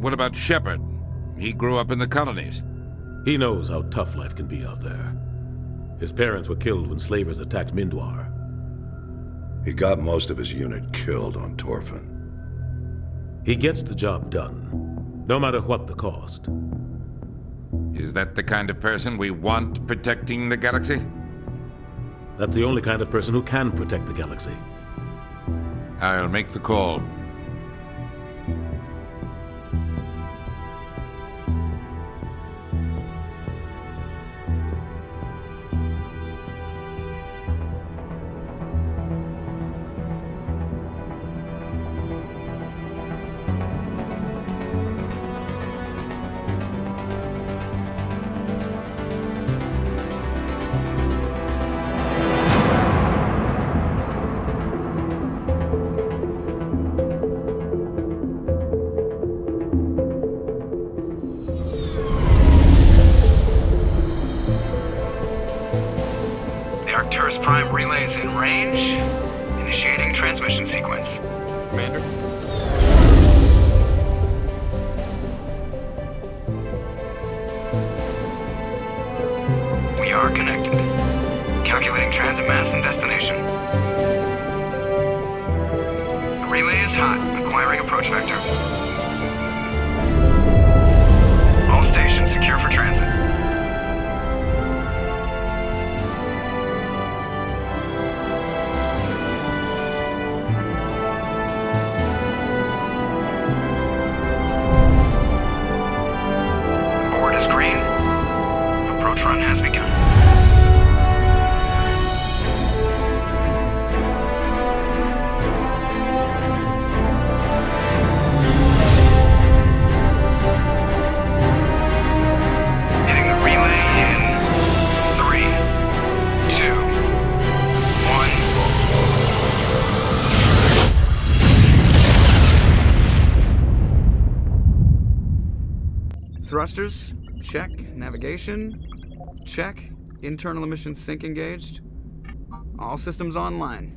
What about Shepard? He grew up in the colonies. He knows how tough life can be out there. His parents were killed when slavers attacked Mindwar. He got most of his unit killed on Torfin. He gets the job done, no matter what the cost. Is that the kind of person we want protecting the galaxy? That's the only kind of person who can protect the galaxy. I'll make the call. Prime relays in range. Initiating transmission sequence. Commander? We are connected. Calculating transit mass and destination. The relay is hot. Acquiring approach vector. All stations secure for transit. Run has begun. Hitting the relay in 3, 2, 1. Thrusters, check. Navigation, check. Internal emissions sync engaged. All systems online.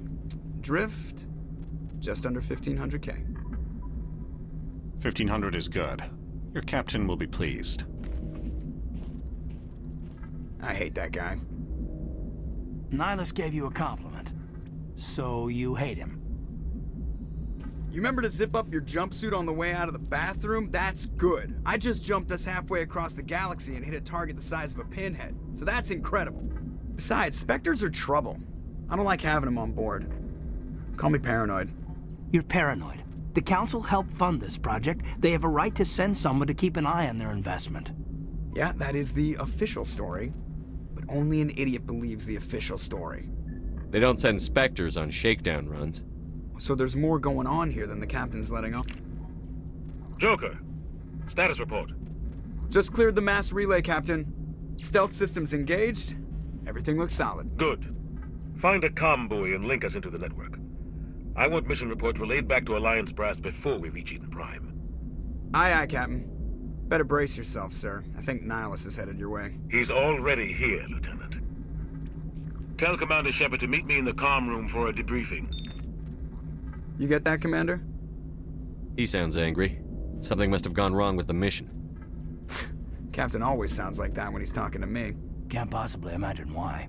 Drift, just under 1,500K. 1,500 is good. Your captain will be pleased. I hate that guy. Nihilus gave you a compliment. So you hate him. You remember to zip up your jumpsuit on the way out of the bathroom? That's good. I just jumped us halfway across the galaxy and hit a target the size of a pinhead. So that's incredible. Besides, Spectres are trouble. I don't like having them on board. Call me paranoid. You're paranoid. The Council helped fund this project. They have a right to send someone to keep an eye on their investment. Yeah, that is the official story. But only an idiot believes the official story. They don't send Spectres on shakedown runs. So there's more going on here than the captain's letting on. Joker, status report. Just cleared the mass relay, Captain. Stealth systems engaged. Everything looks solid. Good. Find a comm buoy and link us into the network. I want mission reports relayed back to Alliance brass before we reach Eden Prime. Aye, aye, Captain. Better brace yourself, sir. I think Nihilus is headed your way. He's already here, Lieutenant. Tell Commander Shepard to meet me in the comm room for a debriefing. You get that, Commander? He sounds angry. Something must have gone wrong with the mission. Captain always sounds like that when he's talking to me. Can't possibly imagine why.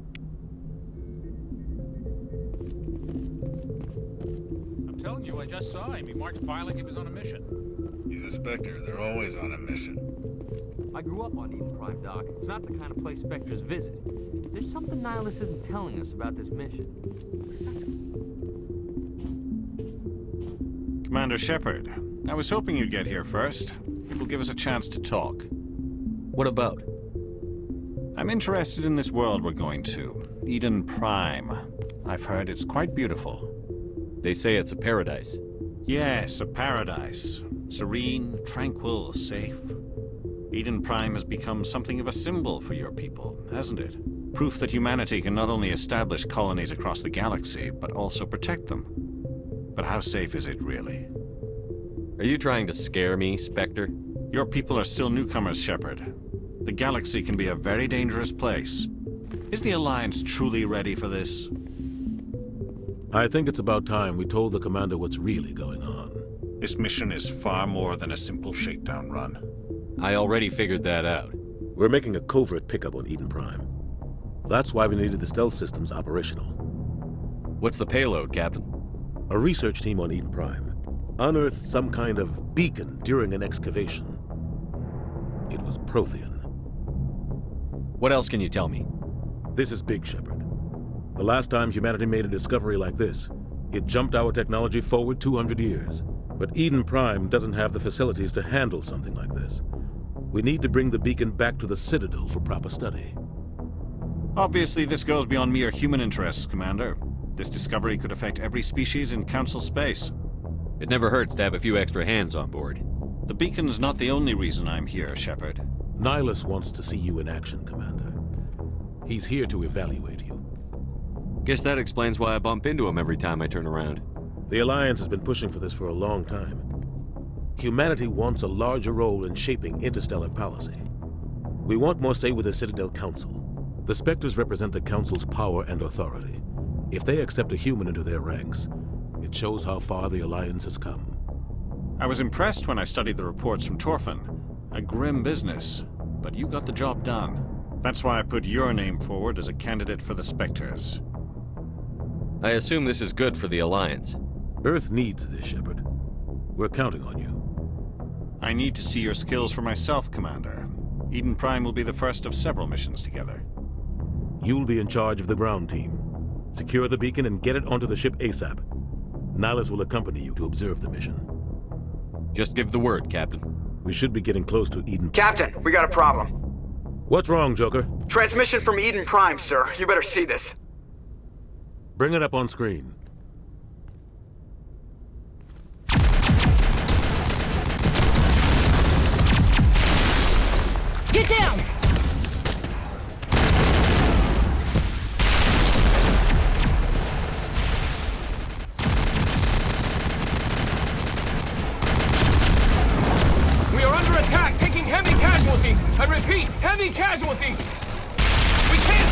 I'm telling you, I just saw him. He marched by like he was on a mission. He's a Spectre. They're always on a mission. I grew up on Eden Prime, Doc. It's not the kind of place Spectres visit. There's something Nihilus isn't telling us about this mission. Commander Shepard, I was hoping you'd get here first. It will give us a chance to talk. What about? I'm interested in this world we're going to, Eden Prime. I've heard it's quite beautiful. They say it's a paradise. Yes, a paradise. Serene, tranquil, safe. Eden Prime has become something of a symbol for your people, hasn't it? Proof that humanity can not only establish colonies across the galaxy, but also protect them. But how safe is it, really? Are you trying to scare me, Spectre? Your people are still newcomers, Shepard. The galaxy can be a very dangerous place. Is the Alliance truly ready for this? I think it's about time we told the Commander what's really going on. This mission is far more than a simple shakedown run. I already figured that out. We're making a covert pickup on Eden Prime. That's why we needed the stealth systems operational. What's the payload, Captain? A research team on Eden Prime unearthed some kind of beacon during an excavation. It was Prothean. What else can you tell me? This is big, Shepard. The last time humanity made a discovery like this, it jumped our technology forward 200 years. But Eden Prime doesn't have the facilities to handle something like this. We need to bring the beacon back to the Citadel for proper study. Obviously, this goes beyond mere human interests, Commander. This discovery could affect every species in Council space. It never hurts to have a few extra hands on board. The beacon's not the only reason I'm here, Shepard. Nihilus wants to see you in action, Commander. He's here to evaluate you. Guess that explains why I bump into him every time I turn around. The Alliance has been pushing for this for a long time. Humanity wants a larger role in shaping interstellar policy. We want more say with the Citadel Council. The Spectres represent the Council's power and authority. If they accept a human into their ranks, it shows how far the Alliance has come. I was impressed when I studied the reports from Torfin. A grim business, but you got the job done. That's why I put your name forward as a candidate for the Spectres. I assume this is good for the Alliance. Earth needs this, Shepard. We're counting on you. I need to see your skills for myself, Commander. Eden Prime will be the first of several missions together. You'll be in charge of the ground team. Secure the beacon and get it onto the ship ASAP. Nihilus will accompany you to observe the mission. Just give the word, Captain. We should be getting close to Eden. Captain, we got a problem. What's wrong, Joker? Transmission from Eden Prime, sir. You better see this. Bring it up on screen. Get down! We are under attack, taking heavy casualties. I repeat, heavy casualties. We can't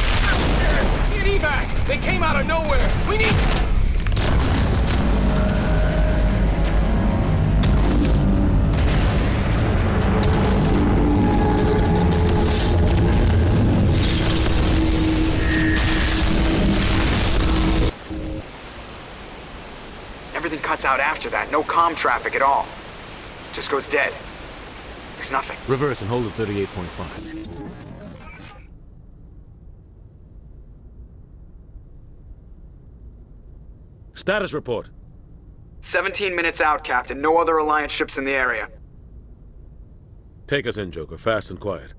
get evac. They came out of nowhere. We need... Everything cuts out after that. No comm traffic at all. Just goes dead. There's nothing. Reverse and hold at 38.5. Status report. 17 minutes out, Captain. No other Alliance ships in the area. Take us in, Joker, fast and quiet.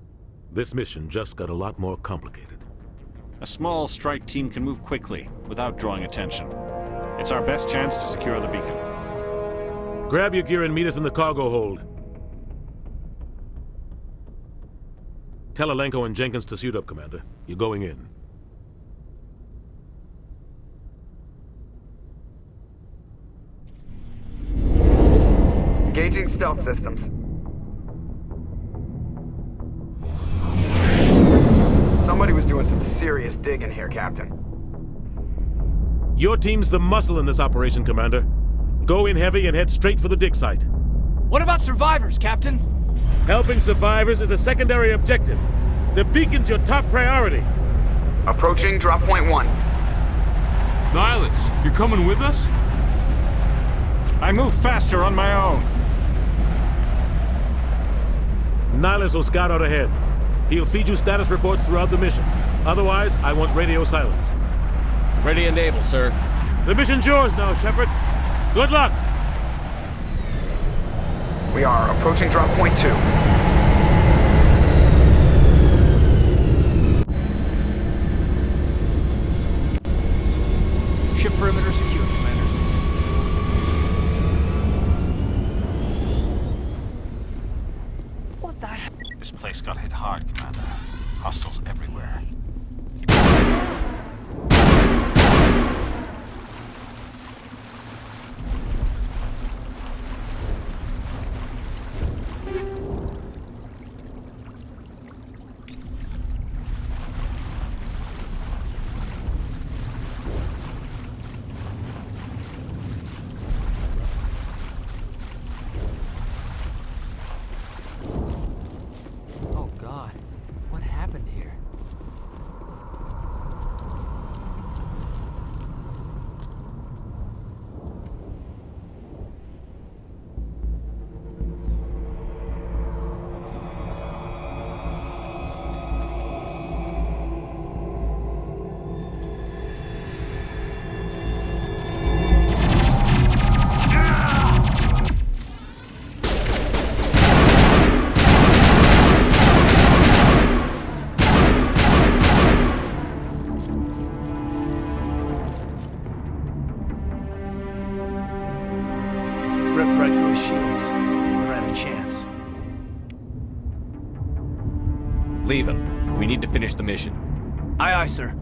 This mission just got a lot more complicated. A small strike team can move quickly, without drawing attention. It's our best chance to secure the beacon. Grab your gear and meet us in the cargo hold. Tell Alenko and Jenkins to suit up, Commander. You're going in. Engaging stealth systems. Somebody was doing some serious digging here, Captain. Your team's the muscle in this operation, Commander. Go in heavy and head straight for the dig site. What about survivors, Captain? Helping survivors is a secondary objective. The beacon's your top priority. Approaching drop point 1. Nihilus, you're coming with us? I move faster on my own. Nihilus will scout out ahead. He'll feed you status reports throughout the mission. Otherwise, I want radio silence. Ready and able, sir. The mission's yours now, Shepard. Good luck! We are approaching drop point 2. Ship perimeter secure, Commander. What the heck? This place got hit hard, Commander. Hostiles everywhere. Leave him. We need to finish the mission. Aye, aye, sir.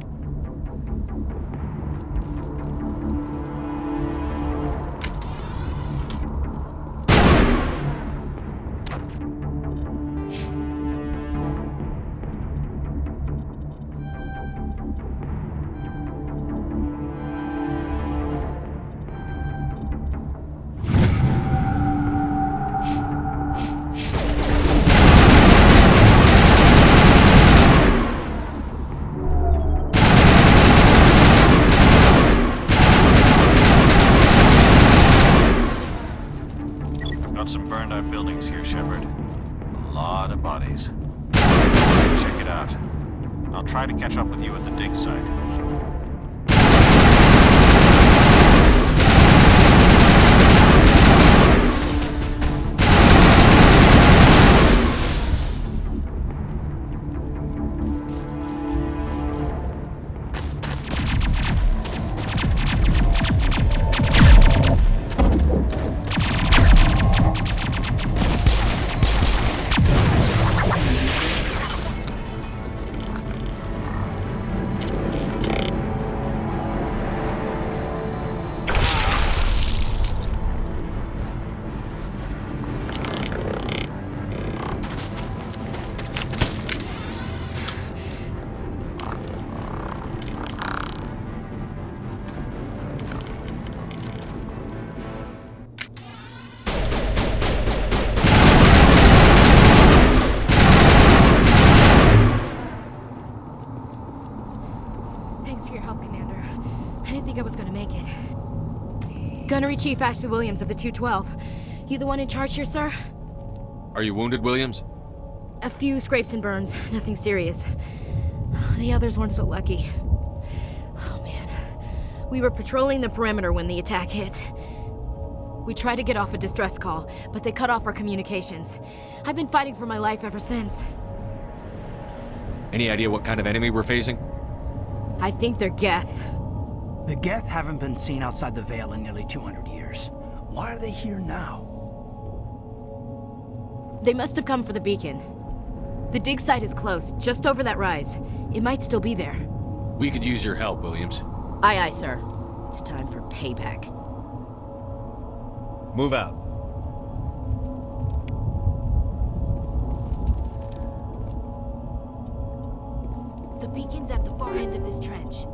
Got some burned out buildings here, Shepard. A lot of bodies. Check it out. I'll try to catch up with you at the dig site. Gunnery Chief Ashley Williams of the 212. You the one in charge here, sir? Are you wounded, Williams? A few scrapes and burns, nothing serious. The others weren't so lucky. Oh man. We were patrolling the perimeter when the attack hit. We tried to get off a distress call, but they cut off our communications. I've been fighting for my life ever since. Any idea what kind of enemy we're facing? I think they're Geth. The Geth haven't been seen outside the Veil in nearly 200 years. Why are they here now? They must have come for the beacon. The dig site is close, just over that rise. It might still be there. We could use your help, Williams. Aye, aye, sir. It's time for payback. Move out. The beacon's at the far end of this trench.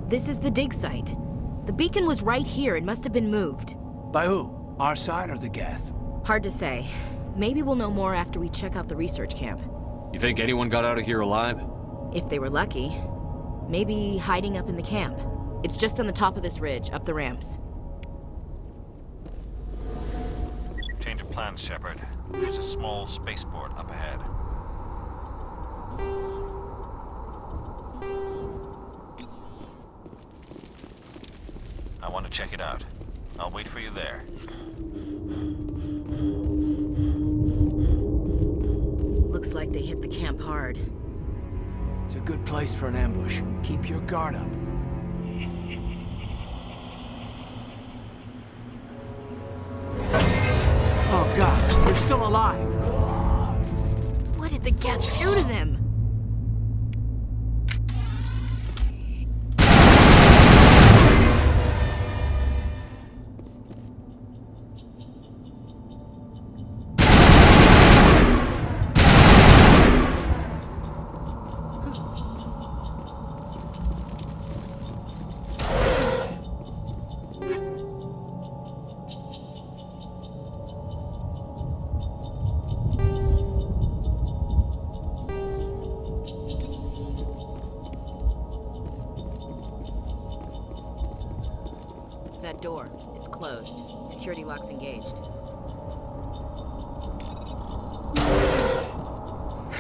This is the dig site. The beacon was right here. It must have been moved. By who? Our side or the Geth? Hard to say. Maybe we'll know more after we check out the research camp. You think anyone got out of here alive? If they were lucky. Maybe hiding up in the camp. It's just on the top of this ridge, up the ramps. Change of plans, Shepard. There's a small spaceport up ahead. I want to check it out. I'll wait for you there. Looks like they hit the camp hard. It's a good place for an ambush. Keep your guard up. Oh God, they're still alive. What did the Geth do to them? front door. It's closed. Security lock's engaged.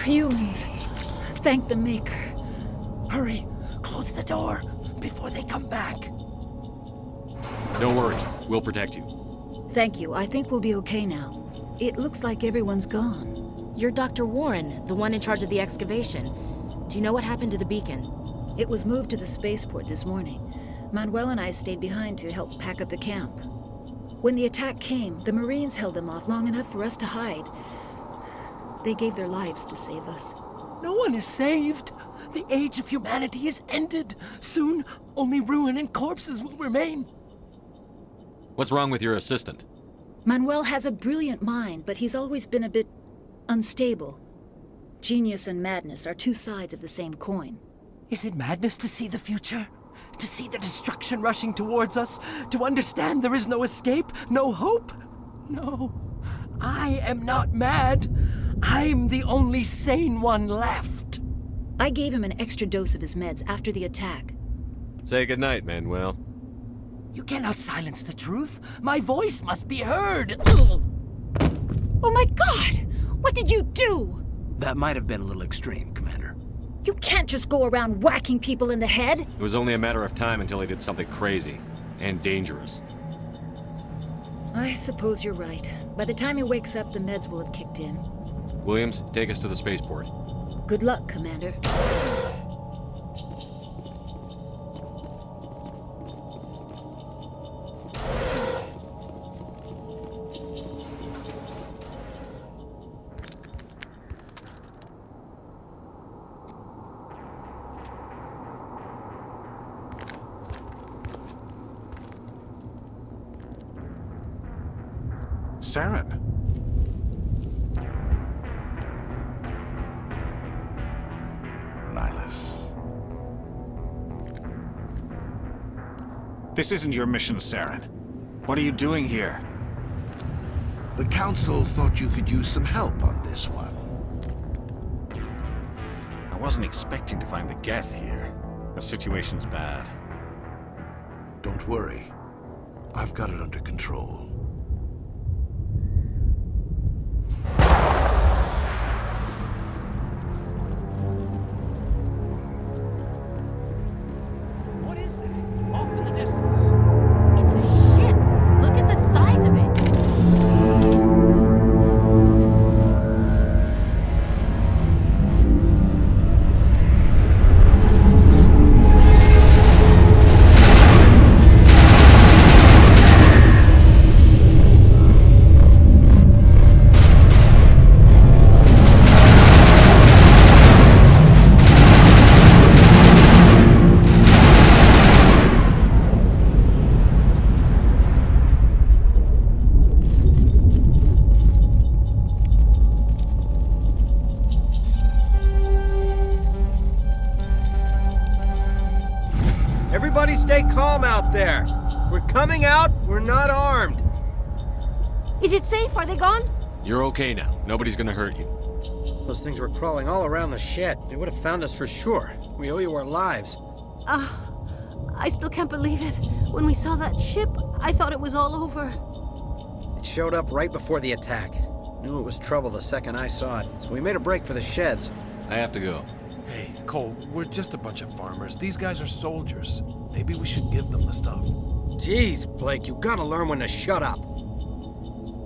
Humans. Thank the Maker. Hurry! Close the door before they come back. Don't worry. We'll protect you. Thank you. I think we'll be okay now. It looks like everyone's gone. You're Dr. Warren, the one in charge of the excavation. Do you know what happened to the beacon? It was moved to the spaceport this morning. Manuel and I stayed behind to help pack up the camp. When the attack came, the Marines held them off long enough for us to hide. They gave their lives to save us. No one is saved. The age of humanity is ended. Soon, only ruin and corpses will remain. What's wrong with your assistant? Manuel has a brilliant mind, but he's always been a bit unstable. Genius and madness are two sides of the same coin. Is it madness to see the future? To see the destruction rushing towards us? To understand there is no escape? No hope? No. I am not mad. I'm the only sane one left. I gave him an extra dose of his meds after the attack. Say goodnight, Manuel. You cannot silence the truth. My voice must be heard. Oh my God! What did you do? That might have been a little extreme, Commander. You can't just go around whacking people in the head. It was only a matter of time until he did something crazy and dangerous. I suppose you're right. By the time he wakes up, the meds will have kicked in. Williams, take us to the spaceport. Good luck, Commander. Saren. Nihilus. This isn't your mission, Saren. What are you doing here? The Council thought you could use some help on this one. I wasn't expecting to find the Geth here. The situation's bad. Don't worry. I've got it under control. Everybody stay calm out there. We're coming out, we're not armed. Is it safe? Are they gone? You're okay now. Nobody's gonna hurt you. Those things were crawling all around the shed. They would have found us for sure. We owe you our lives. I still can't believe it. When we saw that ship, I thought it was all over. It showed up right before the attack. Knew it was trouble the second I saw it, so we made a break for the sheds. I have to go. Hey, Cole, we're just a bunch of farmers. These guys are soldiers. Maybe we should give them the stuff. Jeez, Blake, you gotta learn when to shut up.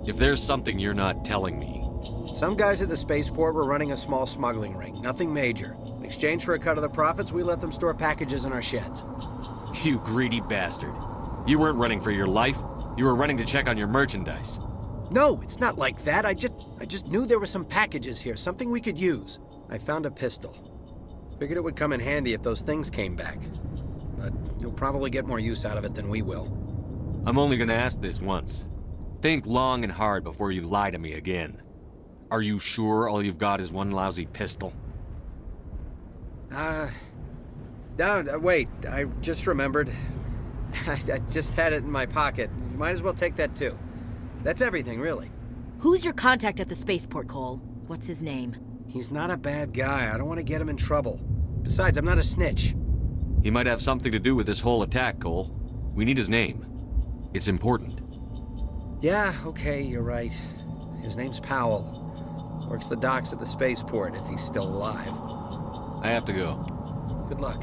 If there's something you're not telling me... Some guys at the spaceport were running a small smuggling ring, nothing major. In exchange for a cut of the profits, we let them store packages in our sheds. You greedy bastard. You weren't running for your life. You were running to check on your merchandise. No, it's not like that. I just knew there were some packages here, something we could use. I found a pistol. Figured it would come in handy if those things came back. But you'll probably get more use out of it than we will. I'm only gonna ask this once. Think long and hard before you lie to me again. Are you sure all you've got is one lousy pistol? Wait, I just remembered. I just had it in my pocket. You might as well take that too. That's everything, really. Who's your contact at the spaceport, Cole? What's his name? He's not a bad guy. I don't want to get him in trouble. Besides, I'm not a snitch. He might have something to do with this whole attack, Cole. We need his name. It's important. Yeah, okay, you're right. His name's Powell. Works the docks at the spaceport if he's still alive. I have to go. Good luck.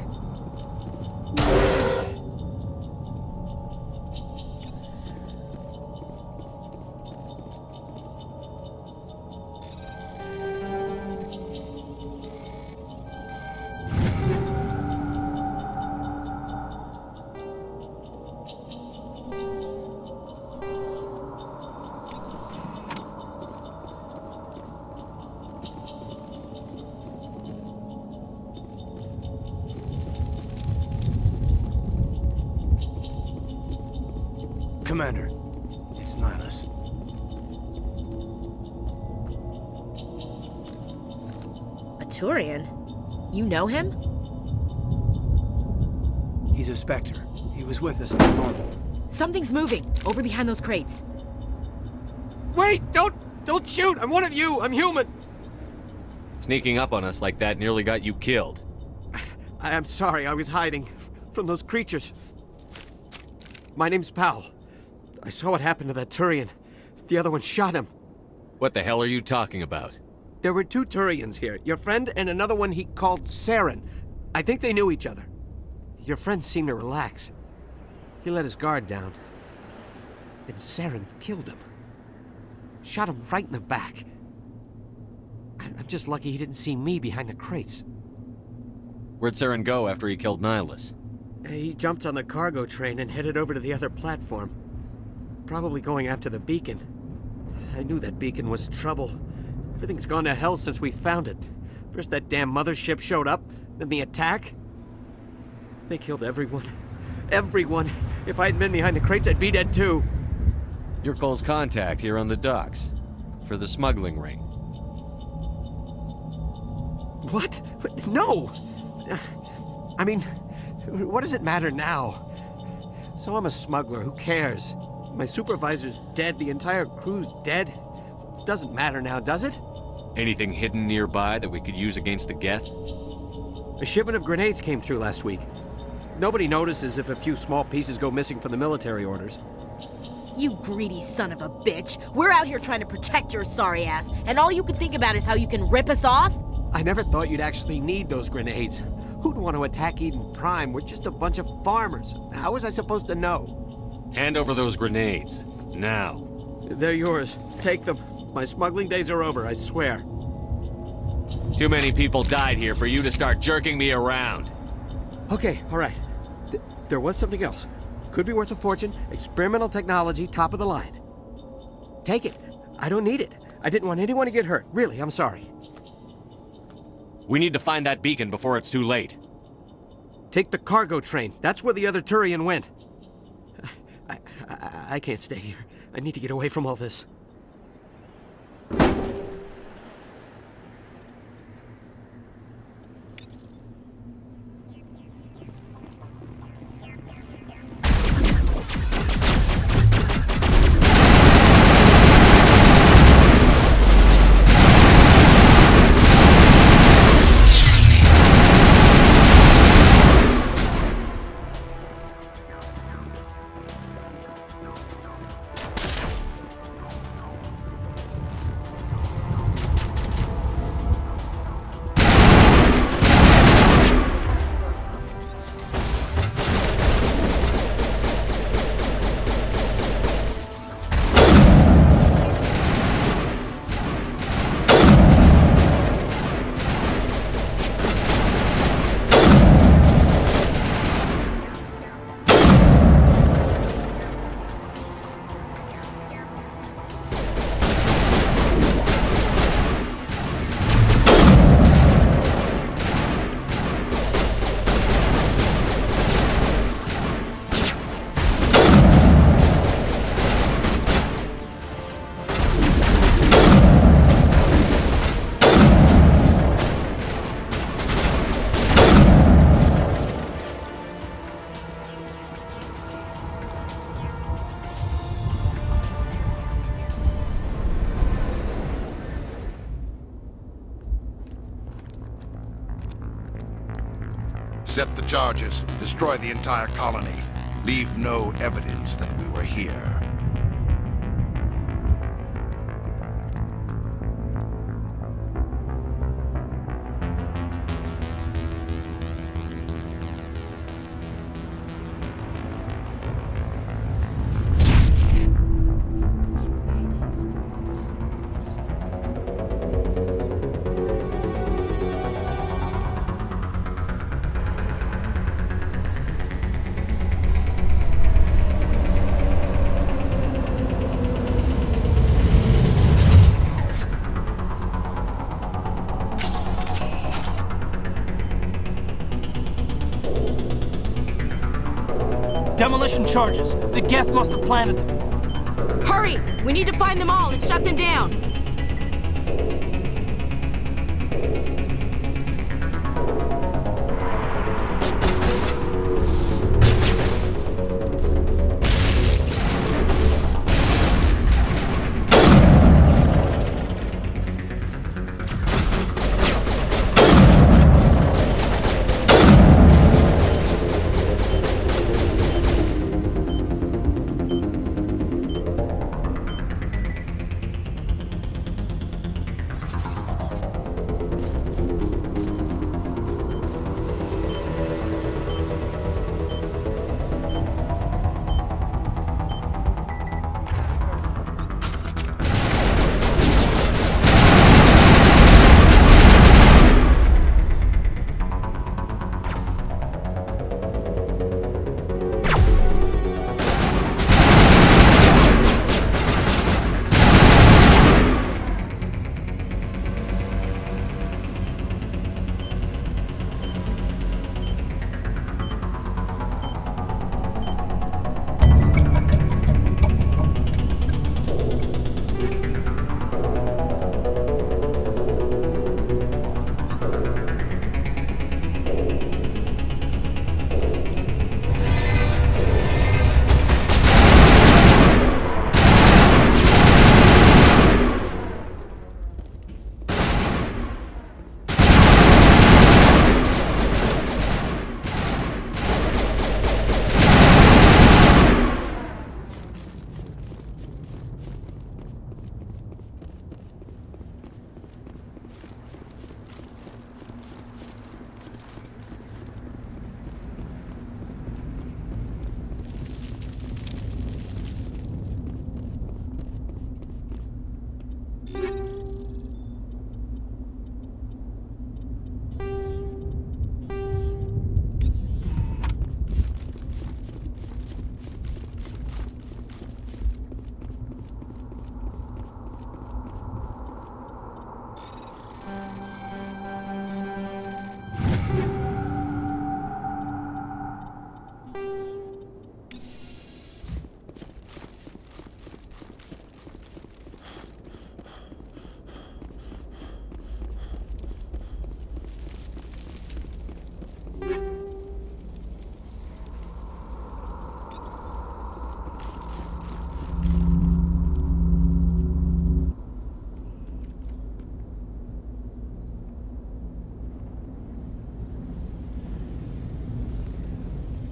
Commander, it's Nihilus. A Turian? You know him? He's a Spectre. He was with us at the normal. Something's moving, over behind those crates. Wait! Don't shoot! I'm one of you! I'm human! Sneaking up on us like that nearly got you killed. I'm sorry, I was hiding from those creatures. My name's Powell. I saw what happened to that Turian. The other one shot him. What the hell are you talking about? There were 2 Turians here. Your friend and another one he called Saren. I think they knew each other. Your friend seemed to relax. He let his guard down. And Saren killed him. Shot him right in the back. I'm just lucky he didn't see me behind the crates. Where'd Saren go after he killed Nihilus? He jumped on the cargo train and headed over to the other platform. Probably going after the beacon. I knew that beacon was trouble. Everything's gone to hell since we found it. First that damn mothership showed up, then the attack. They killed everyone. Everyone. If I hadn't been behind the crates, I'd be dead too. You're Cole's contact here on the docks. For the smuggling ring. What? No! I mean, what does it matter now? So I'm a smuggler, who cares? My supervisor's dead, the entire crew's dead. Doesn't matter now, does it? Anything hidden nearby that we could use against the Geth? A shipment of grenades came through last week. Nobody notices if a few small pieces go missing from the military orders. You greedy son of a bitch. We're out here trying to protect your sorry ass, and all you can think about is how you can rip us off? I never thought you'd actually need those grenades. Who'd want to attack Eden Prime? We're just a bunch of farmers. How was I supposed to know? Hand over those grenades. Now. They're yours. Take them. My smuggling days are over, I swear. Too many people died here for you to start jerking me around. Okay, all right. There was something else. Could be worth a fortune. Experimental technology, top of the line. Take it. I don't need it. I didn't want anyone to get hurt. Really, I'm sorry. We need to find that beacon before it's too late. Take the cargo train. That's where the other Turian went. I can't stay here. I need to get away from all this. Set the charges. Destroy the entire colony. leave no evidence that we were here. Demolition charges. The Geth must have planted them. Hurry! We need to find them all and shut them down.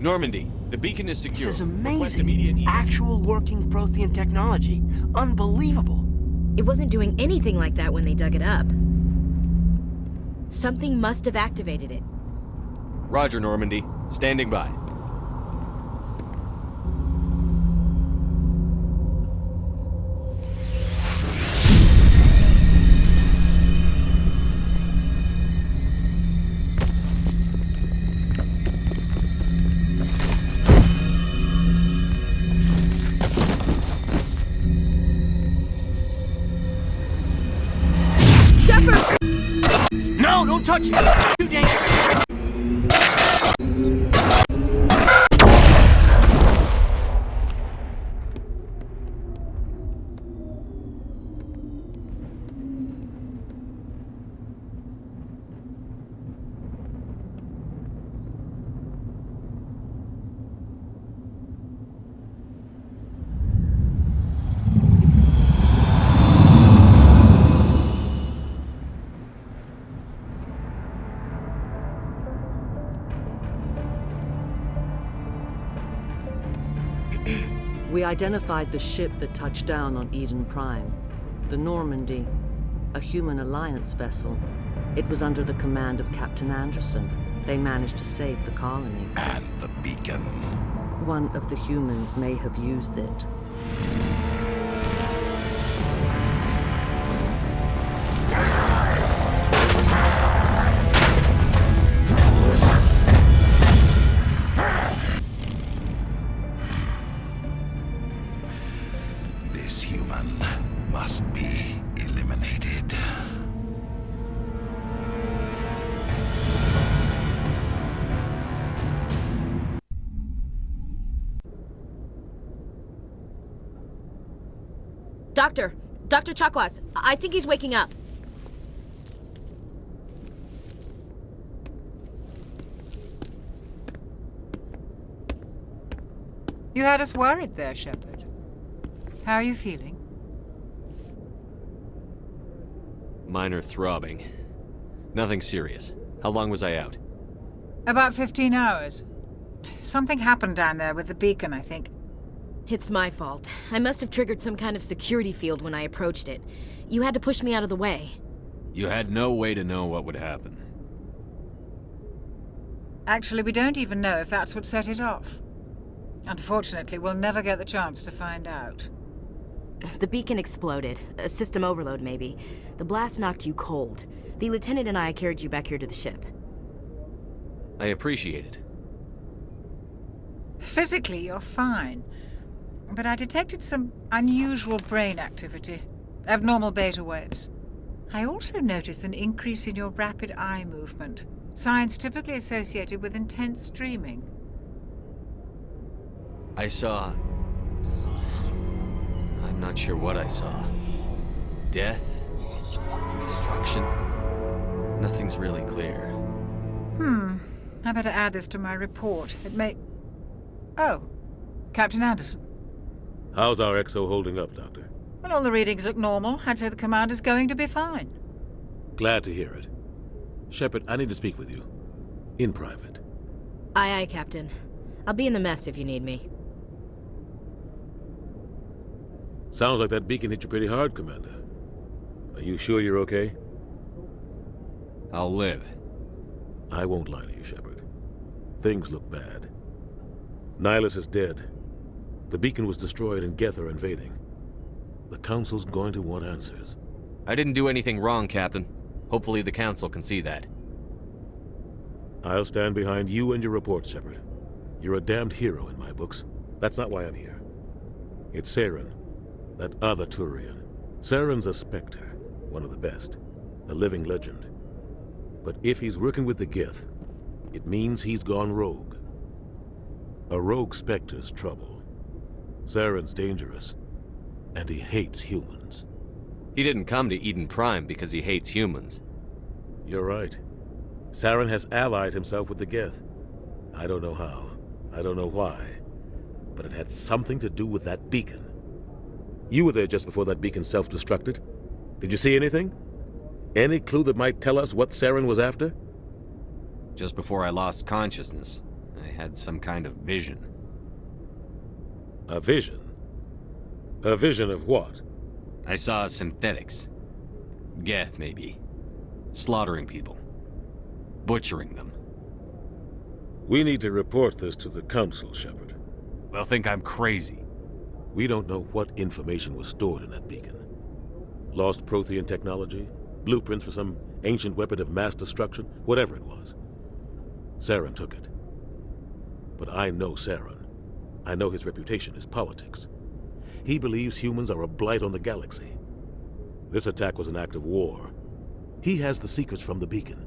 Normandy, the beacon is secure. This is amazing. Actual working Prothean technology. Unbelievable. It wasn't doing anything like that when they dug it up. Something must have activated it. Roger, Normandy. Standing by. Shepard! No, don't touch it! Too dangerous! We identified the ship that touched down on Eden Prime. The Normandy, a human alliance vessel. It was under the command of Captain Anderson. They managed to save the colony. And the beacon. One of the humans may have used it. This human must be eliminated. Dr. Chakwas, I think he's waking up. You had us worried there, Shepard. How are you feeling? Minor throbbing. Nothing serious. How long was I out? About 15 hours. Something happened down there with the beacon, I think. It's my fault. I must have triggered some kind of security field when I approached it. You had to push me out of the way. You had no way to know what would happen. Actually, we don't even know if that's what set it off. Unfortunately, we'll never get the chance to find out. The beacon exploded. A system overload, maybe. The blast knocked you cold. The lieutenant and I carried you back here to the ship. I appreciate it. Physically, you're fine. But I detected some unusual brain activity. Abnormal beta waves. I also noticed an increase in your rapid eye movement. Signs typically associated with intense dreaming. I saw... I'm not sure what I saw. Death? Destruction? Nothing's really clear. I better add this to my report. It may... Oh, Captain Anderson. How's our XO holding up, Doctor? Well, all the readings look normal. I'd say the commander's going to be fine. Glad to hear it. Shepard, I need to speak with you. In private. Aye, Captain. I'll be in the mess if you need me. Sounds like that beacon hit you pretty hard, Commander. Are you sure you're okay? I'll live. I won't lie to you, Shepard. Things look bad. Nihilus is dead. The beacon was destroyed and Geth are invading. The Council's going to want answers. I didn't do anything wrong, Captain. Hopefully the Council can see that. I'll stand behind you and your report, Shepard. You're a damned hero in my books. That's not why I'm here. It's Saren, that other Turian. Saren's a Spectre, one of the best, a living legend. But if he's working with the Geth, it means he's gone rogue. A rogue Spectre's trouble. Saren's dangerous, and he hates humans. He didn't come to Eden Prime because he hates humans. You're right. Saren has allied himself with the Geth. I don't know how. I don't know why. But it had something to do with that beacon. You were there just before that beacon self-destructed. Did you see anything? Any clue that might tell us what Saren was after? Just before I lost consciousness, I had some kind of vision. A vision? A vision of what? I saw synthetics. Geth, maybe. Slaughtering people. Butchering them. We need to report this to the Council, Shepard. They'll think I'm crazy. We don't know what information was stored in that beacon. Lost Prothean technology? Blueprints for some ancient weapon of mass destruction? Whatever it was. Saren took it. But I know Saren. I know his reputation is politics. He believes humans are a blight on the galaxy. This attack was an act of war. He has the secrets from the beacon.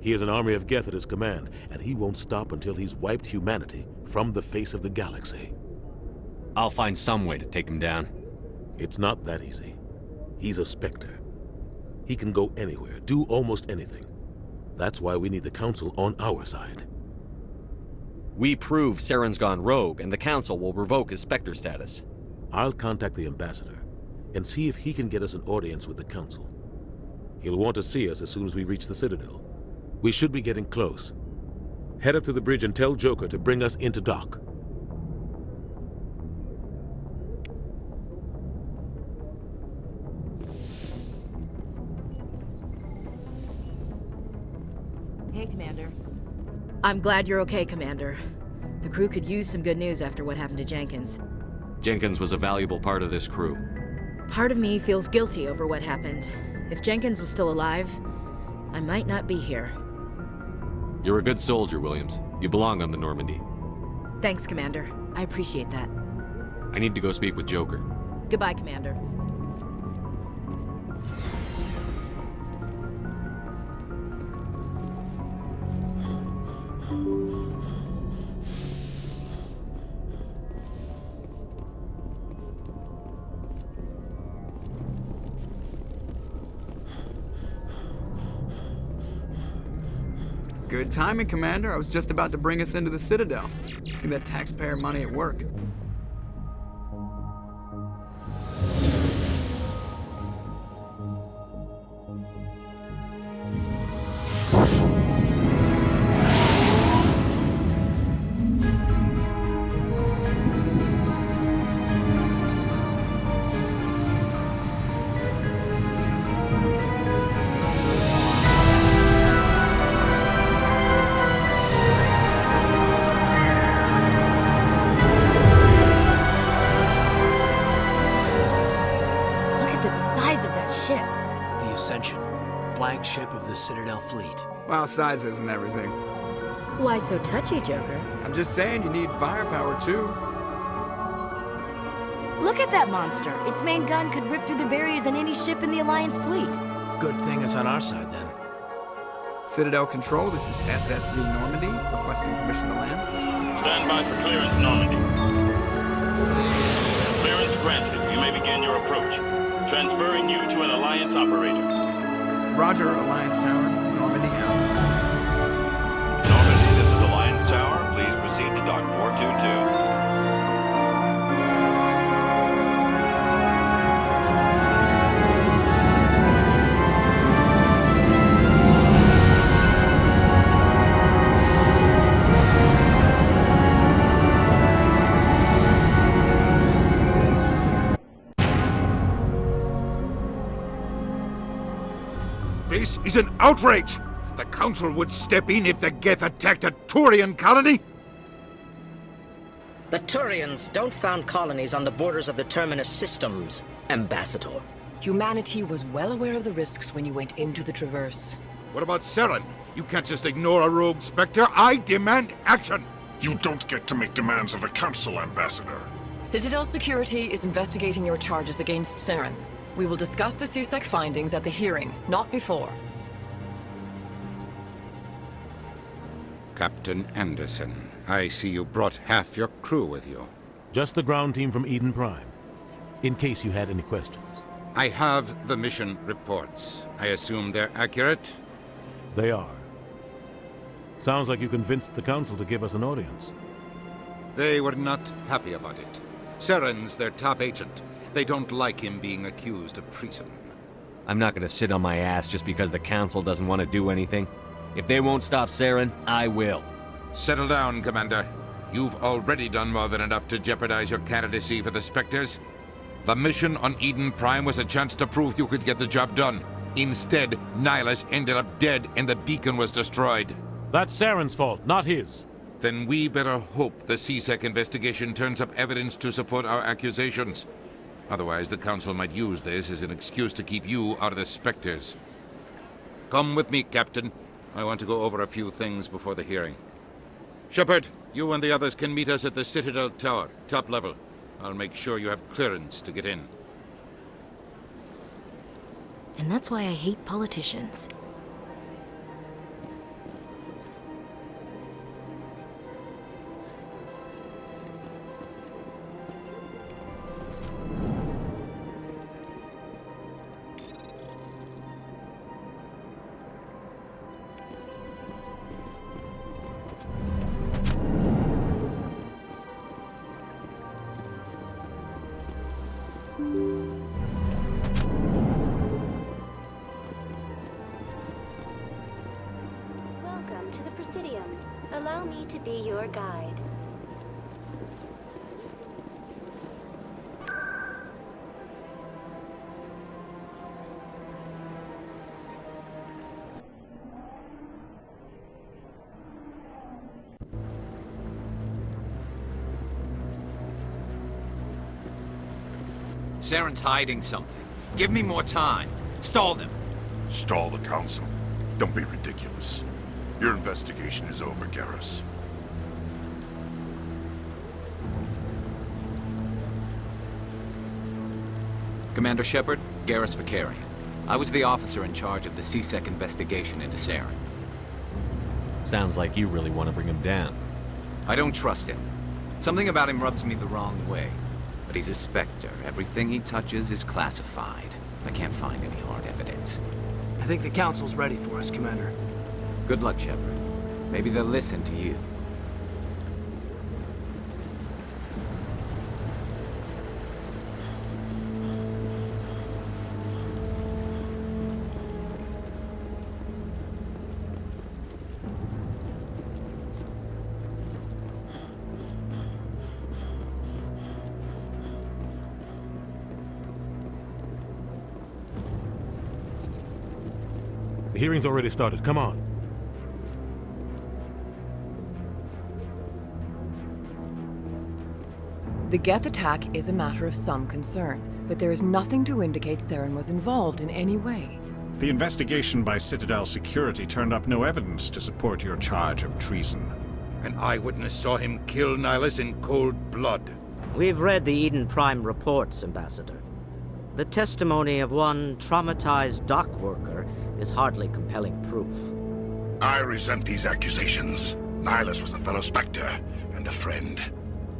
He has an army of Geth at his command, and he won't stop until he's wiped humanity from the face of the galaxy. I'll find some way to take him down. It's not that easy. He's a Spectre. He can go anywhere, do almost anything. That's why we need the Council on our side. We prove Saren's gone rogue, and the Council will revoke his Spectre status. I'll contact the Ambassador and see if he can get us an audience with the Council. He'll want to see us as soon as we reach the Citadel. We should be getting close. Head up to the bridge and tell Joker to bring us into dock. I'm glad you're okay, Commander. The crew could use some good news after what happened to Jenkins. Jenkins was a valuable part of this crew. Part of me feels guilty over what happened. If Jenkins was still alive, I might not be here. You're a good soldier, Williams. You belong on the Normandy. Thanks, Commander. I appreciate that. I need to go speak with Joker. Goodbye, Commander. Good timing, Commander. I was just about to bring us into the Citadel. See that taxpayer money at work. Flagship of the Citadel fleet. Well, size isn't everything. Why so touchy, Joker? I'm just saying you need firepower, too. Look at that monster. Its main gun could rip through the barriers in any ship in the Alliance fleet. Good thing it's on our side, then. Citadel Control, this is SSV Normandy, requesting permission to land. Stand by for clearance, Normandy. Clearance granted. You may begin your approach. Transferring you to an Alliance operator. Roger, Alliance Tower. Normandy out. Normandy, this is Alliance Tower. Please proceed to Dock 422. This is an outrage! The Council would step in if the Geth attacked a Turian colony? The Turians don't found colonies on the borders of the Terminus systems, Ambassador. Humanity was well aware of the risks when you went into the Traverse. What about Saren? You can't just ignore a rogue Spectre. I demand action! You don't get to make demands of the Council, Ambassador. Citadel Security is investigating your charges against Saren. We will discuss the CSEC findings at the hearing, not before. Captain Anderson, I see you brought half your crew with you. Just the ground team from Eden Prime, in case you had any questions. I have the mission reports. I assume they're accurate? They are. Sounds like you convinced the Council to give us an audience. They were not happy about it. Saren's their top agent. They don't like him being accused of treason. I'm not gonna sit on my ass just because the Council doesn't want to do anything. If they won't stop Saren, I will. Settle down, Commander. You've already done more than enough to jeopardize your candidacy for the Spectres. The mission on Eden Prime was a chance to prove you could get the job done. Instead, Nihilus ended up dead and the beacon was destroyed. That's Saren's fault, not his. Then we better hope the CSEC investigation turns up evidence to support our accusations. Otherwise, the Council might use this as an excuse to keep you out of the Spectres. Come with me, Captain. I want to go over a few things before the hearing. Shepard, you and the others can meet us at the Citadel Tower, top level. I'll make sure you have clearance to get in. And that's why I hate politicians. Welcome to the Presidium. Allow me to be your guide. Saren's hiding something. Give me more time. Stall them. Stall the Council? Don't be ridiculous. Your investigation is over, Garrus. Commander Shepard, Garrus Vicarian. I was the officer in charge of the C-Sec investigation into Saren. Sounds like you really want to bring him down. I don't trust him. Something about him rubs me the wrong way. But he's a Spectre. Everything he touches is classified. I can't find any hard evidence. I think the Council's ready for us, Commander. Good luck, Shepard. Maybe they'll listen to you. The hearing's already started. Come on. The Geth attack is a matter of some concern, but there is nothing to indicate Saren was involved in any way. The investigation by Citadel Security turned up no evidence to support your charge of treason. An eyewitness saw him kill Nihilus in cold blood. We've read the Eden Prime reports, Ambassador. The testimony of one traumatized dock worker is hardly compelling proof. I resent these accusations. Nihilus was a fellow Spectre and a friend.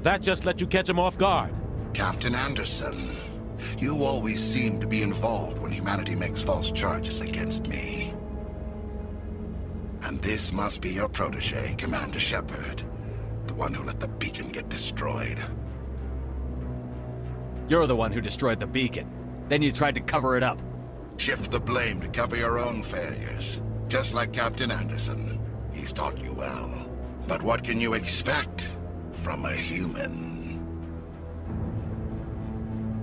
That just let you catch him off guard. Captain Anderson, you always seem to be involved when humanity makes false charges against me. And this must be your protege, Commander Shepard, the one who let the beacon get destroyed. You're the one who destroyed the beacon. Then you tried to cover it up. Shift the blame to cover your own failures. Just like Captain Anderson. He's taught you well. But what can you expect from a human?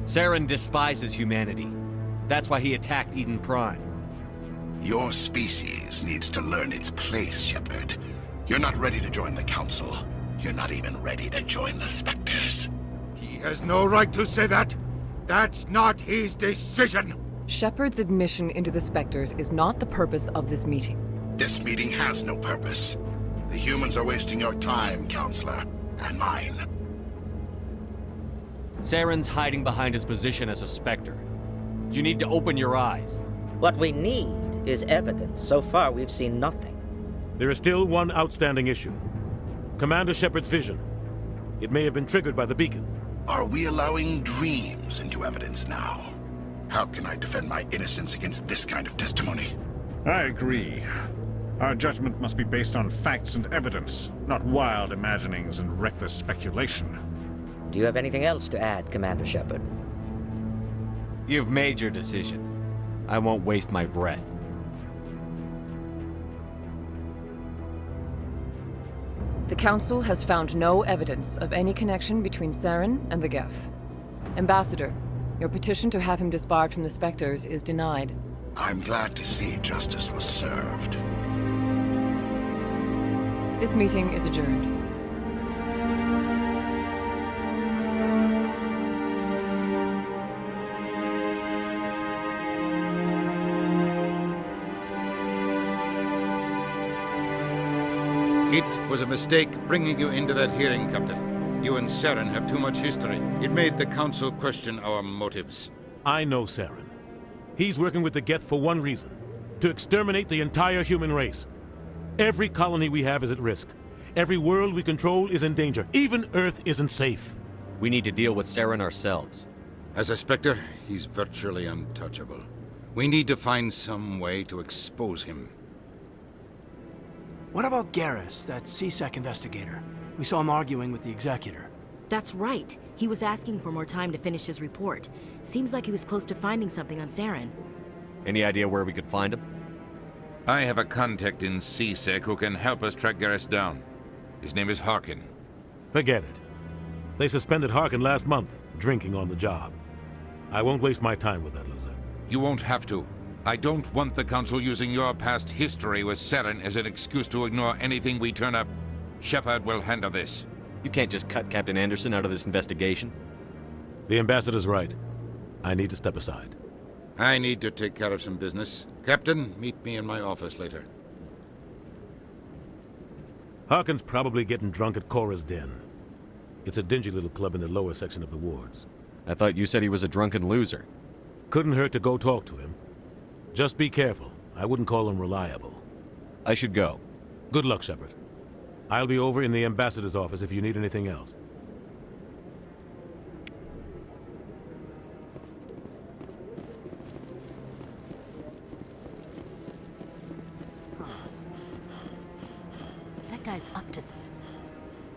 Saren despises humanity. That's why he attacked Eden Prime. Your species needs to learn its place, Shepard. You're not ready to join the Council. You're not even ready to join the Spectres. He has no right to say that. That's not his decision. Shepard's admission into the Spectres is not the purpose of this meeting. This meeting has no purpose. The humans are wasting your time, Counselor, and mine. Saren's hiding behind his position as a Spectre. You need to open your eyes. What we need is evidence. So far, we've seen nothing. There is still one outstanding issue. Commander Shepard's vision. It may have been triggered by the beacon. Are we allowing dreams into evidence now? How can I defend my innocence against this kind of testimony? I agree. Our judgment must be based on facts and evidence, not wild imaginings and reckless speculation. Do you have anything else to add, Commander Shepard? You've made your decision. I won't waste my breath. The Council has found no evidence of any connection between Saren and the Geth. Ambassador, your petition to have him disbarred from the Spectres is denied. I'm glad to see justice was served. This meeting is adjourned. It was a mistake bringing you into that hearing, Captain. You and Saren have too much history. It made the Council question our motives. I know Saren. He's working with the Geth for one reason. To exterminate the entire human race. Every colony we have is at risk. Every world we control is in danger. Even Earth isn't safe. We need to deal with Saren ourselves. As a Spectre, he's virtually untouchable. We need to find some way to expose him. What about Garrus, that C-Sec investigator? We saw him arguing with the Executor. That's right. He was asking for more time to finish his report. Seems like he was close to finding something on Saren. Any idea where we could find him? I have a contact in C-Sec who can help us track Garrus down. His name is Harkin. Forget it. They suspended Harkin last month, drinking on the job. I won't waste my time with that loser. You won't have to. I don't want the Council using your past history with Saren as an excuse to ignore anything we turn up. Shepard will handle this. You can't just cut Captain Anderson out of this investigation. The Ambassador's right. I need to step aside. I need to take care of some business. Captain, meet me in my office later. Harkin's probably getting drunk at Cora's Den. It's a dingy little club in the lower section of the wards. I thought you said he was a drunken loser. Couldn't hurt to go talk to him. Just be careful. I wouldn't call him reliable. I should go. Good luck, Shepard. I'll be over in the ambassador's office if you need anything else. That guy's up to...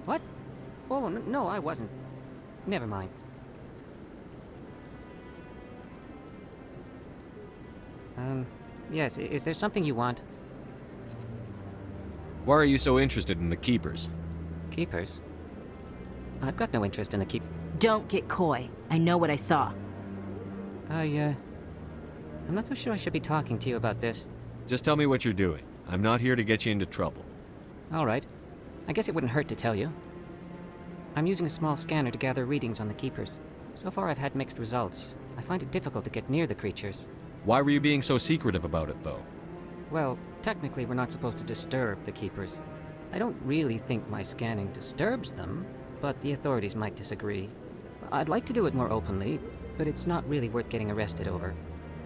What? Oh, no, I wasn't. Never mind. Yes, is there something you want? Why are you so interested in the Keepers? Keepers? I've got no interest in the Don't get coy. I know what I saw. I'm not so sure I should be talking to you about this. Just tell me what you're doing. I'm not here to get you into trouble. All right. I guess it wouldn't hurt to tell you. I'm using a small scanner to gather readings on the Keepers. So far I've had mixed results. I find it difficult to get near the creatures. Why were you being so secretive about it, though? Well, technically we're not supposed to disturb the Keepers. I don't really think my scanning disturbs them, but the authorities might disagree. I'd like to do it more openly, but it's not really worth getting arrested over.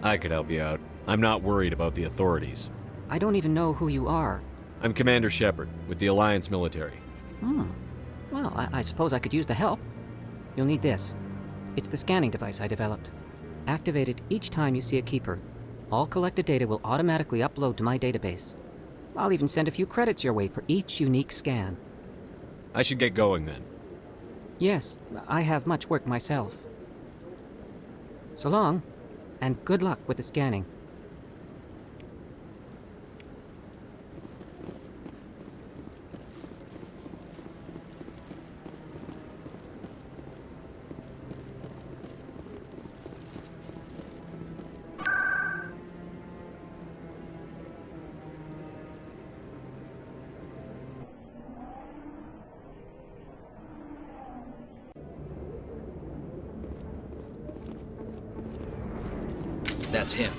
I could help you out. I'm not worried about the authorities. I don't even know who you are. I'm Commander Shepard, with the Alliance military. Well, I suppose I could use the help. You'll need this. It's the scanning device I developed. Activate it each time you see a Keeper. All collected data will automatically upload to my database. I'll even send a few credits your way for each unique scan. I should get going then. Yes, I have much work myself. So long, and good luck with the scanning. That's him.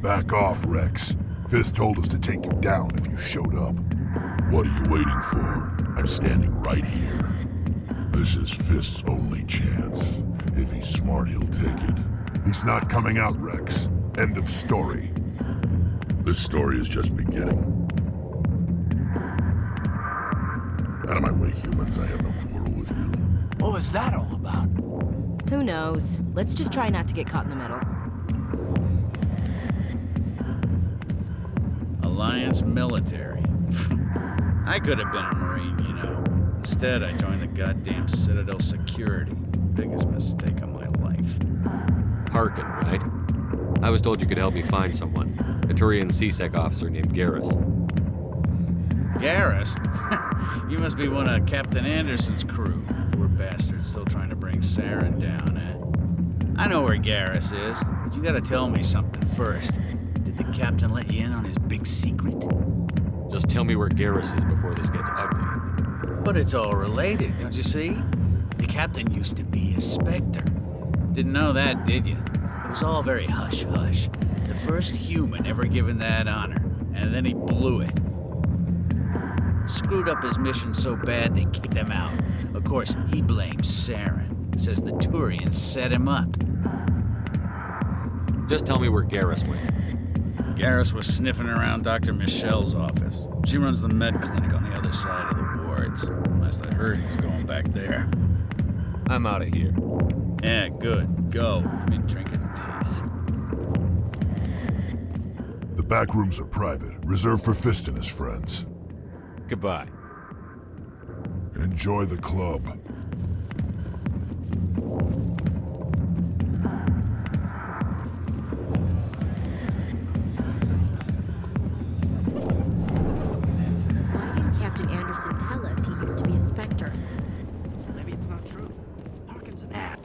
Back off, Rex. Fist told us to take you down if you showed up. What are you waiting for? I'm standing right here. This is Fist's only chance. If he's smart, he'll take it. He's not coming out, Rex. End of story. This story is just beginning. Out of my way, humans. I have no quarrel with you. What was that all about? Who knows? Let's just try not to get caught in the middle. Alliance military. I could have been a Marine, you know. Instead, I joined the goddamn Citadel security. Biggest mistake of my life. Harkin, right? I was told you could help me find someone. A Turian CSEC officer named Garrus. Garrus? You must be one of Captain Anderson's crew. Poor bastard, still trying to bring Saren down, eh? I know where Garrus is, but you gotta tell me something first. Did the captain let you in on his big secret? Just tell me where Garrus is before this gets ugly. But it's all related, don't you see? The captain used to be a Spectre. Didn't know that, did you? It was all very hush-hush. The first human ever given that honor, and then he blew it. Screwed up his mission so bad they kicked him out. Of course, he blames Saren. Says the Turians set him up. Just tell me where Garrus went. Garrus was sniffing around Dr. Michelle's office. She runs the med clinic on the other side of the wards. Last I heard, he was going back there. I'm out of here. Yeah, good. Go. Let me drink in peace. The back rooms are private, reserved for Fist and his friends. Goodbye. Enjoy the club. Spectre. Maybe it's not true. Harkin's an ass.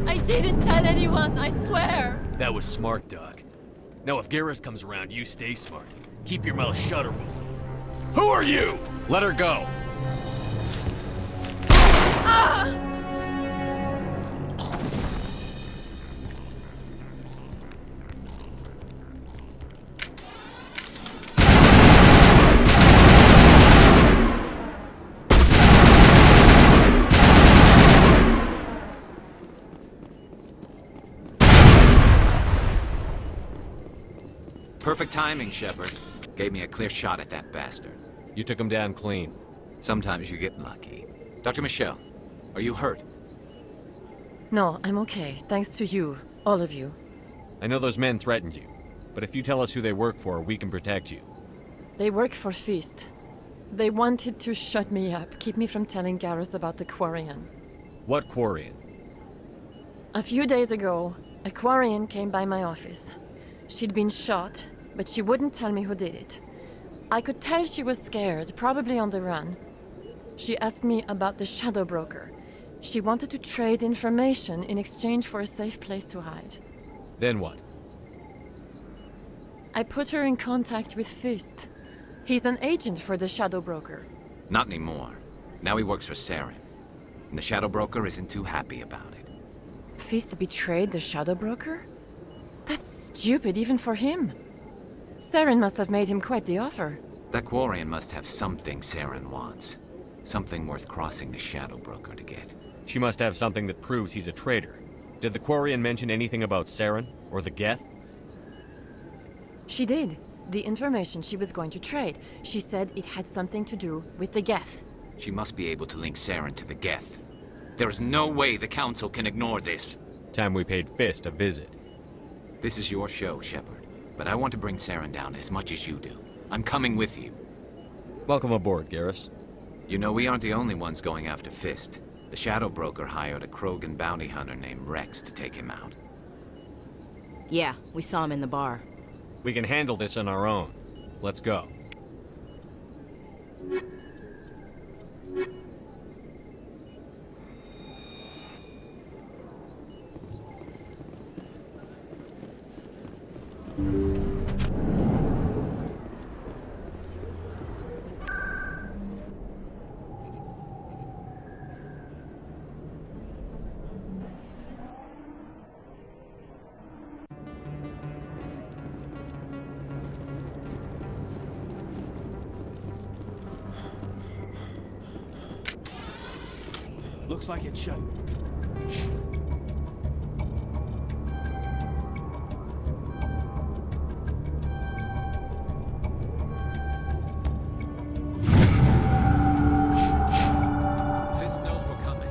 I didn't tell anyone, I swear! That was smart, Doc. Now if Garrus comes around, you stay smart. Keep your mouth shut or Who are you? Let her go. Ah! Perfect timing, Shepard. Gave me a clear shot at that bastard. You took him down clean. Sometimes you get lucky. Dr. Michelle, are you hurt? No, I'm okay. Thanks to you. All of you. I know those men threatened you, but if you tell us who they work for, we can protect you. They work for Feast. They wanted to shut me up, keep me from telling Garrus about the Quarian. What Quarian? A few days ago, a Quarian came by my office. She'd been shot, but she wouldn't tell me who did it. I could tell she was scared, probably on the run. She asked me about the Shadow Broker. She wanted to trade information in exchange for a safe place to hide. Then what? I put her in contact with Fist. He's an agent for the Shadow Broker. Not anymore. Now he works for Saren. And the Shadow Broker isn't too happy about it. Fist betrayed the Shadow Broker? That's stupid even for him. Saren must have made him quite the offer. That Quarian must have something Saren wants. Something worth crossing the Shadow Broker to get. She must have something that proves he's a traitor. Did the Quarian mention anything about Saren or the Geth? She did. The information she was going to trade. She said it had something to do with the Geth. She must be able to link Saren to the Geth. There's no way the Council can ignore this. Time we paid Fist a visit. This is your show, Shepard. But I want to bring Saren down as much as you do. I'm coming with you. Welcome aboard, Garrus. You know, we aren't the only ones going after Fist. The Shadow Broker hired a Krogan bounty hunter named Rex to take him out. Yeah, we saw him in the bar. We can handle this on our own. Let's go. Looks like it should. Fist knows we're coming.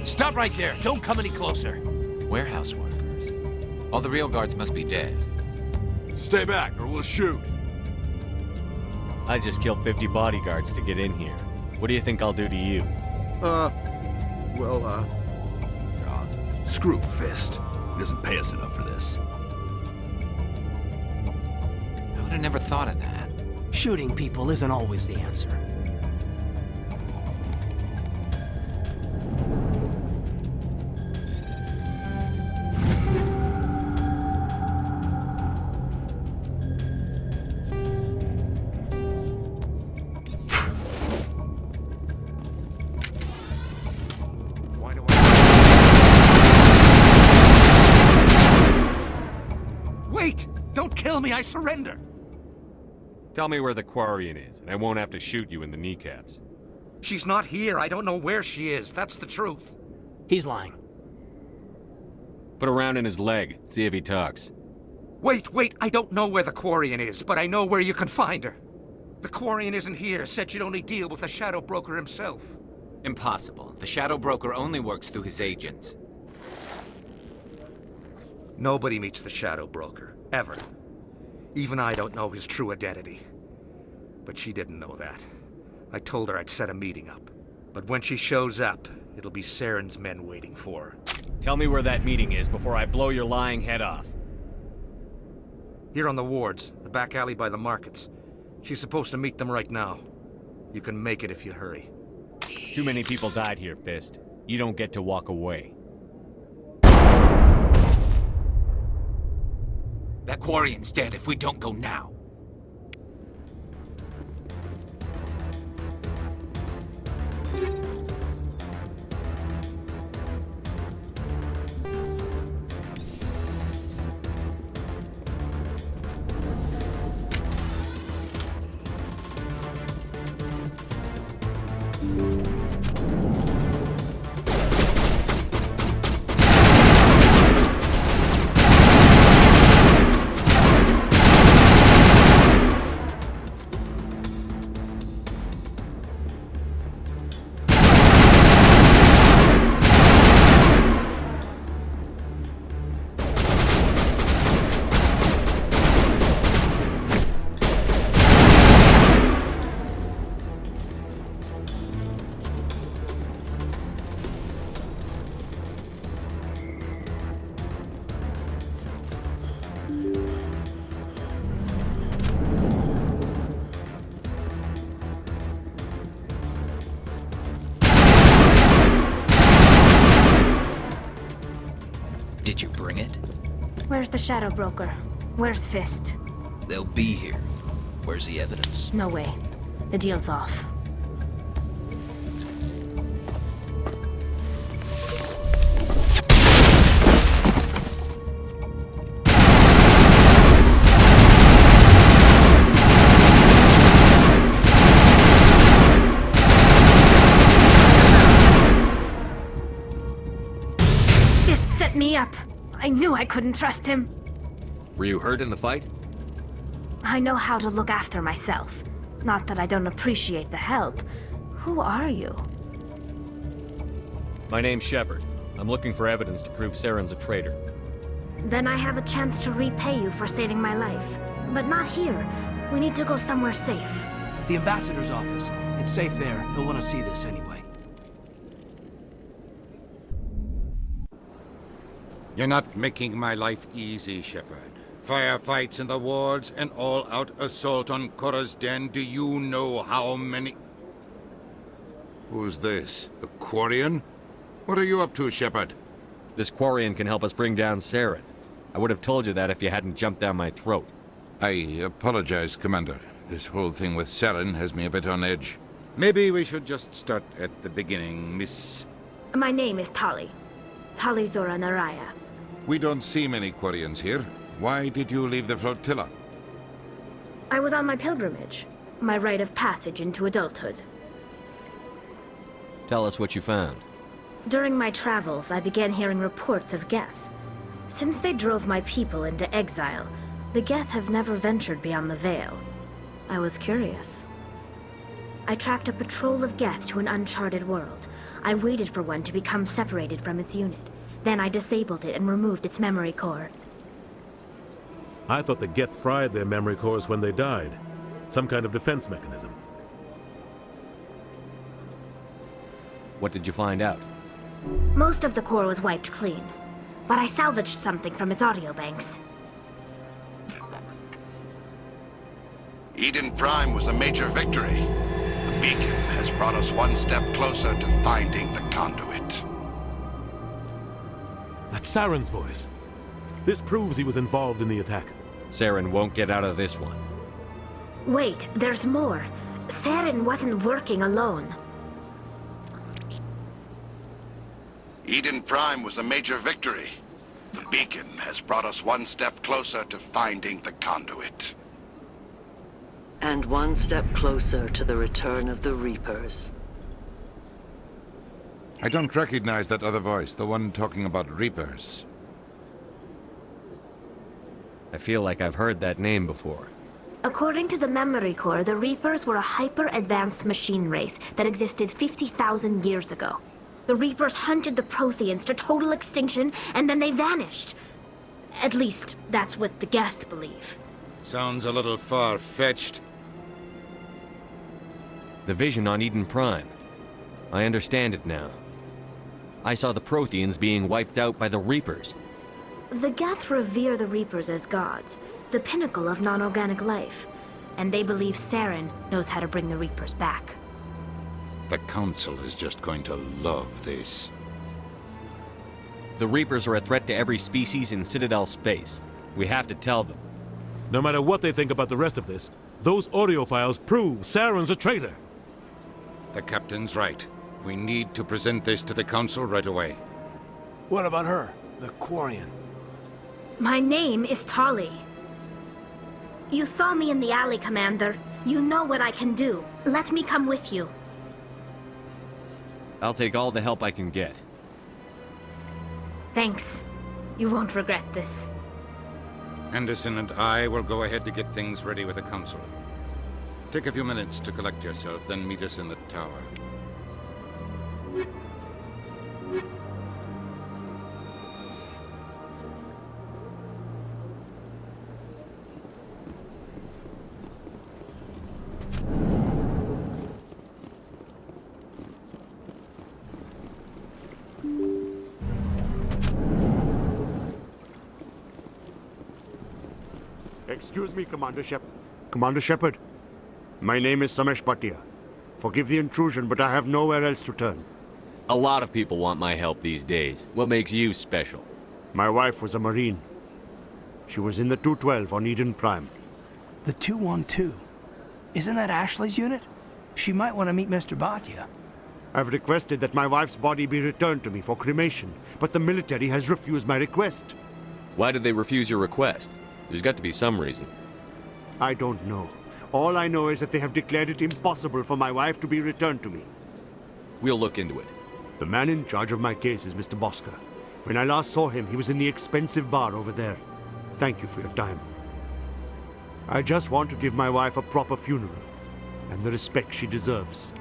Stop right there. Don't come any closer. Warehouse workers. All the real guards must be dead. Stay back or we'll shoot. I just killed 50 bodyguards to get in here. What do you think I'll do to you? Screw Fist. He doesn't pay us enough for this. I would have never thought of that. Shooting people isn't always the answer. kill me, I surrender. Tell me where the Quarian is, and I won't have to shoot you in the kneecaps. She's not here. I don't know where she is. That's the truth. He's lying. Put a round in his leg, see if he talks. Wait, I don't know where the Quarian is, but I know where you can find her. The Quarian isn't here, said she'd only deal with the Shadow Broker himself. Impossible. The Shadow Broker only works through his agents. Nobody meets the Shadow Broker, ever. Even I don't know his true identity. But she didn't know that. I told her I'd set a meeting up. But when she shows up, it'll be Saren's men waiting for her. Tell me where that meeting is before I blow your lying head off. Here on the wards, the back alley by the markets. She's supposed to meet them right now. You can make it if you hurry. Too many people died here, Fist. You don't get to walk away. That Quarian's dead if we don't go now. Did you bring it? Where's the Shadow Broker? Where's Fist? They'll be here. Where's the evidence? No way. The deal's off. Me up. I knew I couldn't trust him. Were you hurt in the fight? I know how to look after myself. Not that I don't appreciate the help. Who are you? My name's Shepard. I'm looking for evidence to prove Saren's a traitor. Then I have a chance to repay you for saving my life. But not here. We need to go somewhere safe. The ambassador's office. It's safe there. He'll want to see this anyway. You're not making my life easy, Shepard. Firefights in the wards, an all-out assault on Korra's den. Do you know how many... Who's this? The Quarian? What are you up to, Shepard? This Quarian can help us bring down Saren. I would have told you that if you hadn't jumped down my throat. I apologize, Commander. This whole thing with Saren has me a bit on edge. Maybe we should just start at the beginning, Miss... My name is Tali. Tali Zora Naraya. We don't see many Quarians here. Why did you leave the flotilla? I was on my pilgrimage. My rite of passage into adulthood. Tell us what you found. During my travels, I began hearing reports of Geth. Since they drove my people into exile, the Geth have never ventured beyond the Veil. I was curious. I tracked a patrol of Geth to an uncharted world. I waited for one to become separated from its unit. Then I disabled it and removed its memory core. I thought the Geth fried their memory cores when they died. Some kind of defense mechanism. What did you find out? Most of the core was wiped clean, but I salvaged something from its audio banks. Eden Prime was a major victory. The beacon has brought us one step closer to finding the conduit. That's Saren's voice. This proves he was involved in the attack. Saren won't get out of this one. Wait, there's more. Saren wasn't working alone. Eden Prime was a major victory. The beacon has brought us one step closer to finding the conduit. And one step closer to the return of the Reapers. I don't recognize that other voice, the one talking about Reapers. I feel like I've heard that name before. According to the memory core, the Reapers were a hyper-advanced machine race that existed 50,000 years ago. The Reapers hunted the Protheans to total extinction, and then they vanished. At least, that's what the Geth believe. Sounds a little far-fetched. The vision on Eden Prime. I understand it now. I saw the Protheans being wiped out by the Reapers. The Geth revere the Reapers as gods, the pinnacle of non-organic life. And they believe Saren knows how to bring the Reapers back. The Council is just going to love this. The Reapers are a threat to every species in Citadel space. We have to tell them. No matter what they think about the rest of this, those audio files prove Saren's a traitor. The Captain's right. We need to present this to the Council right away. What about her, the Quarian? My name is Tali. You saw me in the alley, Commander. You know what I can do. Let me come with you. I'll take all the help I can get. Thanks. You won't regret this. Anderson and I will go ahead to get things ready with the Council. Take a few minutes to collect yourself, then meet us in the tower. Excuse me, Commander Shepard. Commander Shepard, my name is Samesh Bhatia. Forgive the intrusion, but I have nowhere else to turn. A lot of people want my help these days. What makes you special? My wife was a Marine. She was in the 212 on Eden Prime. The 212? Isn't that Ashley's unit? She might want to meet Mr. Bhatia. I've requested that my wife's body be returned to me for cremation, but the military has refused my request. Why did they refuse your request? There's got to be some reason. I don't know. All I know is that they have declared it impossible for my wife to be returned to me. We'll look into it. The man in charge of my case is Mr. Bosker. When I last saw him, he was in the expensive bar over there. Thank you for your time. I just want to give my wife a proper funeral, and the respect she deserves.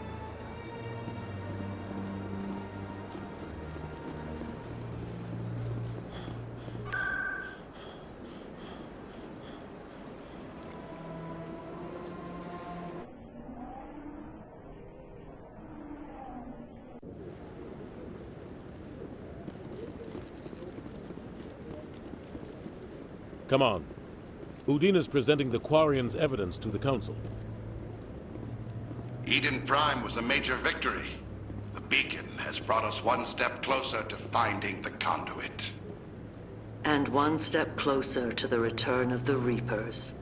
Come on. Udine is presenting the Quarians' evidence to the Council. Eden Prime was a major victory. The beacon has brought us one step closer to finding the conduit. And one step closer to the return of the Reapers.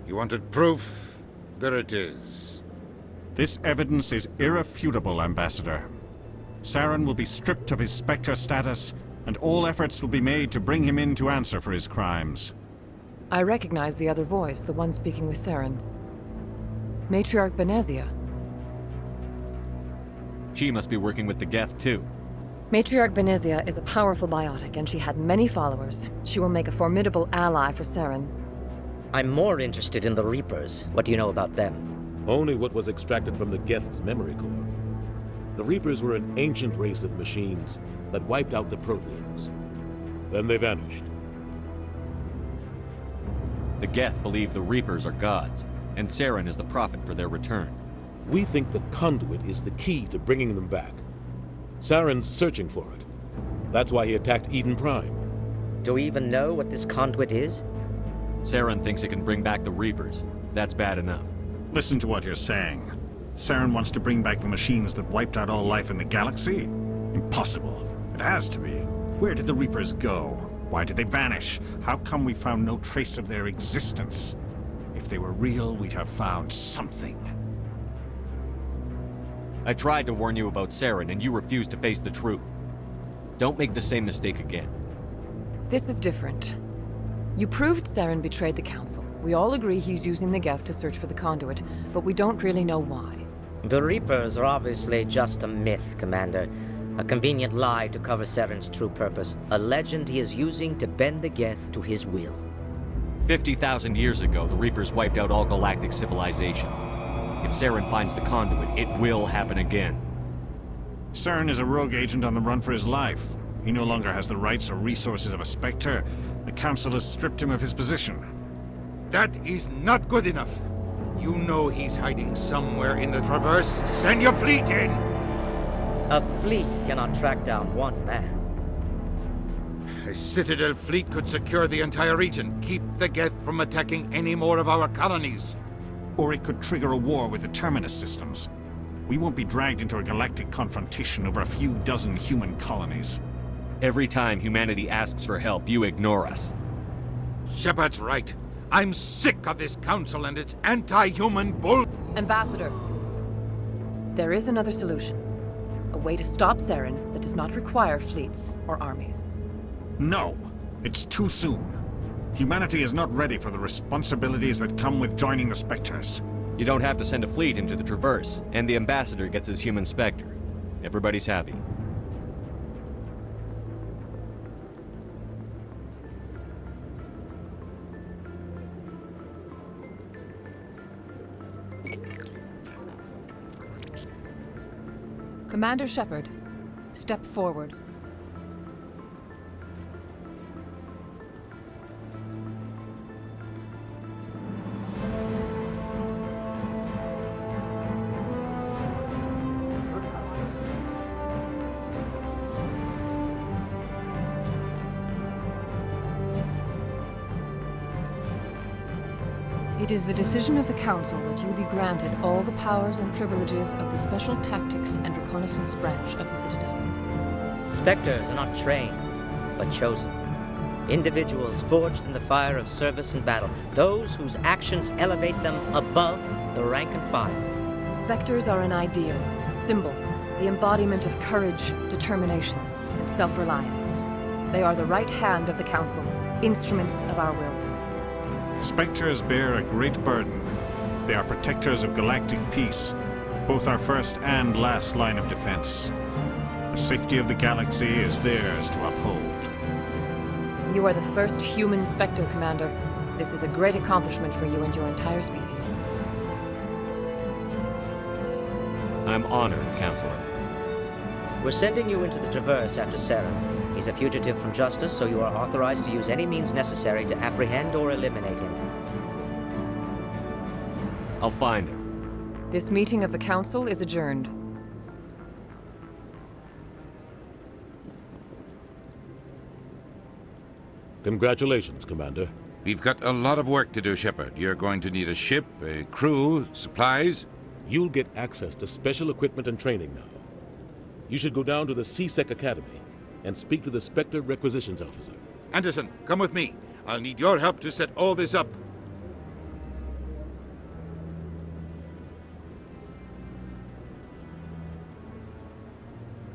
You wanted proof? There it is. This evidence is irrefutable, Ambassador. Saren will be stripped of his Spectre status, and all efforts will be made to bring him in to answer for his crimes. I recognize the other voice, the one speaking with Saren. Matriarch Benezia. She must be working with the Geth, too. Matriarch Benezia is a powerful biotic, and she had many followers. She will make a formidable ally for Saren. I'm more interested in the Reapers. What do you know about them? Only what was extracted from the Geth's memory core. The Reapers were an ancient race of machines that wiped out the Protheans. Then they vanished. The Geth believe the Reapers are gods, and Saren is the prophet for their return. We think the conduit is the key to bringing them back. Saren's searching for it. That's why he attacked Eden Prime. Do we even know what this conduit is? Saren thinks it can bring back the Reapers. That's bad enough. Listen to what you're saying. Saren wants to bring back the machines that wiped out all life in the galaxy? Impossible. It has to be. Where did the Reapers go? Why did they vanish? How come we found no trace of their existence? If they were real, we'd have found something. I tried to warn you about Saren, and you refused to face the truth. Don't make the same mistake again. This is different. You proved Saren betrayed the Council. We all agree he's using the Geth to search for the conduit, but we don't really know why. The Reapers are obviously just a myth, Commander. A convenient lie to cover Saren's true purpose. A legend he is using to bend the Geth to his will. 50,000 years ago, the Reapers wiped out all galactic civilization. If Saren finds the conduit, it will happen again. Saren is a rogue agent on the run for his life. He no longer has the rights or resources of a Spectre. The Council has stripped him of his position. That is not good enough. You know he's hiding somewhere in the Traverse. Send your fleet in! A fleet cannot track down one man. A Citadel fleet could secure the entire region, keep the Geth from attacking any more of our colonies. Or it could trigger a war with the Terminus systems. We won't be dragged into a galactic confrontation over a few dozen human colonies. Every time humanity asks for help, you ignore us. Shepard's right. I'm sick of this council and its anti-human bull... Ambassador, there is another solution. A way to stop Saren that does not require fleets or armies. No, it's too soon. Humanity is not ready for the responsibilities that come with joining the Spectres. You don't have to send a fleet into the Traverse, and the Ambassador gets his human Spectre. Everybody's happy. Commander Shepard, step forward. It is the decision of the Council that you be granted all the powers and privileges of the Special Tactics and Reconnaissance branch of the Citadel. Spectres are not trained, but chosen. Individuals forged in the fire of service and battle. Those whose actions elevate them above the rank and file. Spectres are an ideal, a symbol, the embodiment of courage, determination, and self-reliance. They are the right hand of the Council, instruments of our will. Spectres bear a great burden. They are protectors of galactic peace, both our first and last line of defense. The safety of the galaxy is theirs to uphold. You are the first human Spectre, Commander. This is a great accomplishment for you and your entire species. I'm honored, Counselor. We're sending you into the Traverse after Saren. He's a fugitive from justice, so you are authorized to use any means necessary to apprehend or eliminate him. I'll find him. This meeting of the Council is adjourned. Congratulations, Commander. We've got a lot of work to do, Shepard. You're going to need a ship, a crew, supplies. You'll get access to special equipment and training now. You should go down to the C-Sec Academy and speak to the Spectre Requisitions Officer. Anderson, come with me. I'll need your help to set all this up.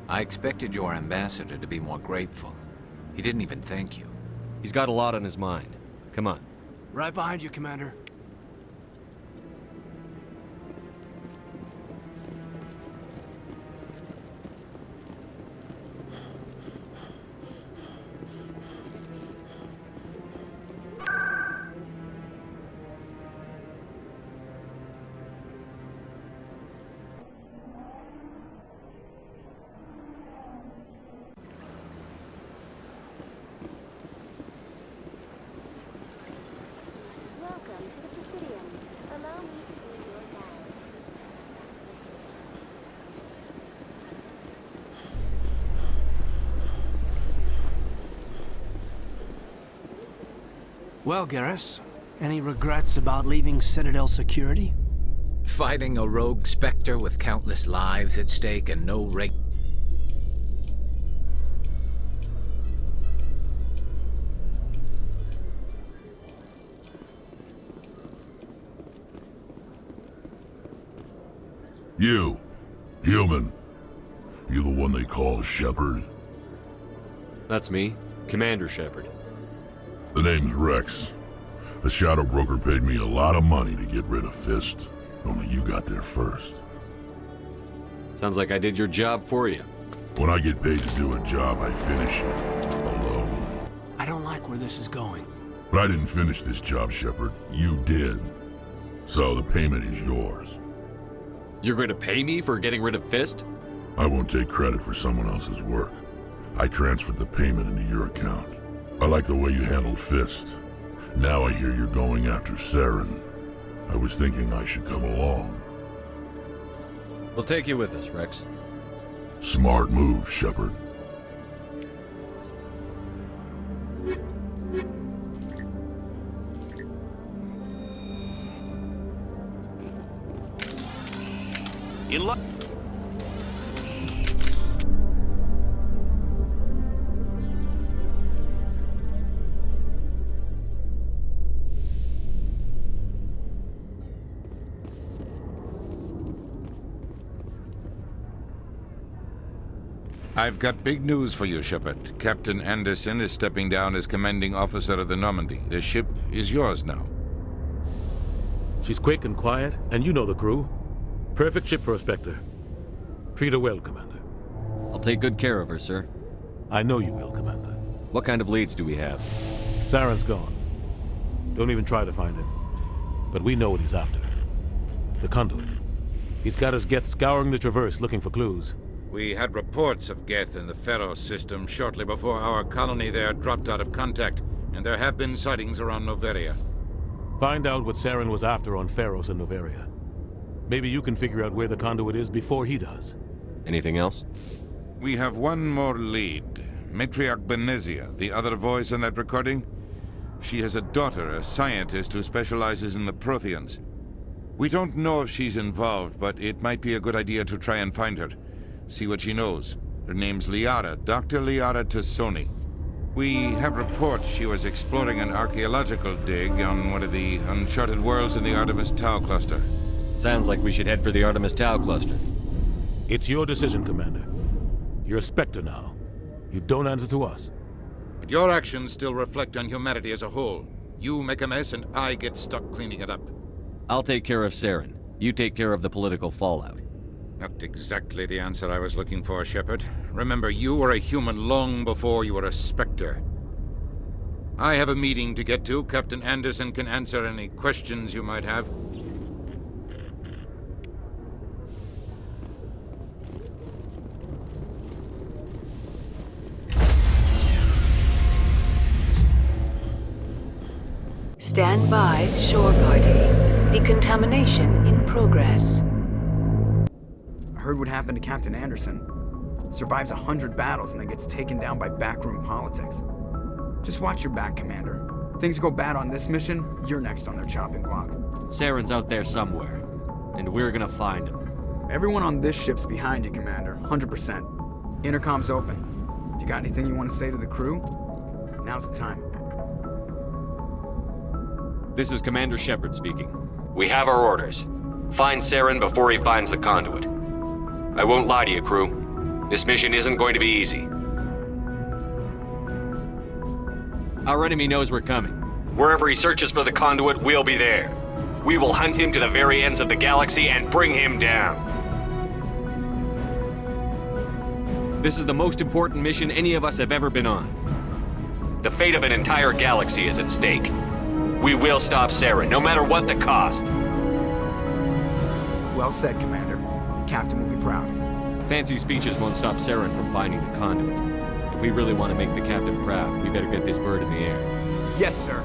I expected your ambassador to be more grateful. He didn't even thank you. He's got a lot on his mind. Come on. Right behind you, Commander. Well, Garrus, any regrets about leaving Citadel security? Fighting a rogue Spectre with countless lives at stake and no You, human. You the one they call Shepard? That's me, Commander Shepard. The name's Rex. The Shadow Broker paid me a lot of money to get rid of Fist. Only you got there first. Sounds like I did your job for you. When I get paid to do a job, I finish it. Alone. I don't like where this is going. But I didn't finish this job, Shepard. You did. So the payment is yours. You're going to pay me for getting rid of Fist? I won't take credit for someone else's work. I transferred the payment into your account. I like the way you handled Fist. Now I hear you're going after Saren. I was thinking I should come along. We'll take you with us, Rex. Smart move, Shepard. In luck. I've got big news for you, Shepard. Captain Anderson is stepping down as commanding officer of the Normandy. The ship is yours now. She's quick and quiet, and you know the crew. Perfect ship for a Spectre. Treat her well, Commander. I'll take good care of her, sir. I know you will, Commander. What kind of leads do we have? Saren's gone. Don't even try to find him. But we know what he's after. The conduit. He's got his Geth scouring the Traverse looking for clues. We had reports of Geth in the Pharaoh system shortly before our colony there dropped out of contact, and there have been sightings around Noveria. Find out what Saren was after on Pharos and Noveria. Maybe you can figure out where the conduit is before he does. Anything else? We have one more lead. Matriarch Benezia, the other voice in that recording. She has a daughter, a scientist who specializes in the Protheans. We don't know if she's involved, but it might be a good idea to try and find her. See what she knows. Her name's Liara, Dr. Liara Tassoni. We have reports she was exploring an archaeological dig on one of the uncharted worlds in the Artemis Tau cluster. Sounds like we should head for the Artemis Tau cluster. It's your decision, Commander. You're a Spectre now. You don't answer to us. But your actions still reflect on humanity as a whole. You make a mess and I get stuck cleaning it up. I'll take care of Saren. You take care of the political fallout. Not exactly the answer I was looking for, Shepard. Remember, you were a human long before you were a Spectre. I have a meeting to get to. Captain Anderson can answer any questions you might have. Stand by, shore party. Decontamination in progress. I heard what happened to Captain Anderson. Survives 100 battles and then gets taken down by backroom politics. Just watch your back, Commander. Things go bad on this mission, you're next on their chopping block. Saren's out there somewhere, and we're gonna find him. Everyone on this ship's behind you, Commander. 100%. Intercom's open. If you got anything you want to say to the crew, now's the time. This is Commander Shepard speaking. We have our orders. Find Saren before he finds the conduit. I won't lie to you, crew. This mission isn't going to be easy. Our enemy knows we're coming. Wherever he searches for the conduit, we'll be there. We will hunt him to the very ends of the galaxy and bring him down. This is the most important mission any of us have ever been on. The fate of an entire galaxy is at stake. We will stop Saren, no matter what the cost. Well said, Commander. Captain will be proud. Fancy speeches won't stop Saren from finding the conduit. If we really want to make the captain proud, we better get this bird in the air. Yes, sir.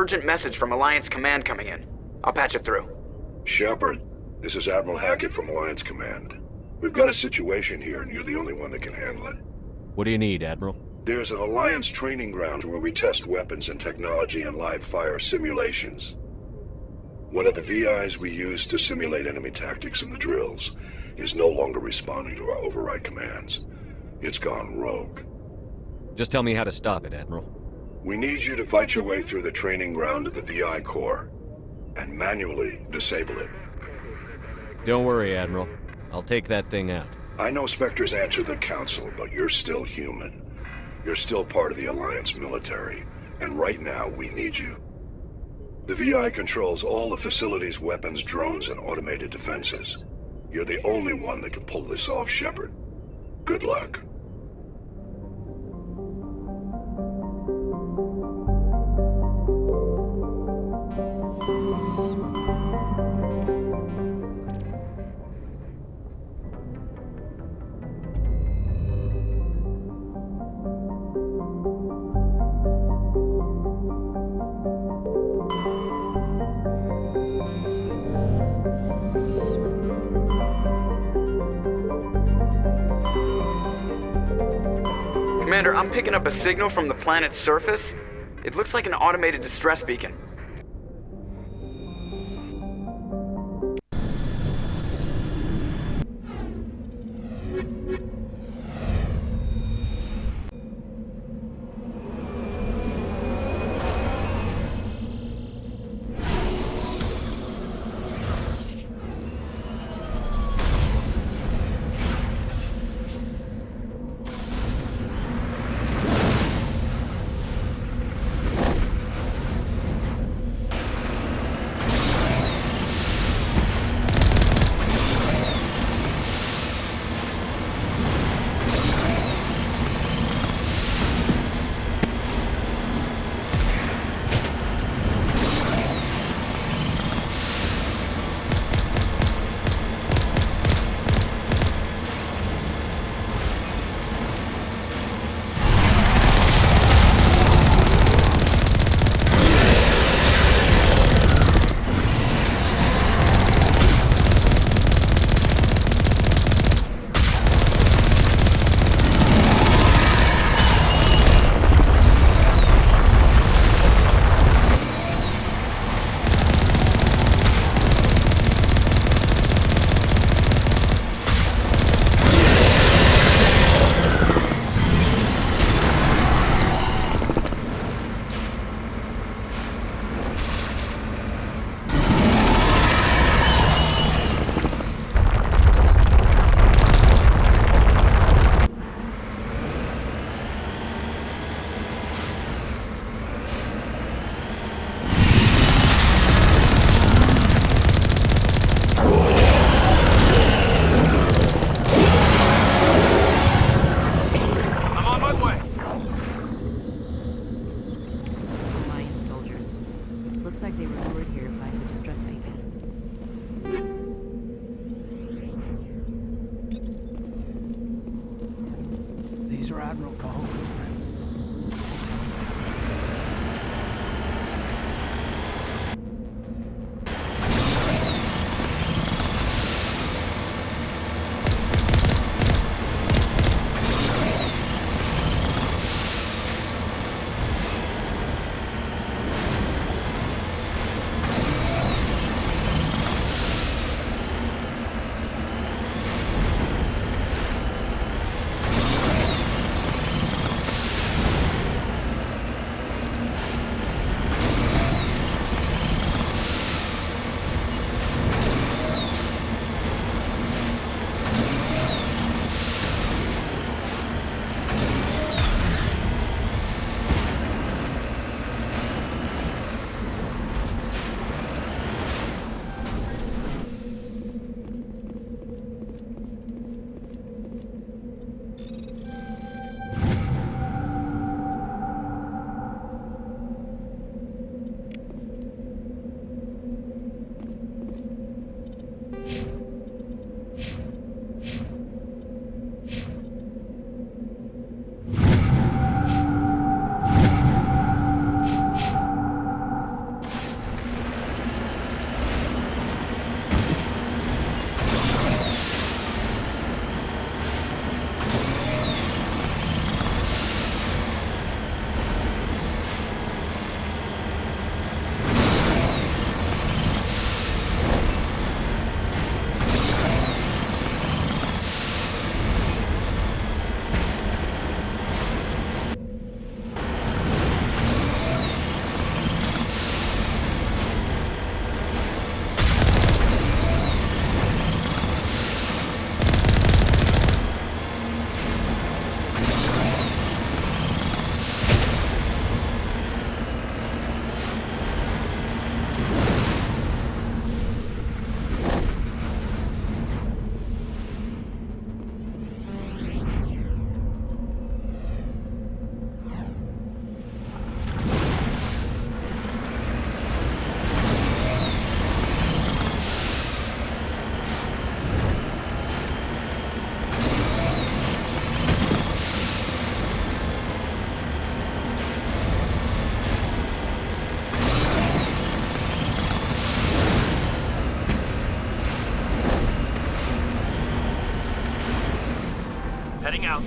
urgent message from Alliance Command coming in. I'll patch it through. Shepard, this is Admiral Hackett from Alliance Command. We've got a situation here, and you're the only one that can handle it. What do you need, Admiral? There's an Alliance training ground where we test weapons and technology in live fire simulations. One of the VIs we use to simulate enemy tactics in the drills is no longer responding to our override commands. It's gone rogue. Just tell me how to stop it, Admiral. We need you to fight your way through the training ground to the VI core and manually disable it. Don't worry, Admiral. I'll take that thing out. I know Spectres answer the Council, but you're still human. You're still part of the Alliance military, and right now we need you. The VI controls all the facility's weapons, drones, and automated defenses. You're the only one that can pull this off, Shepard. Good luck. Commander, I'm picking up a signal from the planet's surface. It looks like an automated distress beacon. Heading out.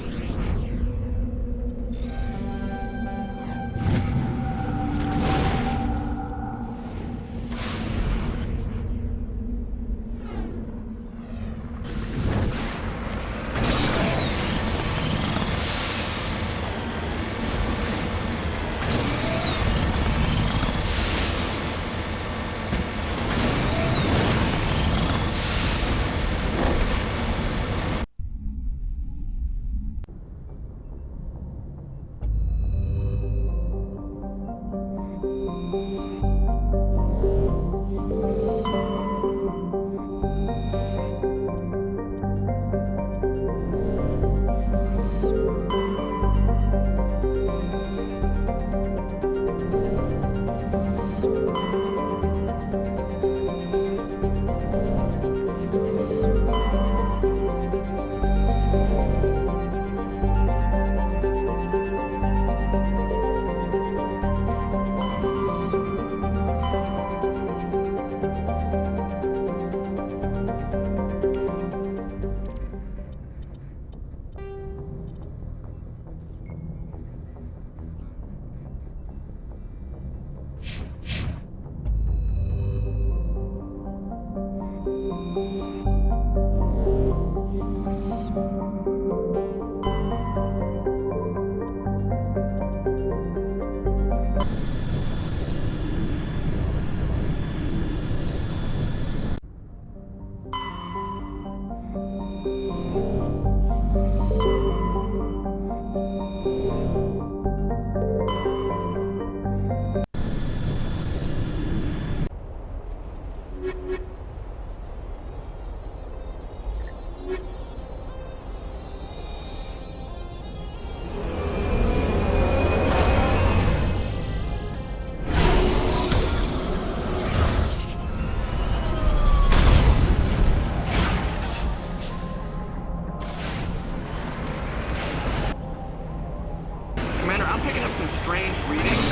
Some strange readings.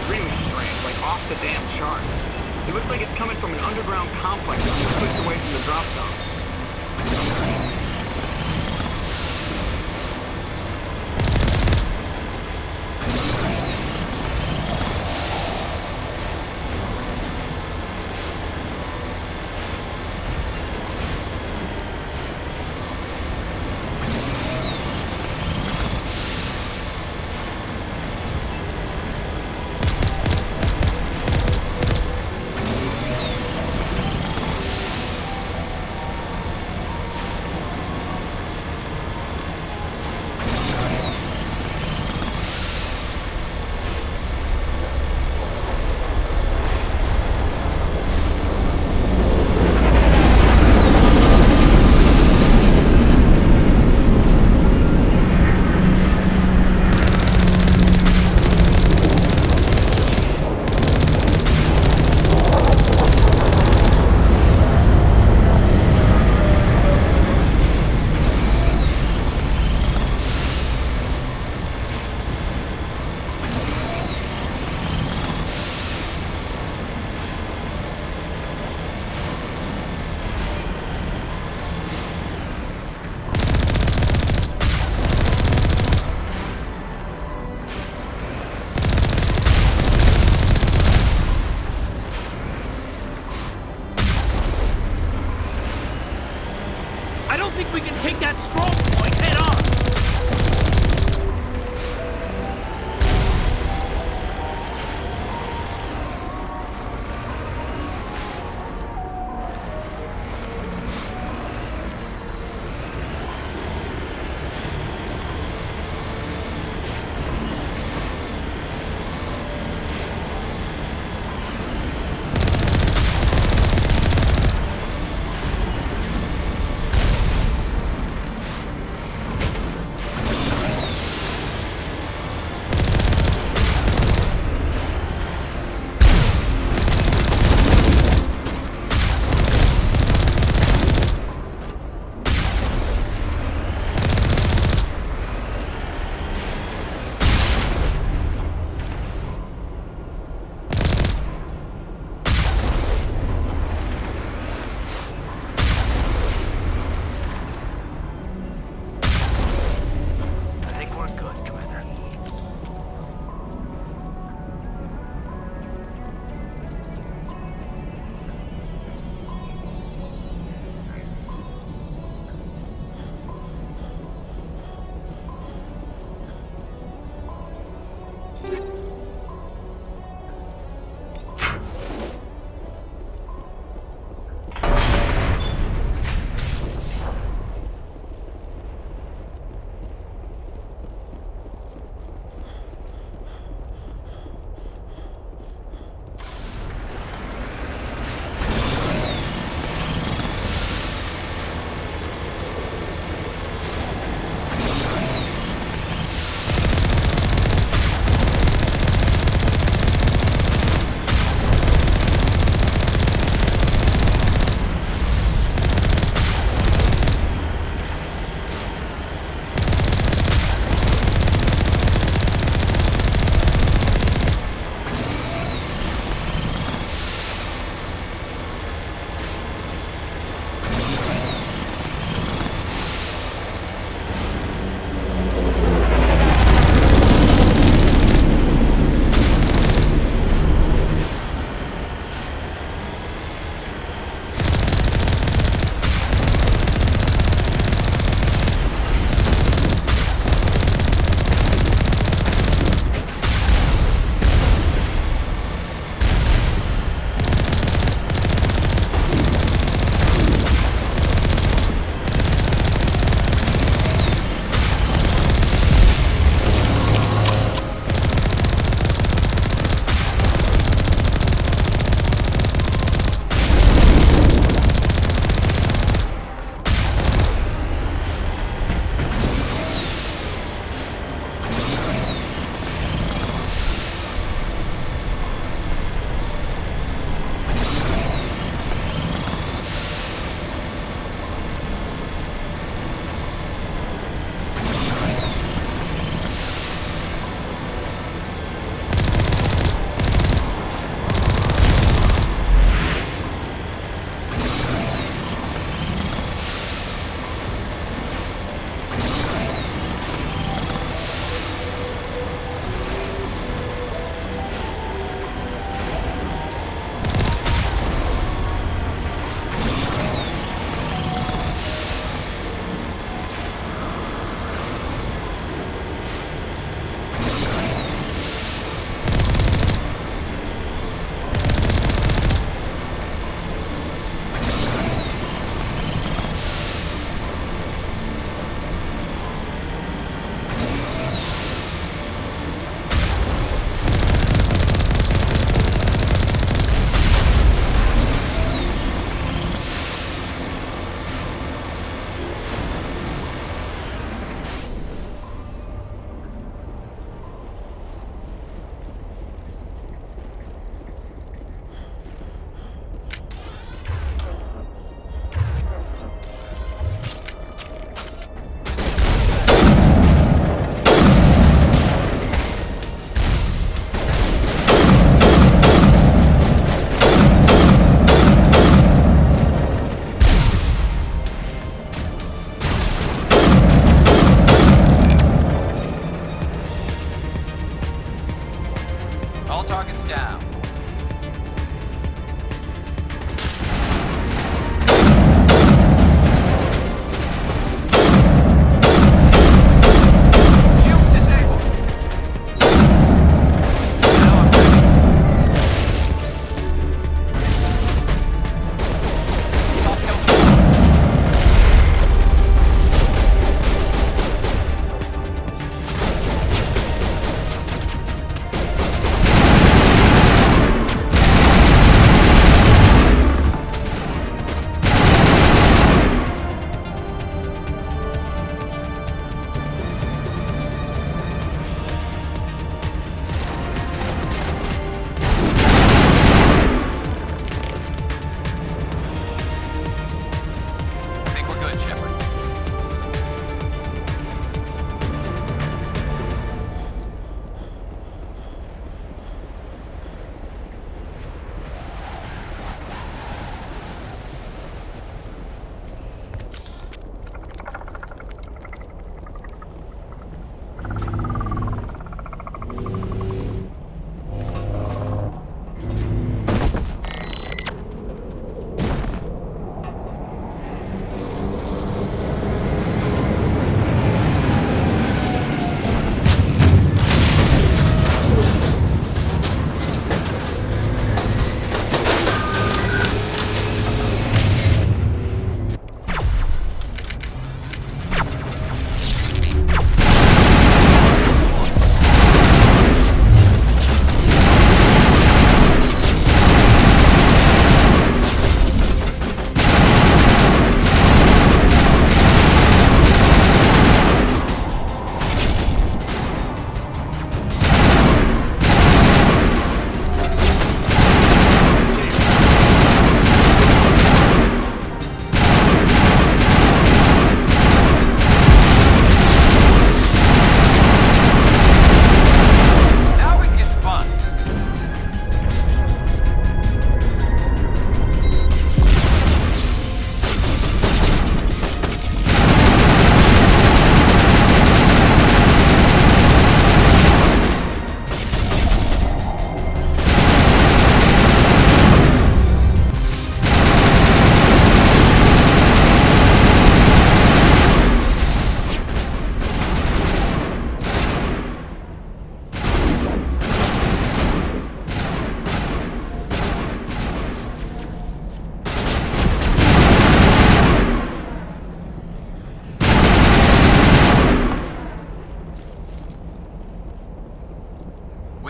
Really strange, like off the damn charts. It looks like it's coming from an underground complex a few clicks away from the drop zone.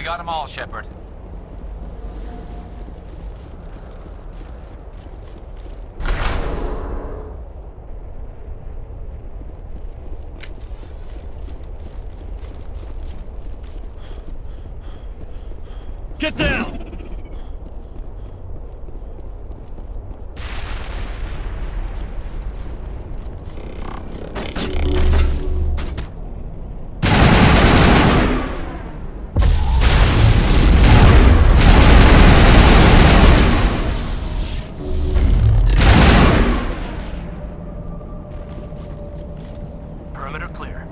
got them all, Shepard. Get down! Perimeter clear.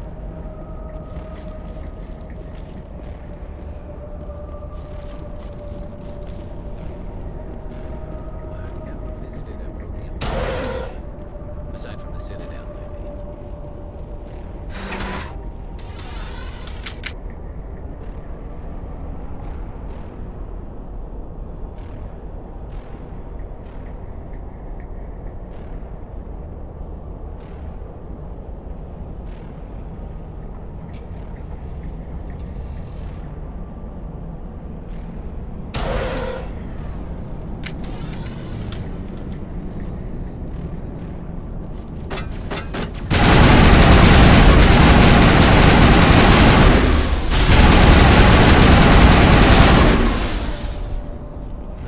Aside from the Citadel,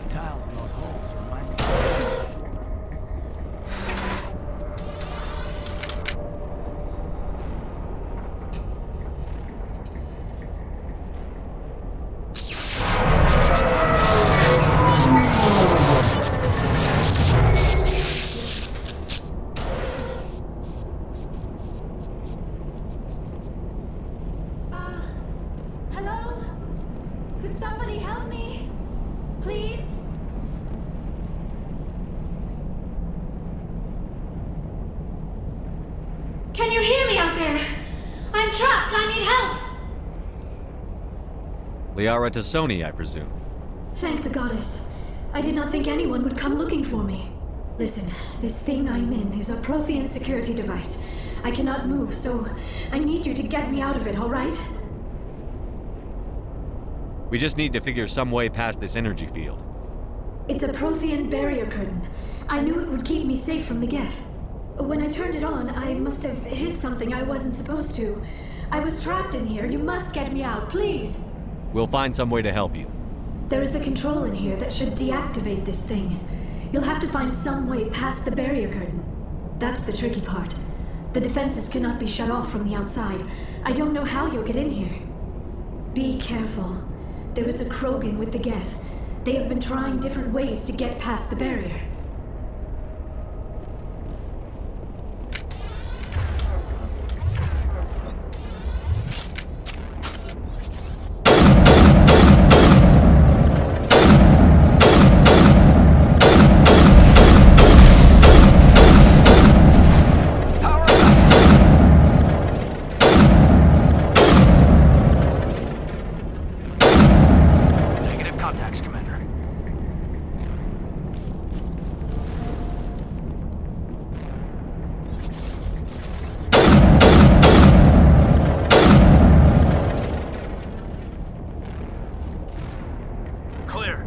The tiles in those holes remind me of before. Hello? Could somebody help me? Please? Can you hear me out there? I'm trapped. I need help. Liara Tassoni, I presume. Thank the goddess. I did not think anyone would come looking for me. Listen, this thing I'm in is a Prothean security device. I cannot move, so I need you to get me out of it, all right? We just need to figure some way past this energy field. It's a Prothean barrier curtain. I knew it would keep me safe from the Geth. When I turned it on, I must have hit something I wasn't supposed to. I was trapped in here. You must get me out, please. We'll find some way to help you. There is a control in here that should deactivate this thing. You'll have to find some way past the barrier curtain. That's the tricky part. The defenses cannot be shut off from the outside. I don't know how you'll get in here. Be careful. There is a Krogan with the Geth. They have been trying different ways to get past the barrier. Negative contacts, Commander. Clear.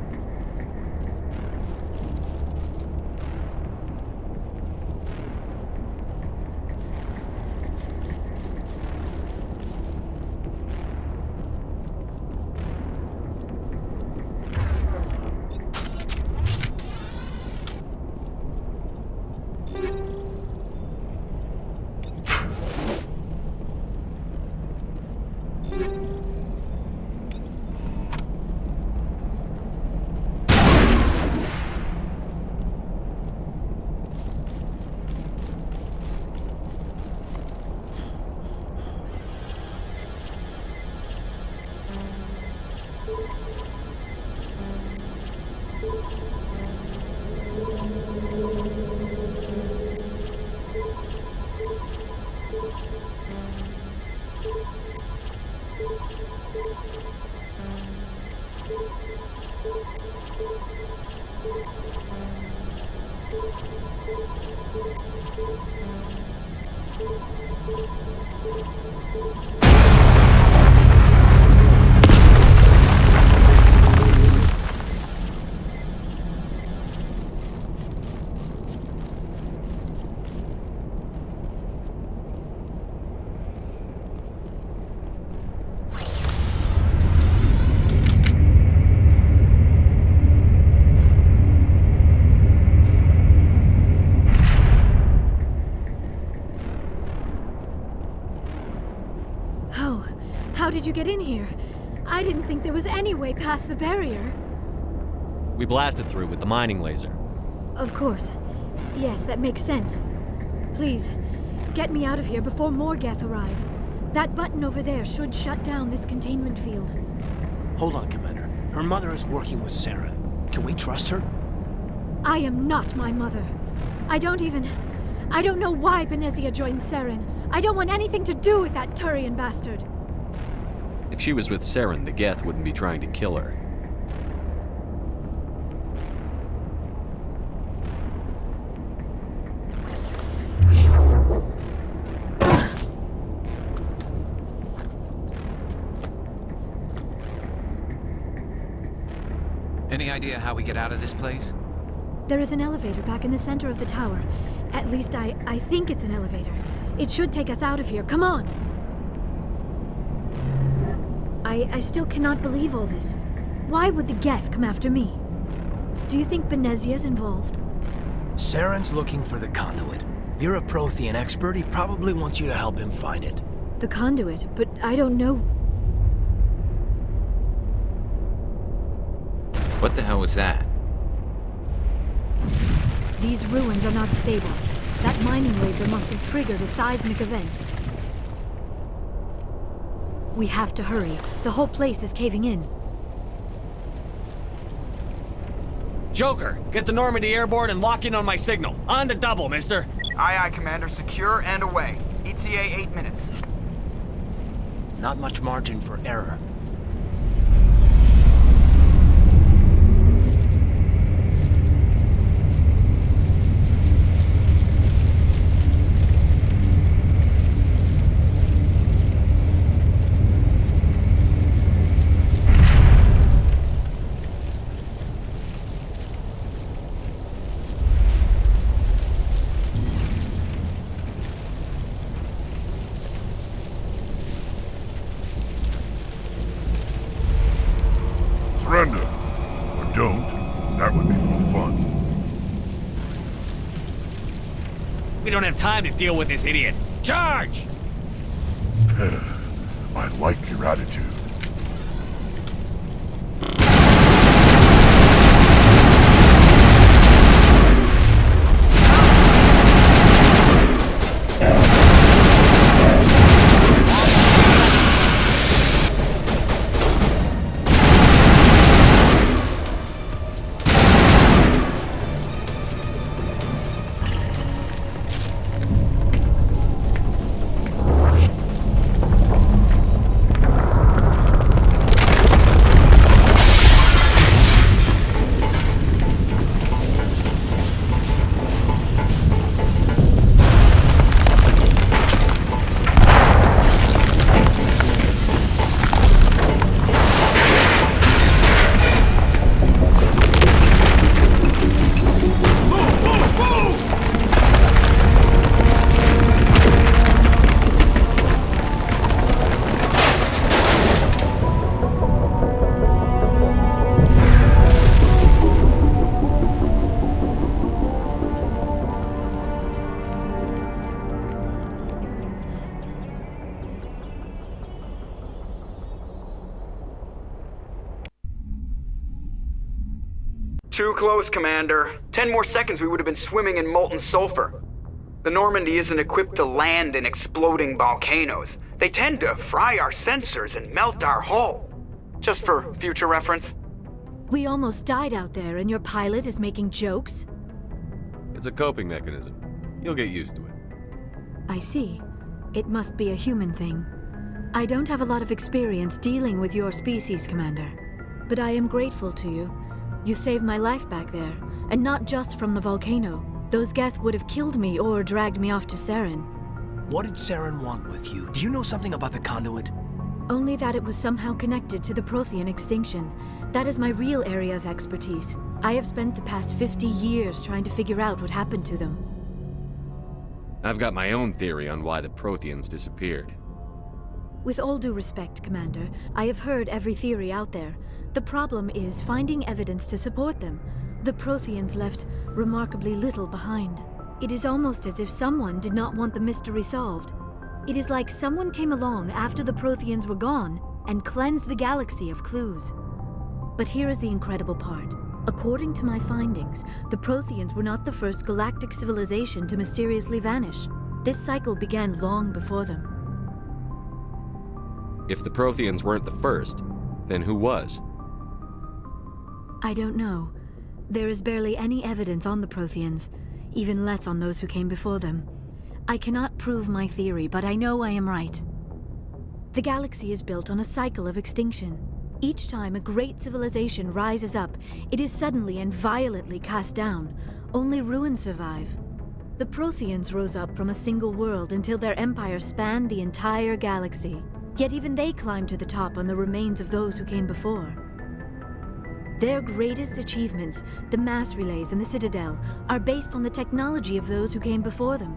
How did you get in here? I didn't think there was any way past the barrier. We blasted through with the mining laser. Of course. Yes, that makes sense. Please, get me out of here before more Geth arrive. That button over there should shut down this containment field. Hold on, Commander. Her mother is working with Saren. Can we trust her? I am not my mother. I don't know why Benezia joined Saren. I don't want anything to do with that Turian bastard. If she was with Saren, the Geth wouldn't be trying to kill her. Any idea how we get out of this place? There is an elevator back in the center of the tower. At least I think it's an elevator. It should take us out of here. Come on! I still cannot believe all this. Why would the Geth come after me? Do you think Benezia's involved? Saren's looking for the conduit. You're a Prothean expert. He probably wants you to help him find it. The conduit, but I don't know. What the hell was that? These ruins are not stable. That mining laser must have triggered a seismic event. We have to hurry. The whole place is caving in. Joker, get the Normandy airborne and lock in on my signal. On the double, mister. Aye, aye, Commander. Secure and away. ETA 8 minutes. Not much margin for error. Surrender. Or don't. That would be more fun. We don't have time to deal with this idiot. Charge! I like your attitude. Too close, Commander. 10 more seconds we would have been swimming in molten sulfur. The Normandy isn't equipped to land in exploding volcanoes. They tend to fry our sensors and melt our hull. Just for future reference. We almost died out there, and your pilot is making jokes? It's a coping mechanism. You'll get used to it. I see. It must be a human thing. I don't have a lot of experience dealing with your species, Commander. But I am grateful to you. You saved my life back there, and not just from the volcano. Those Geth would have killed me or dragged me off to Saren. What did Saren want with you? Do you know something about the conduit? Only that it was somehow connected to the Prothean extinction. That is my real area of expertise. I have spent the past 50 years trying to figure out what happened to them. I've got my own theory on why the Protheans disappeared. With all due respect, Commander, I have heard every theory out there. The problem is finding evidence to support them. The Protheans left remarkably little behind. It is almost as if someone did not want the mystery solved. It is like someone came along after the Protheans were gone and cleansed the galaxy of clues. But here is the incredible part. According to my findings, the Protheans were not the first galactic civilization to mysteriously vanish. This cycle began long before them. If the Protheans weren't the first, then who was? I don't know. There is barely any evidence on the Protheans, even less on those who came before them. I cannot prove my theory, but I know I am right. The galaxy is built on a cycle of extinction. Each time a great civilization rises up, it is suddenly and violently cast down. Only ruins survive. The Protheans rose up from a single world until their empire spanned the entire galaxy. Yet even they climbed to the top on the remains of those who came before. Their greatest achievements, the mass relays and the Citadel, are based on the technology of those who came before them.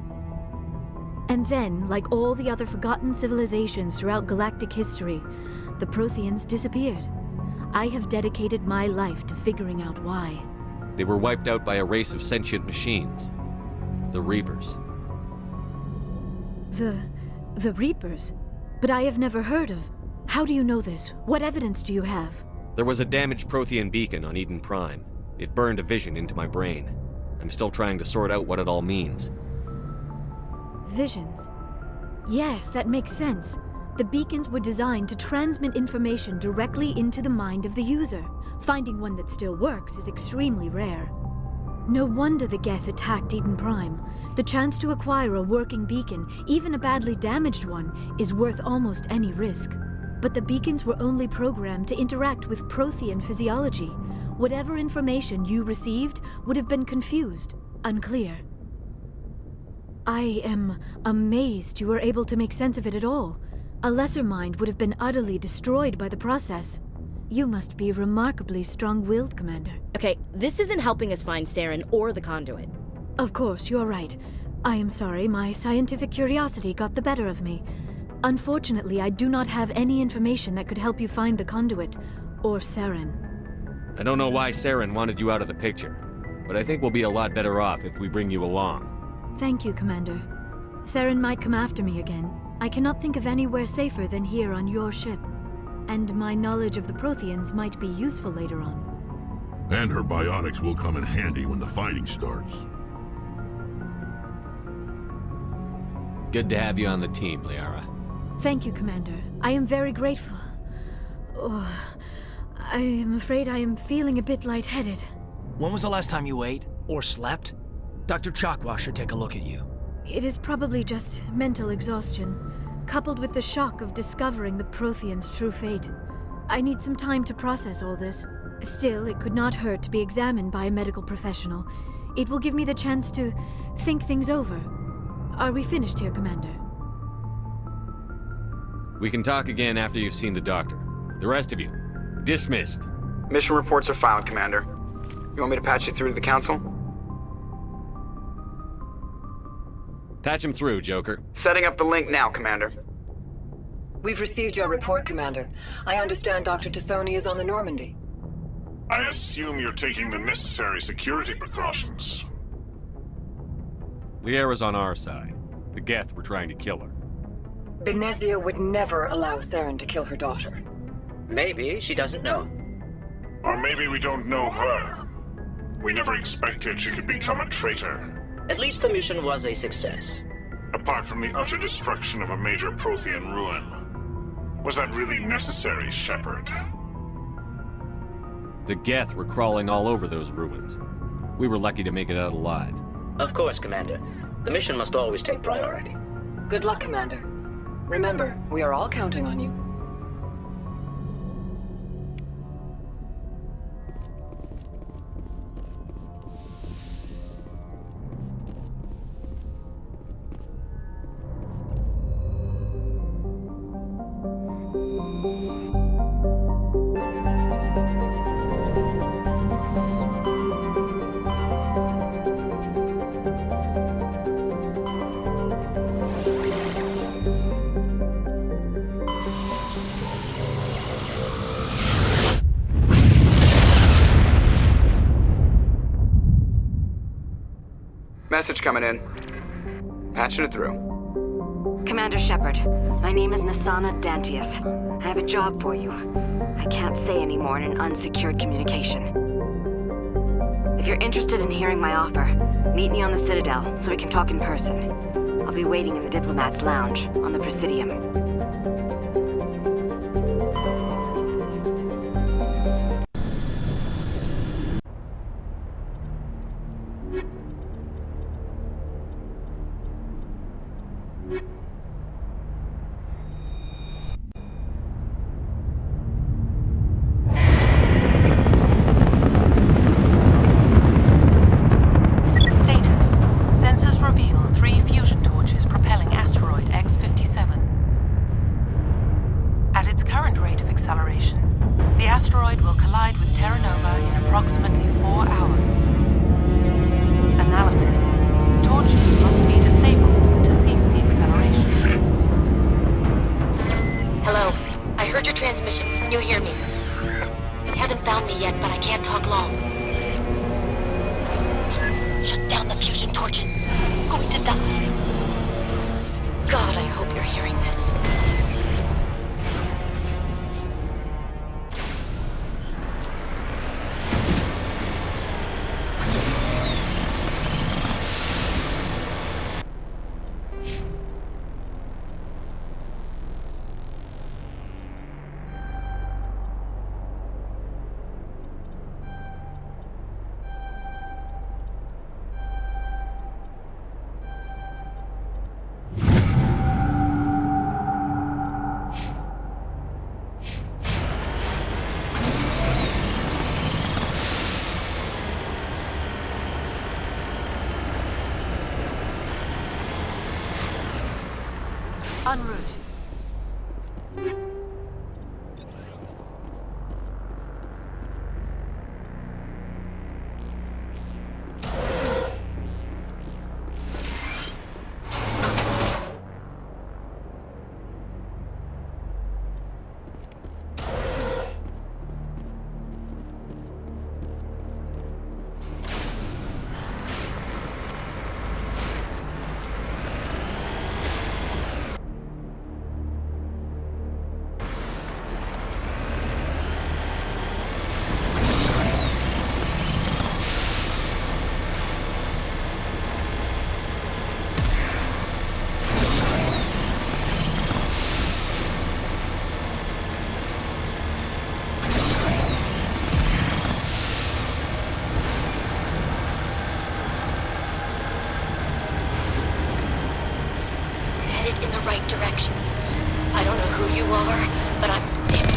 And then, like all the other forgotten civilizations throughout galactic history, the Protheans disappeared. I have dedicated my life to figuring out why. They were wiped out by a race of sentient machines. The Reapers. The Reapers? But I have never heard of. How do you know this? What evidence do you have? There was a damaged Prothean beacon on Eden Prime. It burned a vision into my brain. I'm still trying to sort out what it all means. Visions. Yes, that makes sense. The beacons were designed to transmit information directly into the mind of the user. Finding one that still works is extremely rare. No wonder the Geth attacked Eden Prime. The chance to acquire a working beacon, even a badly damaged one, is worth almost any risk. But the beacons were only programmed to interact with Prothean physiology. Whatever information you received would have been confused, unclear. I am amazed you were able to make sense of it at all. A lesser mind would have been utterly destroyed by the process. You must be remarkably strong-willed, Commander. Okay, this isn't helping us find Saren or the conduit. Of course, you're right. I am sorry, my scientific curiosity got the better of me. Unfortunately, I do not have any information that could help you find the conduit, or Saren. I don't know why Saren wanted you out of the picture, but I think we'll be a lot better off if we bring you along. Thank you, Commander. Saren might come after me again. I cannot think of anywhere safer than here on your ship. And my knowledge of the Protheans might be useful later on. And her biotics will come in handy when the fighting starts. Good to have you on the team, Liara. Thank you, Commander. I am very grateful. Oh, I am afraid I am feeling a bit lightheaded. When was the last time you ate or slept? Dr. Chakwa should take a look at you. It is probably just mental exhaustion, coupled with the shock of discovering the Protheans' true fate. I need some time to process all this. Still, it could not hurt to be examined by a medical professional. It will give me the chance to think things over. Are we finished here, Commander? We can talk again after you've seen the doctor. The rest of you, dismissed. Mission reports are filed, Commander. You want me to patch you through to the Council? Patch him through, Joker. Setting up the link now, Commander. We've received your report, Commander. I understand Dr. Tassoni is on the Normandy. I assume you're taking the necessary security precautions. Liara's on our side. The Geth were trying to kill her. Benezia would never allow Saren to kill her daughter. Maybe she doesn't know. Or maybe we don't know her. We never expected she could become a traitor. At least the mission was a success. Apart from the utter destruction of a major Prothean ruin. Was that really necessary, Shepard? The Geth were crawling all over those ruins. We were lucky to make it out alive. Of course, Commander. The mission must always take priority. Good luck, Commander. Remember, we are all counting on you. Message coming in. Patching it through. Commander Shepard. My name is Nasana Dantius. I have a job for you. I can't say any more in an unsecured communication. If you're interested in hearing my offer, meet me on the Citadel so we can talk in person. I'll be waiting in the Diplomat's Lounge on the Presidium. En route. Direction. I don't know who you are, but I'm damn.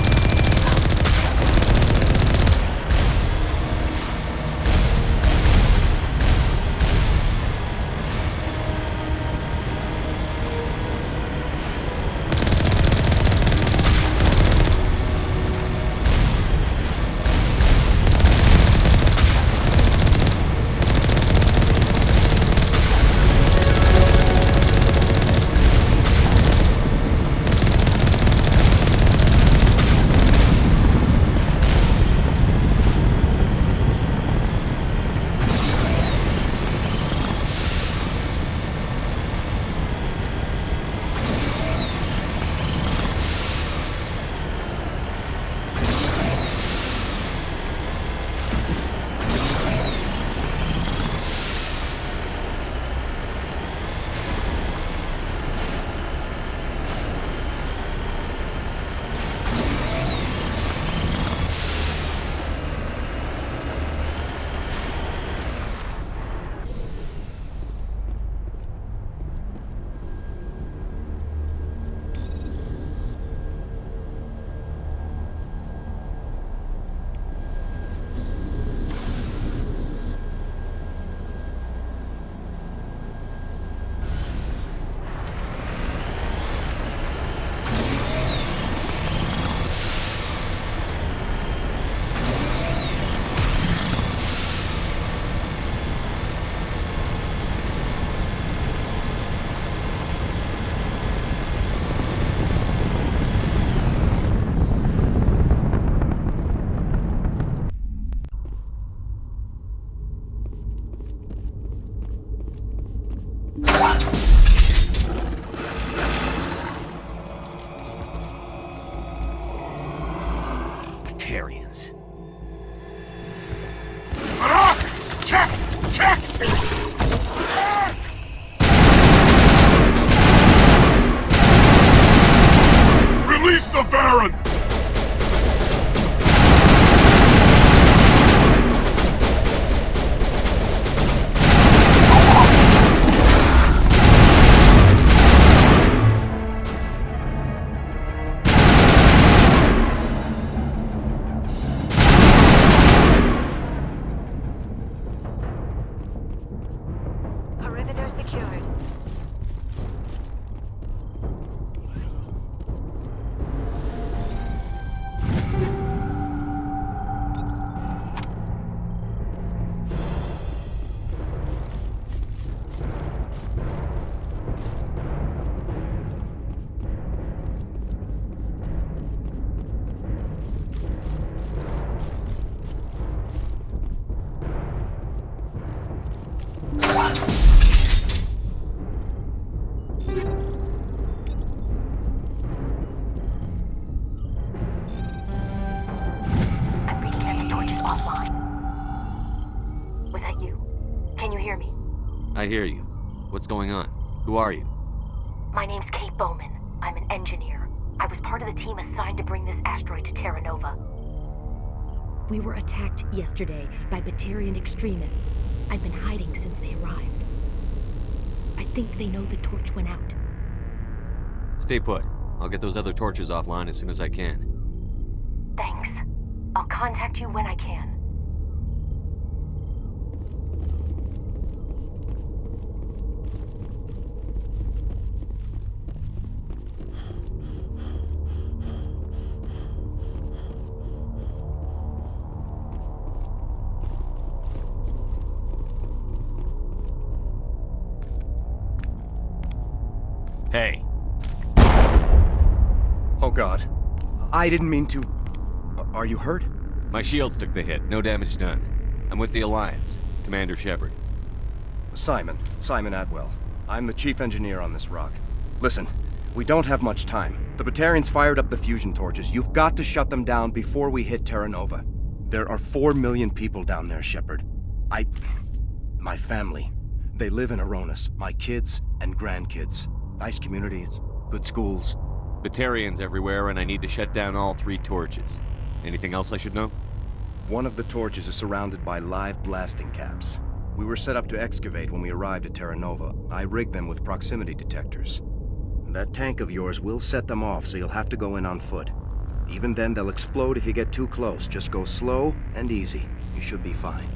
Batarians. Check! Check! Release the Baron! Perimeter secured. I'm reading that the torch is offline. Was that you? Can you hear me? I hear you. What's going on? Who are you? My name's Kate Bowman. I'm an engineer. I was part of the team assigned to bring this asteroid to Terra Nova. We were attacked yesterday by Batarian extremists. I've been hiding since they arrived. I think they know the torch went out. Stay put. I'll get those other torches offline as soon as I can. Thanks. I'll contact you when I can. Hey. Oh God. I didn't mean to... Are you hurt? My shields took the hit. No damage done. I'm with the Alliance. Commander Shepard. Simon Atwell. I'm the chief engineer on this rock. Listen, we don't have much time. The Batarians fired up the fusion torches. You've got to shut them down before we hit Terra Nova. There are 4 million people down there, Shepard. My family. They live in Aronis. My kids and grandkids. Nice communities, good schools. Batarians everywhere, and I need to shut down all 3 torches. Anything else I should know? One of the torches is surrounded by live blasting caps. We were set up to excavate when we arrived at Terra Nova. I rigged them with proximity detectors. That tank of yours will set them off, so you'll have to go in on foot. Even then, they'll explode if you get too close. Just go slow and easy. You should be fine.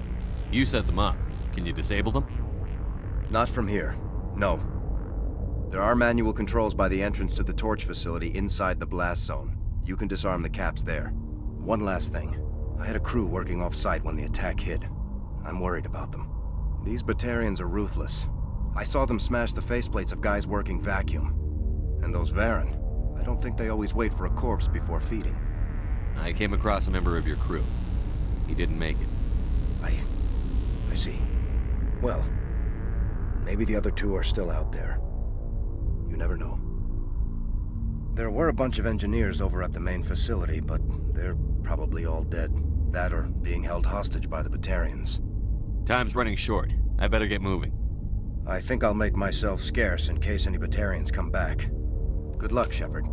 You set them up. Can you disable them? Not from here. No. There are manual controls by the entrance to the torch facility inside the blast zone. You can disarm the caps there. One last thing. I had a crew working off-site when the attack hit. I'm worried about them. These Batarians are ruthless. I saw them smash the faceplates of guys working vacuum. And those Varen, I don't think they always wait for a corpse before feeding. I came across a member of your crew. He didn't make it. I see. Well, maybe the other 2 are still out there. You never know. There were a bunch of engineers over at the main facility, but they're probably all dead. That or being held hostage by the Batarians. Time's running short. I better get moving. I think I'll make myself scarce in case any Batarians come back. Good luck, Shepard.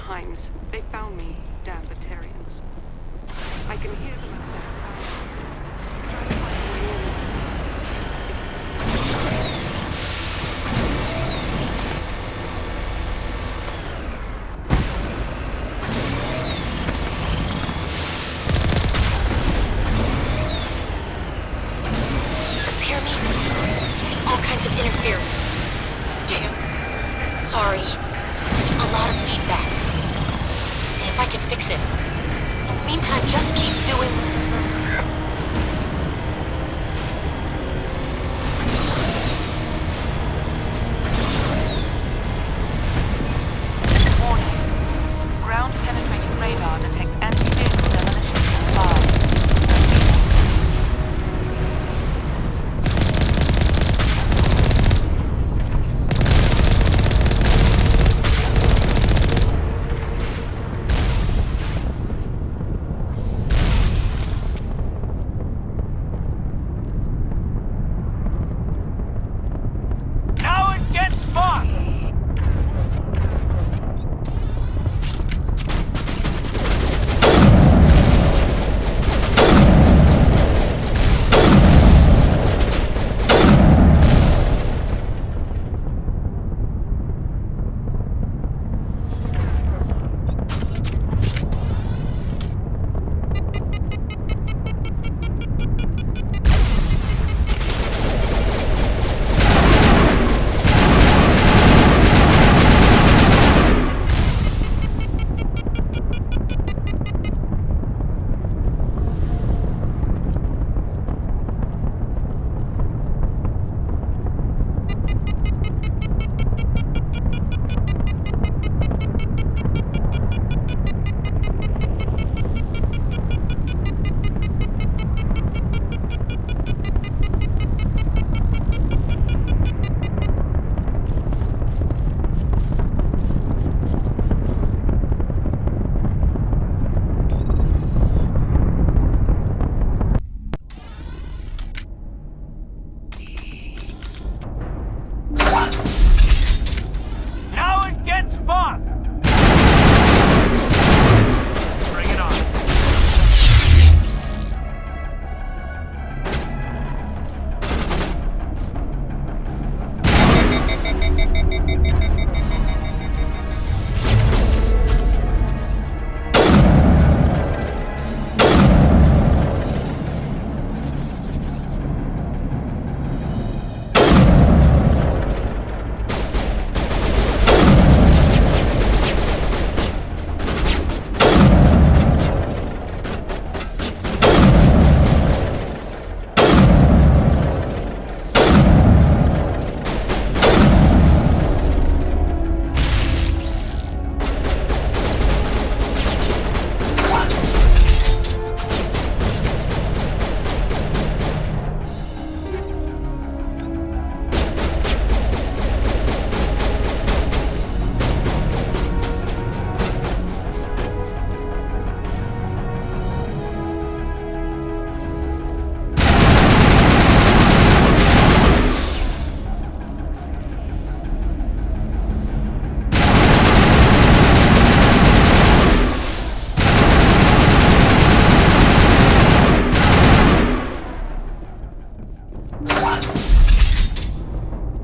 times. They found me, damn Batarians. I can hear them at their try to find a way in. Hear me? Getting all kinds of interference. Damn. Sorry. There's a lot of feedback. See if I can fix it. In the meantime, just keep doing... Warning. Ground-penetrating radar detects anti-vehicle demolition nearby. Proceed. Now it gets fun! Now it gets fun! Bring it on.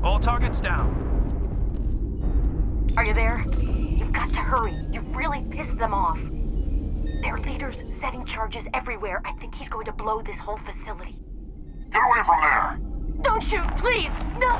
All targets down. Are you there? You've got to hurry. You've really pissed them off. Their leader's setting charges everywhere. I think he's going to blow this whole facility. Get away from there! Don't shoot, please! No!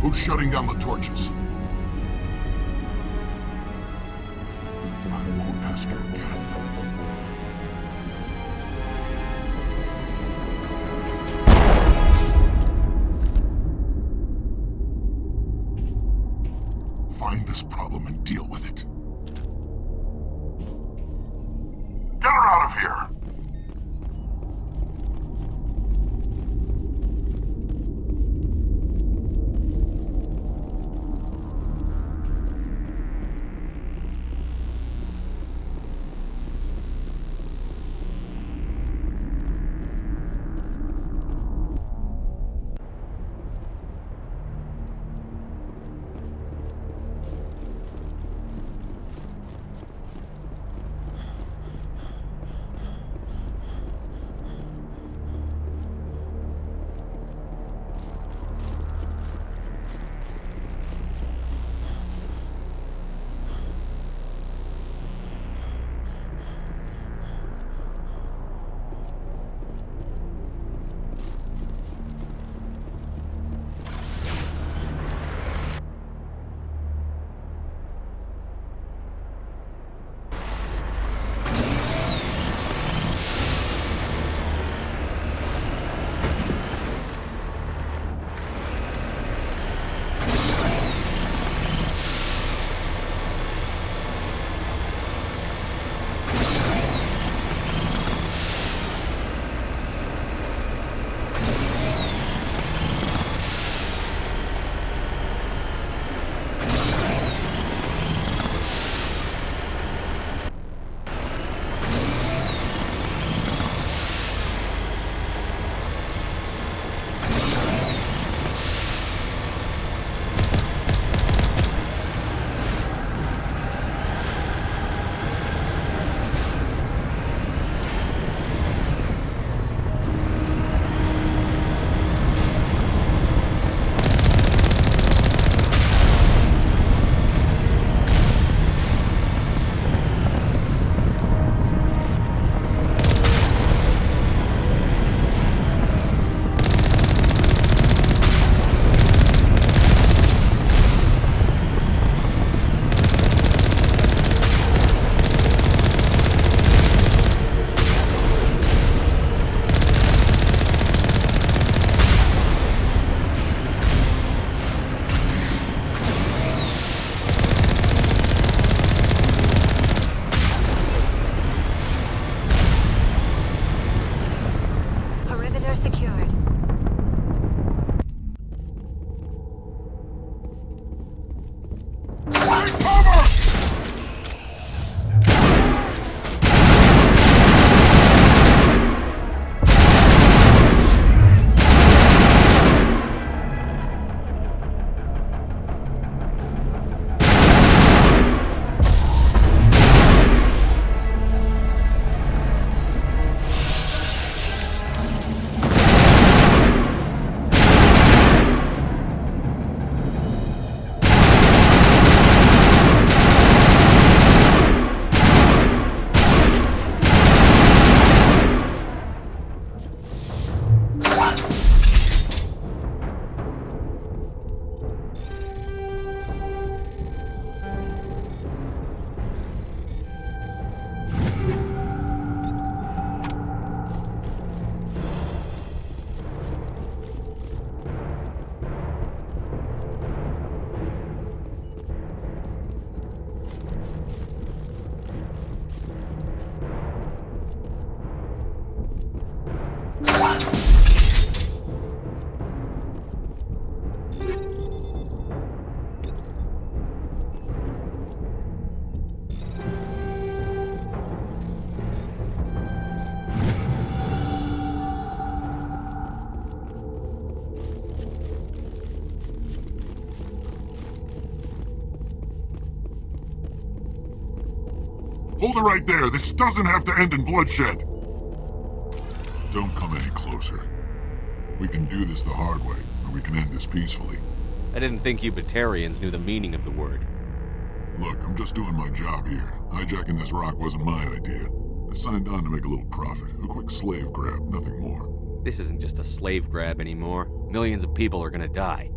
Who's shutting down the torches? I won't ask you again. Find this problem and deal with it. Get her out of here! Hold it right there. This doesn't have to end in bloodshed. Don't come any closer. We can do this the hard way, or we can end this peacefully. I didn't think you Batarians knew the meaning of the word. Look, I'm just doing my job here. Hijacking this rock wasn't my idea. I signed on to make a little profit. A quick slave grab, nothing more. This isn't just a slave grab anymore. Millions of people are gonna die.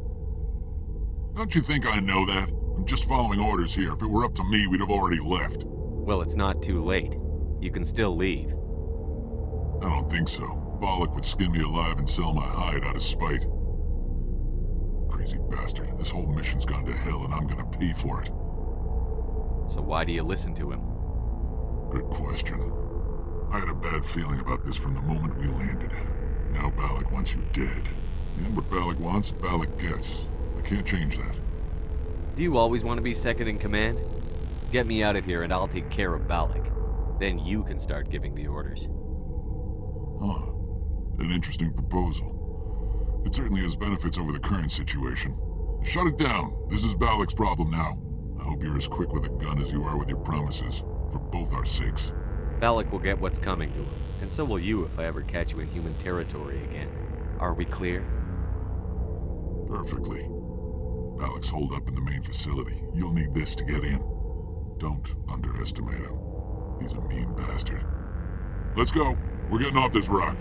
Don't you think I know that? I'm just following orders here. If it were up to me, we'd have already left. Well, it's not too late. You can still leave. I don't think so. Bollock would skin me alive and sell my hide out of spite. Crazy bastard. This whole mission's gone to hell and I'm gonna pay for it. So why do you listen to him? Good question. I had a bad feeling about this from the moment we landed. Now Bollock wants you dead. And what Bollock wants, Bollock gets. I can't change that. Do you always want to be second in command? Get me out of here and I'll take care of Bollock. Then you can start giving the orders. Huh. An interesting proposal. It certainly has benefits over the current situation. Shut it down. This is Bollock's problem now. I hope you're as quick with a gun as you are with your promises. For both our sakes. Bollock will get what's coming to him. And so will you if I ever catch you in human territory again. Are we clear? Perfectly. Bollock's holed up in the main facility. You'll need this to get in. Don't underestimate him. He's a mean bastard. Let's go. We're getting off this rock.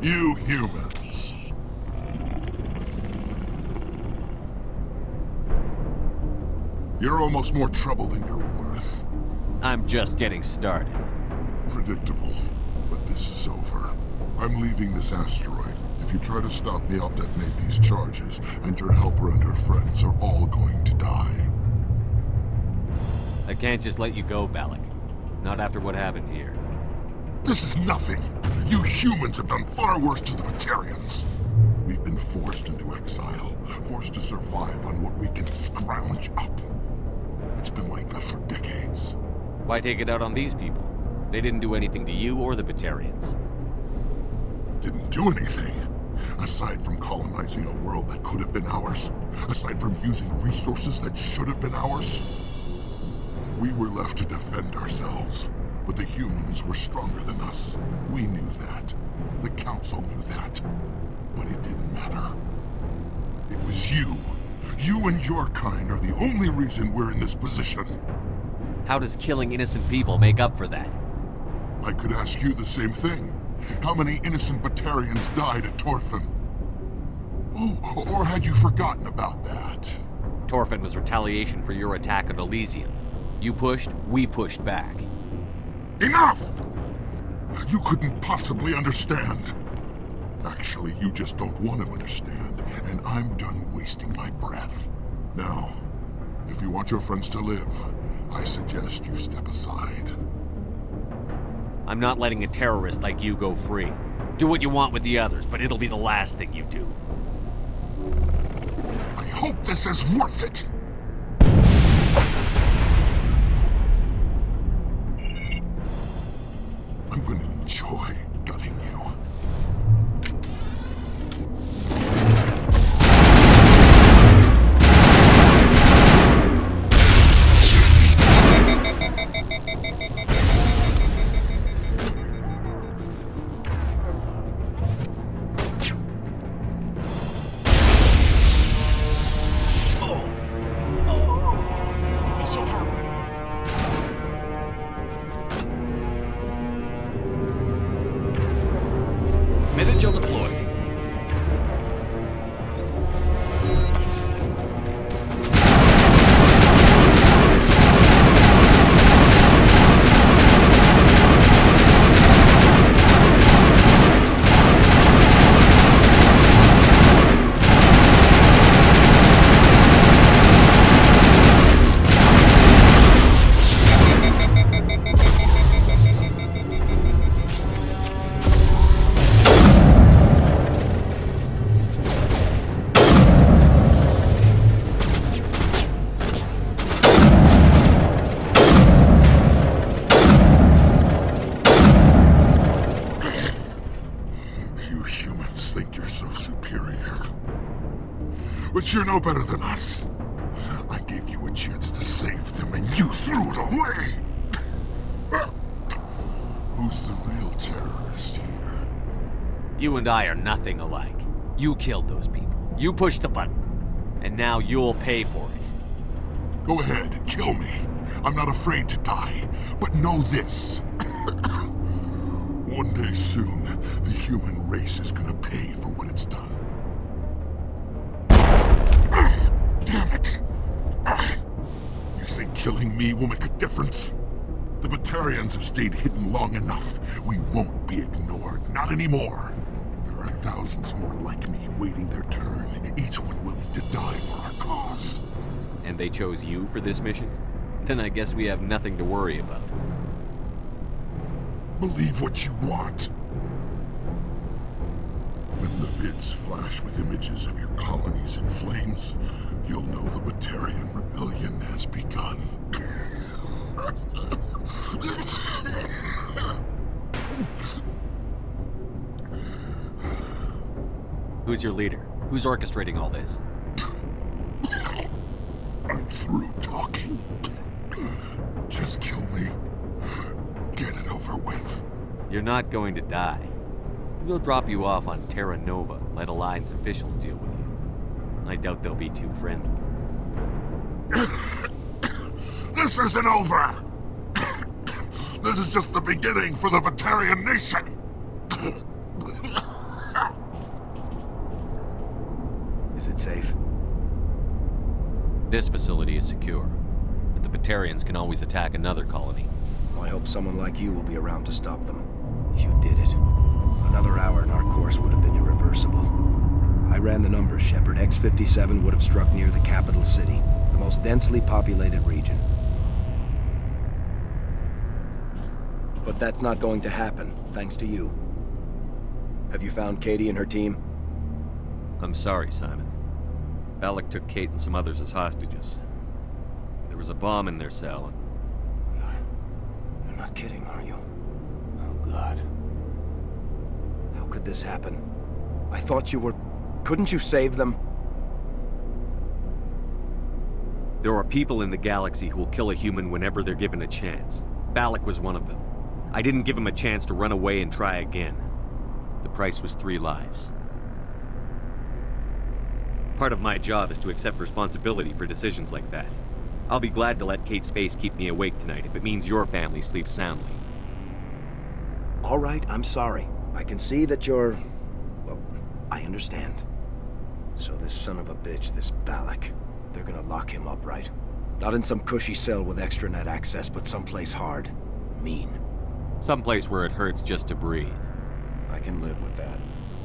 You humans. You're almost more trouble than you're worth. I'm just getting started. Predictable, but this is over. I'm leaving this asteroid. If you try to stop me, I'll detonate these charges, and your helper and her friends are all going to die. I can't just let you go, Balak. Not after what happened here. This is nothing. You humans have done far worse to the Batarians. We've been forced into exile, forced to survive on what we can scrounge up. It's been like that for decades. Why take it out on these people? They didn't do anything to you or the Batarians. Didn't do anything. Aside from colonizing a world that could have been ours. Aside from using resources that should have been ours. We were left to defend ourselves. But the humans were stronger than us. We knew that. The Council knew that. But it didn't matter. It was you. You and your kind are the only reason we're in this position. How does killing innocent people make up for that? I could ask you the same thing. How many innocent Batarians died at Torfan? Oh, or had you forgotten about that? Torfan was retaliation for your attack on Elysium. You pushed, we pushed back. Enough! You couldn't possibly understand. Actually, you just don't want to understand, and I'm done wasting my breath. Now, if you want your friends to live, I suggest you step aside. I'm not letting a terrorist like you go free. Do what you want with the others, but it'll be the last thing you do. I hope this is worth it! I'm going to enjoy gutting you. This should help. Manager deployed. But you're no better than us. I gave you a chance to save them, and you threw it away! Who's the real terrorist here? You and I are nothing alike. You killed those people. You pushed the button. And now you'll pay for it. Go ahead, kill me. I'm not afraid to die. But know this. One day soon, the human race is gonna pay for what it's done. Damn it! You think killing me will make a difference? The Batarians have stayed hidden long enough. We won't be ignored, not anymore. There are thousands more like me waiting their turn, each one willing to die for our cause. And they chose you for this mission? Then I guess we have nothing to worry about. Believe what you want. When the vids flash with images of your colonies in flames, you'll know the Batarian rebellion has begun. Who's your leader? Who's orchestrating all this? I'm through talking. Just kill me. Get it over with. You're not going to die. We'll drop you off on Terra Nova, let Alliance officials deal with you. I doubt they'll be too friendly. This isn't over! This is just the beginning for the Batarian nation! Is it safe? This facility is secure, but the Batarians can always attack another colony. I hope someone like you will be around to stop them. You did it. Another hour and our course would have been irreversible. I ran the numbers, Shepard. X-57 would have struck near the capital city, the most densely populated region. But that's not going to happen, thanks to you. Have you found Katie and her team? I'm sorry, Simon. Balak took Kate and some others as hostages. There was a bomb in their cell. You're not kidding, are you? Oh, God. How could this happen? I thought you were... Couldn't you save them? There are people in the galaxy who will kill a human whenever they're given a chance. Balak was one of them. I didn't give him a chance to run away and try again. The price was 3 lives. Part of my job is to accept responsibility for decisions like that. I'll be glad to let Kate's face keep me awake tonight if it means your family sleeps soundly. All right, I'm sorry. I can see that you're... Well, I understand. So this son of a bitch, this Balak, they're gonna lock him up, right? Not in some cushy cell with extranet access, but someplace hard. Mean. Someplace where it hurts just to breathe. I can live with that.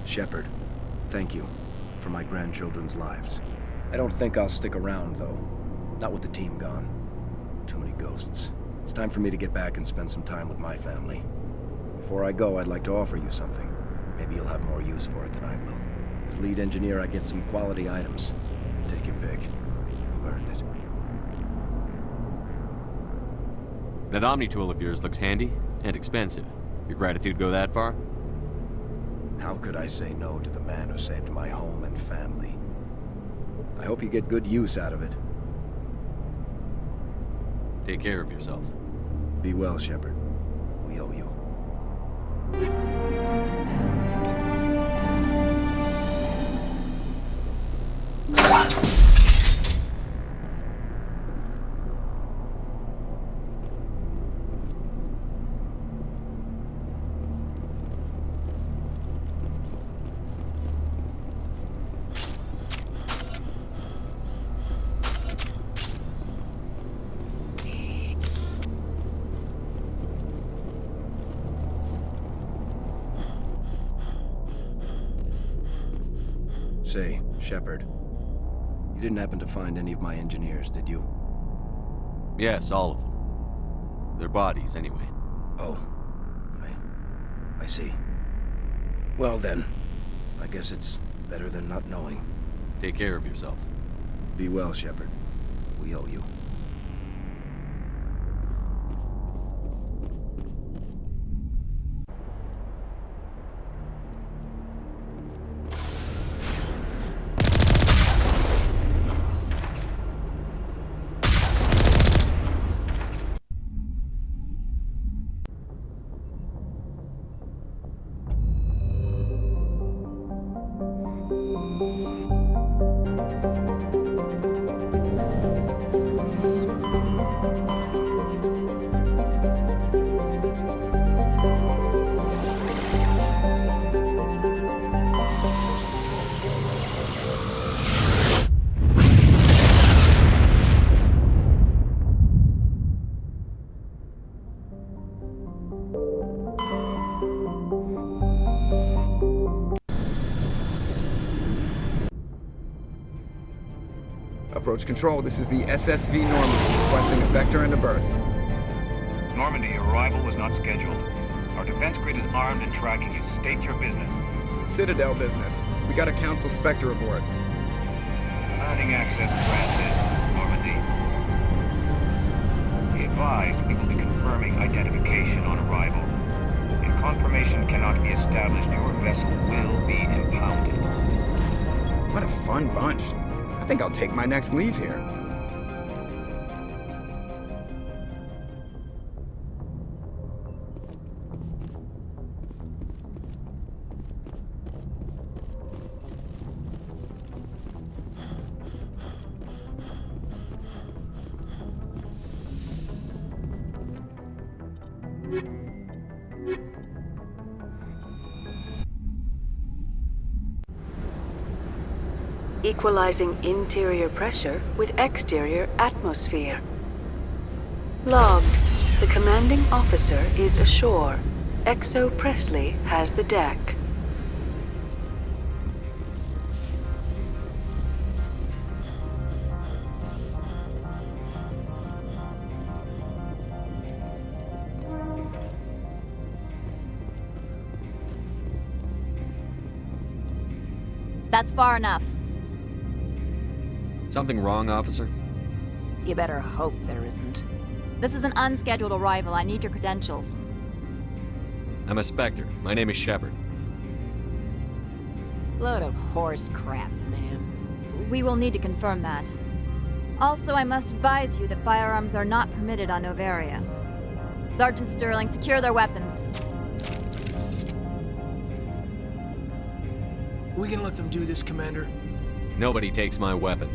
Shepard, thank you for my grandchildren's lives. I don't think I'll stick around, though. Not with the team gone. Too many ghosts. It's time for me to get back and spend some time with my family. Before I go, I'd like to offer you something. Maybe you'll have more use for it than I will. As lead engineer, I get some quality items. Take your pick. You've earned it. That Omni-tool of yours looks handy and expensive. Your gratitude go that far? How could I say no to the man who saved my home and family? I hope you get good use out of it. Take care of yourself. Be well, Shepard. We owe you. Say, Shepard, you didn't happen to find any of my engineers, did you? Yes, all of them. Their bodies, anyway. Oh. I see. Well then, I guess it's better than not knowing. Take care of yourself. Be well, Shepard. We owe you. Approach control, this is the SSV Normandy, requesting a vector and a berth. Normandy, your arrival was not scheduled. Our defense grid is armed and tracking you. State your business. Citadel business. We got a Council Spectre aboard. Commanding access granted, Normandy. Be advised, we will be confirming identification on arrival. If confirmation cannot be established, your vessel will be impounded. What a fun bunch. I think I'll take my next leave here. equalizing interior pressure with exterior atmosphere. Logged. The commanding officer is ashore. Exo Presley has the deck. That's far enough. Something wrong, officer? You better hope there isn't. This is an unscheduled arrival. I need your credentials. I'm a Spectre. My name is Shepard. Load of horse crap, ma'am. We will need to confirm that. Also, I must advise you that firearms are not permitted on Novaria. Sergeant Sterling, secure their weapons. We can let them do this, Commander. Nobody takes my weapon.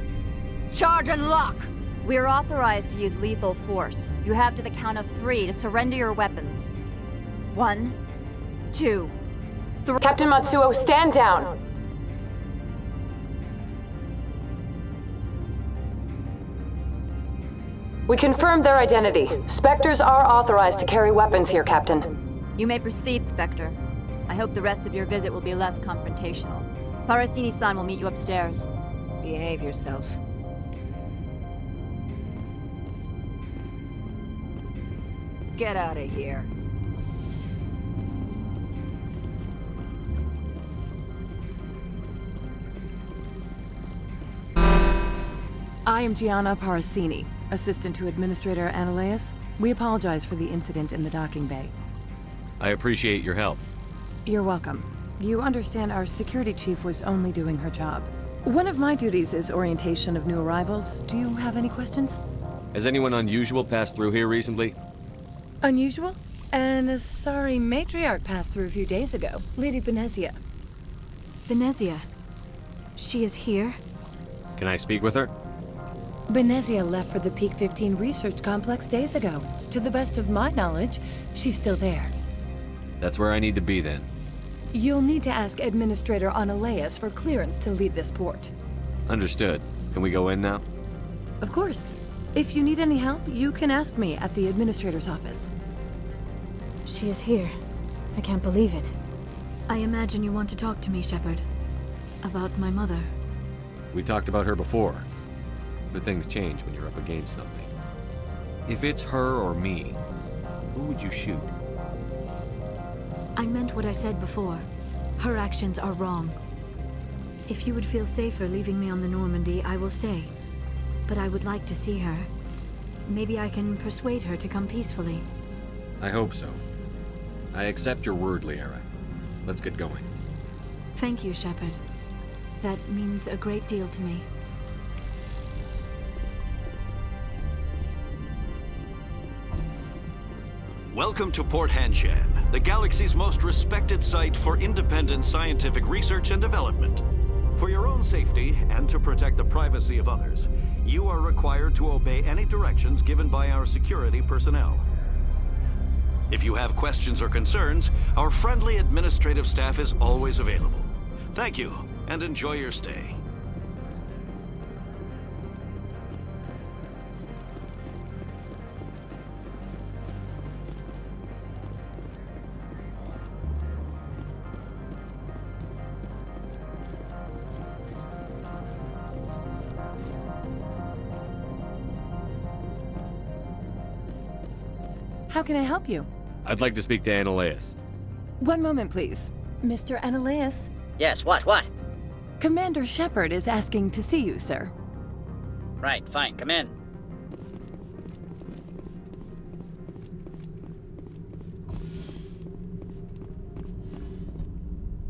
Charge and lock! We're authorized to use lethal force. You have to the count of 3 to surrender your weapons. 1, 2, 3. Captain Matsuo, stand down! We confirmed their identity. Spectres are authorized to carry weapons here, Captain. You may proceed, Spectre. I hope the rest of your visit will be less confrontational. Parasini-san will meet you upstairs. Behave yourself. Get out of here. I am Gianna Parasini, assistant to Administrator Ananias. We apologize for the incident in the docking bay. I appreciate your help. You're welcome. You understand our security chief was only doing her job. One of my duties is orientation of new arrivals. Do you have any questions? Has anyone unusual passed through here recently? Unusual? An Asari matriarch passed through a few days ago. Lady Benezia. Benezia? She is here? Can I speak with her? Benezia left for the Peak 15 research complex days ago. To the best of my knowledge, she's still there. That's where I need to be then. You'll need to ask Administrator Ananias for clearance to leave this port. Understood. Can we go in now? Of course. If you need any help, you can ask me at the Administrator's office. She is here. I can't believe it. I imagine you want to talk to me, Shepard. About my mother. We talked about her before. But things change when you're up against something. If it's her or me, who would you shoot? I meant what I said before. Her actions are wrong. If you would feel safer leaving me on the Normandy, I will stay. But I would like to see her. Maybe I can persuade her to come peacefully. I hope so. I accept your word, Liara. Let's get going. Thank you, Shepard. That means a great deal to me. Welcome to Port Hanshan, the galaxy's most respected site for independent scientific research and development. For your own safety and to protect the privacy of others, you are required to obey any directions given by our security personnel. If you have questions or concerns, our friendly administrative staff is always available. Thank you, and enjoy your stay. How can I help you? I'd like to speak to Ananias. One moment, please. Mr. Ananias? Yes, what? Commander Shepard is asking to see you, sir. Right, fine, come in.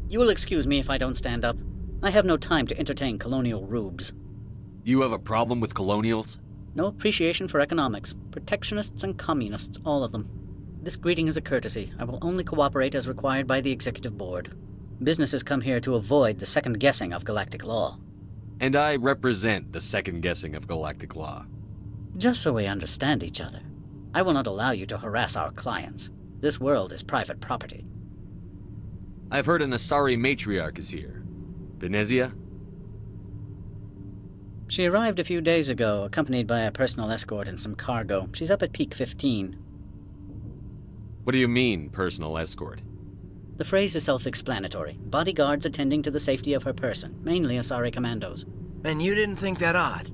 You will excuse me if I don't stand up. I have no time to entertain colonial rubes. You have a problem with colonials? No appreciation for economics. Protectionists and communists, all of them. This greeting is a courtesy. I will only cooperate as required by the Executive Board. Businesses come here to avoid the second guessing of galactic law. And I represent the second guessing of galactic law. Just so we understand each other. I will not allow you to harass our clients. This world is private property. I've heard an Asari matriarch is here. Benezia? She arrived a few days ago, accompanied by a personal escort and some cargo. She's up at Peak 15. What do you mean, personal escort? The phrase is self-explanatory. Bodyguards attending to the safety of her person, mainly Asari commandos. And you didn't think that odd?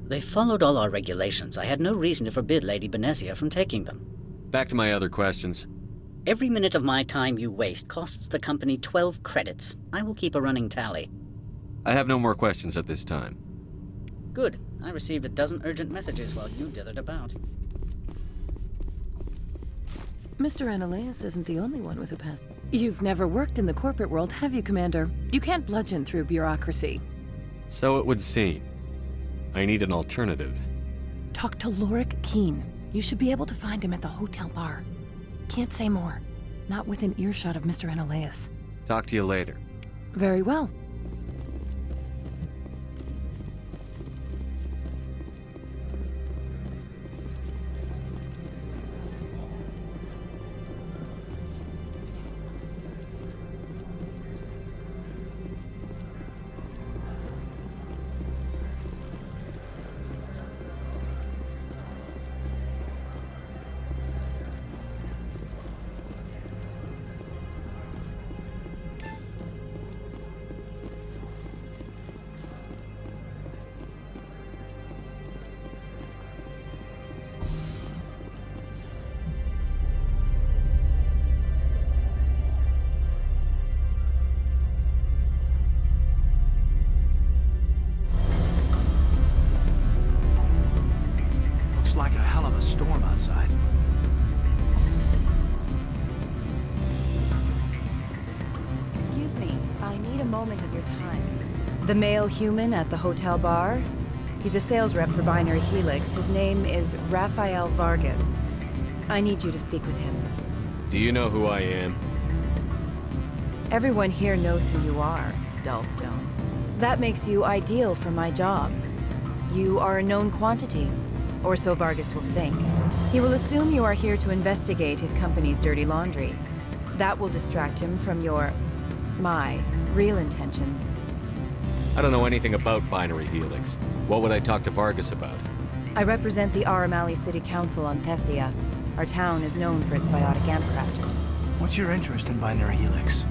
They followed all our regulations. I had no reason to forbid Lady Benezia from taking them. Back to my other questions. Every minute of my time you waste costs the company 12 credits. I will keep a running tally. I have no more questions at this time. Good. I received a dozen urgent messages while you dithered about. Mr. Annaleus isn't the only one with a past. You've never worked in the corporate world, have you, Commander? You can't bludgeon through bureaucracy. So it would seem. I need an alternative. Talk to Lorik Keene. You should be able to find him at the hotel bar. Can't say more. Not within earshot of Mr. Annaleus. Talk to you later. Very well. Like a hell of a storm outside. Excuse me, I need a moment of your time. The male human at the hotel bar? He's a sales rep for Binary Helix. His name is Rafael Vargas. I need you to speak with him. Do you know who I am? Everyone here knows who you are, Dullstone. That makes you ideal for my job. You are a known quantity. Or so Vargas will think. He will assume you are here to investigate his company's dirty laundry. That will distract him from my real intentions. I don't know anything about Binary Helix. What would I talk to Vargas about? I represent the Aramali City Council on Thessia. Our town is known for its biotic amp crafters. What's your interest in Binary Helix?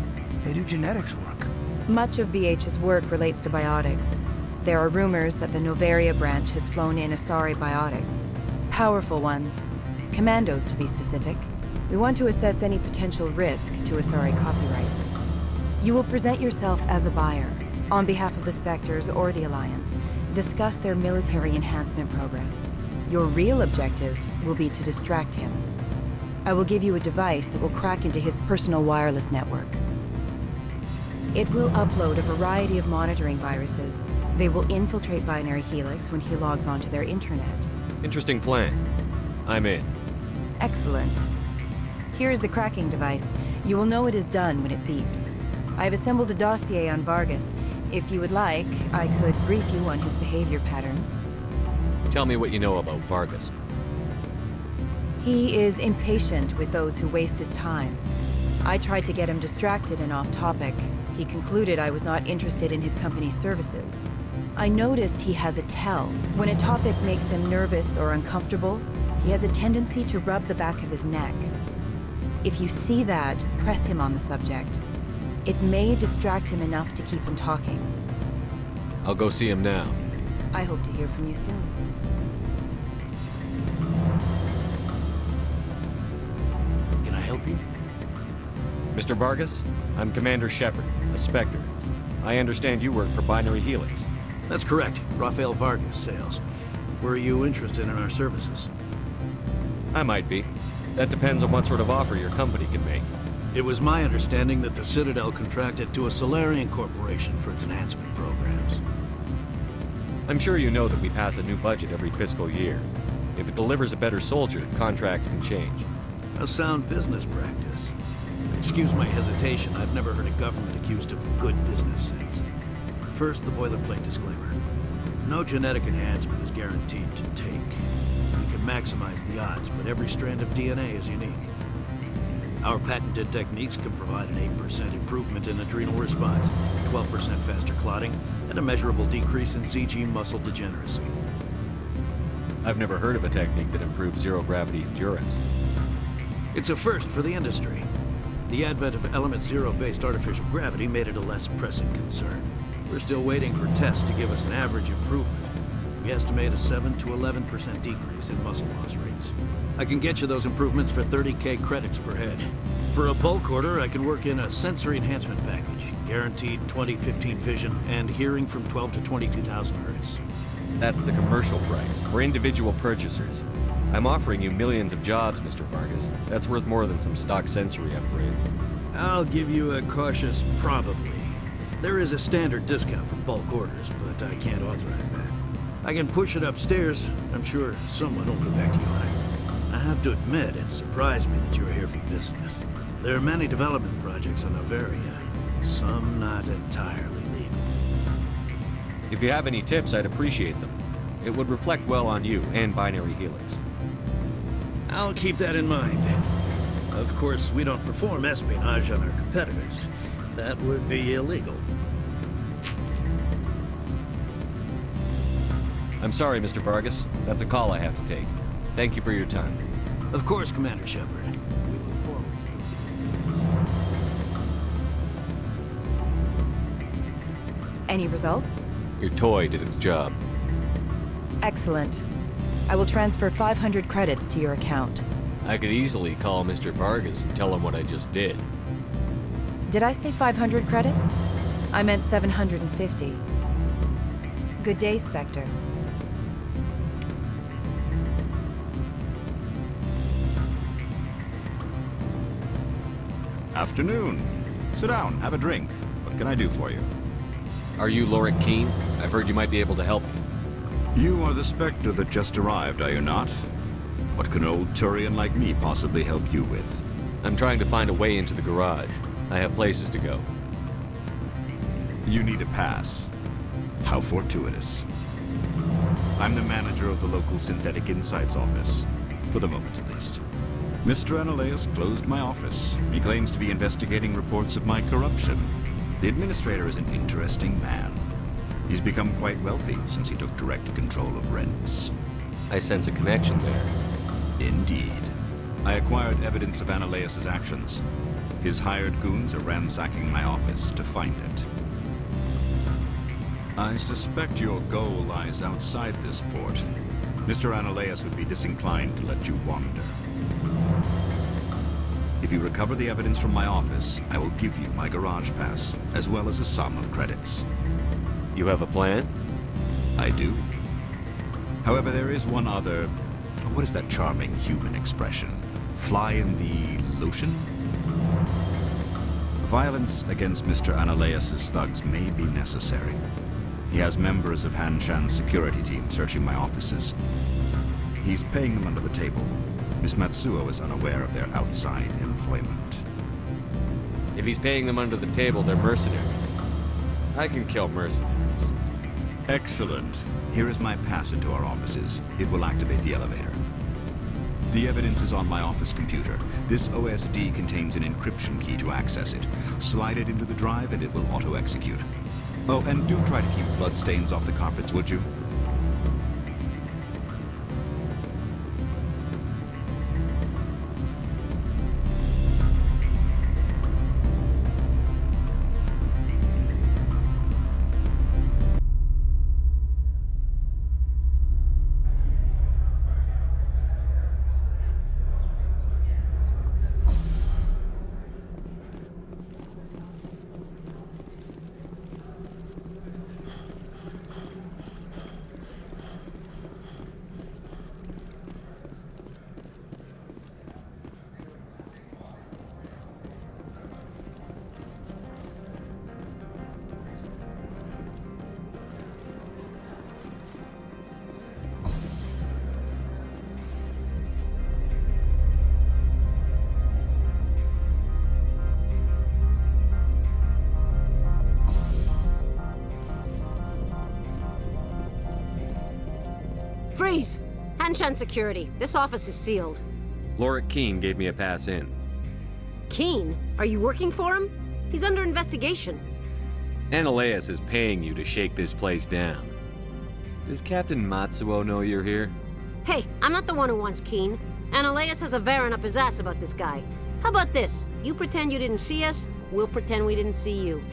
They do genetics work. Much of BH's work relates to biotics. There are rumors that the Novaria branch has flown in Asari biotics. Powerful ones. Commandos, to be specific. We want to assess any potential risk to Asari copyrights. You will present yourself as a buyer, on behalf of the Spectres or the Alliance. Discuss their military enhancement programs. Your real objective will be to distract him. I will give you a device that will crack into his personal wireless network. It will upload a variety of monitoring viruses. They will infiltrate Binary Helix when he logs onto their intranet. Interesting plan. I'm in. Excellent. Here is the cracking device. You will know it is done when it beeps. I have assembled a dossier on Vargas. If you would like, I could brief you on his behavior patterns. Tell me what you know about Vargas. He is impatient with those who waste his time. I tried to get him distracted and off topic. He concluded I was not interested in his company's services. I noticed he has a tell. When a topic makes him nervous or uncomfortable, he has a tendency to rub the back of his neck. If you see that, press him on the subject. It may distract him enough to keep him talking. I'll go see him now. I hope to hear from you soon. Can I help you? Mr. Vargas, I'm Commander Shepard, a Spectre. I understand you work for Binary Helix. That's correct. Rafael Vargas, sales. Were you interested in our services? I might be. That depends on what sort of offer your company can make. It was my understanding that the Citadel contracted to a Solarian corporation for its enhancement programs. I'm sure you know that we pass a new budget every fiscal year. If it delivers a better soldier, contracts can change. A sound business practice. Excuse my hesitation, I've never heard a government accused of good business sense. First, the boilerplate disclaimer. No genetic enhancement is guaranteed to take. We can maximize the odds, but every strand of DNA is unique. Our patented techniques can provide an 8% improvement in adrenal response, 12% faster clotting, and a measurable decrease in CG muscle degeneracy. I've never heard of a technique that improves zero-gravity endurance. It's a first for the industry. The advent of element zero-based artificial gravity made it a less pressing concern. We're still waiting for tests to give us an average improvement. We estimate a 7 to 11% decrease in muscle loss rates. I can get you those improvements for 30K credits per head. For a bulk order, I can work in a sensory enhancement package, guaranteed 20/15 vision, and hearing from 12 to 22,000 hertz. That's the commercial price, for individual purchasers. I'm offering you millions of jobs, Mr. Vargas. That's worth more than some stock sensory upgrades. I'll give you a cautious probably. There is a standard discount for bulk orders, but I can't authorize that. I can push it upstairs. I'm sure someone will get back to you on it. I have to admit, it surprised me that you were here for business. There are many development projects on Novaria, some not entirely legal. If you have any tips, I'd appreciate them. It would reflect well on you and Binary Helix. I'll keep that in mind. Of course, we don't perform espionage on our competitors. That would be illegal. I'm sorry, Mr. Vargas. That's a call I have to take. Thank you for your time. Of course, Commander Shepard. Any results? Your toy did its job. Excellent. I will transfer 500 credits to your account. I could easily call Mr. Vargas and tell him what I just did. Did I say 500 credits? I meant 750. Good day, Spectre. Afternoon. Sit down, have a drink. What can I do for you? Are you Lorik Keene? I've heard you might be able to help me. You are the Spectre that just arrived, are you not? What can an old Turian like me possibly help you with? I'm trying to find a way into the garage. I have places to go. You need a pass. How fortuitous. I'm the manager of the local Synthetic Insights office. For the moment, at least. Mr. Analeus closed my office. He claims to be investigating reports of my corruption. The administrator is an interesting man. He's become quite wealthy since he took direct control of rents. I sense a connection there. Indeed. I acquired evidence of Analeus' actions. His hired goons are ransacking my office to find it. I suspect your goal lies outside this port. Mr. Analeus would be disinclined to let you wander. If you recover the evidence from my office, I will give you my garage pass, as well as a sum of credits. You have a plan? I do. However, there is one other... What is that charming human expression? Fly in the lotion? Violence against Mr. Analeus' thugs may be necessary. He has members of Han Shan's security team searching my offices. He's paying them under the table. Miss Matsuo is unaware of their outside employment. If he's paying them under the table, they're mercenaries. I can kill mercenaries. Excellent. Here is my pass into our offices. It will activate the elevator. The evidence is on my office computer. This OSD contains an encryption key to access it. Slide it into the drive and it will auto-execute. Oh, and do try to keep bloodstains off the carpets, would you? Freeze! Han Shan security. This office is sealed. Lorik Keene gave me a pass in. Keen? Are you working for him? He's under investigation. Analeus is paying you to shake this place down. Does Captain Matsuo know you're here? Hey, I'm not the one who wants Keen. Analeus has a Varen up his ass about this guy. How about this? You pretend you didn't see us, we'll pretend we didn't see you.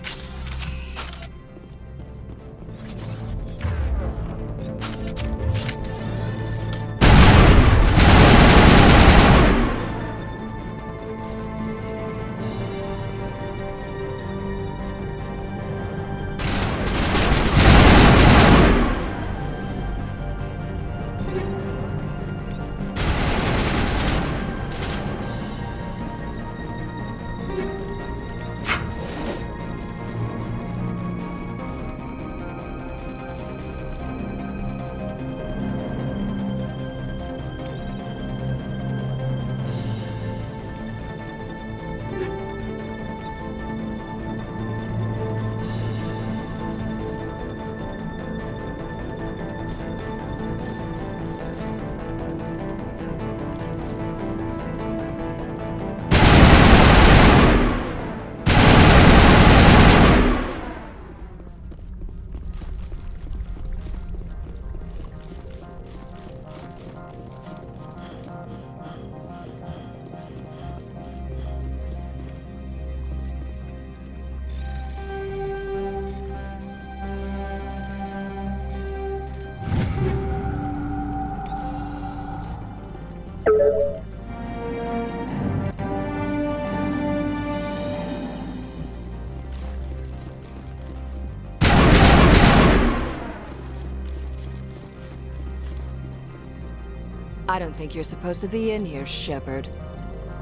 I don't think you're supposed to be in here, Shepard.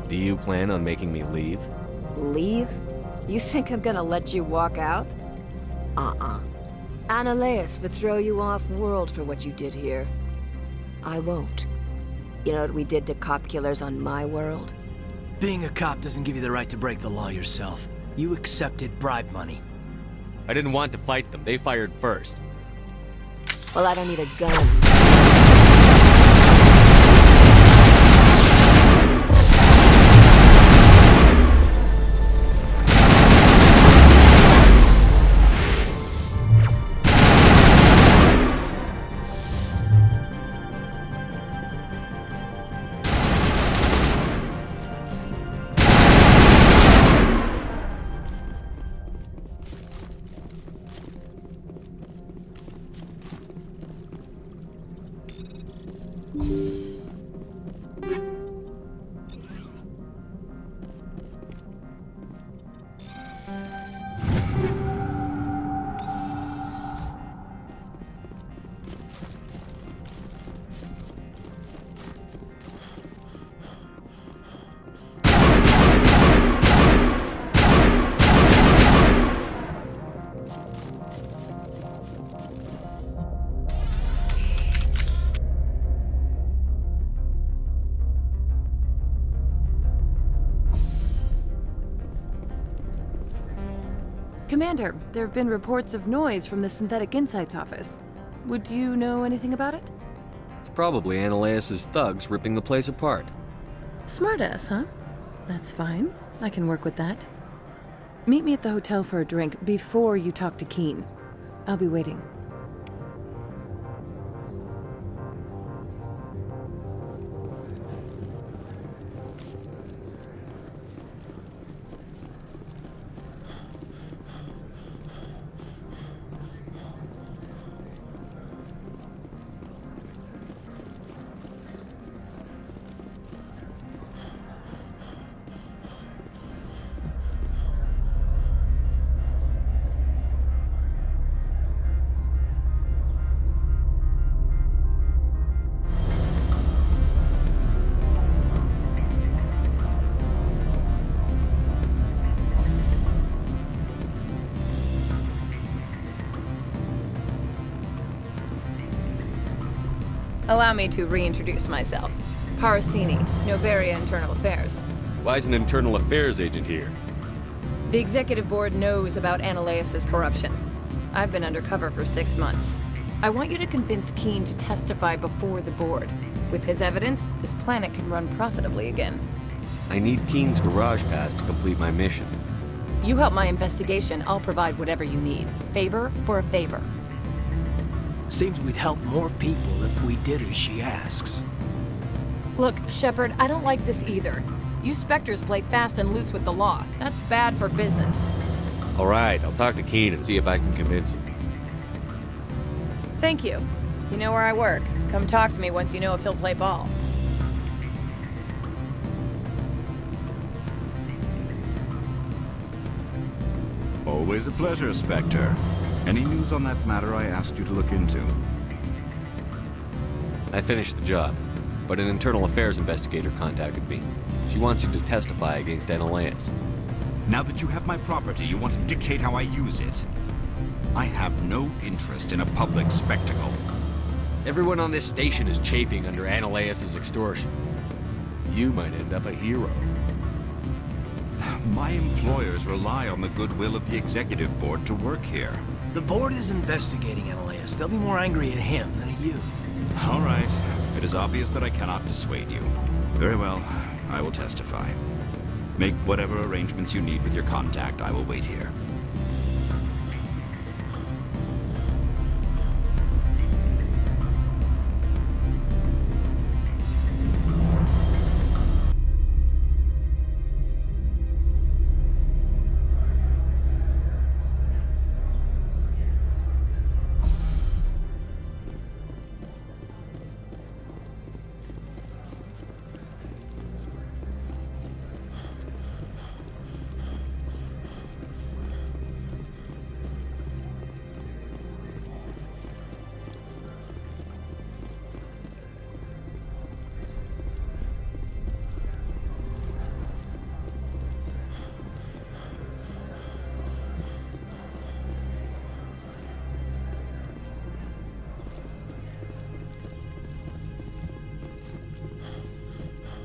Do you plan on making me leave? Leave? You think I'm gonna let you walk out? Analeus would throw you off-world for what you did here. I won't. You know what we did to cop killers on my world? Being a cop doesn't give you the right to break the law yourself. You accepted bribe money. I didn't want to fight them. They fired first. Well, I don't need a gun. Commander, there have been reports of noise from the Synthetic Insights office. Would you know anything about it? It's probably Analeus' thugs ripping the place apart. Smartass, huh? That's fine. I can work with that. Meet me at the hotel for a drink before you talk to Keen. I'll be waiting. Allow me to reintroduce myself. Parasini, Noveria Internal Affairs. Why is an internal affairs agent here? The executive board knows about Analeus' corruption. I've been undercover for 6 months. I want you to convince Keen to testify before the board. With his evidence, this planet can run profitably again. I need Keen's garage pass to complete my mission. You help my investigation, I'll provide whatever you need. Favor for a favor. Seems we'd help more people if we did as she asks. Look, Shepard, I don't like this either. You Spectres play fast and loose with the law. That's bad for business. All right, I'll talk to Keen and see if I can convince him. Thank you. You know where I work. Come talk to me once you know if he'll play ball. Always a pleasure, Spectre. Any news on that matter I asked you to look into? I finished the job, but an internal affairs investigator contacted me. She wants you to testify against Analaeus. Now that you have my property, you want to dictate how I use it. I have no interest in a public spectacle. Everyone on this station is chafing under Analaeus' extortion. You might end up a hero. My employers rely on the goodwill of the executive board to work here. The board is investigating Analaeus. They'll be more angry at him than at you. All right. It is obvious that I cannot dissuade you. Very well. I will testify. Make whatever arrangements you need with your contact. I will wait here.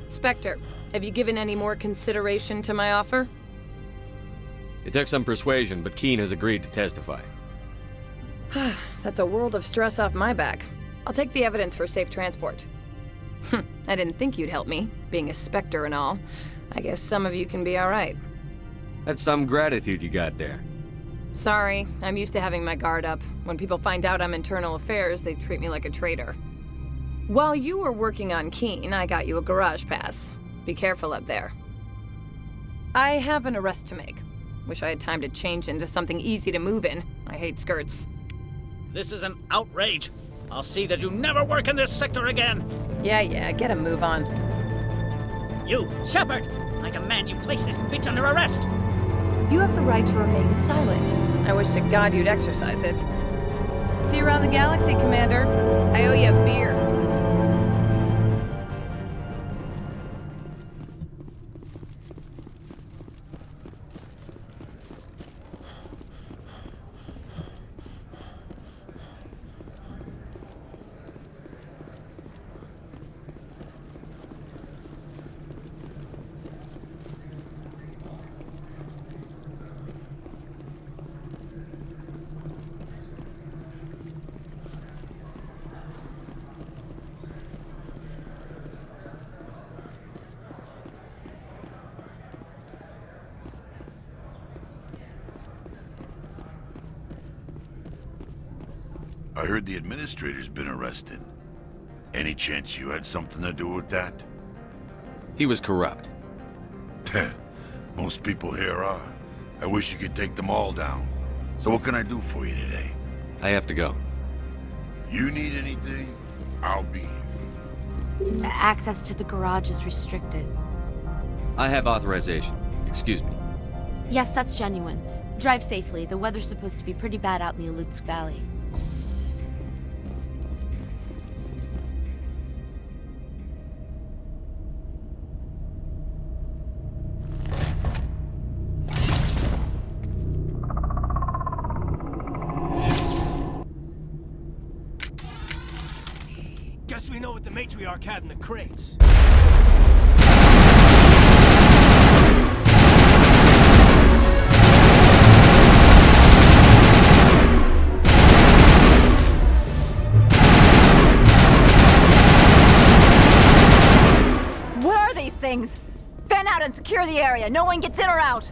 Spectre, have you given any more consideration to my offer? It took some persuasion, but Keen has agreed to testify. That's a world of stress off my back. I'll take the evidence for safe transport. I didn't think you'd help me, being a Spectre and all. I guess some of you can be alright. That's some gratitude you got there. Sorry, I'm used to having my guard up. When people find out I'm internal affairs, they treat me like a traitor. While you were working on Keen, I got you a garage pass. Be careful up there. I have an arrest to make. Wish I had time to change into something easy to move in. I hate skirts. This is an outrage. I'll see that you never work in this sector again. Yeah, get a move on. You, Shepard! I demand you place this bitch under arrest! You have the right to remain silent. I wish to God you'd exercise it. See you around the galaxy, Commander. I owe you a beer. I heard the administrator's been arrested. Any chance you had something to do with that? He was corrupt. Most people here are. I wish you could take them all down. So what can I do for you today? I have to go. You need anything, I'll be here. Access to the garage is restricted. I have authorization. Excuse me. Yes, that's genuine. Drive safely. The weather's supposed to be pretty bad out in the Alutsk Valley. Guess we know what the matriarch had in the crates. What are these things? Fan out Secure the area. No one gets in or out.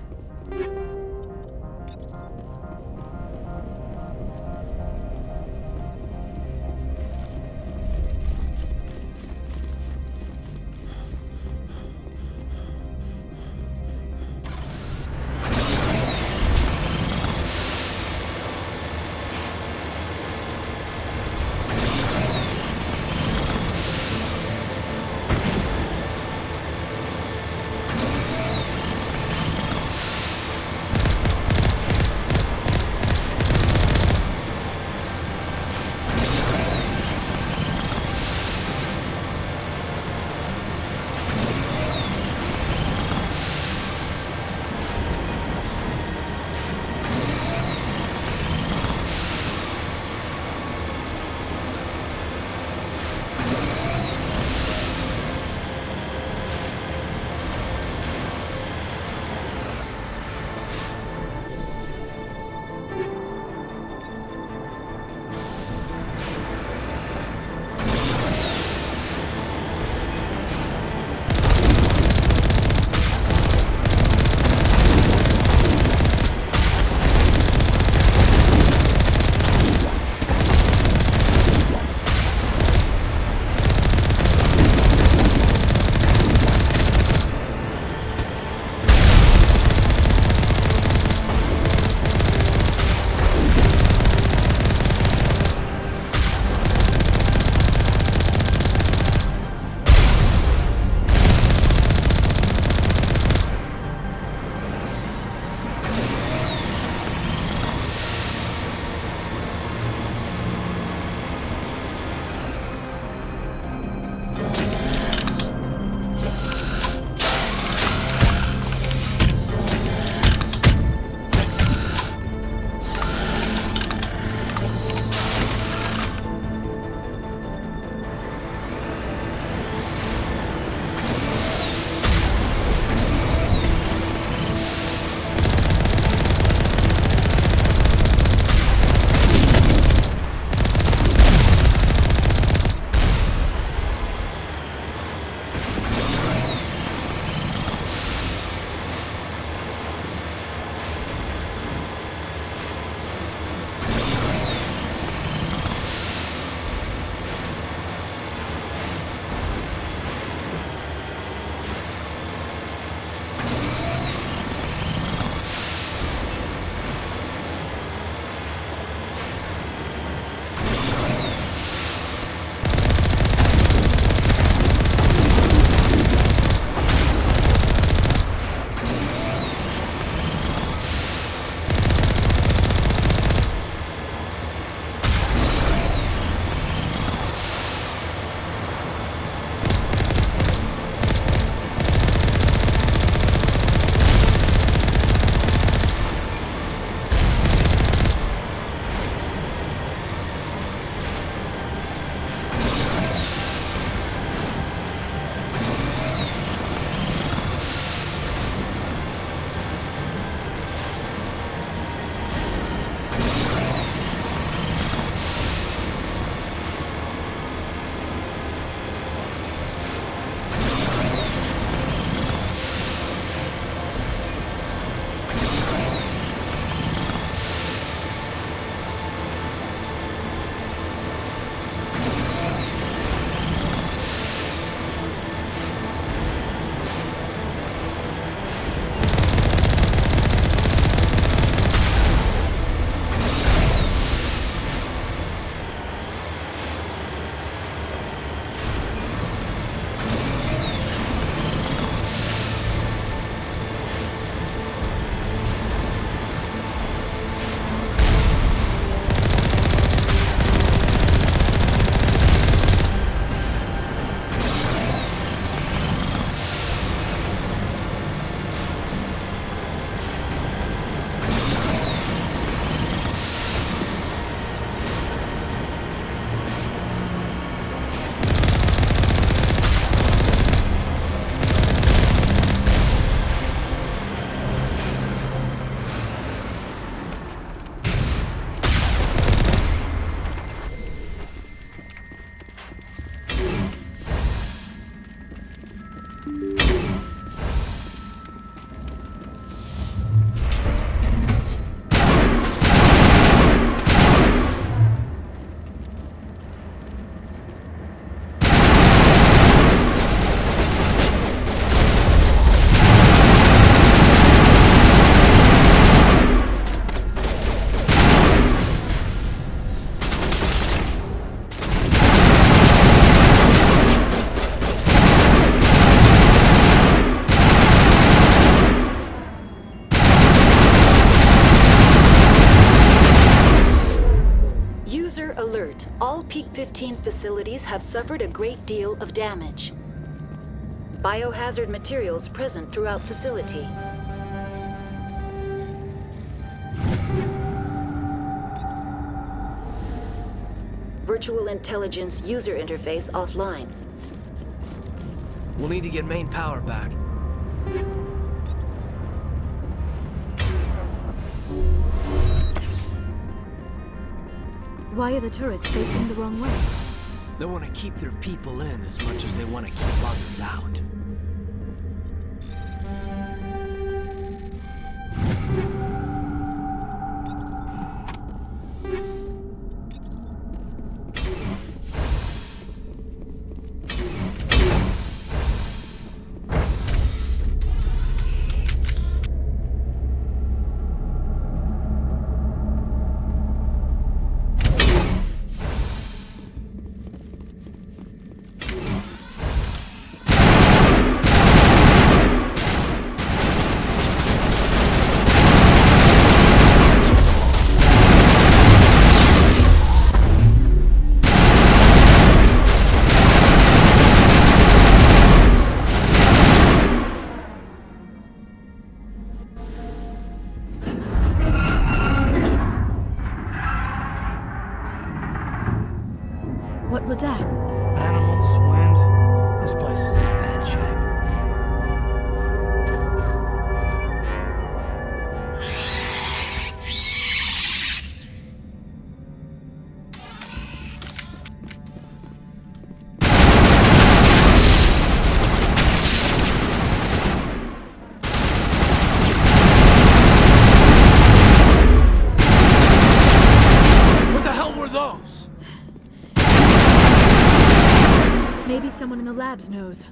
All Peak 15 facilities have suffered a great deal of damage. Biohazard materials present throughout facility. Virtual intelligence user interface offline. We'll need to get main power back. Why are the turrets facing the wrong way? They want to keep their people in as much as they want to keep others out. What was that? Animals, wind. This place is in bad shape. What the hell were those? Maybe someone in the labs knows.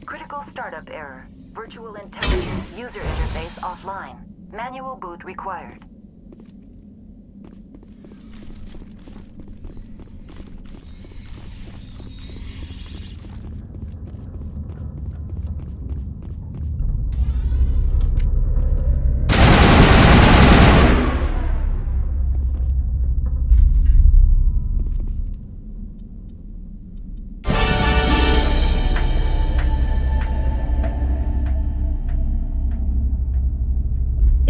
Critical startup error. Virtual intelligence user interface offline. Manual boot required.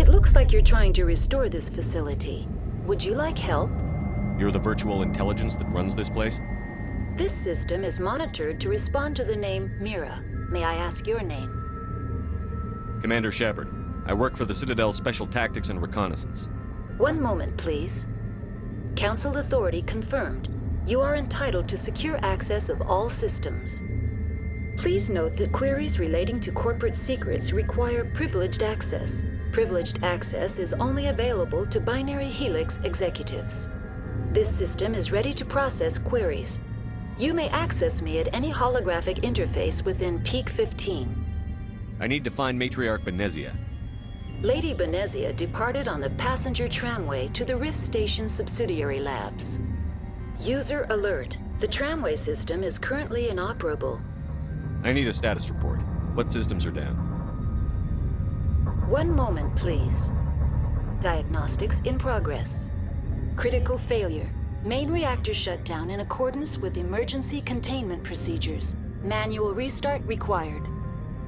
Looks like you're trying to restore this facility. Would you like help? You're the virtual intelligence that runs this place? This system is monitored to respond to the name Mira. May I ask your name? Commander Shepard. I work for the Citadel Special Tactics and Reconnaissance. One moment, please. Council authority confirmed. You are entitled to secure access of all systems. Please note that queries relating to corporate secrets require privileged access. Privileged access is only available to binary helix executives. This system is ready to process queries. You may access me at any holographic interface within Peak 15. I need to find Matriarch Benezia. Lady Benezia departed on the passenger tramway to the Rift Station subsidiary labs. User alert. The tramway system is currently inoperable. I need a status report. What systems are down? One moment, please. Diagnostics in progress. Critical failure. Main reactor shut down in accordance with emergency containment procedures. Manual restart required.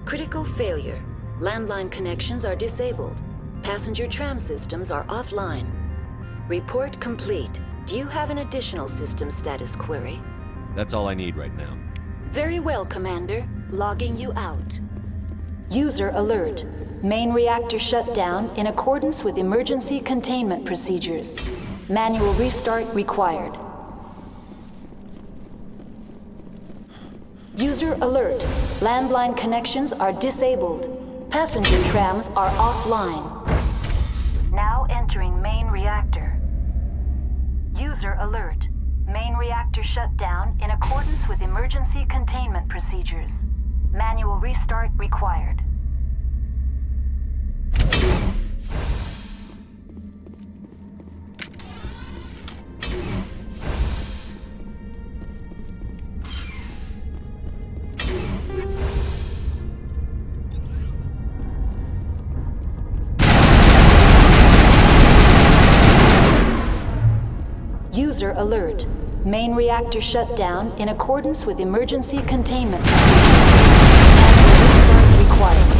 Critical failure. Landline connections are disabled. Passenger tram systems are offline. Report complete. Do you have an additional system status query? That's all I need right now. Very well, Commander. Logging you out. User alert. Main reactor shut down in accordance with emergency containment procedures. Manual restart required. User alert. Landline connections are disabled. Passenger trams are offline. Now entering main reactor. User alert. Main reactor shut down in accordance with emergency containment procedures. Manual restart required. User alert. Main reactor shut down in accordance with emergency containment procedures. Restart required.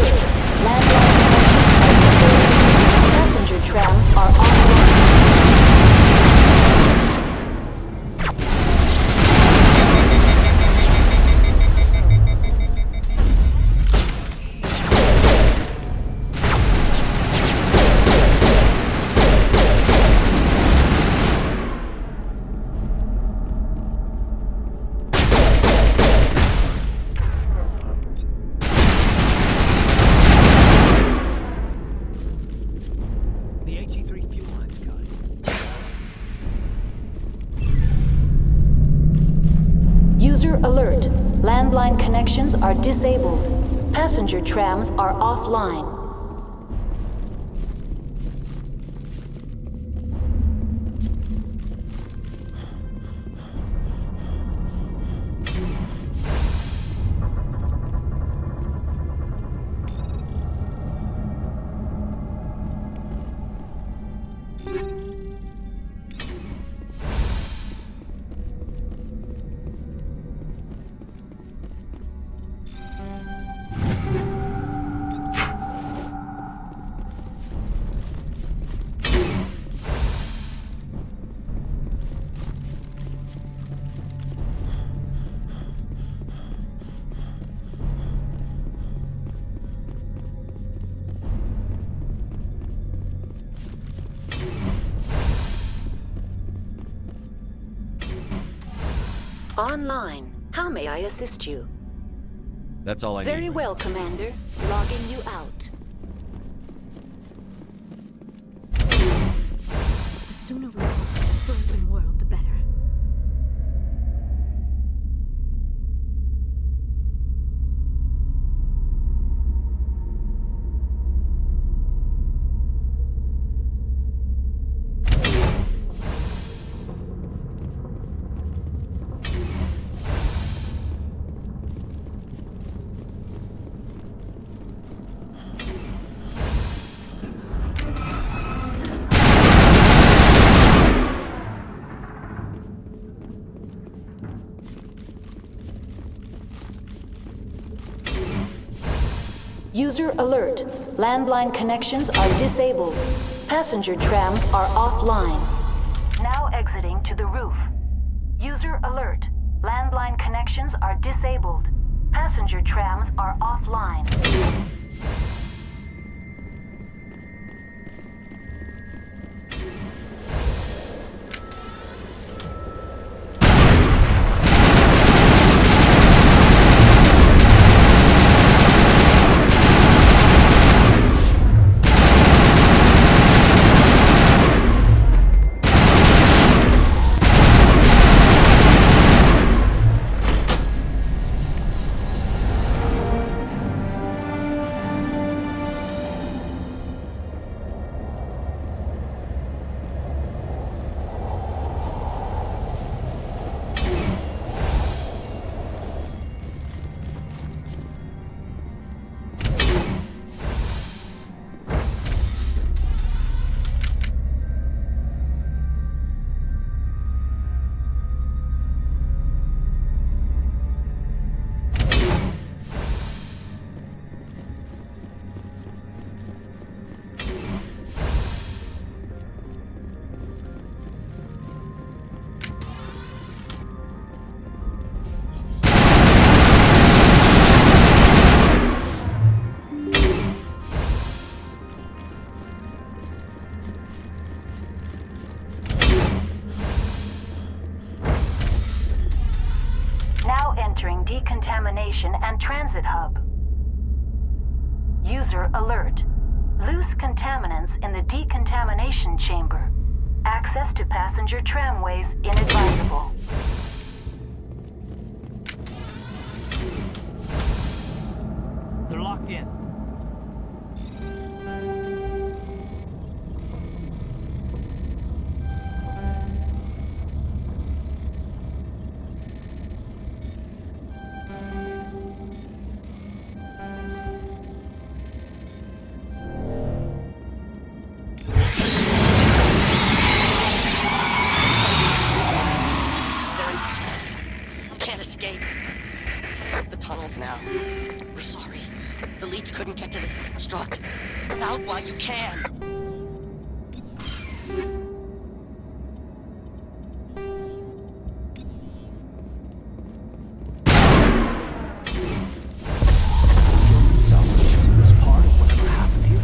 User alert. Landline connections are disabled. Passenger trams are offline. Alert. Landline connections are disabled. Passenger trams are offline. Online. How may I assist you? That's all I need. Very well, Commander. Logging you out. The sooner we leave this frozen world, the better. User alert. Landline connections are disabled. Passenger trams are offline. Now exiting to the roof. User alert. Landline connections are disabled. Passenger trams are offline. decontamination and transit hub. User alert. Loose contaminants in the decontamination chamber. Access to passenger tramways inadvisable. They're locked in. Now. We're sorry. The leads couldn't get to the struck. Out while you can. Salvation was part of whatever happened here.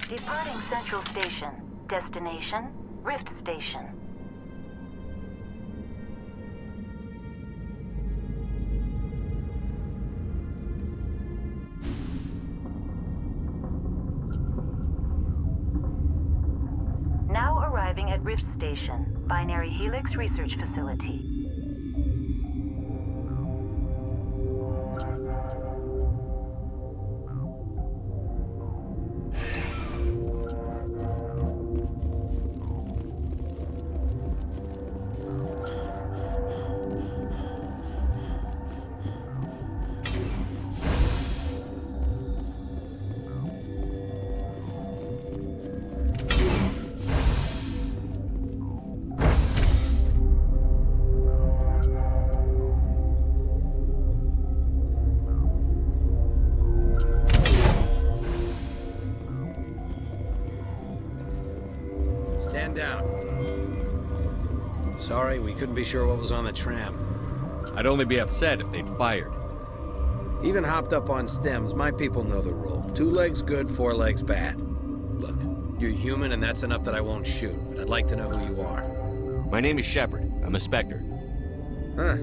Departing Central Station. Destination, Rift Station. Now arriving at Rift Station, Binary Helix Research Facility. Stand down. Sorry, we couldn't be sure what was on the tram. I'd only be upset if they'd fired. Even hopped up on stems, my people know the rule. 2 legs good, 4 legs bad. Look, you're human and that's enough that I won't shoot, but I'd like to know who you are. My name is Shepard. I'm a Spectre. Huh.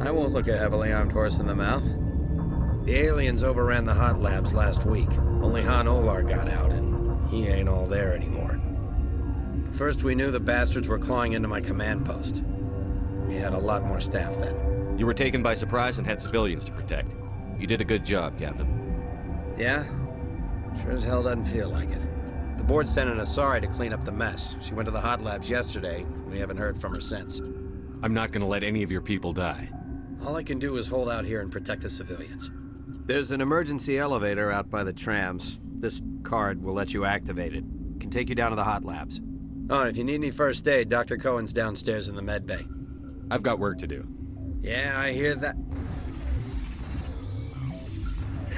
I won't look a heavily armed horse in the mouth. The aliens overran the hot labs last week. Only Han Olar got out, and he ain't all there anymore. First we knew the bastards were clawing into my command post. We had a lot more staff then. You were taken by surprise and had civilians to protect. You did a good job, Captain. Yeah? Sure as hell doesn't feel like it. The board sent an Asari to clean up the mess. She went to the hot labs yesterday. We haven't heard from her since. I'm not gonna let any of your people die. All I can do is hold out here and protect the civilians. There's an emergency elevator out by the trams. This card will let you activate it. Can take you down to the hot labs. Oh, and if you need any first aid, Dr. Cohen's downstairs in the med bay. I've got work to do. Yeah, I hear that.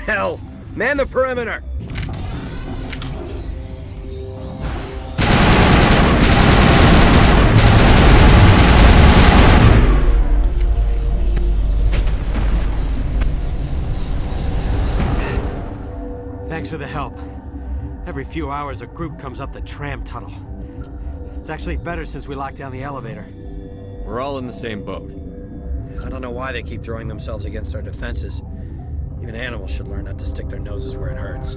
Hell! Man the perimeter! Thanks for the help. Every few hours, a group comes up the tram tunnel. It's actually better since we locked down the elevator. We're all in the same boat. I don't know why they keep throwing themselves against our defenses. Even animals should learn not to stick their noses where it hurts.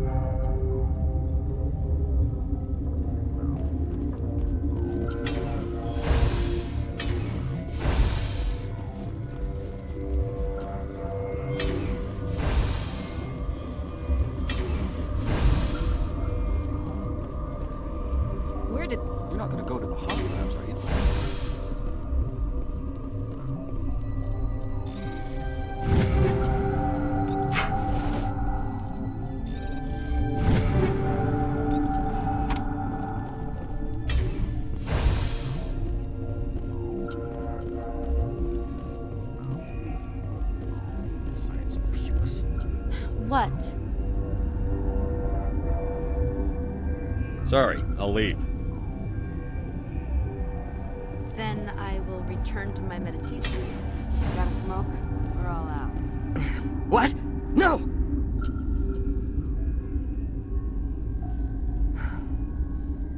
You're not gonna go to the hot labs, are you? What? Sorry, I'll leave. Then I will return to my meditation. Got a smoke? We're all out. What? No!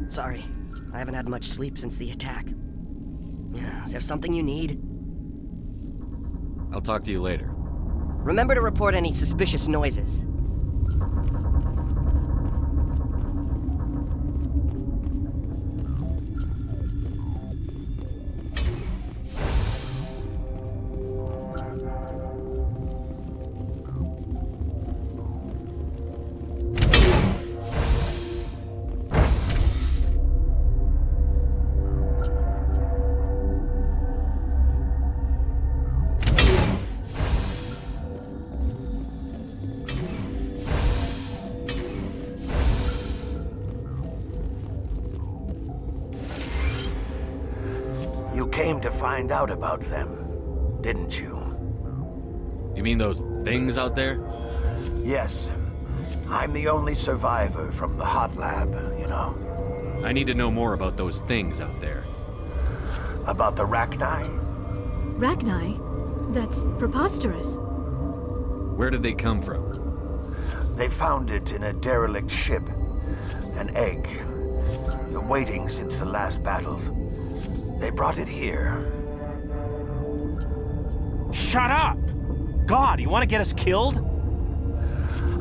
Sorry, I haven't had much sleep since the attack. Is there something you need? I'll talk to you later. Remember to report any suspicious noises. You came to find out about them, didn't you? You mean those things out there? Yes. I'm the only survivor from the hot lab, you know. I need to know more about those things out there. About the Rachni? Rachni? That's preposterous. Where did they come from? They found it in a derelict ship. An egg. Waiting since the last battles. They brought it here. Shut up! God, you want to get us killed?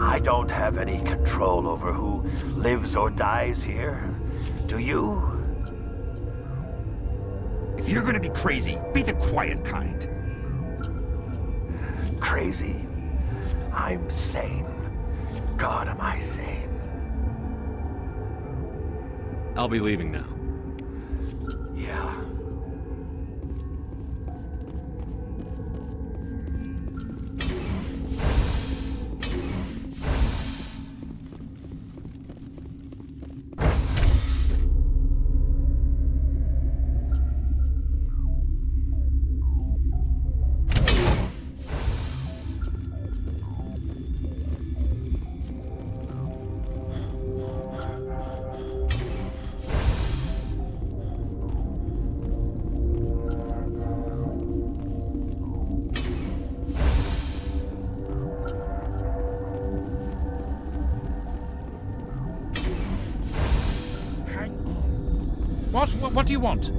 I don't have any control over who lives or dies here. Do you? If you're gonna be crazy, be the quiet kind. Crazy? I'm sane. God, am I sane. I'll be leaving now. Yeah. What do you want?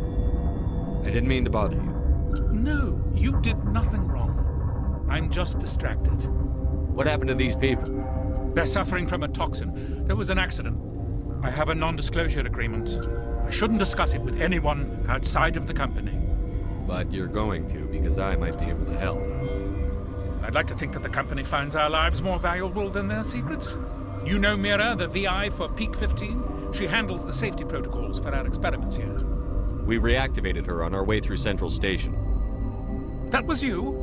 I didn't mean to bother you. No, you did nothing wrong. I'm just distracted. What happened to these people? They're suffering from a toxin. There was an accident. I have a non-disclosure agreement. I shouldn't discuss it with anyone outside of the company. But you're going to, because I might be able to help. I'd like to think that the company finds our lives more valuable than their secrets. You know Mira, the VI for Peak 15? She handles the safety protocols for our experiments here. We reactivated her on our way through Central Station. That was you?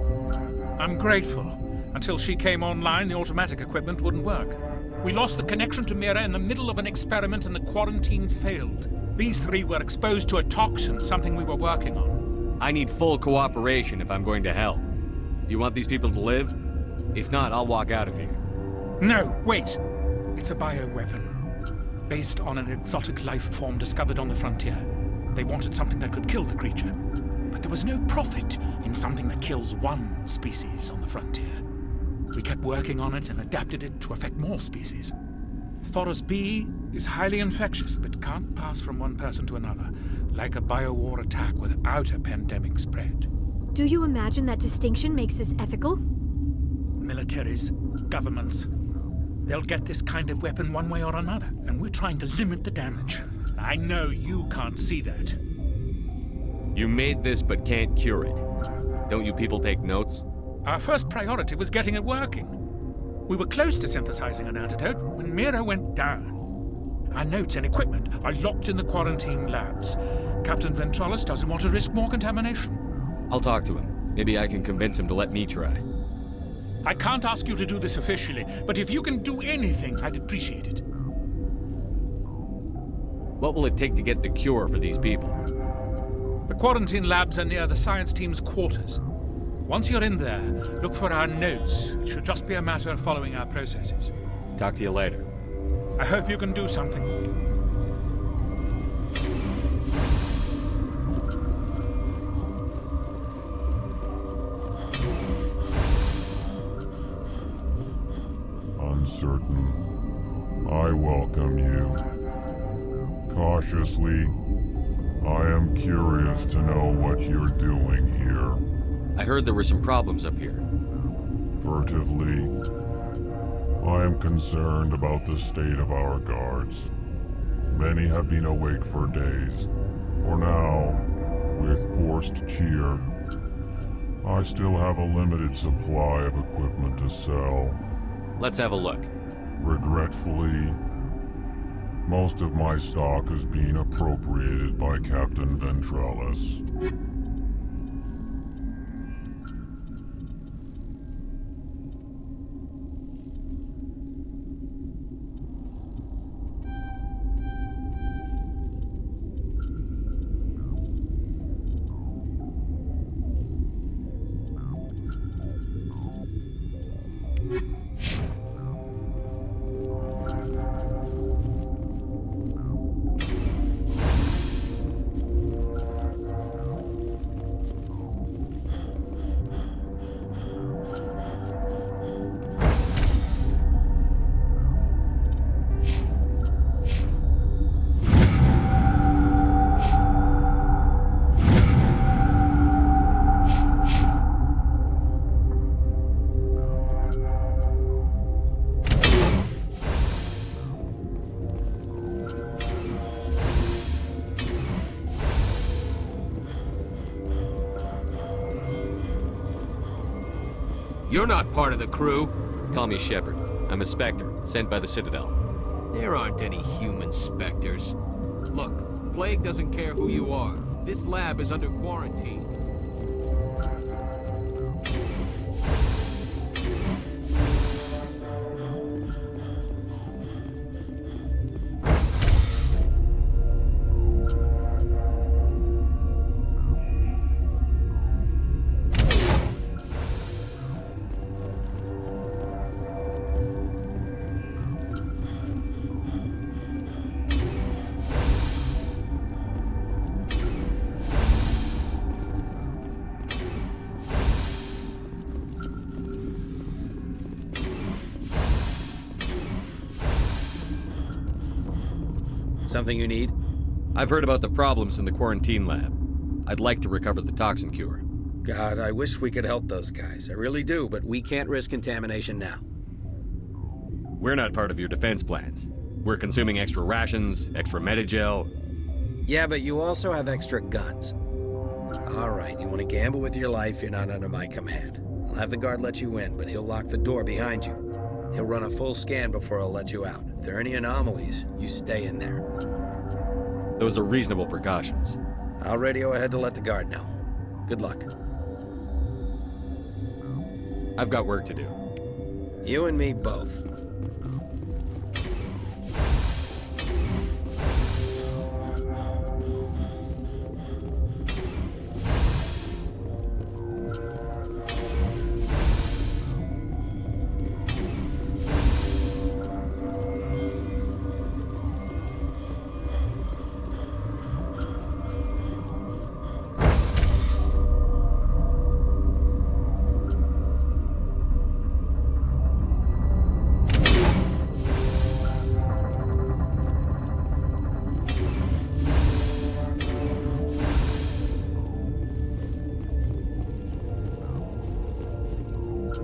I'm grateful. Until she came online, the automatic equipment wouldn't work. We lost the connection to Mira in the middle of an experiment and the quarantine failed. These three were exposed to a toxin, something we were working on. I need full cooperation if I'm going to help. Do you want these people to live? If not, I'll walk out of here. No, wait! It's a bioweapon. Based on an exotic life form discovered on the frontier. They wanted something that could kill the creature. But there was no profit in something that kills one species on the frontier. We kept working on it and adapted it to affect more species. Thoros B is highly infectious, but can't pass from one person to another, like a biowar attack without a pandemic spread. Do you imagine that distinction makes this ethical? Militaries, governments, they'll get this kind of weapon one way or another, and we're trying to limit the damage. I know you can't see that. You made this but can't cure it. Don't you people take notes? Our first priority was getting it working. We were close to synthesizing an antidote when Mira went down. Our notes and equipment are locked in the quarantine labs. Captain Ventralis doesn't want to risk more contamination. I'll talk to him. Maybe I can convince him to let me try. I can't ask you to do this officially, but if you can do anything, I'd appreciate it. What will it take to get the cure for these people? The quarantine labs are near the science team's quarters. Once you're in there, look for our notes. It should just be a matter of following our processes. Talk to you later. I hope you can do something. Uncertain. I welcome you. Cautiously, I am curious to know what you're doing here. I heard there were some problems up here. Furtively, I am concerned about the state of our guards. Many have been awake for days. For now, with forced cheer, I still have a limited supply of equipment to sell. Let's have a look. Regretfully, most of my stock is being appropriated by Captain Ventrellis. You're not part of the crew. Call me Shepard. I'm a Spectre, sent by the Citadel. There aren't any human specters. Look, Plague doesn't care who you are. This lab is under quarantine. Something you need? I've heard about the problems in the quarantine lab. I'd like to recover the toxin cure. God, I wish we could help those guys. I really do, but we can't risk contamination now. We're not part of your defense plans. We're consuming extra rations, extra Medigel. Yeah, but you also have extra guns. All right, you want to gamble with your life, you're not under my command. I'll have the guard let you in, but he'll lock the door behind you. He'll run a full scan before he'll let you out. If there are any anomalies, you stay in there. Those are reasonable precautions. I'll radio ahead to let the guard know. Good luck. I've got work to do. You and me both.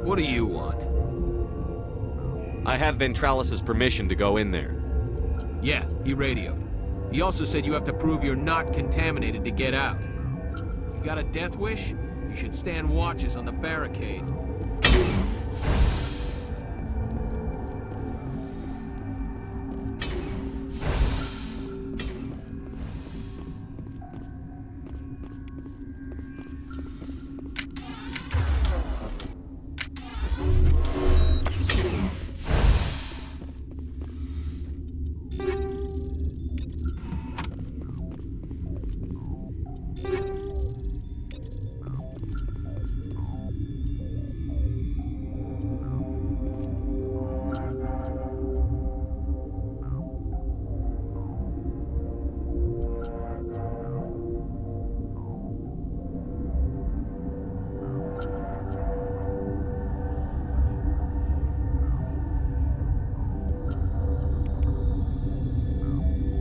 What do you want? I have Ventralis's permission to go in there. Yeah, he radioed. He also said you have to prove you're not contaminated to get out. You got a death wish? You should stand watches on the barricade.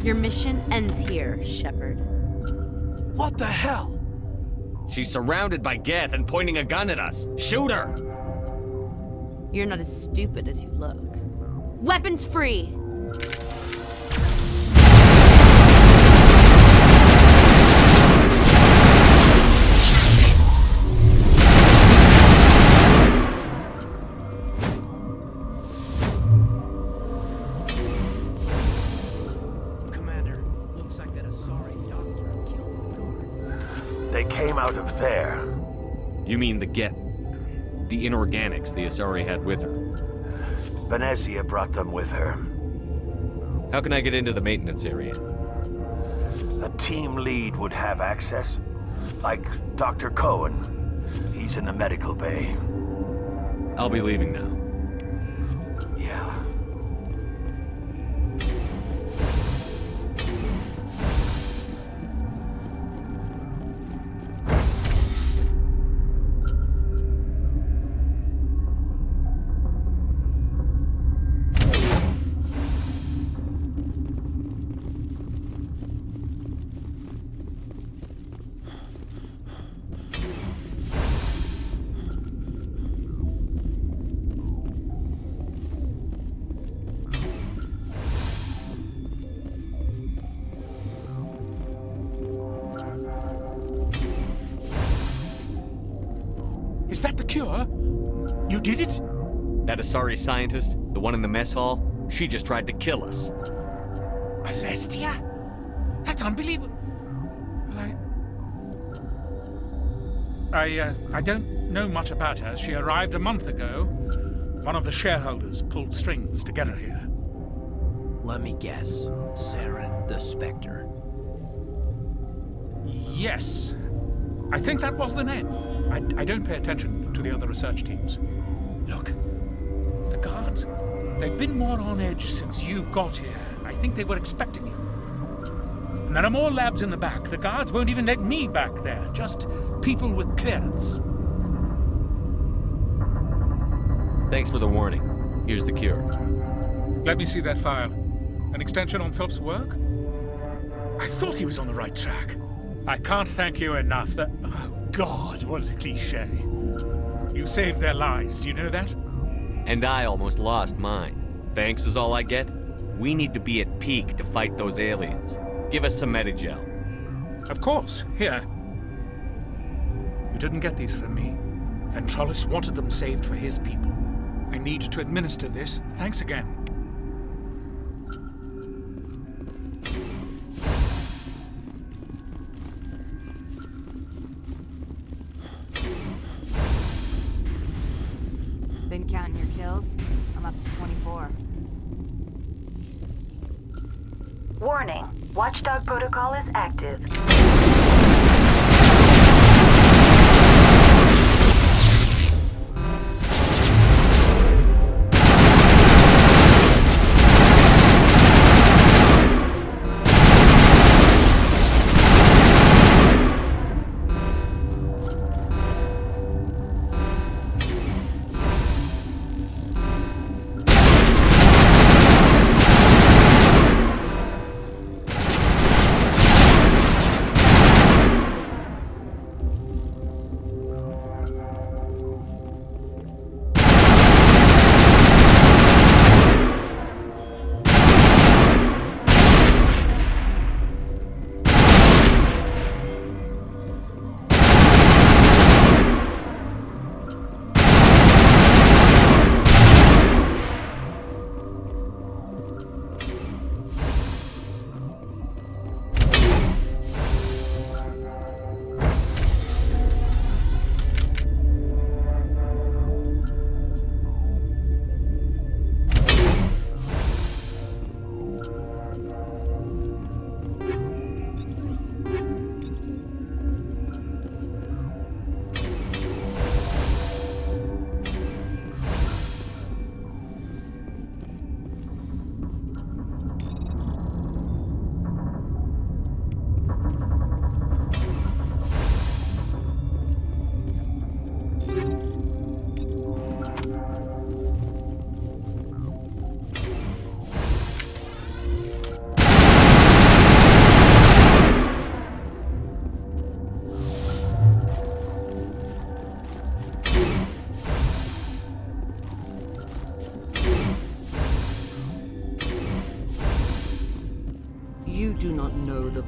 Your mission ends here, Shepard. What the hell? She's surrounded by Geth and pointing a gun at us. Shoot her! You're not as stupid as you look. Weapons free! Commander, looks like that Asari doctor killed the guard. They came out of there. You mean the Geth? The inorganics the Asari had with her? Venezia brought them with her. How can I get into the maintenance area? A team lead would have access. Like Dr. Cohen. He's in the medical bay. I'll be leaving now. Yeah. Is that the cure? You did it? That Asari scientist, the one in the mess hall, she just tried to kill us. Alestia? That's unbelievable. Well, I don't know much about her. She arrived a month ago. One of the shareholders pulled strings to get her here. Let me guess. Saren the Spectre. Yes. I think that was the name. I don't pay attention to the other research teams. Look, the guards, they've been more on edge since you got here. I think they were expecting you. And there are more labs in the back. The guards won't even let me back there, just people with clearance. Thanks for the warning. Here's the cure. Let me see that file. An extension on Philip's work? I thought he was on the right track. I can't thank you enough. Oh, God, what a cliche. You saved their lives, do you know that? And I almost lost mine. Thanks is all I get? We need to be at peak to fight those aliens. Give us some Medigel. Of course. Here. You didn't get these from me. Ventrolis wanted them saved for his people. I need to administer this. Thanks again. Been counting your kills? I'm up to 24. Warning. Watchdog protocol is active.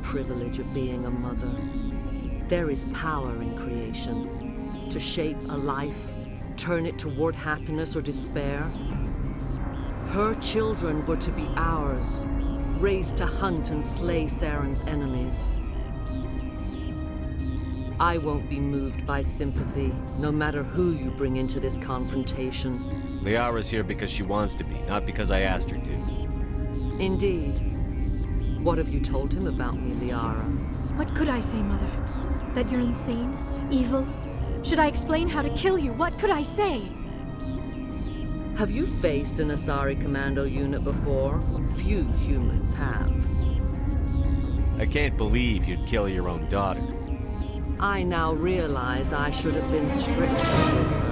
privilege of being a mother. There is power in creation. To shape a life, turn it toward happiness or despair. Her children were to be ours, raised to hunt and slay Saren's enemies. I won't be moved by sympathy, no matter who you bring into this confrontation. Liara's here because she wants to be, not because I asked her to. Indeed. What have you told him about me, Liara? What could I say, Mother? That you're insane? Evil? Should I explain how to kill you? What could I say? Have you faced an Asari commando unit before? Few humans have. I can't believe you'd kill your own daughter. I now realize I should have been stricter with her.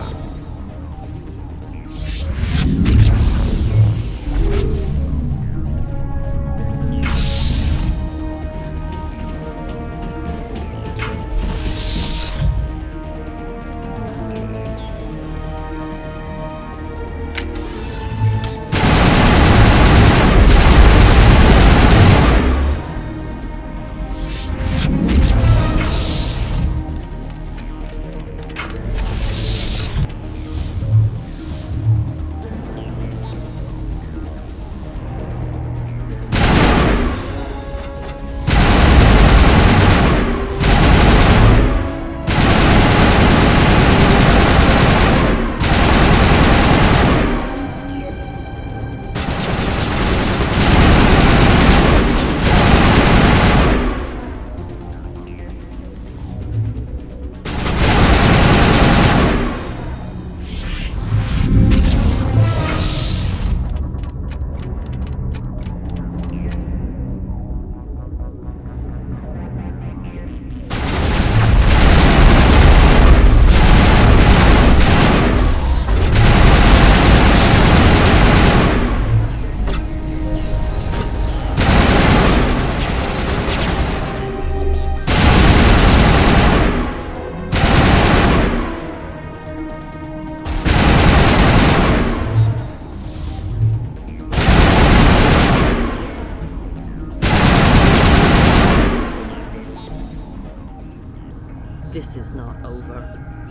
This is not over.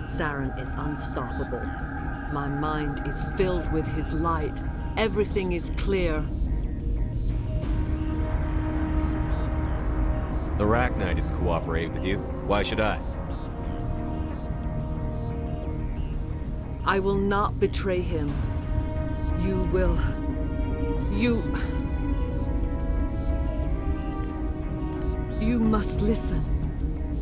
Saren is unstoppable. My mind is filled with his light. Everything is clear. The Rachni didn't cooperate with you. Why should I? I will not betray him. You will. You must listen.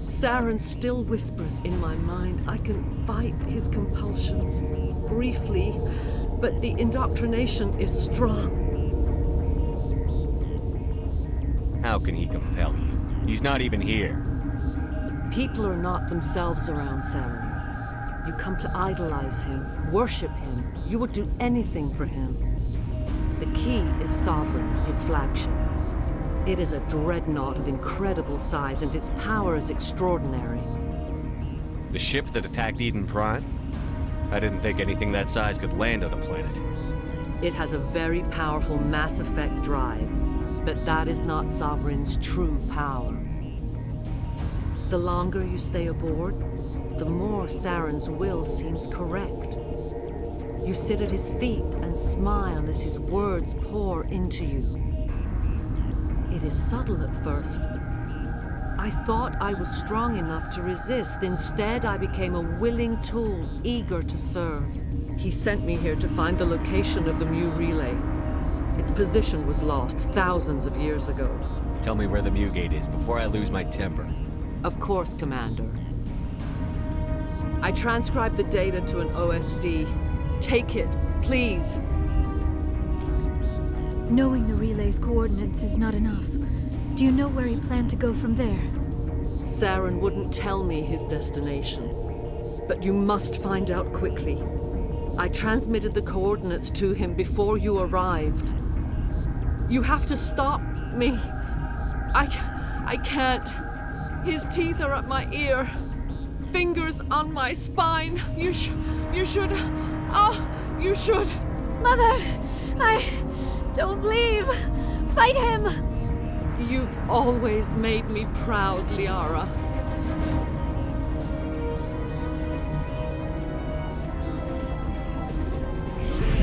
Saren still whispers in my mind. I can fight his compulsions, briefly, but the indoctrination is strong. How can he compel you? He's not even here. People are not themselves around Saren. You come to idolize him, worship him. You would do anything for him. The key is Sovereign, his flagship. It is a dreadnought of incredible size, and its power is extraordinary. The ship that attacked Eden Prime? I didn't think anything that size could land on a planet. It has a very powerful Mass Effect drive, but that is not Sovereign's true power. The longer you stay aboard, the more Saren's will seems correct. You sit at his feet and smile as his words pour into you. It is subtle at first. I thought I was strong enough to resist. Instead, I became a willing tool, eager to serve. He sent me here to find the location of the Mu relay. Its position was lost thousands of years ago. Tell me where the Mu gate is before I lose my temper. Of course, Commander. I transcribed the data to an OSD. Take it, please. Knowing the relay's coordinates is not enough. Do you know where he planned to go from there? Saren wouldn't tell me his destination. But you must find out quickly. I transmitted the coordinates to him before you arrived. You have to stop me. I can't. His teeth are up my ear. Fingers on my spine. You should. Oh, you should. Mother, don't leave. Fight him. You've always made me proud, Liara.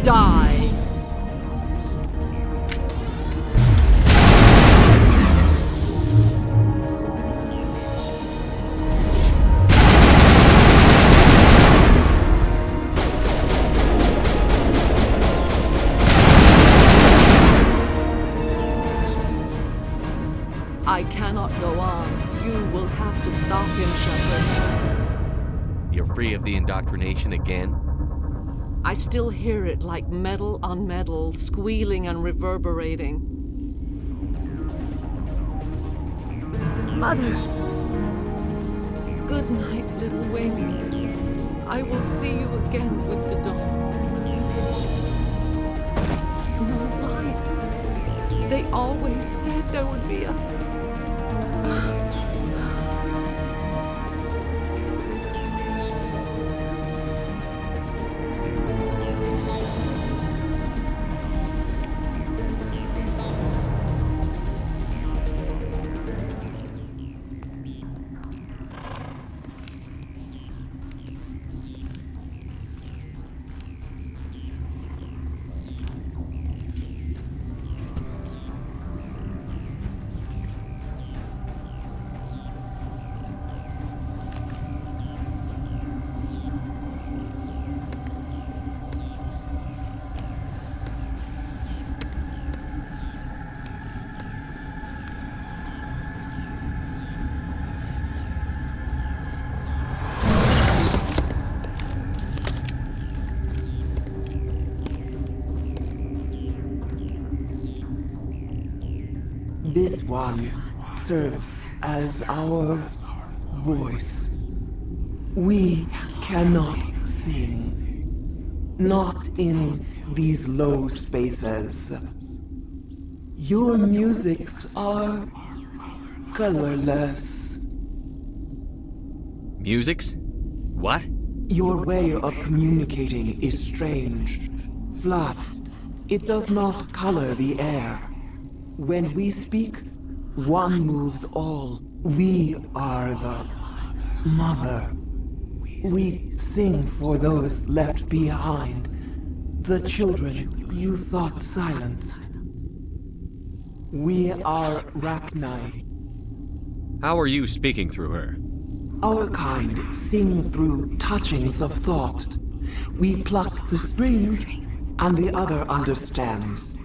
Die! I cannot go on. You will have to stop him, Shepard. You're free of the indoctrination again? I still hear it like metal on metal, squealing and reverberating. Mother! Good night, little wing. I will see you again with the dawn. No light. They always said there would be a... This one serves as our voice. We cannot sing. Not in these low spaces. Your musics are colorless. Musics? What? Your way of communicating is strange. Flat. It does not color the air. When we speak, one moves all. We are the mother. We sing for those left behind. The children you thought silenced. We are Rachni. How are you speaking through her? Our kind sing through touchings of thought. We pluck the strings, and the other understands.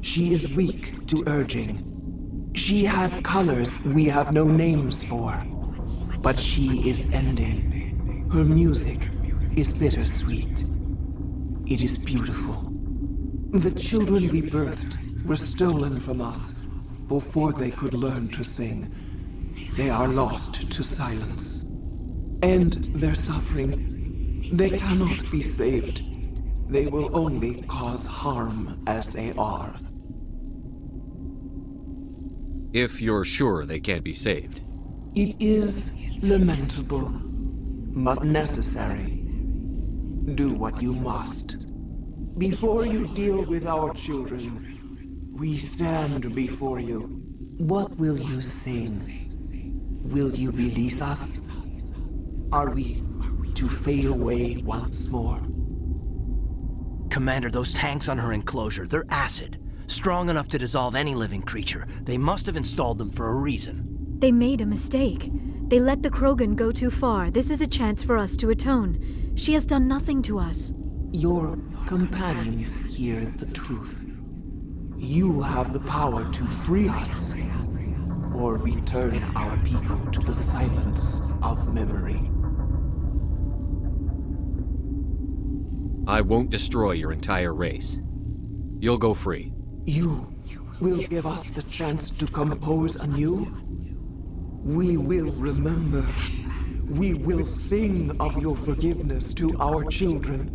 She is weak to urging. She has colors we have no names for. But she is ending. Her music is bittersweet. It is beautiful. The children we birthed were stolen from us before they could learn to sing. They are lost to silence. And their suffering, they cannot be saved. They will only cause harm as they are. If you're sure they can't be saved. It is lamentable, but necessary. Do what you must. Before you deal with our children, we stand before you. What will you sing? Will you release us? Are we to fade away once more? Commander, those tanks on her enclosure, they're acid. Strong enough to dissolve any living creature. They must have installed them for a reason. They made a mistake. They let the Krogan go too far. This is a chance for us to atone. She has done nothing to us. Your companions hear the truth. You have the power to free us, or return our people to the silence of memory. I won't destroy your entire race. You'll go free. You will give us the chance to compose anew? We will remember. We will sing of your forgiveness to our children.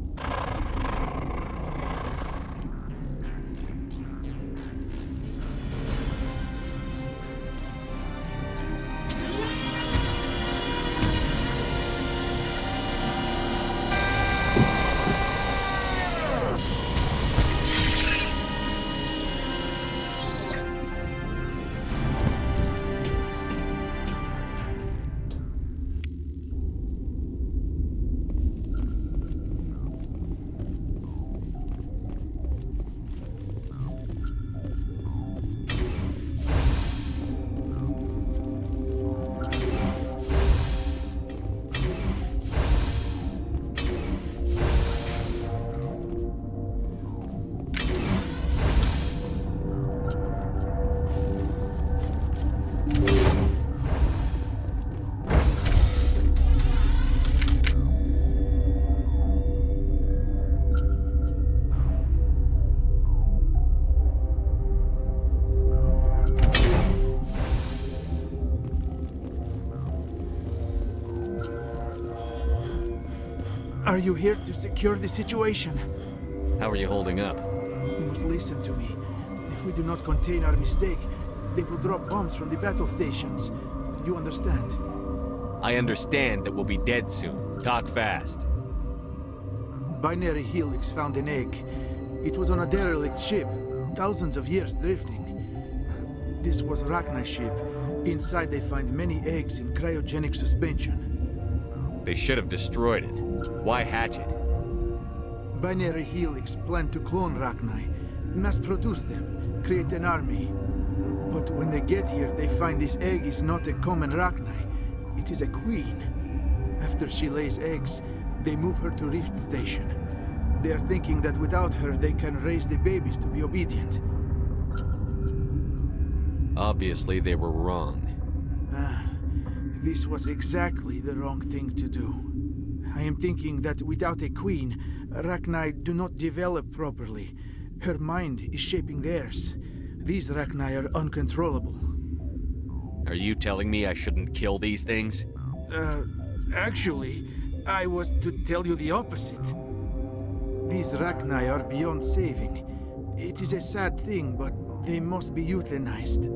Are you here to secure the situation? How are you holding up? You must listen to me. If we do not contain our mistake, they will drop bombs from the battle stations. You understand? I understand that we'll be dead soon. Talk fast. Binary Helix found an egg. It was on a derelict ship, thousands of years drifting. This was Rachni's ship. Inside they find many eggs in cryogenic suspension. They should have destroyed it. Why hatch it? Binary Helix planned to clone Rachni, mass-produce them, create an army. But when they get here, they find this egg is not a common Rachni. It is a queen. After she lays eggs, they move her to Rift Station. They are thinking that without her, they can raise the babies to be obedient. Obviously, they were wrong. This was exactly the wrong thing to do. I am thinking that without a queen, Rachni do not develop properly. Her mind is shaping theirs. These Rachni are uncontrollable. Are you telling me I shouldn't kill these things? Actually, I was to tell you the opposite. These Rachni are beyond saving. It is a sad thing, but they must be euthanized.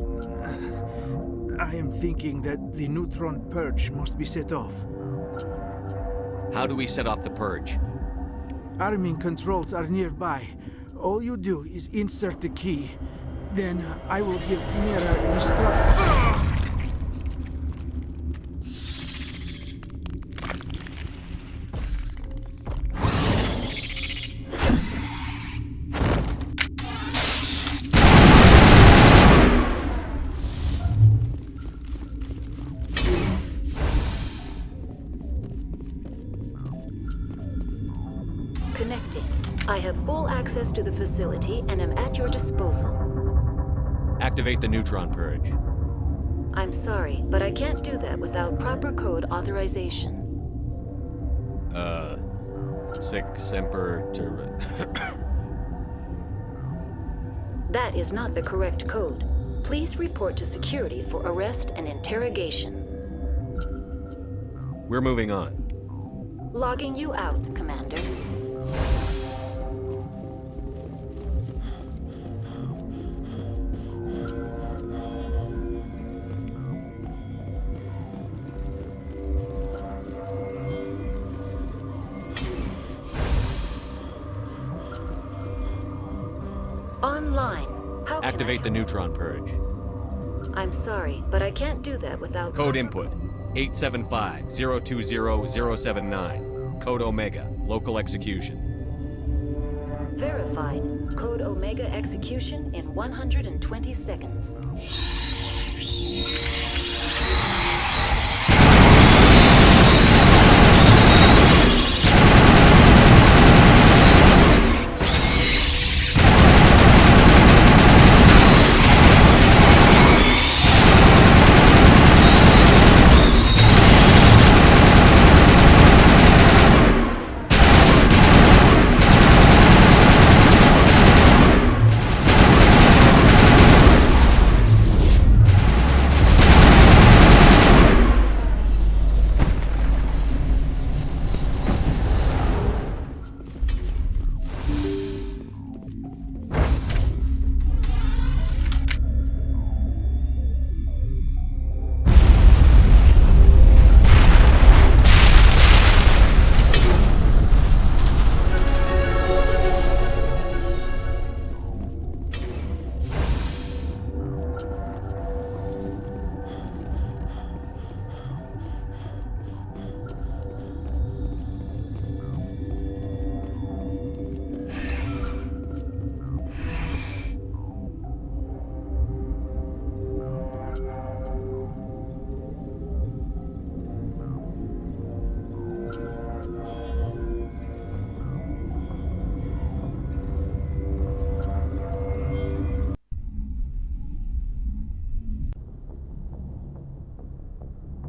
I am thinking that the neutron purge must be set off. How do we set off the purge? Arming controls are nearby. All you do is insert the key. Then I will give Mira destruct. Connecting. I have full access to the facility and am at your disposal. Activate the neutron purge. I'm sorry, but I can't do that without proper code authorization. Sic semper That is not the correct code. Please report to security for arrest and interrogation. We're moving on. Logging you out, Commander. Online. How can Activate the neutron purge. I'm sorry, but I can't do that without... Code input. 875-020-079. Code Omega. Local execution. Verified. Code Omega execution in 120 seconds.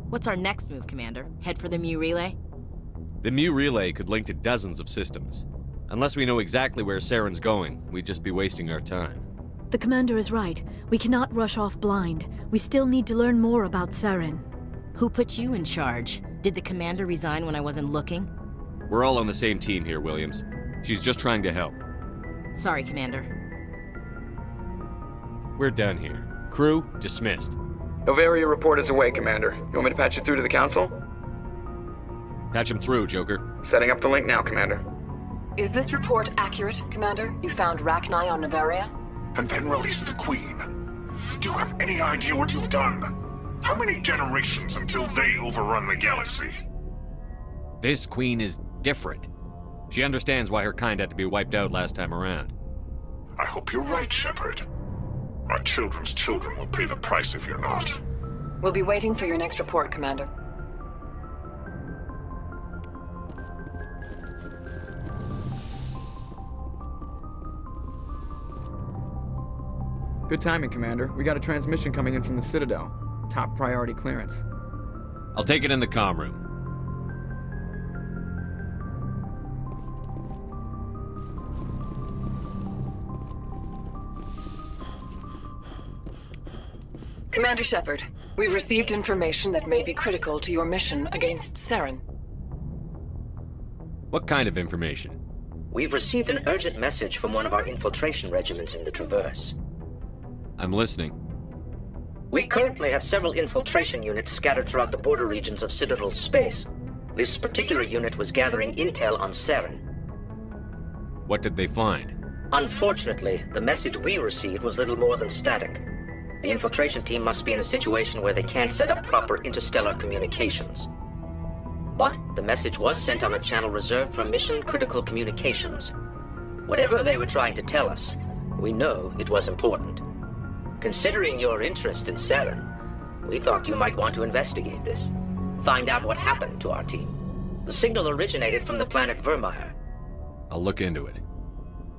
What's our next move, Commander? Head for the Mu Relay? The Mu Relay could link to dozens of systems. Unless we know exactly where Saren's going, we'd just be wasting our time. The Commander is right. We cannot rush off blind. We still need to learn more about Saren. Who put you in charge? Did the Commander resign when I wasn't looking? We're all on the same team here, Williams. She's just trying to help. Sorry, Commander. We're done here. Crew, dismissed. Novaria report is away, Commander. You want me to patch you through to the Council? Patch him through, Joker. Setting up the link now, Commander. Is this report accurate, Commander? You found Rachni on Novaria? And then released the Queen. Do you have any idea what you've done? How many generations until they overrun the galaxy? This Queen is different. She understands why her kind had to be wiped out last time around. I hope you're right, Shepard. My children's children will pay the price if you're not. We'll be waiting for your next report, Commander. Good timing, Commander. We got a transmission coming in from the Citadel. Top priority clearance. I'll take it in the comm room. Commander Shepard, we've received information that may be critical to your mission against Saren. What kind of information? We've received an urgent message from one of our infiltration regiments in the Traverse. I'm listening. We currently have several infiltration units scattered throughout the border regions of Citadel space. This particular unit was gathering intel on Saren. What did they find? Unfortunately, the message we received was little more than static. The infiltration team must be in a situation where they can't set up proper interstellar communications. But the message was sent on a channel reserved for mission-critical communications. Whatever they were trying to tell us, we know it was important. Considering your interest in Saren, we thought you might want to investigate this. Find out what happened to our team. The signal originated from the planet Vermeer. I'll look into it.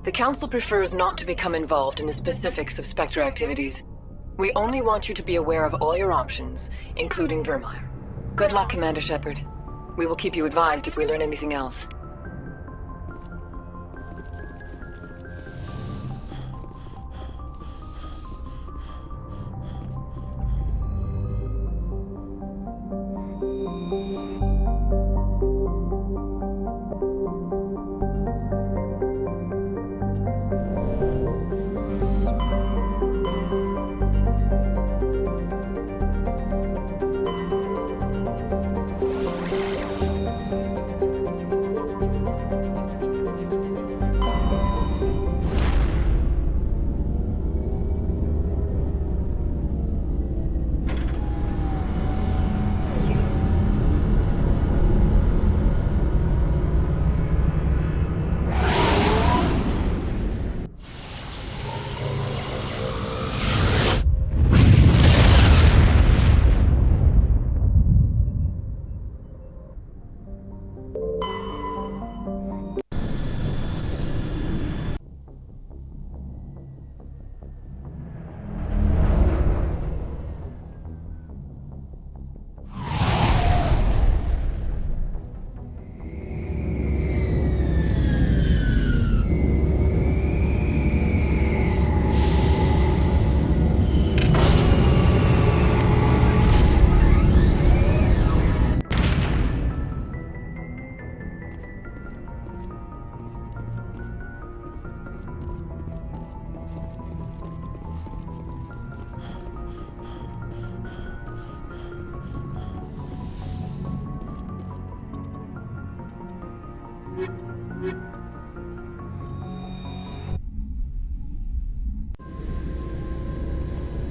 The Council prefers not to become involved in the specifics of Spectre activities. We only want you to be aware of all your options, including Vermeer. Good luck, Commander Shepard. We will keep you advised if we learn anything else.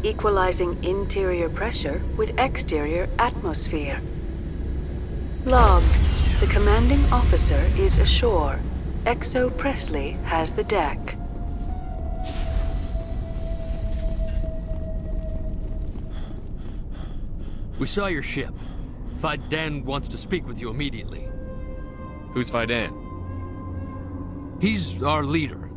Equalizing interior pressure with exterior atmosphere. Logged. The commanding officer is ashore. Exo Presley has the deck. We saw your ship. Faidan wants to speak with you immediately. Who's Faidan? He's our leader.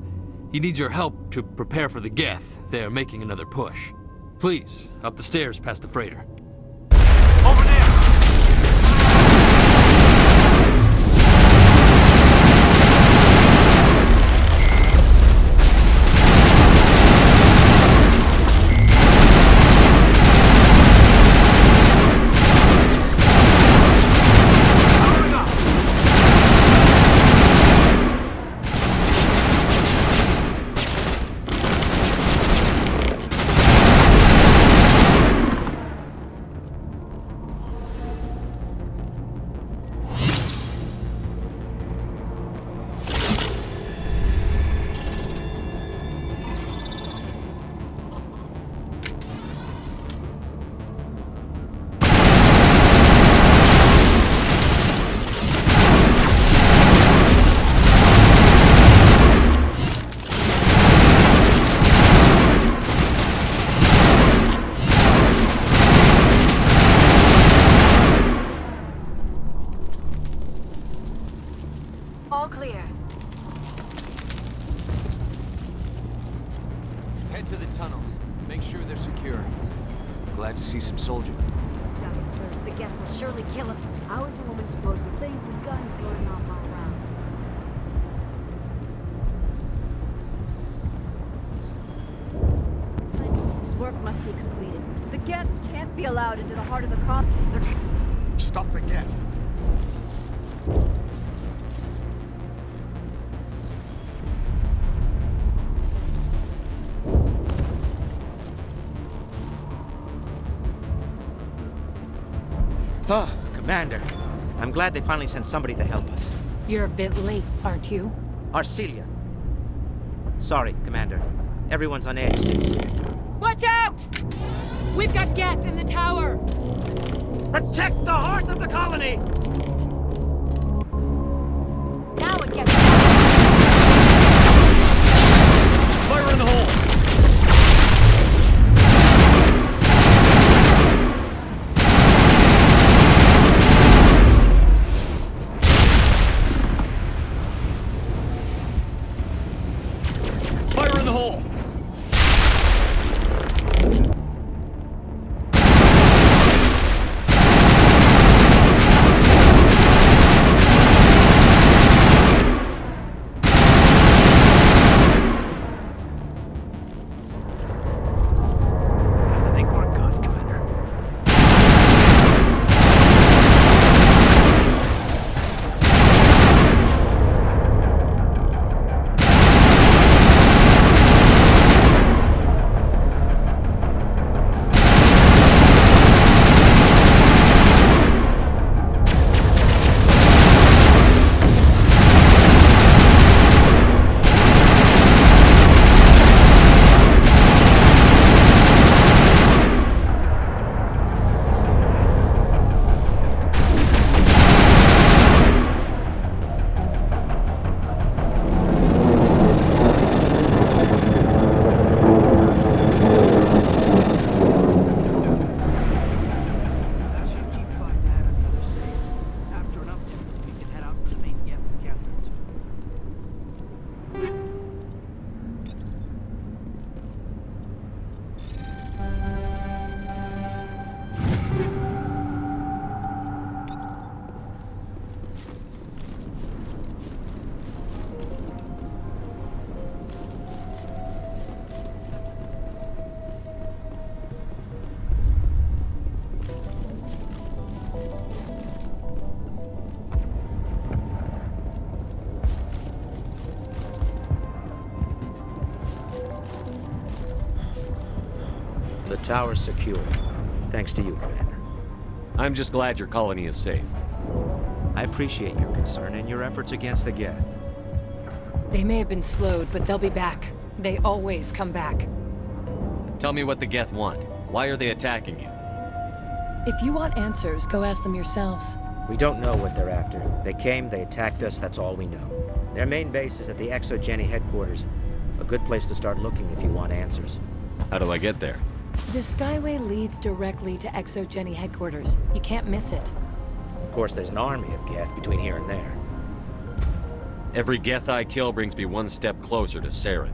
He needs your help to prepare for the Geth. They're making another push. Please, up the stairs past the freighter. Over there! All clear. Head to the tunnels. Make sure they're secure. Glad to see some soldiers. Dying first, the Geth will surely kill him. How is a woman supposed to think with guns going off all around? This work must be completed. The Geth can't be allowed into the heart of the compound. Stop the Geth. Oh, Commander. I'm glad they finally sent somebody to help us. You're a bit late, aren't you? Arcelia. Sorry, Commander. Everyone's on edge since... Watch out! We've got Geth in the tower! Protect the heart of the colony! Now it gets... Fire in the hole! Fire in the hole! I think we're good, Commander. That should keep fighting that on the other side. After an update, we can head out for the main Geth encampment. The tower's secure. Thanks to you, Commander. I'm just glad your colony is safe. I appreciate your concern and your efforts against the Geth. They may have been slowed, but they'll be back. They always come back. Tell me what the Geth want. Why are they attacking you? If you want answers, go ask them yourselves. We don't know what they're after. They came, they attacked us, that's all we know. Their main base is at the ExoGeni headquarters. A good place to start looking if you want answers. How do I get there? The Skyway leads directly to ExoGeni headquarters. You can't miss it. Of course, there's an army of Geth between here and there. Every Geth I kill brings me one step closer to Saren.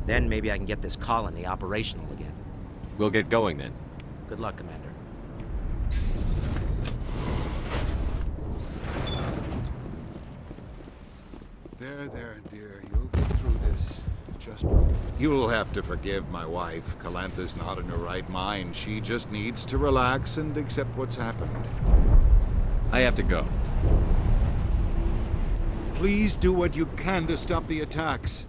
Then maybe I can get this colony operational again. We'll get going then. Good luck, Commander. There, dear. You'll get through this. Just... You'll have to forgive my wife. Calantha's not in her right mind. She just needs to relax and accept what's happened. I have to go. Please do what you can to stop the attacks.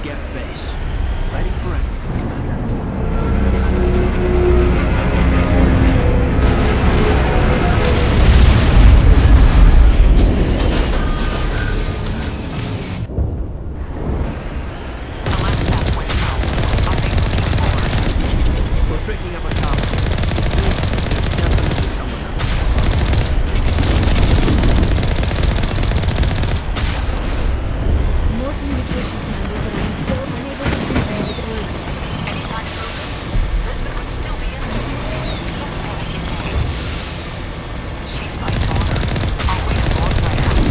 Geth base. Ready for anything, Commander. We're picking up a capsule. It's me. There's definitely someone else. More communication, Commander, but I'm still unable to confirm its origin. Any signs of movement? Lisbeth could still be in there. It's only been a few days. She's my daughter. I'll wait as long as I have to.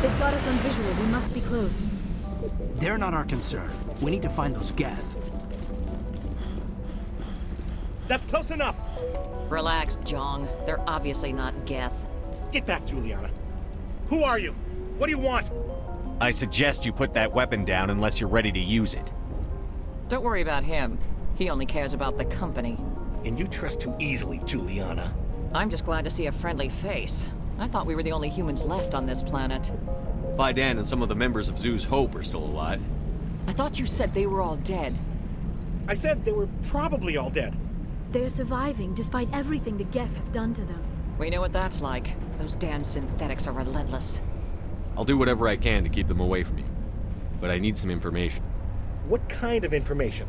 They've got us on visual. We must be close. They're not our concern. We need to find those Geth. That's close enough! Relax, Jong. They're obviously not Geth. Get back, Juliana. Who are you? What do you want? I suggest you put that weapon down unless you're ready to use it. Don't worry about him. He only cares about the company. And you trust too easily, Juliana. I'm just glad to see a friendly face. I thought we were the only humans left on this planet. Vidan and some of the members of Zoo's Hope are still alive. I thought you said they were all dead. I said they were probably all dead. They're surviving despite everything the Geth have done to them. We know what that's like. Those damn synthetics are relentless. I'll do whatever I can to keep them away from you. But I need some information. What kind of information?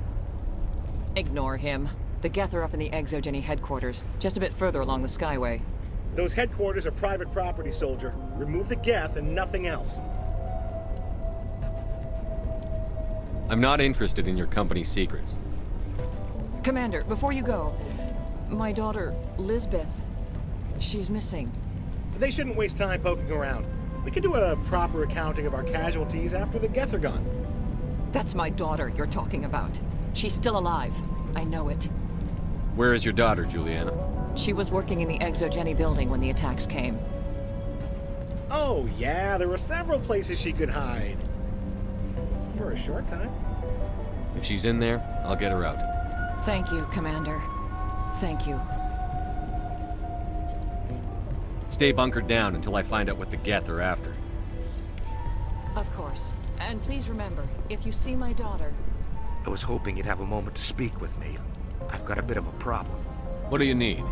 Ignore him. The Geth are up in the Exogeny headquarters, just a bit further along the Skyway. Those headquarters are private property, soldier. Remove the Geth and nothing else. I'm not interested in your company's secrets. Commander, before you go, my daughter, Lisbeth, she's missing. They shouldn't waste time poking around. We can do a proper accounting of our casualties after the Geth are gone. That's my daughter you're talking about. She's still alive. I know it. Where is your daughter, Juliana? She was working in the Exogeny building when the attacks came. Oh, yeah, there were several places she could hide. For a short time. If she's in there, I'll get her out. Thank you, Commander. Thank you. Stay bunkered down until I find out what the Geth are after. Of course. And please remember, if you see my daughter... I was hoping you'd have a moment to speak with me. I've got a bit of a problem. What do you need?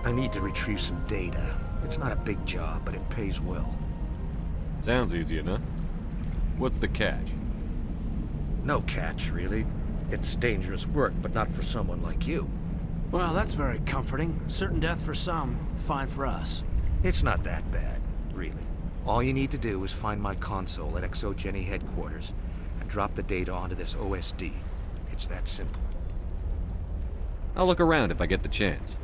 I need to retrieve some data. It's not a big job, but it pays well. Sounds easy enough. What's the catch? No catch, really. It's dangerous work, but not for someone like you. Well, that's very comforting. Certain death for some, fine for us. It's not that bad, really. All you need to do is find my console at Exogeny headquarters and drop the data onto this OSD. It's that simple. I'll look around if I get the chance.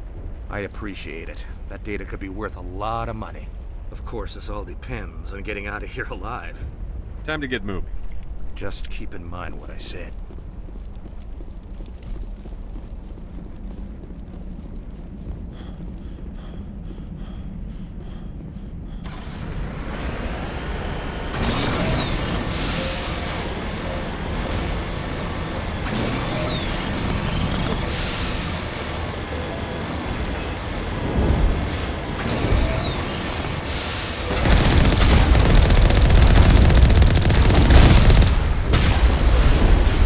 I appreciate it. That data could be worth a lot of money. Of course, this all depends on getting out of here alive. Time to get moving. Just keep in mind what I said.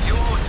You always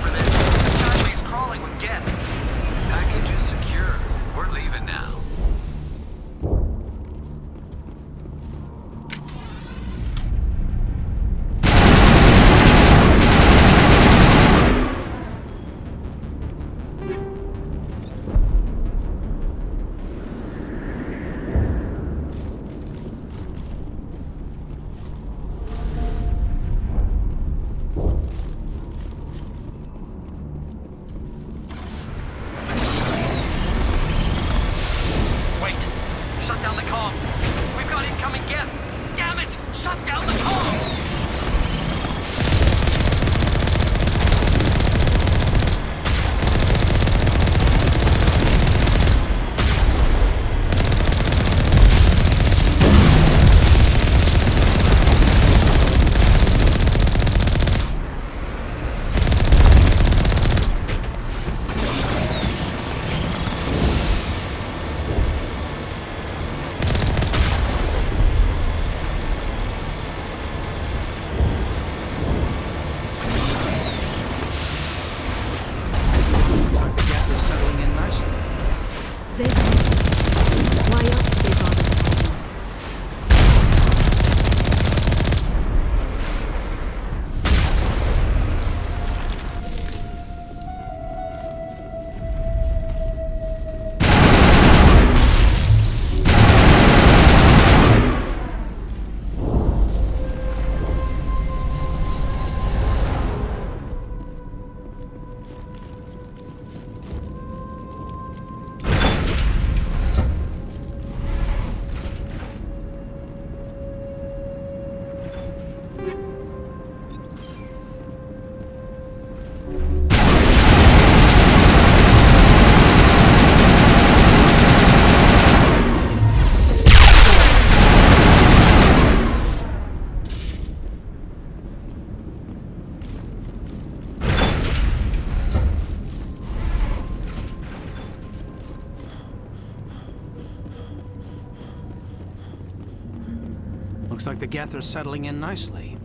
like the Geth are settling in nicely.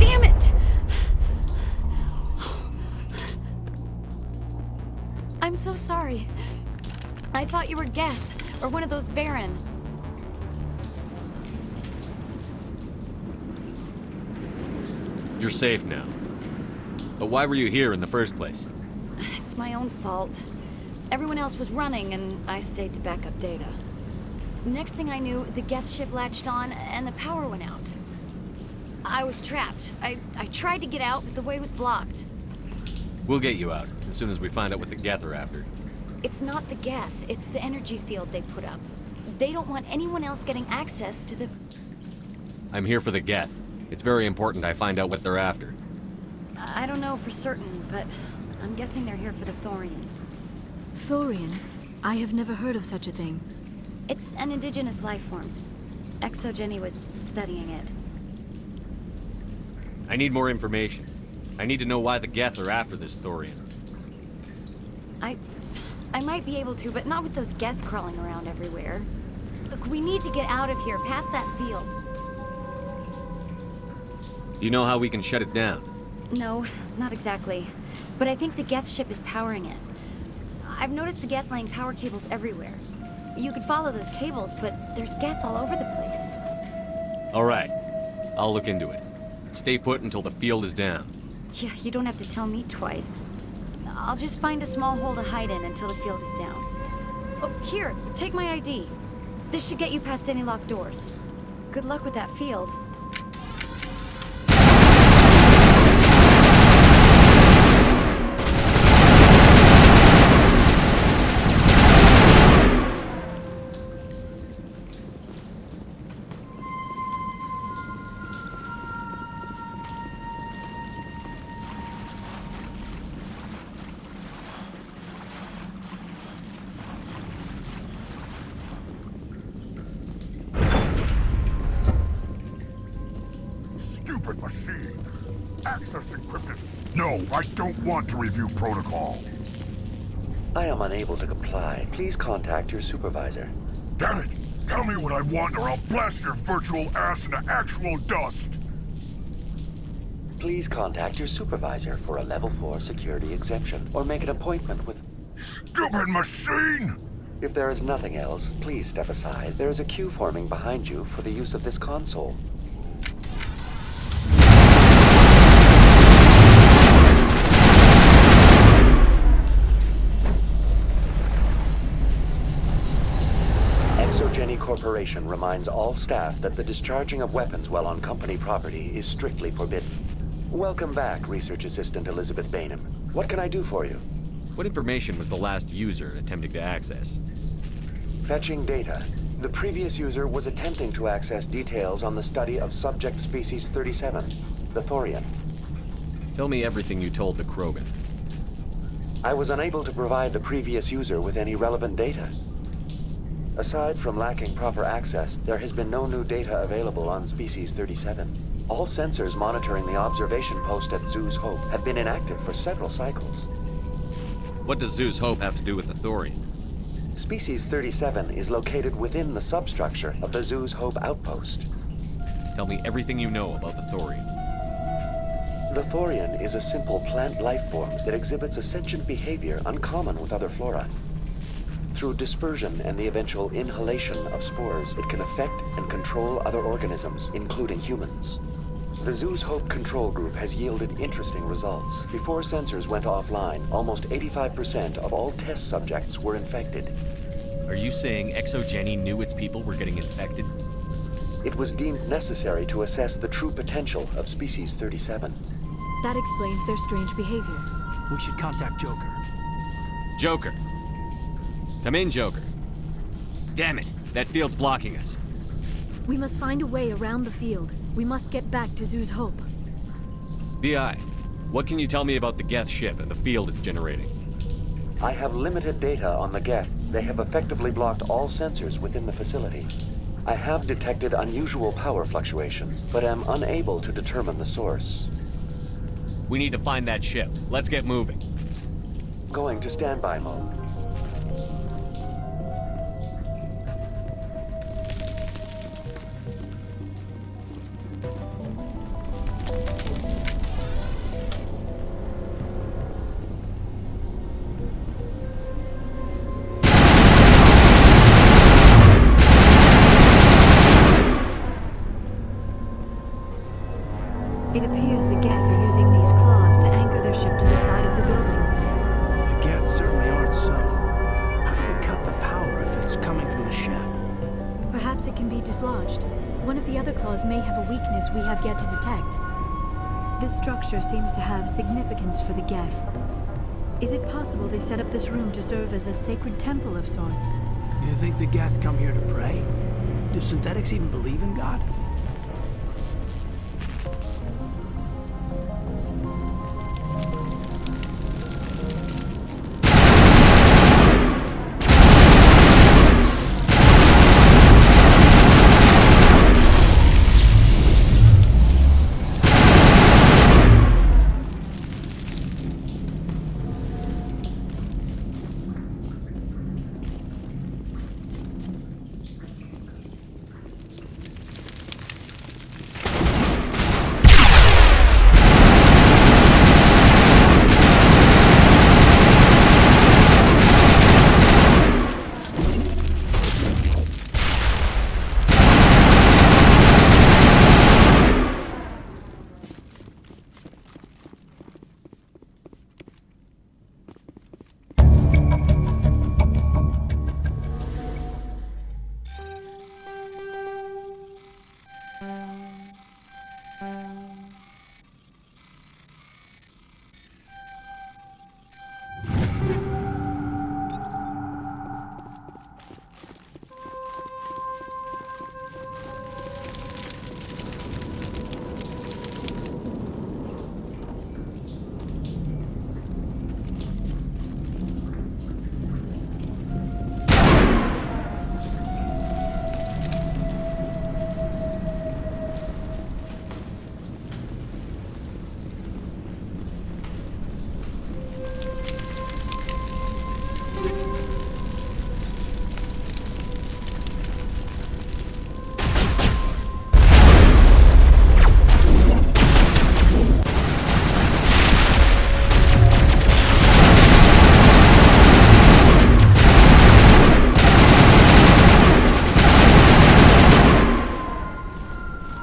Damn it! I'm so sorry. I thought you were Geth, or one of those Varen. You're safe now. But why were you here in the first place? It's my own fault. Everyone else was running, and I stayed to back up data. Next thing I knew, the Geth ship latched on, and the power went out. I was trapped. I tried to get out, but the way was blocked. We'll get you out, as soon as we find out what the Geth are after. It's not the Geth, it's the energy field they put up. They don't want anyone else getting access to the... I'm here for the Geth. It's very important I find out what they're after. I don't know for certain, but I'm guessing they're here for the Thorian. Thorian? I have never heard of such a thing. It's an indigenous life form. ExoGenny was studying it. I need more information. I need to know why the Geth are after this Thorian. I might be able to, but not with those Geth crawling around everywhere. Look, we need to get out of here, past that field. Do you know how we can shut it down? No, not exactly. But I think the Geth ship is powering it. I've noticed the Geth laying power cables everywhere. You could follow those cables, but there's Geth all over the place. All right. I'll look into it. Stay put until the field is down. Yeah, you don't have to tell me twice. I'll just find a small hole to hide in until the field is down. Oh, here, take my ID. This should get you past any locked doors. Good luck with that field. Machine. Access encrypted. No, I don't want to review protocol. I am unable to comply. Please contact your supervisor. Damn it! Tell me what I want or I'll blast your virtual ass into actual dust! Please contact your supervisor for a level 4 security exemption, or make an appointment with... Stupid machine! If there is nothing else, please step aside. There is a queue forming behind you for the use of this console. ExoGenny Corporation reminds all staff that the discharging of weapons while on company property is strictly forbidden. Welcome back, Research Assistant Elizabeth Bainham. What can I do for you? What information was the last user attempting to access? Fetching data. The previous user was attempting to access details on the study of subject species 37, the Thorian. Tell me everything you told the Krogan. I was unable to provide the previous user with any relevant data. Aside from lacking proper access, there has been no new data available on species 37. All sensors monitoring the observation post at Zoo's Hope have been inactive for several cycles. What does Zoo's Hope have to do with the Thorian? Species 37 is located within the substructure of the Zoo's Hope outpost. Tell me everything you know about the Thorian. The Thorian is a simple plant life form that exhibits a sentient behavior uncommon with other flora. Through dispersion and the eventual inhalation of spores, it can affect and control other organisms, including humans. The Zoo's Hope control group has yielded interesting results. Before sensors went offline, almost 85% of all test subjects were infected. Are you saying ExoGenny knew its people were getting infected? It was deemed necessary to assess the true potential of species 37. That explains their strange behavior. We should contact Joker. Joker! Come in, Joker. Damn it, that field's blocking us. We must find a way around the field. We must get back to Zoo's Hope. BI, what can you tell me about the Geth ship and the field it's generating? I have limited data on the Geth. They have effectively blocked all sensors within the facility. I have detected unusual power fluctuations, but am unable to determine the source. We need to find that ship. Let's get moving. Going to standby mode. It appears the Geth are using these claws to anchor their ship to the side of the building. The Geth certainly aren't subtle. How do we cut the power if it's coming from the ship? Perhaps it can be dislodged. One of the other claws may have a weakness we have yet to detect. This structure seems to have significance for the Geth. Is it possible they set up this room to serve as a sacred temple of sorts? You think the Geth come here to pray? Do synthetics even believe in God?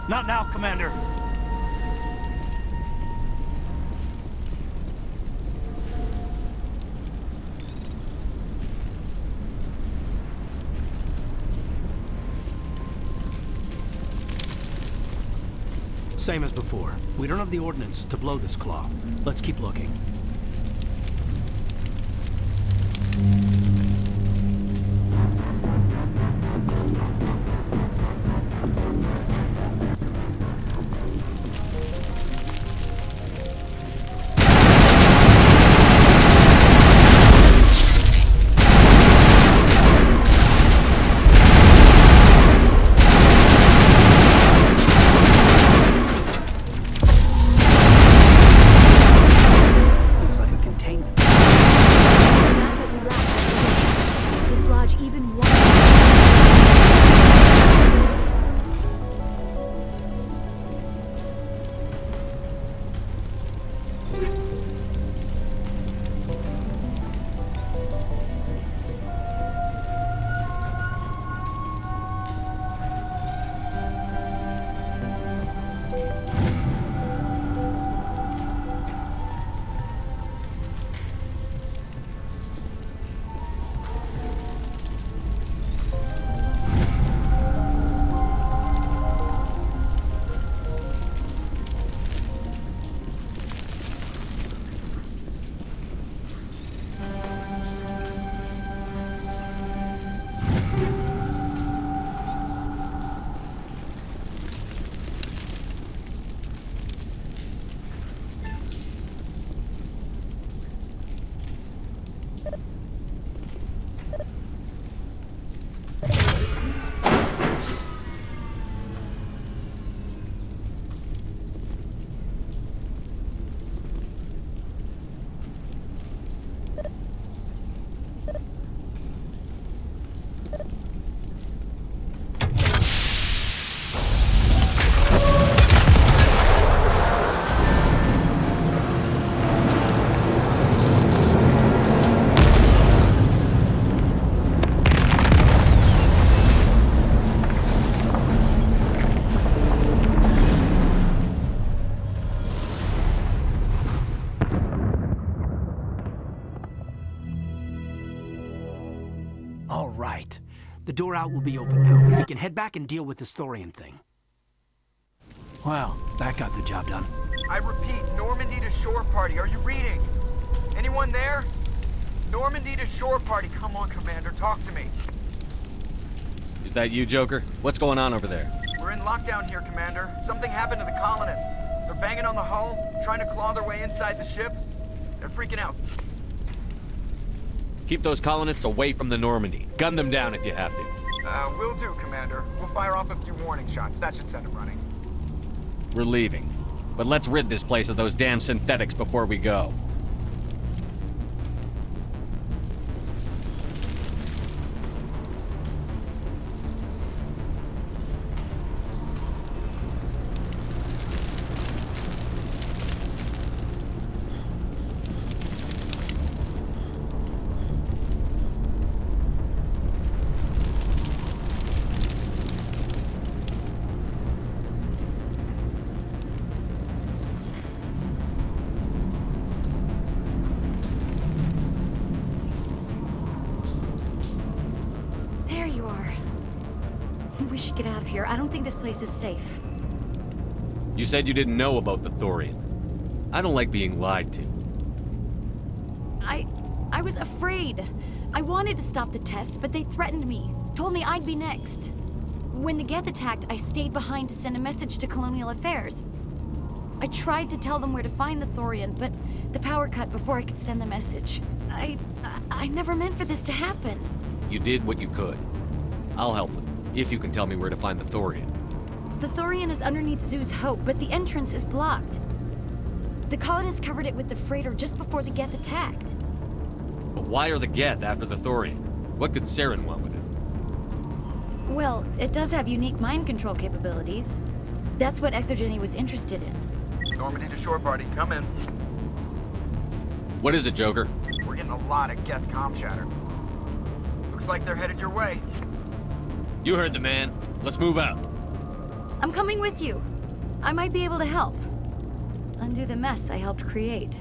Not now, Commander. Same as before. We don't have the ordnance to blow this claw. Let's keep looking. The door out will be open now. We can head back and deal with this thorium thing. Well, that got the job done. I repeat, Normandy to shore party. Are you reading? Anyone there? Normandy to shore party. Come on, Commander, talk to me. Is that you, Joker? What's going on over there? We're in lockdown here, Commander. Something happened to the colonists. They're banging on the hull, trying to claw their way inside the ship. They're freaking out. Keep those colonists away from the Normandy. Gun them down if you have to. Will do, Commander. We'll fire off a few warning shots. That should set them running. We're leaving. But let's rid this place of those damn synthetics before we go. We should get out of here. I don't think this place is safe. You said you didn't know about the thorium. I don't like being lied to. I was afraid. I wanted to stop the tests, but they threatened me. Told me I'd be next. When the Geth attacked, I stayed behind to send a message to Colonial Affairs. I tried to tell them where to find the thorium, but the power cut before I could send the message. I never meant for this to happen. You did what you could. I'll help them, if you can tell me where to find the thorium. The thorium is underneath Zoo's Hope, but the entrance is blocked. The colonists covered it with the freighter just before the Geth attacked. But why are the Geth after the thorium? What could Saren want with it? Well, it does have unique mind control capabilities. That's what Exogeny was interested in. Normandy to shore party, come in. What is it, Joker? We're getting a lot of Geth comm chatter. Looks like they're headed your way. You heard the man. Let's move out. I'm coming with you. I might be able to help. Undo the mess I helped create.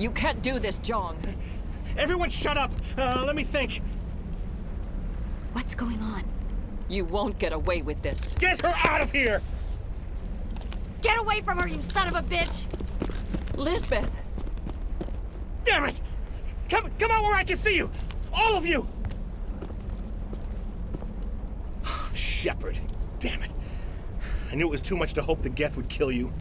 You can't do this, Jong. Everyone shut up! Let me think. What's going on? You won't get away with this. Get her out of here! Get away from her, you son of a bitch! Lisbeth! Damn it! Come out where I can see you! All of you! Shepard. Damn it. I knew it was too much to hope the Geth would kill you.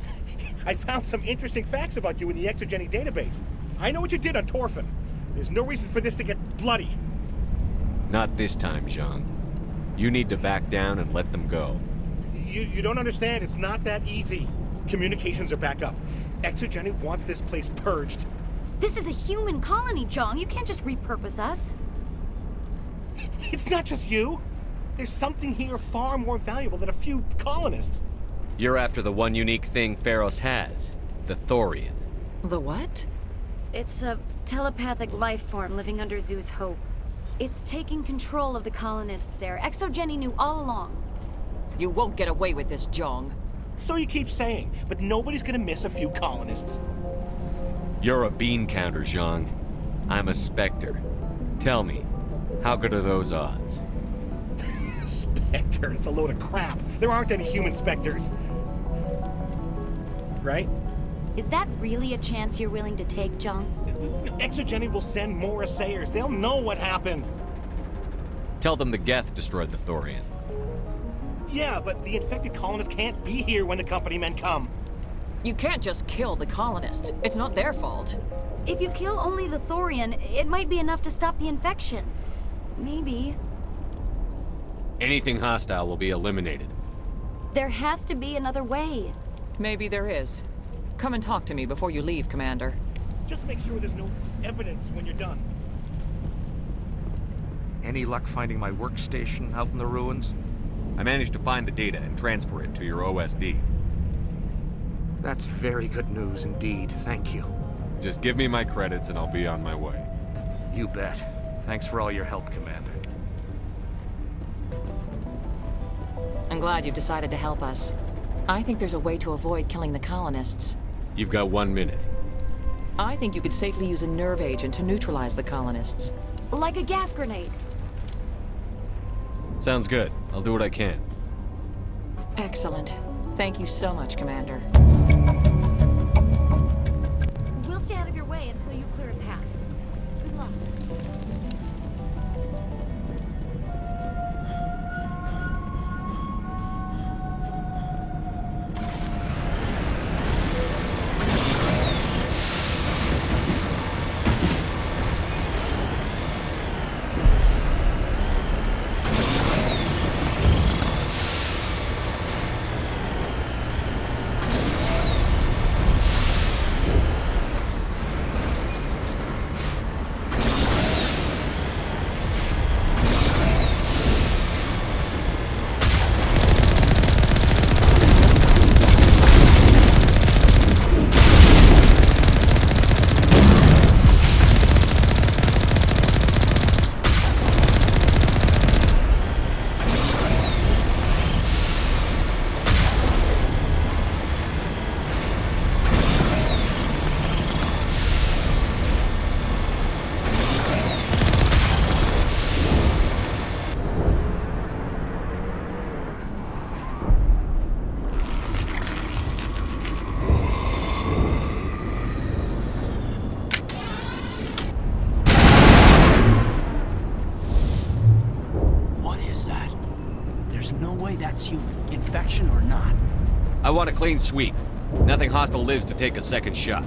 I found some interesting facts about you in the exogenic database. I know what you did on Torfin. There's no reason for this to get bloody. Not this time, Jean. You need to back down and let them go. You don't understand. It's not that easy. Communications are back up. Exogenic wants this place purged. This is a human colony, Jong. You can't just repurpose us. It's not just you. There's something here far more valuable than a few colonists. You're after the one unique thing Pharos has, the Thorian. The what? It's a telepathic life form living under Zoo's hope. It's taking control of the colonists there. Exogeny knew all along. You won't get away with this, Jong. So you keep saying, but nobody's gonna miss a few colonists. You're a bean counter, Zhang. I'm a Spectre. Tell me, how good are those odds? Spectre, it's a load of crap. There aren't any human Spectres. Right? Is that really a chance you're willing to take, Jong? Exogeny will send more assayers. They'll know what happened. Tell them the Geth destroyed the Thorian. Yeah, but the infected colonists can't be here when the company men come. You can't just kill the colonists. It's not their fault. If you kill only the Thorian, it might be enough to stop the infection. Maybe. Anything hostile will be eliminated. There has to be another way. Maybe there is. Come and talk to me before you leave, Commander. Just make sure there's no evidence when you're done. Any luck finding my workstation out in the ruins? I managed to find the data and transfer it to your OSD. That's very good news indeed. Thank you. Just give me my credits and I'll be on my way. You bet. Thanks for all your help, Commander. I'm glad you've decided to help us. I think there's a way to avoid killing the colonists. You've got 1 minute. I think you could safely use a nerve agent to neutralize the colonists. Like a gas grenade. Sounds good. I'll do what I can. Excellent. Thank you so much, Commander. We'll stay out of your way until you clear a path. Good luck. Infection or not? I want a clean sweep. Nothing hostile lives to take a second shot.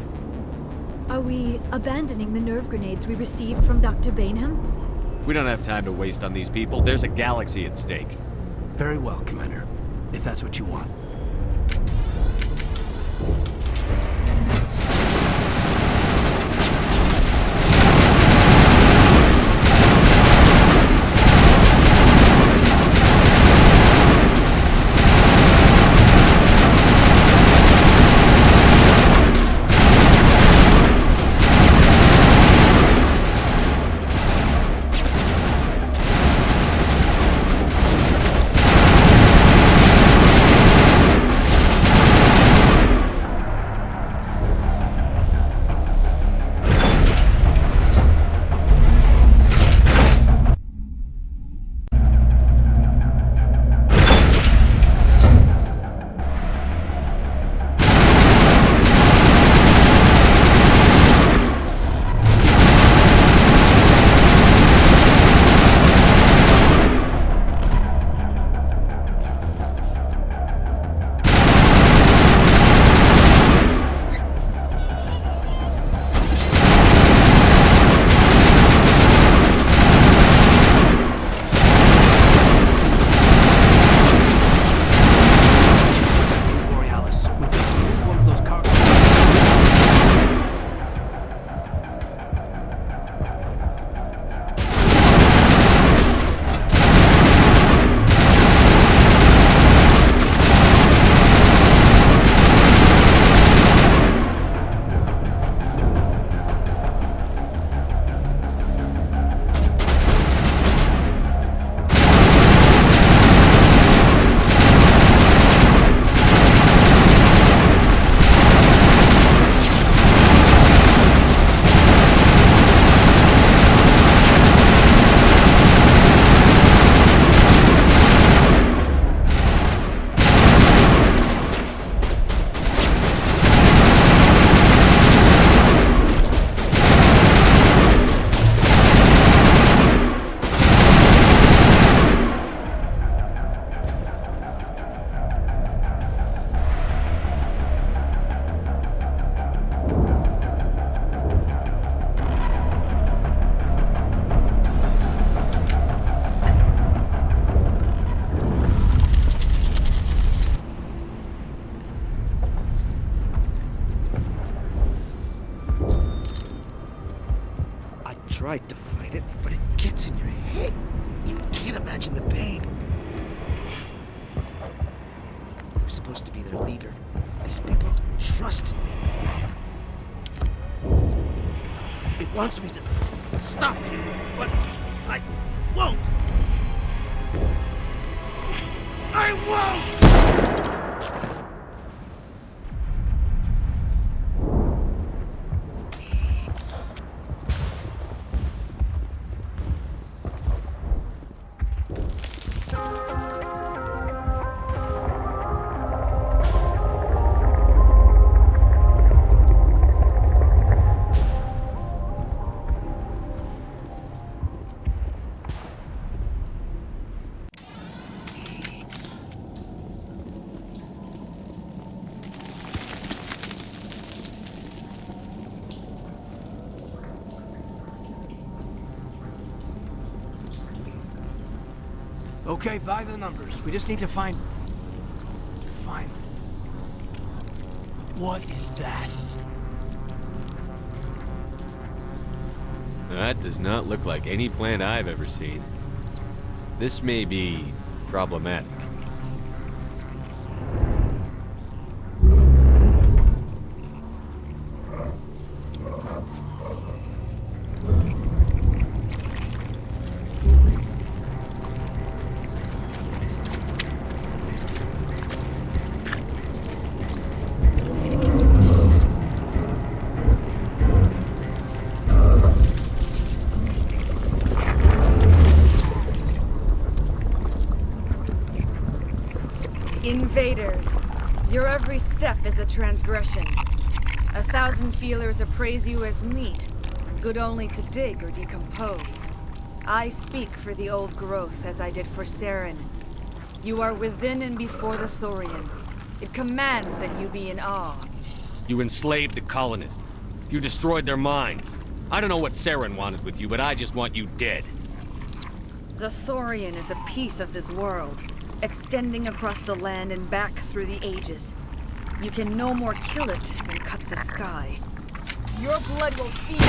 Are we abandoning the nerve grenades we received from Dr. Bainham? We don't have time to waste on these people. There's a galaxy at stake. Very well, Commander. If that's what you want. gets in your head. You can't imagine the pain. I was supposed to be their leader. These people trusted me. It wants me to stop you, but I won't. I won't! Okay, by the numbers. We just need to find... What is that? That does not look like any plant I've ever seen. This may be problematic. Invaders, your every step is a transgression. 1,000 feelers appraise you as meat, good only to dig or decompose. I speak for the old growth as I did for Saren. You are within and before the Thorian. It commands that you be in awe. You enslaved the colonists. You destroyed their minds. I don't know what Saren wanted with you, but I just want you dead. The Thorian is a piece of this world, extending across the land and back through the ages. You can no more kill it than cut the sky. Your blood will feed...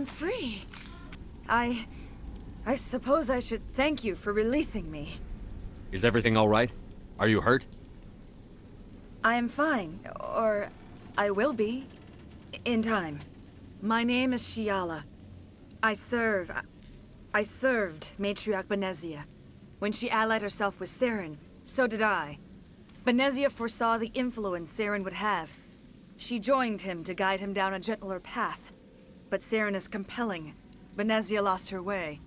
I'm free. I suppose I should thank you for releasing me. Is everything all right? Are you hurt? I am fine, or I will be, in time. My name is Shiala. I served Matriarch Benezia. When she allied herself with Saren, so did I. Benezia foresaw the influence Saren would have. She joined him to guide him down a gentler path. But Saren is compelling. Benezia lost her way.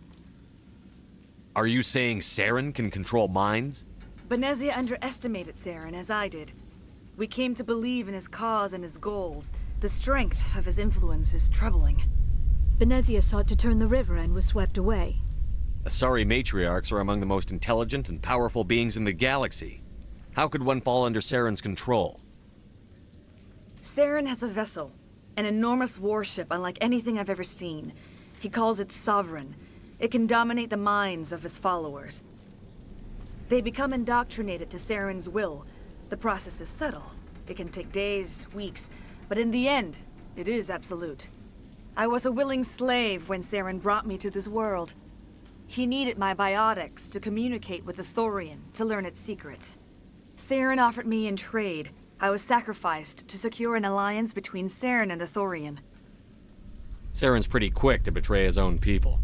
Are you saying Saren can control minds? Benezia underestimated Saren, as I did. We came to believe in his cause and his goals. The strength of his influence is troubling. Benezia sought to turn the river and was swept away. Asari matriarchs are among the most intelligent and powerful beings in the galaxy. How could one fall under Saren's control? Saren has a vessel, an enormous warship unlike anything I've ever seen. He calls it Sovereign. It can dominate the minds of his followers. They become indoctrinated to Saren's will. The process is subtle. It can take days, weeks, but in the end, it is absolute. I was a willing slave when Saren brought me to this world. He needed my biotics to communicate with the Thorian, to learn its secrets. Saren offered me in trade. I was sacrificed to secure an alliance between Saren and the Thorian. Saren's pretty quick to betray his own people.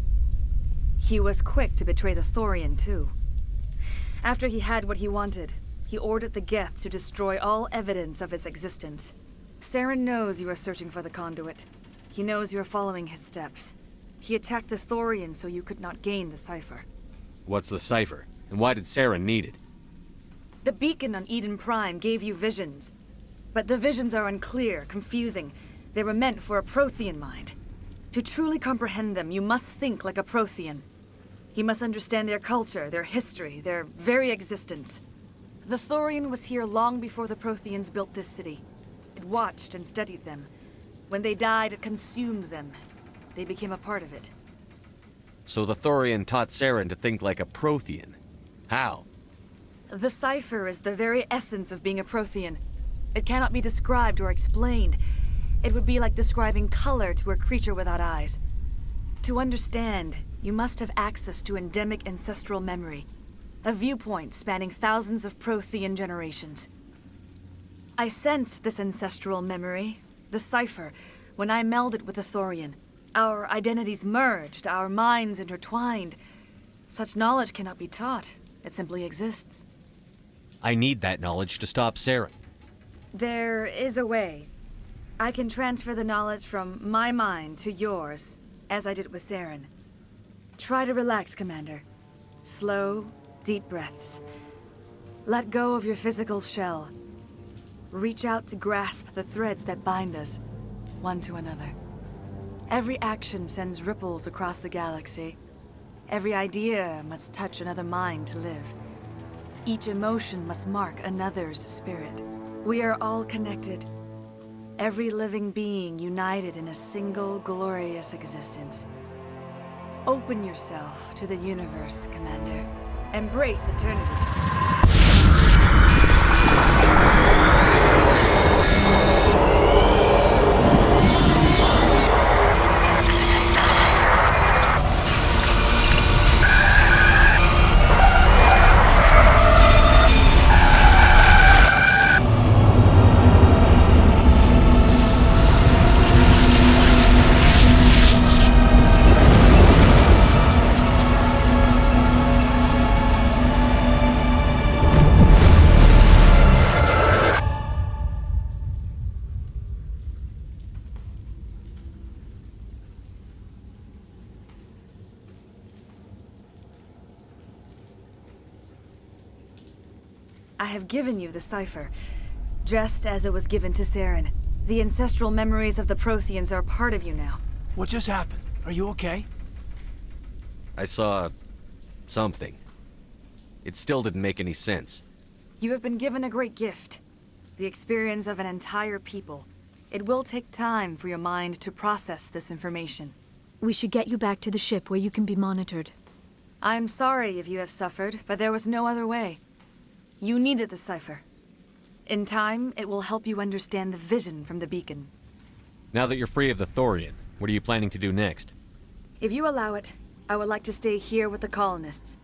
He was quick to betray the Thorian, too. After he had what he wanted, he ordered the Geth to destroy all evidence of its existence. Saren knows you are searching for the conduit. He knows you are following his steps. He attacked the Thorian so you could not gain the cipher. What's the cipher? And why did Saren need it? The beacon on Eden Prime gave you visions. But the visions are unclear, confusing. They were meant for a Prothean mind. To truly comprehend them, you must think like a Prothean. You must understand their culture, their history, their very existence. The Thorian was here long before the Protheans built this city. It watched and studied them. When they died, it consumed them. They became a part of it. So the Thorian taught Saren to think like a Prothean. How? The cipher is the very essence of being a Prothean. It cannot be described or explained. It would be like describing color to a creature without eyes. To understand, you must have access to endemic ancestral memory. A viewpoint spanning thousands of Prothean generations. I sensed this ancestral memory, the cipher, when I melded with the Thorian. Our identities merged, our minds intertwined. Such knowledge cannot be taught. It simply exists. I need that knowledge to stop Saren. There is a way. I can transfer the knowledge from my mind to yours, as I did with Saren. Try to relax, Commander. Slow, deep breaths. Let go of your physical shell. Reach out to grasp the threads that bind us, one to another. Every action sends ripples across the galaxy. Every idea must touch another mind to live. Each emotion must mark another's spirit. We are all connected. Every living being united in a single glorious existence. Open yourself to the universe, Commander. Embrace eternity. I have given you the cipher, just as it was given to Saren. The ancestral memories of the Protheans are part of you now. What just happened? Are you okay? I saw... something. It still didn't make any sense. You have been given a great gift. The experience of an entire people. It will take time for your mind to process this information. We should get you back to the ship where you can be monitored. I'm sorry if you have suffered, but there was no other way. You needed the cipher. In time, it will help you understand the vision from the beacon. Now that you're free of the Thorian, What are you planning to do next? If you allow it, I would like to stay here with the colonists.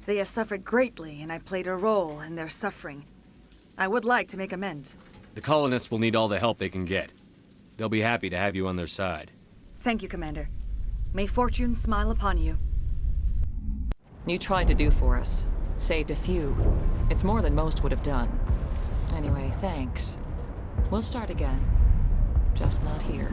They have suffered greatly, and I played a role in their suffering. I would like to make amends. The colonists will need all the help they can get. They'll be happy to have you on their side. Thank you, Commander. May fortune smile upon you. You tried to do for us. Saved a few. It's more than most would have done. Anyway, thanks. We'll start again. Just not here.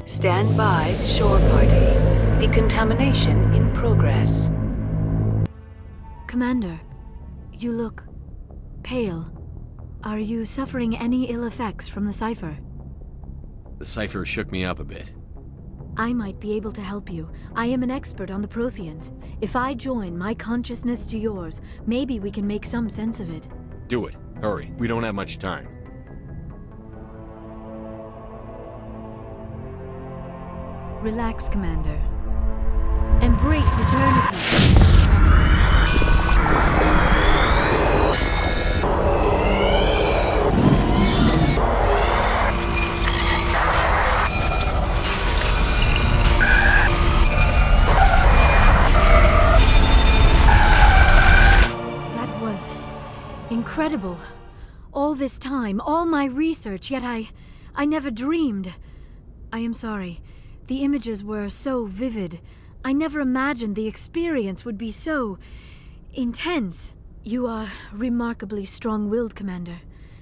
Stand by, shore party. Decontamination in progress. Commander, you look pale. Are you suffering any ill effects from the cipher? The cipher shook me up a bit. I might be able to help you. I am an expert on the Protheans. If I join my consciousness to yours, maybe we can make some sense of it. Do it. Hurry. We don't have much time. Relax, Commander. Embrace eternity. That was incredible. All this time, all my research, yet I never dreamed. I am sorry. The images were so vivid. I never imagined the experience would be so intense. You are remarkably strong-willed, Commander.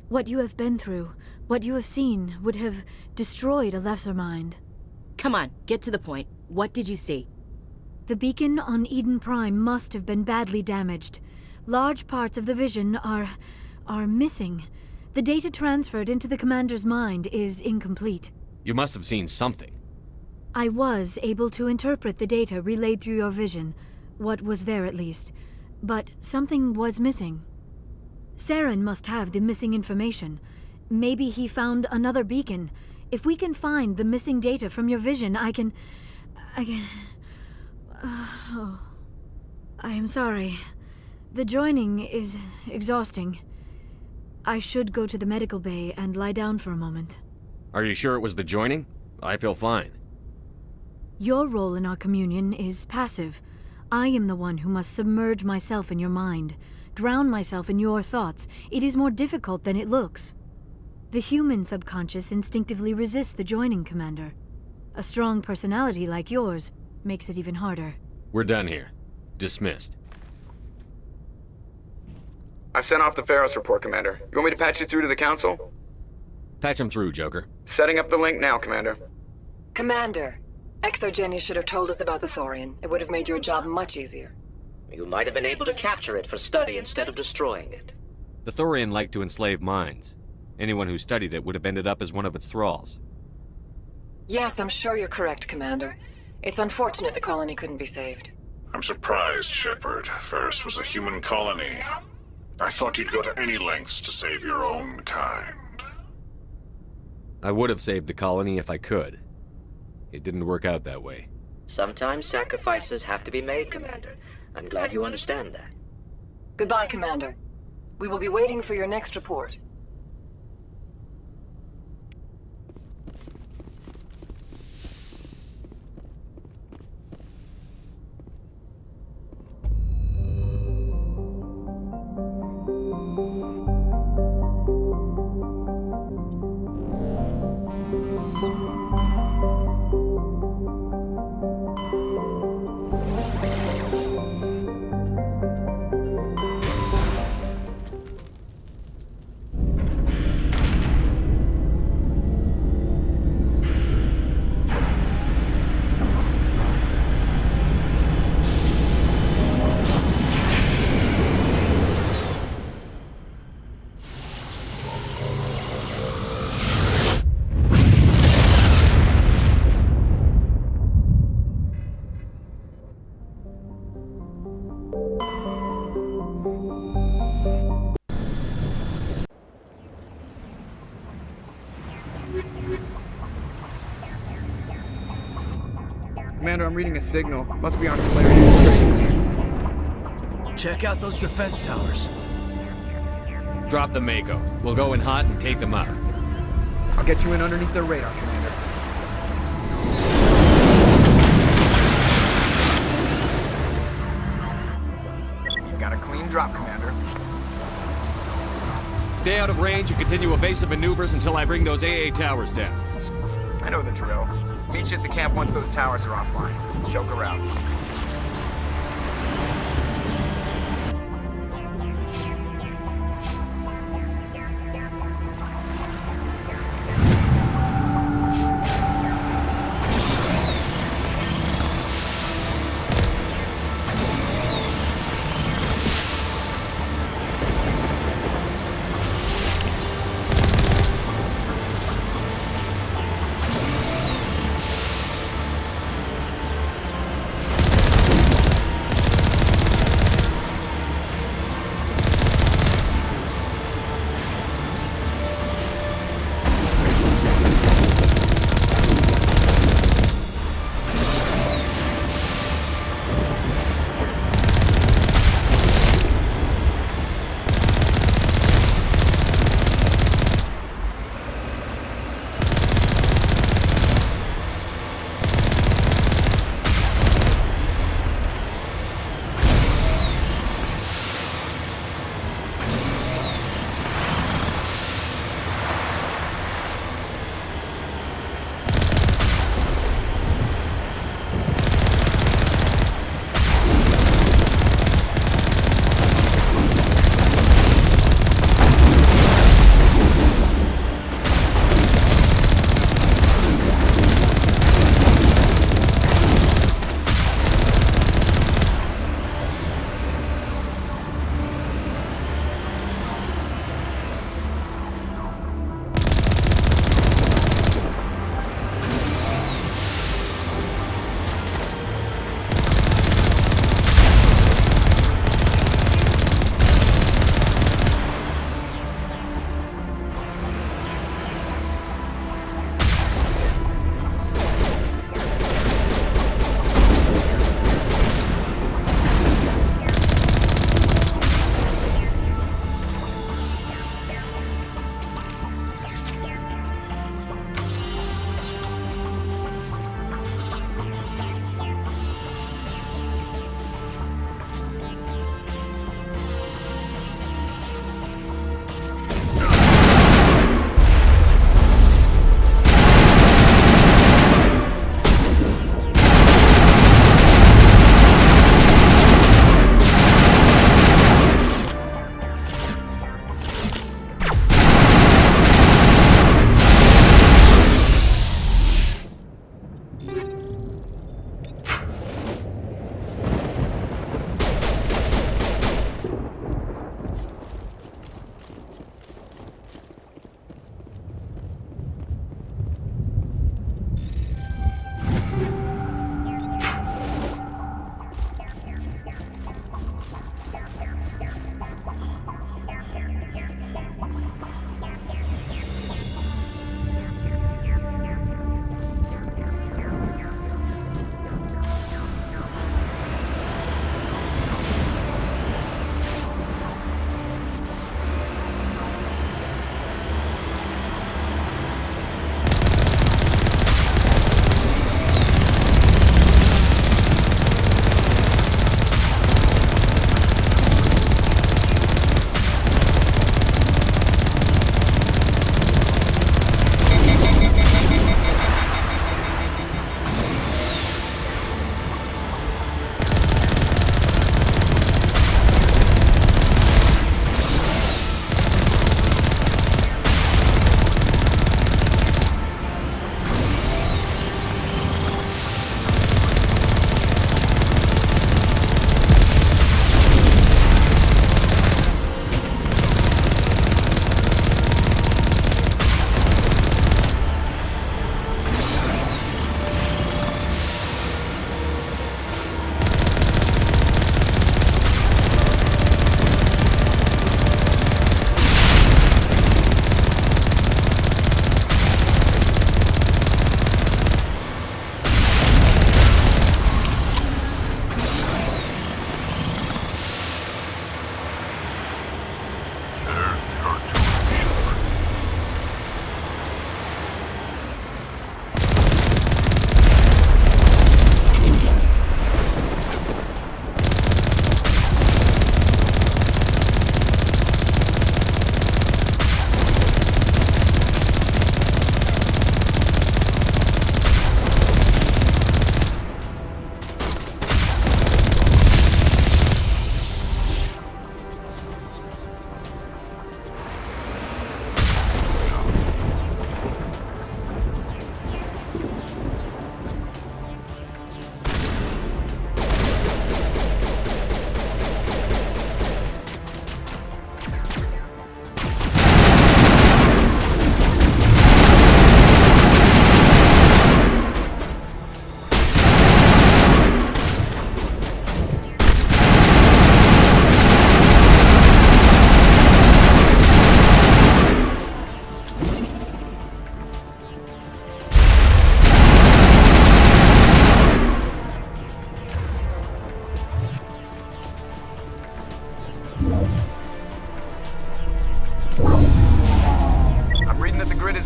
What you have been through, what you have seen, would have destroyed a lesser mind. Come on, get to the point. What did you see? The beacon on Eden Prime must have been badly damaged. Large parts of the vision are missing. The data transferred into the Commander's mind is incomplete. You must have seen something. I was able to interpret the data relayed through your vision, what was there at least, but something was missing. Saren must have the missing information. Maybe he found another beacon. If we can find the missing data from your vision, I can... I am sorry. The joining is exhausting. I should go to the medical bay and lie down for a moment. Are you sure it was the joining? I feel fine. Your role in our communion is passive. I am the one who must submerge myself in your mind, drown myself in your thoughts. It is more difficult than it looks. The human subconscious instinctively resists the joining, Commander. A strong personality like yours makes it even harder. We're done here. Dismissed. I've sent off the Pharos report, Commander. You want me to patch you through to the Council? Patch him through, Joker. Setting up the link now, Commander. Commander, Exogeny should have told us about the Thorian. It would have made your job much easier. You might have been able to capture it for study instead of destroying it. The Thorian liked to enslave minds. Anyone who studied it would have ended up as one of its thralls. Yes, I'm sure you're correct, Commander. It's unfortunate the colony couldn't be saved. I'm surprised, Shepard. Ferris was a human colony. I thought you'd go to any lengths to save your own kind. I would have saved the colony if I could. It didn't work out that way. Sometimes sacrifices have to be made, Commander. I'm glad you understand that. Goodbye, Commander. We will be waiting for your next report. Commander, I'm reading a signal. Must be on Saren infiltration team. Check out those defense towers. Drop the Mako. We'll go in hot and take them out. I'll get you in underneath their radar, Commander. You've got a clean drop, Commander. Stay out of range and continue evasive maneuvers until I bring those AA towers down. I know the drill. Meet you at the camp once those towers are offline. Joker out.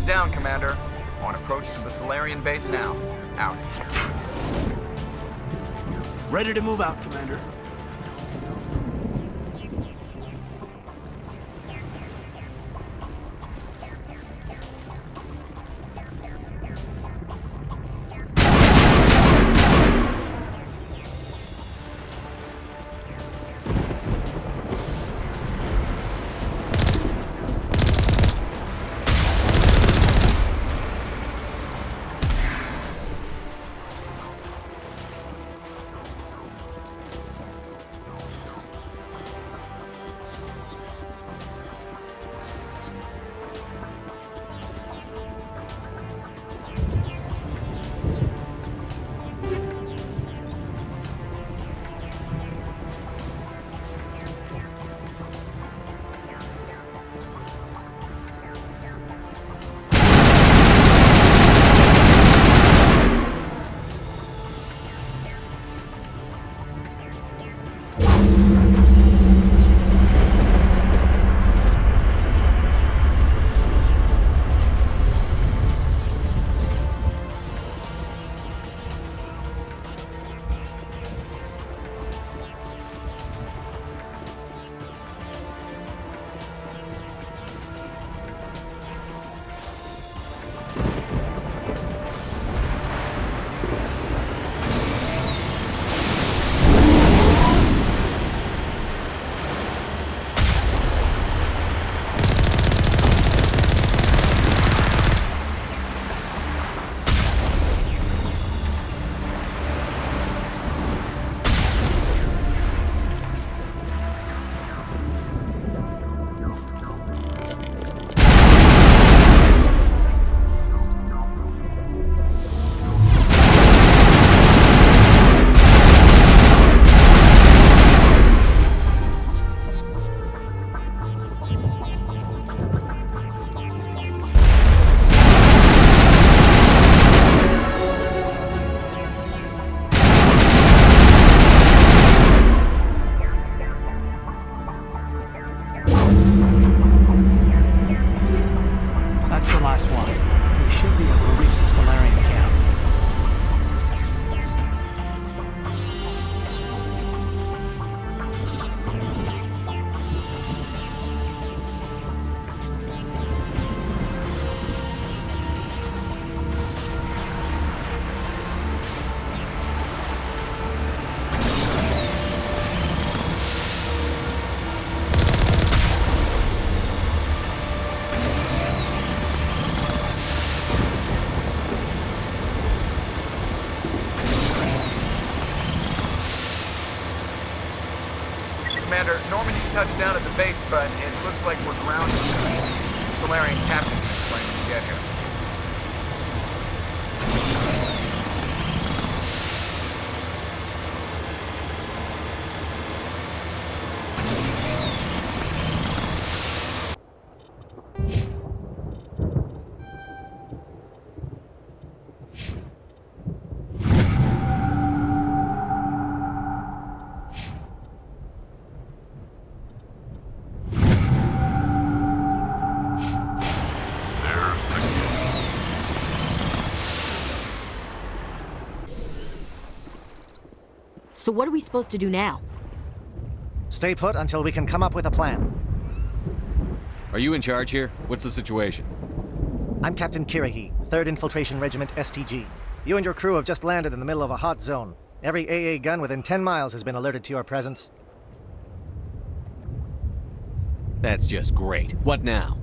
down, Commander. On approach to the Salarian base now. Out. Ready to move out, Commander. Commander, Normandy's touched down at the base, but it looks like we're grounded. The Salarian captain can explain when we get here. So what are we supposed to do now? Stay put until we can come up with a plan. Are you in charge here? What's the situation? I'm Captain Kirahi, 3rd Infiltration Regiment STG. You and your crew have just landed in the middle of a hot zone. Every AA gun within 10 miles has been alerted to your presence. That's just great. What now?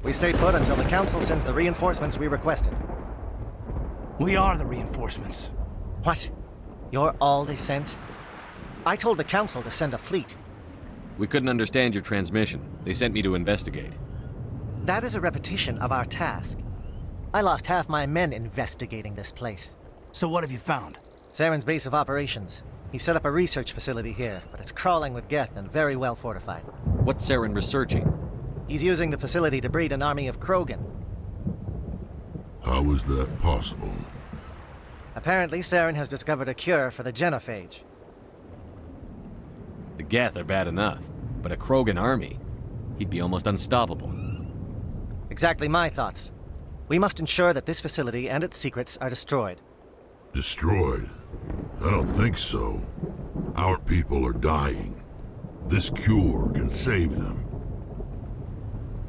We stay put until the Council sends the reinforcements we requested. We are the reinforcements. What? You're all they sent? I told the Council to send a fleet. We couldn't understand your transmission. They sent me to investigate. That is a repetition of our task. I lost half my men investigating this place. So what have you found? Saren's base of operations. He set up a research facility here, but it's crawling with Geth and very well fortified. What's Saren researching? He's using the facility to breed an army of Krogan. How is that possible? Apparently, Saren has discovered a cure for the genophage. The Geth are bad enough, but a Krogan army? He'd be almost unstoppable. Exactly my thoughts. We must ensure that this facility and its secrets are destroyed. Destroyed? I don't think so. Our people are dying. This cure can save them.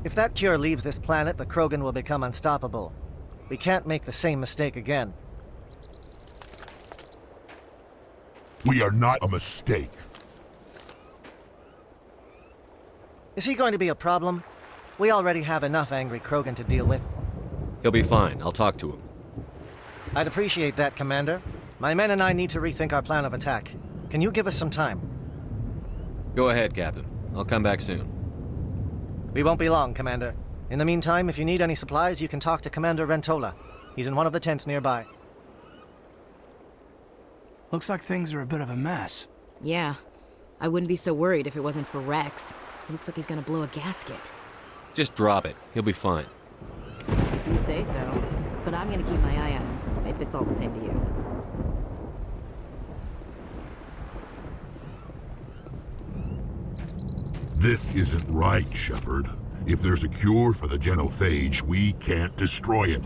If that cure leaves this planet, the Krogan will become unstoppable. We can't make the same mistake again. We are not a mistake. Is he going to be a problem? We already have enough angry Krogan to deal with. He'll be fine. I'll talk to him. I'd appreciate that, Commander. My men and I need to rethink our plan of attack. Can you give us some time? Go ahead, Captain. I'll come back soon. We won't be long, Commander. In the meantime, if you need any supplies, you can talk to Commander Rentola. He's in one of the tents nearby. Looks like things are a bit of a mess. Yeah. I wouldn't be so worried if it wasn't for Rex. It looks like he's gonna blow a gasket. Just drop it. He'll be fine. If you say so. But I'm gonna keep my eye on him, if it's all the same to you. This isn't right, Shepard. If there's a cure for the genophage, we can't destroy it.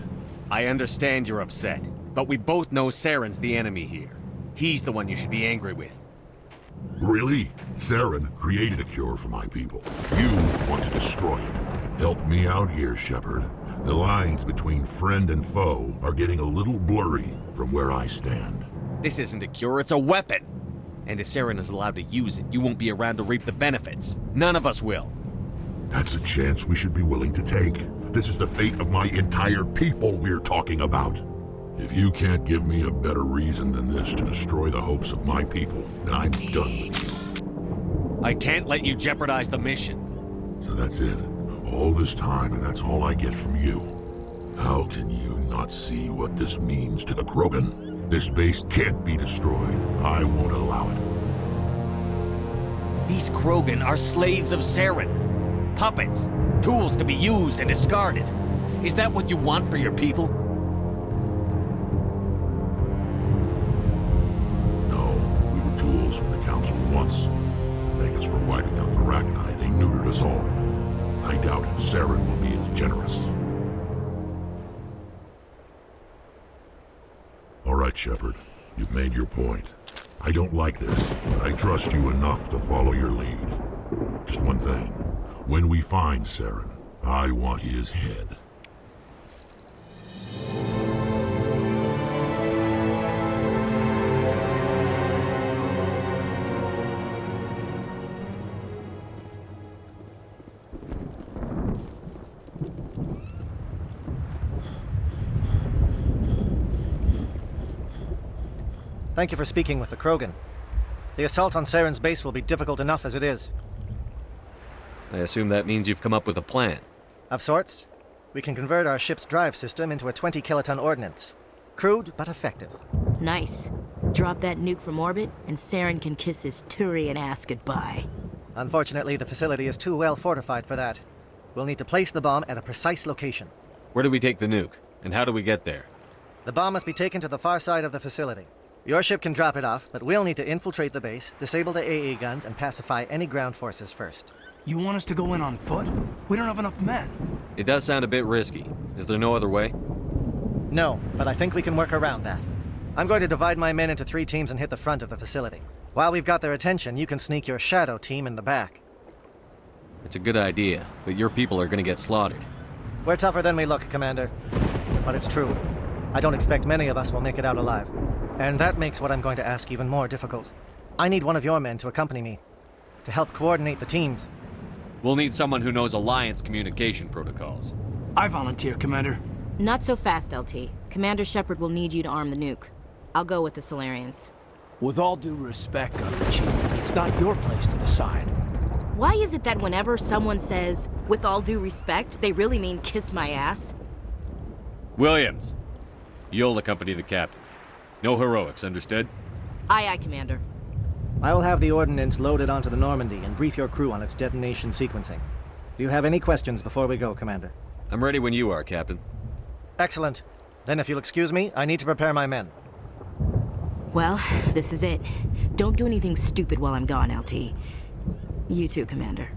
I understand you're upset, but we both know Saren's the enemy here. He's the one you should be angry with. Really? Saren created a cure for my people. You want to destroy it. Help me out here, Shepard. The lines between friend and foe are getting a little blurry from where I stand. This isn't a cure, it's a weapon! And if Saren is allowed to use it, you won't be around to reap the benefits. None of us will. That's a chance we should be willing to take. This is the fate of my entire people we're talking about. If you can't give me a better reason than this to destroy the hopes of my people, then I'm done with you. I can't let you jeopardize the mission. So that's it. All this time, and that's all I get from you. How can you not see what this means to the Krogan? This base can't be destroyed. I won't allow it. These Krogan are slaves of Saren. Puppets. Tools to be used and discarded. Is that what you want for your people? No, we were tools for the Council once. Thank us for wiping out the Rachni. They neutered us all. I doubt Saren will be as generous. All right, Shepard. You've made your point. I don't like this, but I trust you enough to follow your lead. Just one thing. When we find Saren, I want his head. Thank you for speaking with the Krogan. The assault on Saren's base will be difficult enough as it is. I assume that means you've come up with a plan. Of sorts. We can convert our ship's drive system into a 20-kiloton ordnance. Crude, but effective. Nice. Drop that nuke from orbit, and Saren can kiss his Turian ass goodbye. Unfortunately, the facility is too well fortified for that. We'll need to place the bomb at a precise location. Where do we take the nuke? And how do we get there? The bomb must be taken to the far side of the facility. Your ship can drop it off, but we'll need to infiltrate the base, disable the AA guns, and pacify any ground forces first. You want us to go in on foot? We don't have enough men. It does sound a bit risky. Is there no other way? No, but I think we can work around that. I'm going to divide my men into 3 teams and hit the front of the facility. While we've got their attention, you can sneak your shadow team in the back. It's a good idea, but your people are gonna get slaughtered. We're tougher than we look, Commander. But it's true. I don't expect many of us will make it out alive. And that makes what I'm going to ask even more difficult. I need one of your men to accompany me, to help coordinate the teams. We'll need someone who knows Alliance communication protocols. I volunteer, Commander. Not so fast, LT. Commander Shepard will need you to arm the nuke. I'll go with the Solarians. With all due respect, Gunner Chief, it's not your place to decide. Why is it that whenever someone says, with all due respect, they really mean kiss my ass? Williams, you'll accompany the captain. No heroics, understood? Aye, aye, Commander. I will have the ordnance loaded onto the Normandy and brief your crew on its detonation sequencing. Do you have any questions before we go, Commander? I'm ready when you are, Captain. Excellent. Then if you'll excuse me, I need to prepare my men. Well, this is it. Don't do anything stupid while I'm gone, LT. You too, Commander.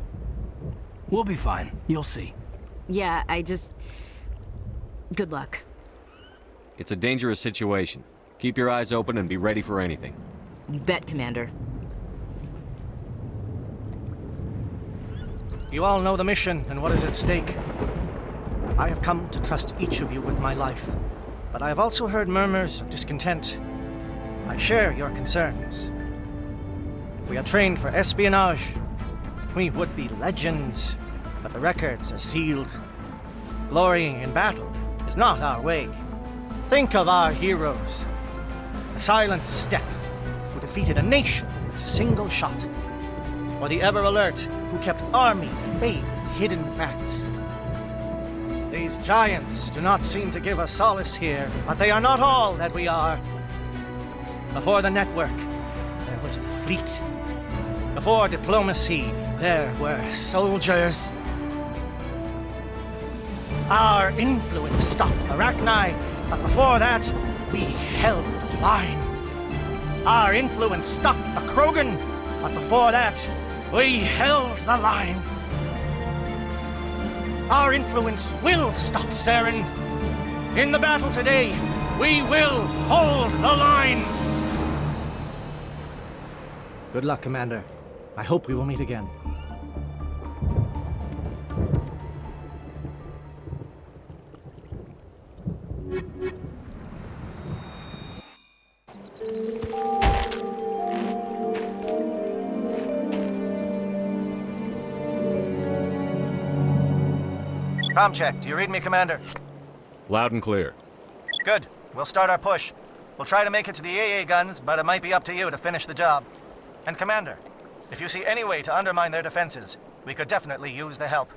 We'll be fine. You'll see. Yeah, good luck. It's a dangerous situation. Keep your eyes open and be ready for anything. You bet, Commander. You all know the mission and what is at stake. I have come to trust each of you with my life, but I have also heard murmurs of discontent. I share your concerns. We are trained for espionage. We would be legends, but the records are sealed. Glorying in battle is not our way. Think of our heroes. The silent step who defeated a nation with a single shot. Or the ever-alert who kept armies at bay with hidden facts. These giants do not seem to give us solace here, but they are not all that we are. Before the network, there was the fleet. Before diplomacy, there were soldiers. Our influence stopped the Arachni, but before that, we held the line. Our influence stopped the Krogan, but before that, we held the line. Our influence will stop Saren. In the battle today, we will hold the line. Good luck, Commander. I hope we will meet again. Comm check. Do you read me, Commander? Loud and clear. Good. We'll start our push. We'll try to make it to the AA guns, but it might be up to you to finish the job. And Commander, if you see any way to undermine their defenses, we could definitely use the help.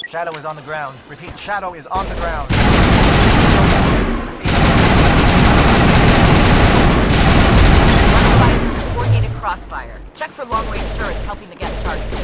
Shadow is on the ground. Repeat, Shadow is on the ground. Coordinated crossfire. Check for long-range turrets helping the Geth target.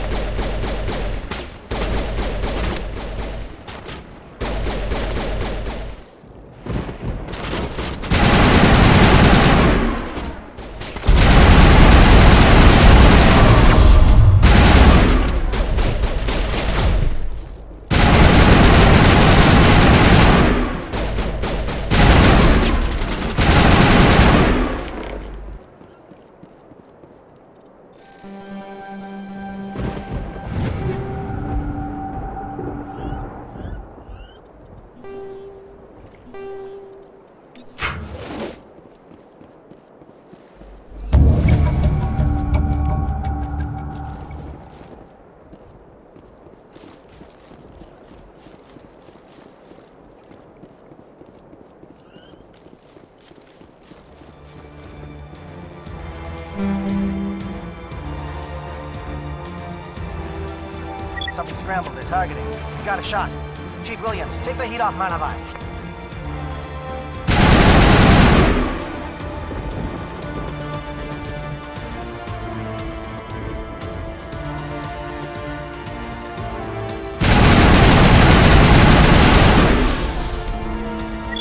Something scrambled. They're targeting. We got a shot. Chief Williams, take the heat off Manavai.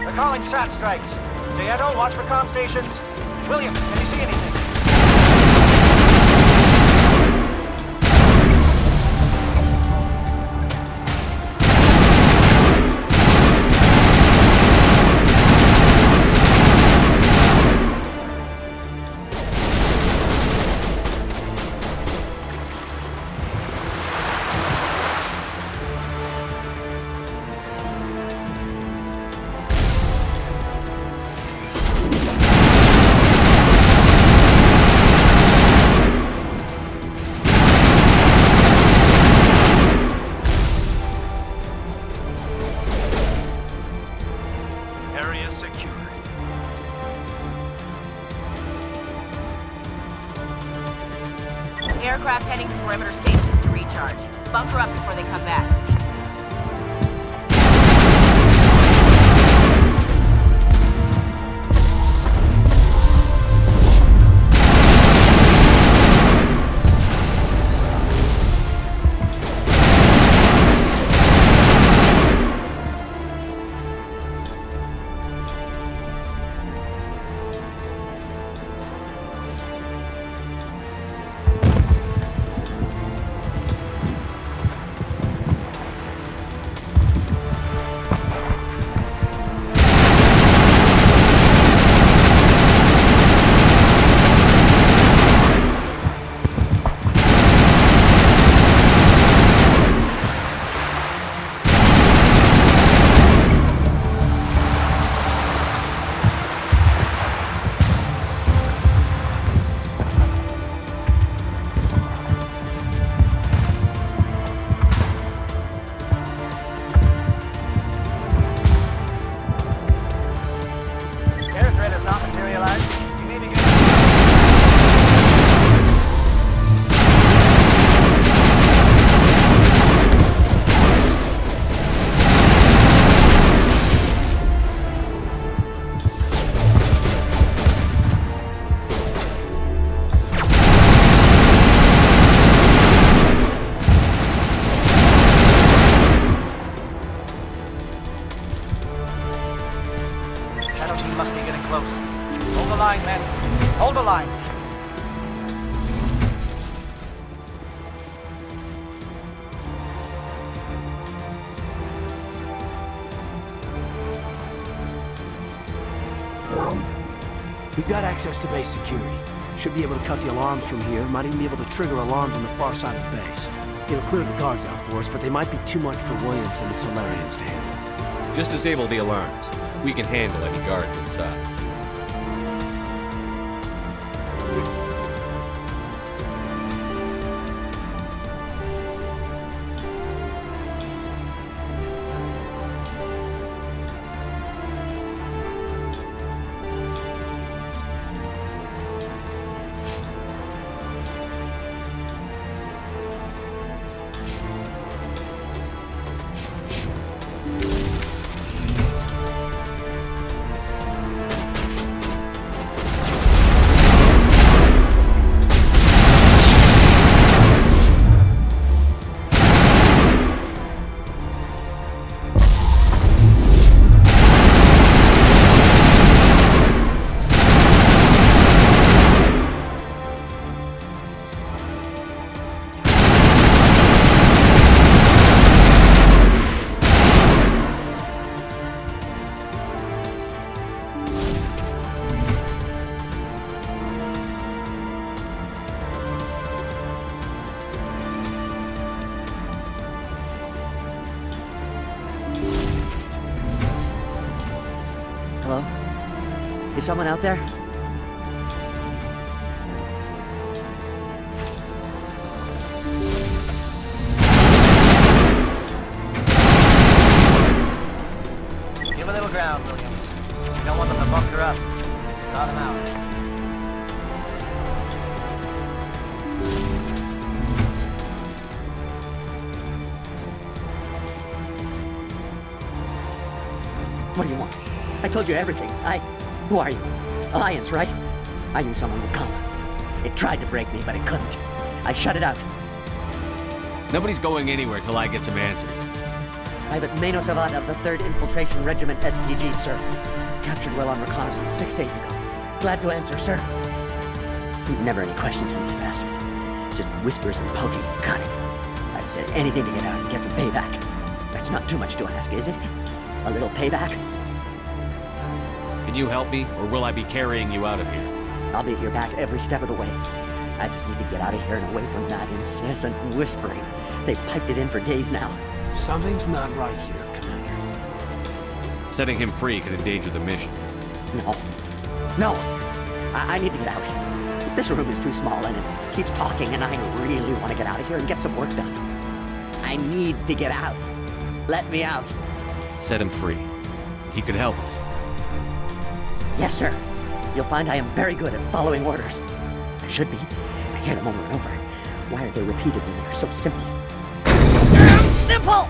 They're calling SAT strikes. Dieto, watch for comm stations. Williams, can you see anything? Bunker up before they come back. We've got access to base security. Should be able to cut the alarms from here. Might even be able to trigger alarms on the far side of the base. It'll clear the guards out for us, but they might be too much for Williams and the Solarians to handle. Just disable the alarms. We can handle any guards inside. Is someone out there? Give a little ground, Williams. You don't want them to bunker up. Draw them out. What do you want? I told you everything. Who are you? Alliance, right? I knew someone would come. It tried to break me, but it couldn't. I shut it out. Nobody's going anywhere till I get some answers. Private Mano Savat of the 3rd Infiltration Regiment STG, sir. Captured while on reconnaissance 6 days ago. Glad to answer, sir. Never any questions from these bastards. Just whispers and poking and cutting. I'd said anything to get out and get some payback. That's not too much to ask, is it? A little payback? Can you help me, or will I be carrying you out of here? I'll be at your back every step of the way. I just need to get out of here and away from that incessant whispering. They've piped it in for days now. Something's not right here, Commander. Setting him free could endanger the mission. No. I need to get out. This room is too small and it keeps talking and I really want to get out of here and get some work done. I need to get out. Let me out. Set him free. He could help us. Yes, sir. You'll find I am very good at following orders. I should be. I hear them over and over. Why are they repeated when they're so simple? Simple!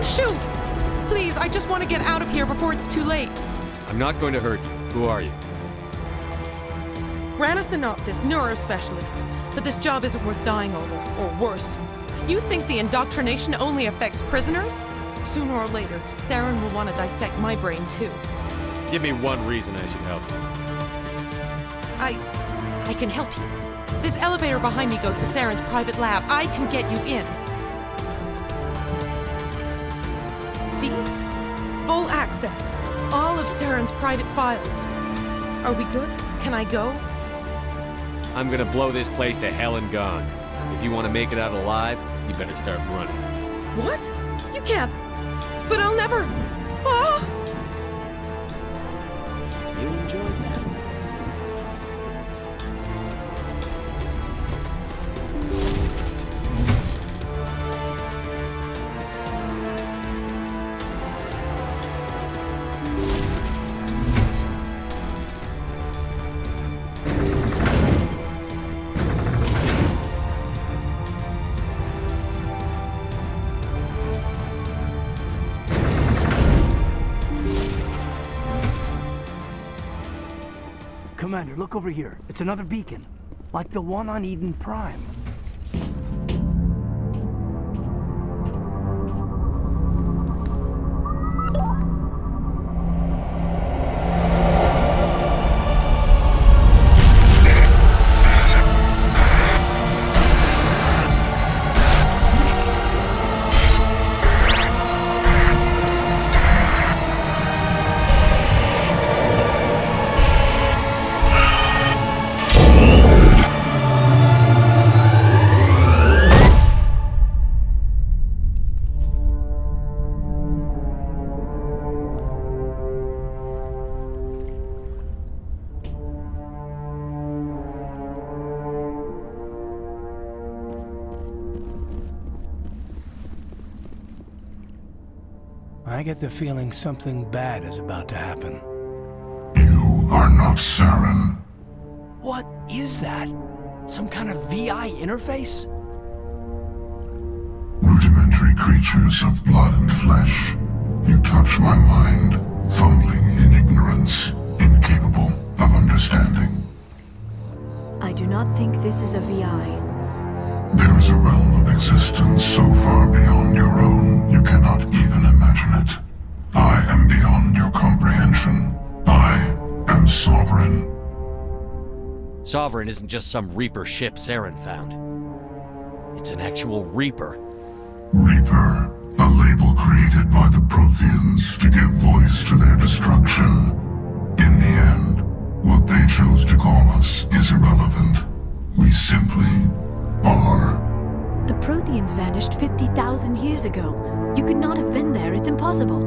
Shoot! Please, I just want to get out of here before it's too late. I'm not going to hurt you. Who are you? Ranathanoptis, neurospecialist. But this job isn't worth dying over, or worse. You think the indoctrination only affects prisoners? Sooner or later, Saren will want to dissect my brain too. Give me one reason I should help you. I can help you. This elevator behind me goes to Saren's private lab. I can get you in. See? Full access. All of Saren's private files. Are we good? Can I go? I'm gonna blow this place to hell and gone. If you want to make it out alive, you better start running. What? You can't. But I'll never. Ah! You enjoyed that. Commander, look over here. It's another beacon, like the one on Eden Prime. I get the feeling something bad is about to happen. You are not Saren. What is that? Some kind of VI interface? Rudimentary creatures of blood and flesh. You touch my mind, fumbling in ignorance, incapable of understanding. I do not think this is a VI. There is a realm of existence so far beyond your own, you cannot even imagine it. I am beyond your comprehension. I am Sovereign. Sovereign isn't just some Reaper ship Saren found. It's an actual Reaper. Reaper, a label created by the Protheans to give voice to their destruction. In the end, what they chose to call us is irrelevant. We simply are. The Protheans vanished 50,000 years ago. You could not have been there. It's impossible.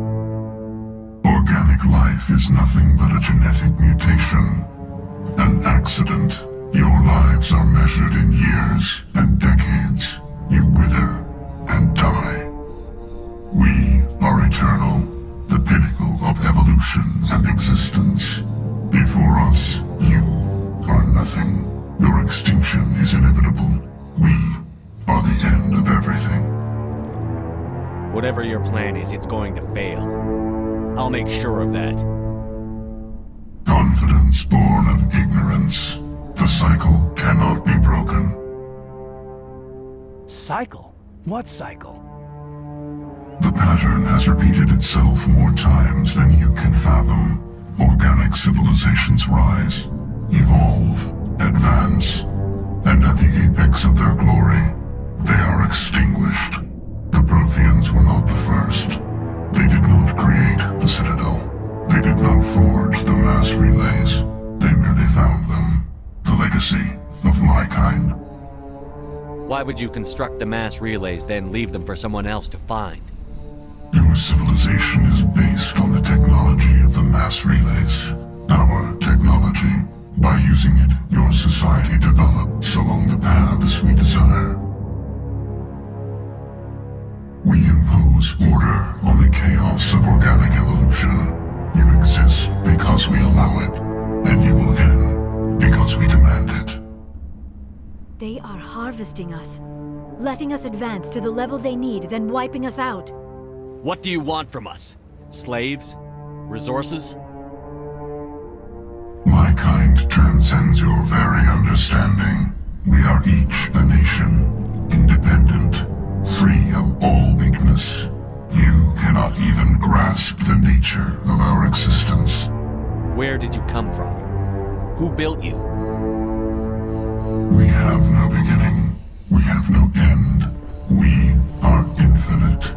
Organic life is nothing but a genetic mutation. An accident. Your lives are measured in years and decades. You wither and die. We are eternal, the pinnacle of evolution and existence. Before us, you are nothing. Your extinction is inevitable. We are the end of everything. Whatever your plan is, it's going to fail. I'll make sure of that. Confidence born of ignorance. The cycle cannot be broken. Cycle? What cycle? The pattern has repeated itself more times than you can fathom. Organic civilizations rise, evolve, advance, and at the apex of their glory, they are extinguished. The Protheans were not the first. They did not create the Citadel. They did not forge the mass relays. They merely found them. The legacy of my kind. Why would you construct the mass relays, then leave them for someone else to find? Your civilization is based on the technology of the mass relays. Our technology. By using it, your society develops along the paths we desire. We impose order on the chaos of organic evolution. You exist because we allow it, and you will end because we demand it. They are harvesting us, letting us advance to the level they need, then wiping us out. What do you want from us? Slaves? Resources? My kind transcends your very understanding. We are each a nation, independent, free of all weakness. You cannot even grasp the nature of our existence. Where did you come from? Who built you? We have no beginning. We have no end. We are infinite.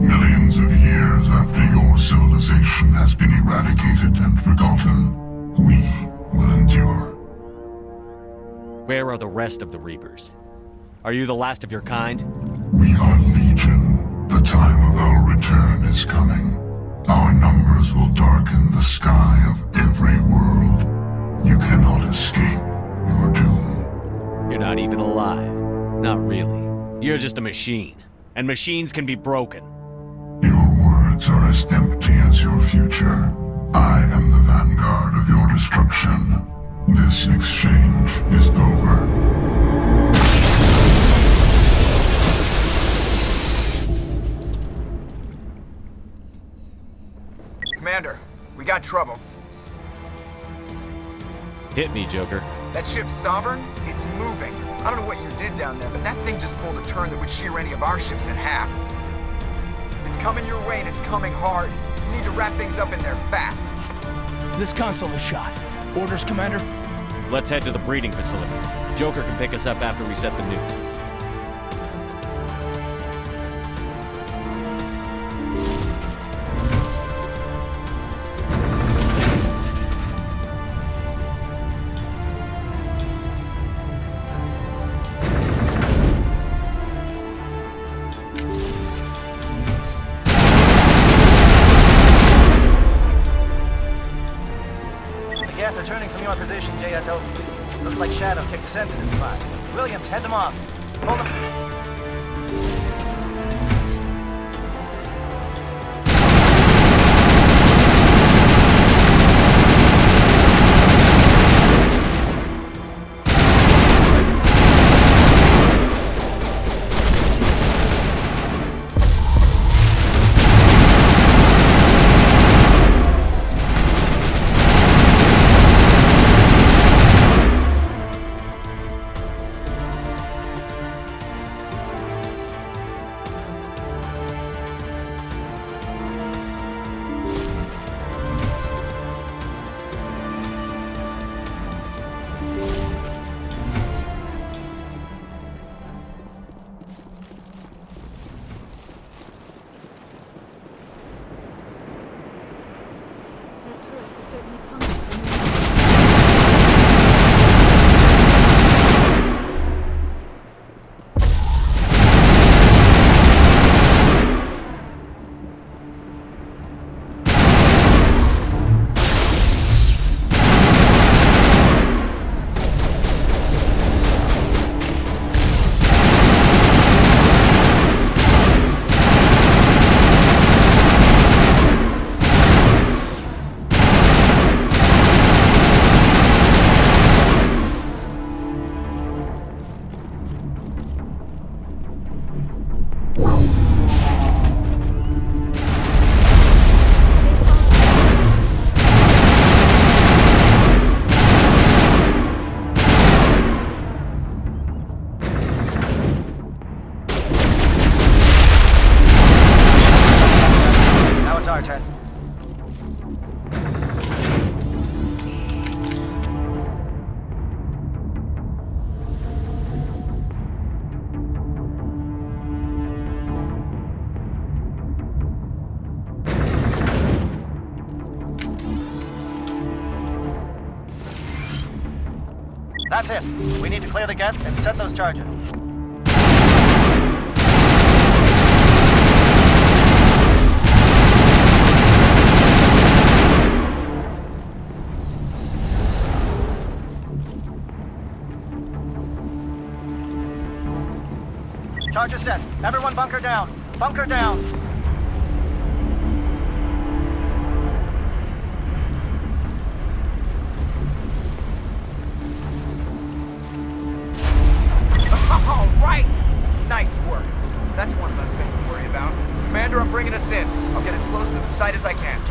Millions of years after your civilization has been eradicated and forgotten, we will endure. Where are the rest of the Reapers? Are you the last of your kind? We are legion. The time of our return is coming. Our numbers will darken the sky of every world. You cannot escape your doom. You're not even alive. Not really. You're just a machine. And machines can be broken. Your words are as empty as your future. I am the vanguard of your destruction. This exchange is over. Commander, we got trouble. Hit me, Joker. That ship's Sovereign? It's moving. I don't know what you did down there, but that thing just pulled a turn that would shear any of our ships in half. It's coming your way and it's coming hard. You need to wrap things up in there fast. This console is shot. Orders, Commander? Let's head to the breeding facility. Joker can pick us up after we set the nuke. Returning from your position, J.Ato. Looks like Shadow picked a sensitive spot. Williams, head them off. Hold them. certainly punctured. That's it. We need to clear the gate and set those charges. Charges set. Everyone bunker down. Bunker down. All right! Nice work. That's one less thing to worry about. Commander, I'm bringing us in. I'll get as close to the site as I can.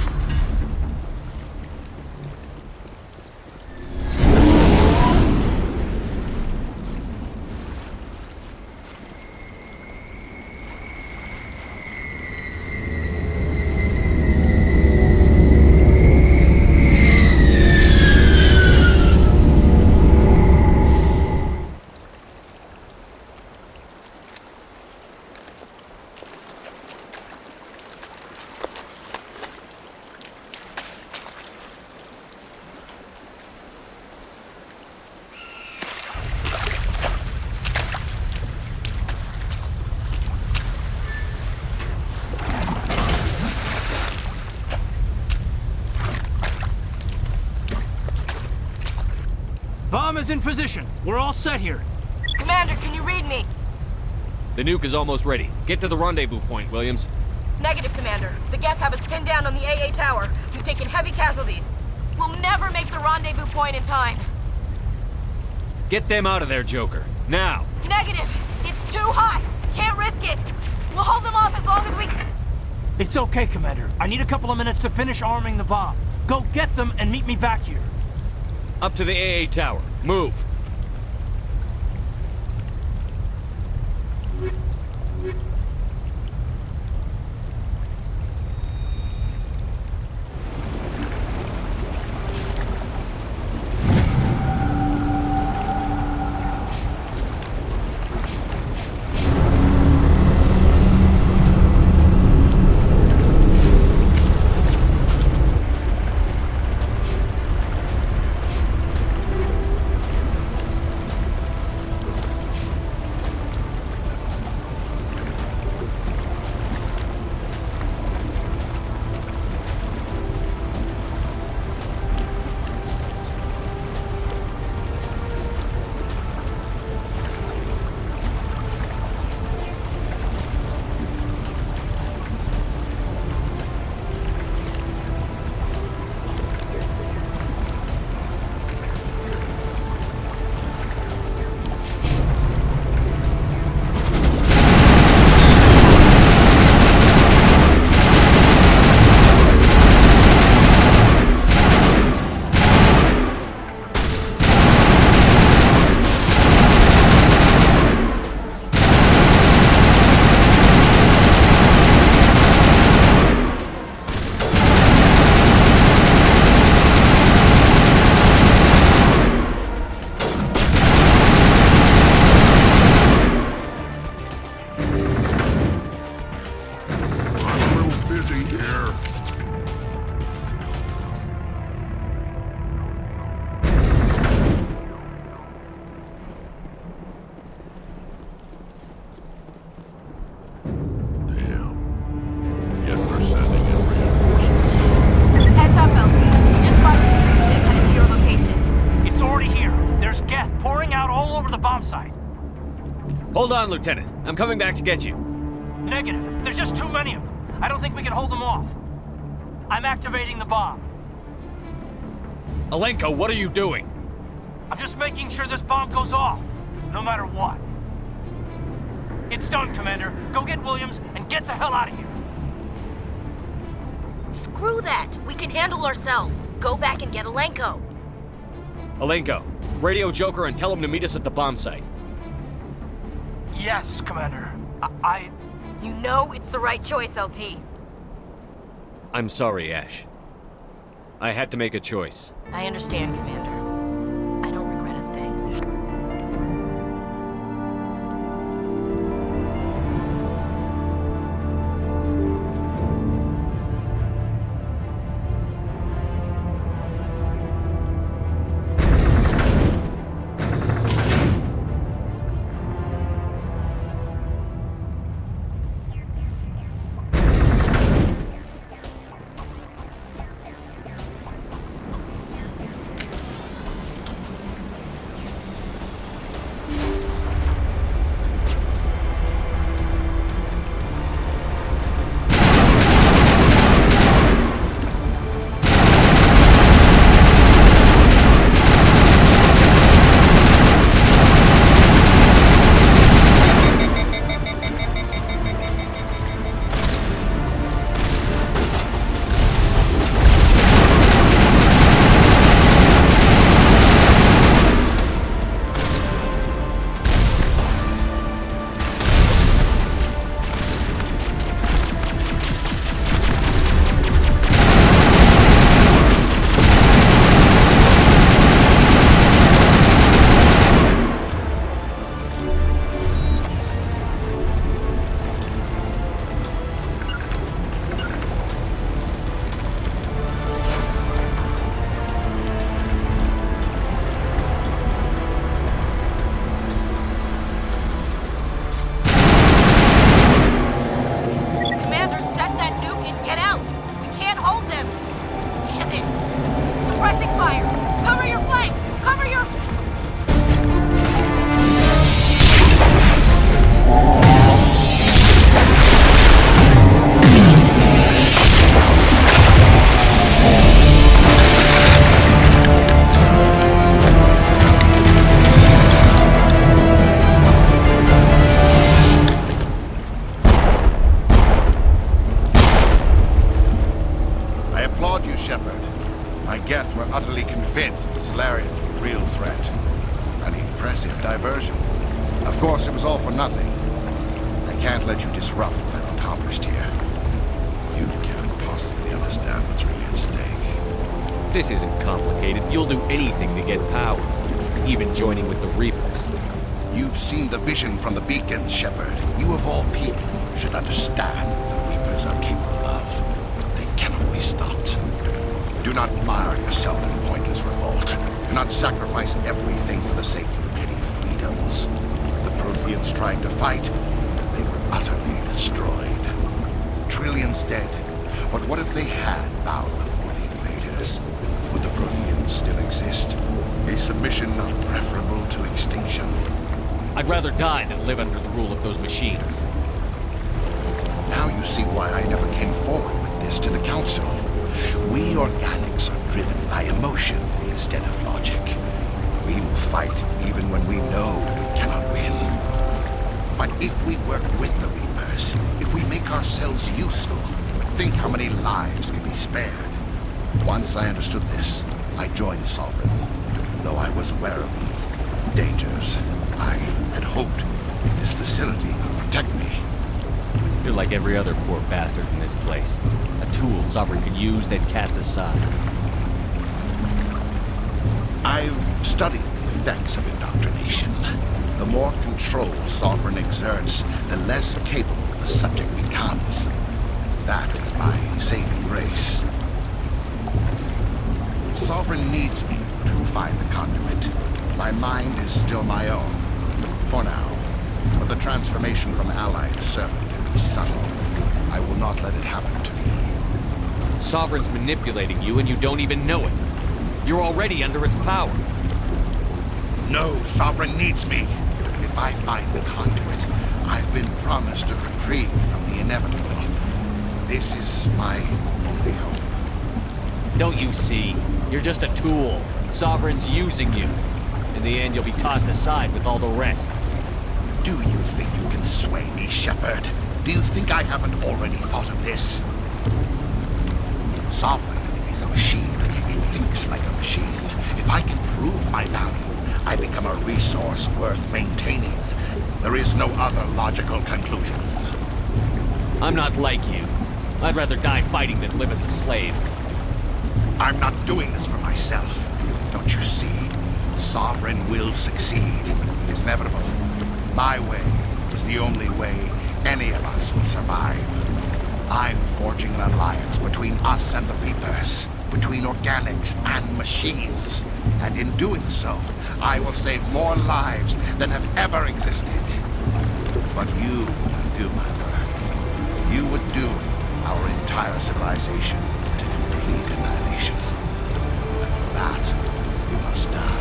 Bomb is in position. We're all set here. Commander, can you read me? The nuke is almost ready. Get to the rendezvous point, Williams. Negative, Commander. The Geth have us pinned down on the AA tower. We've taken heavy casualties. We'll never make the rendezvous point in time. Get them out of there, Joker. Now! Negative! It's too hot! Can't risk it! We'll hold them off as long as we... It's okay, Commander. I need a couple of minutes to finish arming the bomb. Go get them and meet me back here. Up to the AA tower. Move! Hold on, Lieutenant. I'm coming back to get you. Negative. There's just too many of them. I don't think we can hold them off. I'm activating the bomb. Alenko, what are you doing? I'm just making sure this bomb goes off, no matter what. It's done, Commander. Go get Williams and get the hell out of here. Screw that. We can handle ourselves. Go back and get Alenko. Alenko, radio Joker and tell him to meet us at the bomb site. Yes, Commander. You know it's the right choice, LT. I'm sorry, Ash. I had to make a choice. I understand, Commander. I don't regret a thing. Shepard. My Geth were utterly convinced the Salarians were a real threat. An impressive diversion. Of course, it was all for nothing. I can't let you disrupt what I've accomplished here. You can't possibly understand what's really at stake. This isn't complicated. You'll do anything to get power, even joining with the Reapers. You've seen the vision from the beacons, Shepard. You of all people should understand what the Reapers are capable of. They cannot be stopped. Do not mire yourself in pointless revolt. Do not sacrifice everything for the sake of petty freedoms. The Protheans tried to fight, but they were utterly destroyed. Trillions dead. But what if they had bowed before the invaders? Would the Protheans still exist? A submission not preferable to extinction? I'd rather die than live under the rule of those machines. Now you see why I never came forward with this to the Council. We organics are driven by emotion instead of logic. We will fight even when we know we cannot win. But if we work with the Reapers, if we make ourselves useful, think how many lives could be spared. Once I understood this, I joined Sovereign, though I was aware of the dangers. I had hoped this facility could protect me. You're like every other poor bastard in this place. A tool Sovereign could use, then cast aside. I've studied the effects of indoctrination. The more control Sovereign exerts, the less capable the subject becomes. That is my saving grace. Sovereign needs me to find the conduit. My mind is still my own, for now. But the transformation from ally to servant can be subtle. I will not let it happen to me. Sovereign's manipulating you and you don't even know it. You're already under its power. No, Sovereign needs me. If If I find the conduit, I've been promised a reprieve from the inevitable. This is my only hope. Don't you see? You're just a tool. Sovereign's using you. In the end, you'll be tossed aside with all the rest. Do you think you can sway me, Shepard? Do you think I haven't already thought of this? Sovereign is a machine. It thinks like a machine. If I can prove my value, I become a resource worth maintaining. There is no other logical conclusion. I'm not like you. I'd rather die fighting than live as a slave. I'm not doing this for myself. Don't you see? Sovereign will succeed. It is inevitable. My way is the only way any of us will survive. I'm forging an alliance between us and the Reapers, between organics and machines. And in doing so, I will save more lives than have ever existed. But you would undo my work. You would doom our entire civilization to complete annihilation. And for that, you must die.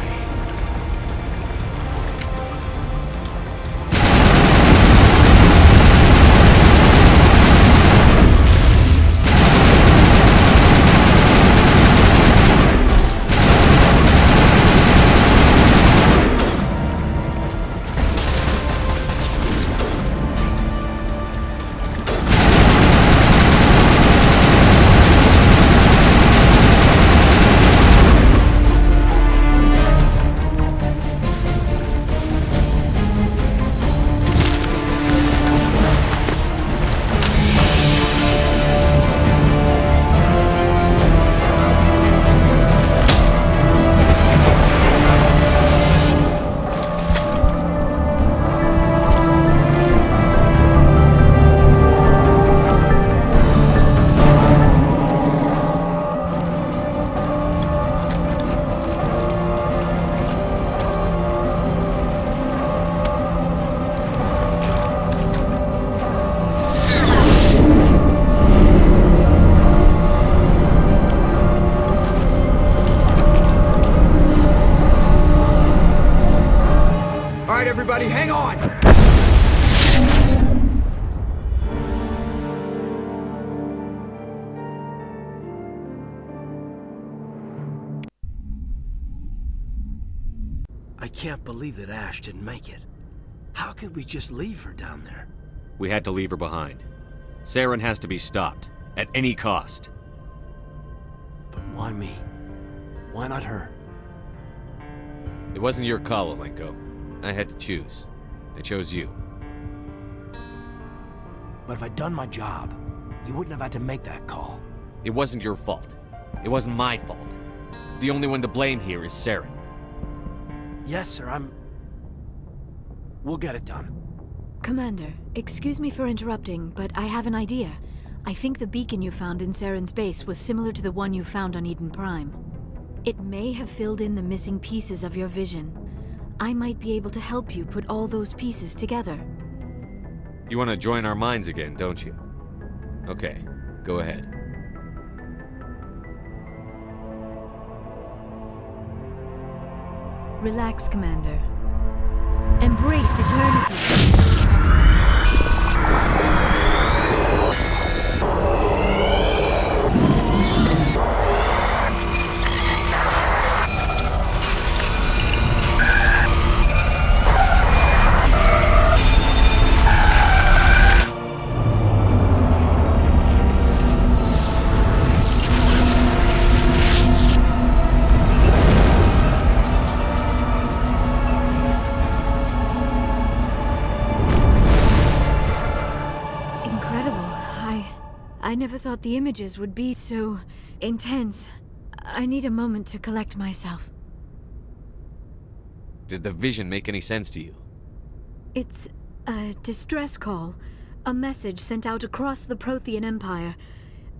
Everybody, hang on! I can't believe that Ash didn't make it. How could we just leave her down there? We had to leave her behind. Saren has to be stopped, at any cost. But why me? Why not her? It wasn't your call, Alenko. I had to choose. I chose you. But if I'd done my job, you wouldn't have had to make that call. It wasn't your fault. It wasn't my fault. The only one to blame here is Saren. Yes, sir, We'll get it done. Commander, excuse me for interrupting, but I have an idea. I think the beacon you found in Saren's base was similar to the one you found on Eden Prime. It may have filled in the missing pieces of your vision. I might be able to help you put all those pieces together. You want to join our minds again, don't you? Okay, go ahead. Relax, Commander. Embrace eternity. I never thought the images would be so intense. I need a moment to collect myself. Did the vision make any sense to you? It's a distress call. A message sent out across the Prothean Empire.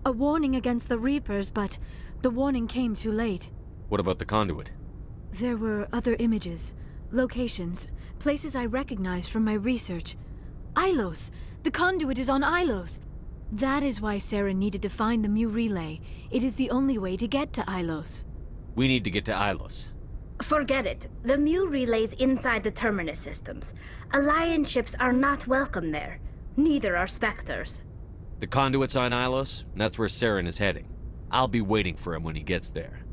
A warning against the Reapers, but the warning came too late. What about the conduit? There were other images, locations, places I recognized from my research. Ilos! The conduit is on Ilos! That is why Saren needed to find the Mu relay. It is the only way to get to Ilos. We need to get to Ilos. Forget it. The Mu relay's inside the Terminus systems. Alliance ships are not welcome there. Neither are Spectres. The conduit's on Ilos, and that's where Saren is heading. I'll be waiting for him when he gets there.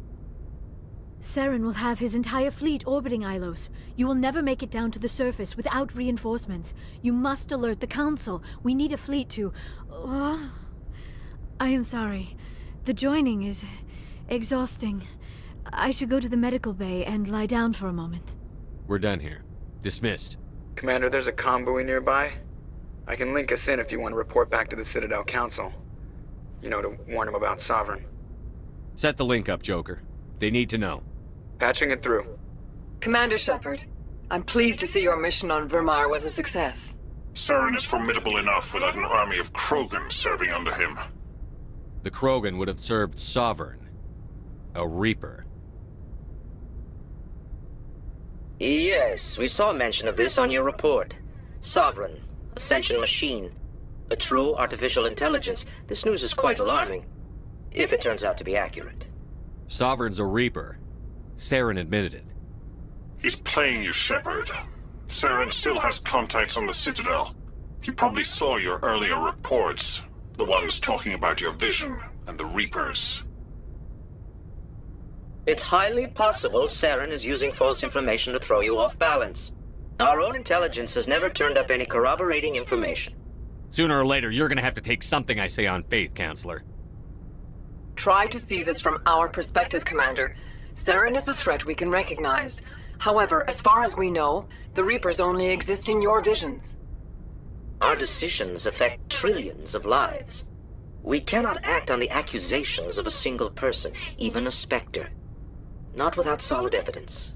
Saren will have his entire fleet orbiting Ilos. You will never make it down to the surface without reinforcements. You must alert the Council. We need a fleet to... I am sorry. The joining is exhausting. I should go to the medical bay and lie down for a moment. We're done here. Dismissed. Commander, there's a comm buoy nearby. I can link us in if you want to report back to the Citadel Council. You know, to warn them about Sovereign. Set the link up, Joker. They need to know. Patching it through. Commander Shepard, I'm pleased to see your mission on Vermar was a success. Saren is formidable enough without an army of Krogan serving under him. The Krogan would have served Sovereign. A Reaper. Yes, we saw mention of this on your report. Sovereign, Ascension machine, a true artificial intelligence. This news is quite alarming, if it turns out to be accurate. Sovereign's a Reaper. Saren admitted it. He's playing you, Shepard. Saren still has contacts on the Citadel. He probably saw your earlier reports, the ones talking about your vision and the Reapers. It's highly possible Saren is using false information to throw you off balance. Our own intelligence has never turned up any corroborating information. Sooner or later, you're gonna have to take something I say on faith, Counselor. Try to see this from our perspective, Commander. Saren is a threat we can recognize. However, as far as we know, the Reapers only exist in your visions. Our decisions affect trillions of lives. We cannot act on the accusations of a single person, even a Spectre. Not without solid evidence.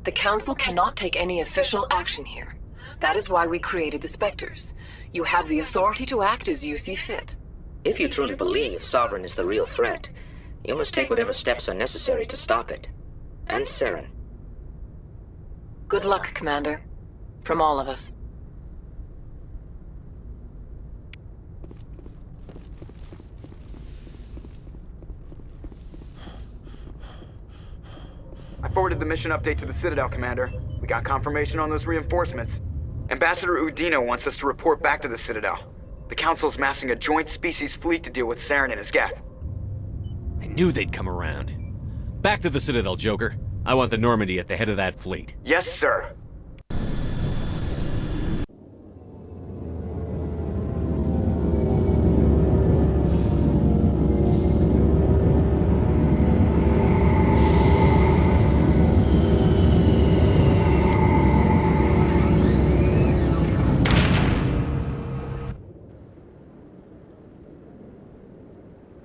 The Council cannot take any official action here. That is why we created the Spectres. You have the authority to act as you see fit. If you truly believe Sovereign is the real threat, you must take whatever steps are necessary to stop it. And Saren. Good luck, Commander. From all of us. I forwarded the mission update to the Citadel, Commander. We got confirmation on those reinforcements. Ambassador Udina wants us to report back to the Citadel. The Council's massing a joint species fleet to deal with Saren and his Geth. I knew they'd come around. Back to the Citadel, Joker. I want the Normandy at the head of that fleet. Yes, sir.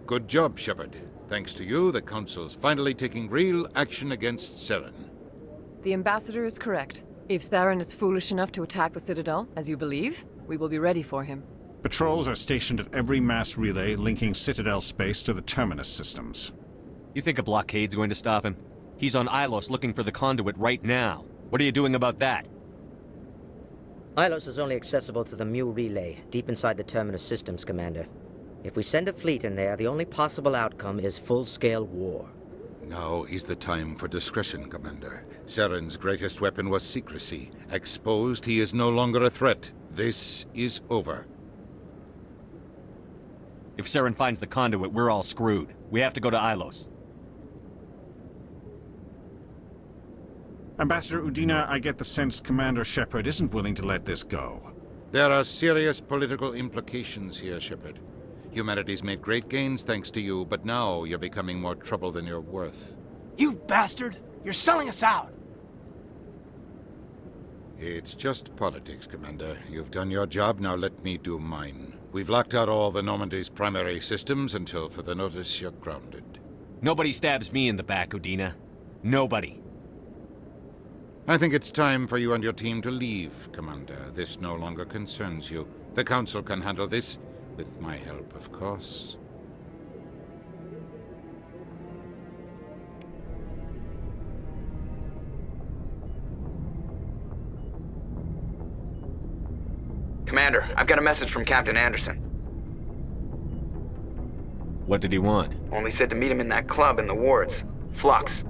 Good job, Shepard. Thanks to you, the Council's finally taking real action against Saren. The Ambassador is correct. If Saren is foolish enough to attack the Citadel, as you believe, we will be ready for him. Patrols are stationed at every mass relay linking Citadel space to the Terminus systems. You think a blockade's going to stop him? He's on Ilos looking for the conduit right now. What are you doing about that? Ilos is only accessible to the Mu relay, deep inside the Terminus systems, Commander. If we send a fleet in there, the only possible outcome is full-scale war. Now is the time for discretion, Commander. Saren's greatest weapon was secrecy. Exposed, he is no longer a threat. This is over. If Saren finds the conduit, we're all screwed. We have to go to Ilos. Ambassador Udina, I get the sense Commander Shepard isn't willing to let this go. There are serious political implications here, Shepard. Humanity's made great gains thanks to you, but now you're becoming more trouble than you're worth. You bastard! You're selling us out! It's just politics, Commander. You've done your job, now let me do mine. We've locked out all the Normandy's primary systems until further notice you're grounded. Nobody stabs me in the back, Udina. Nobody. I think it's time for you and your team to leave, Commander. This no longer concerns you. The Council can handle this. With my help, of course. Commander, I've got a message from Captain Anderson. What did he want? Only said to meet him in that club in the wards. Flux.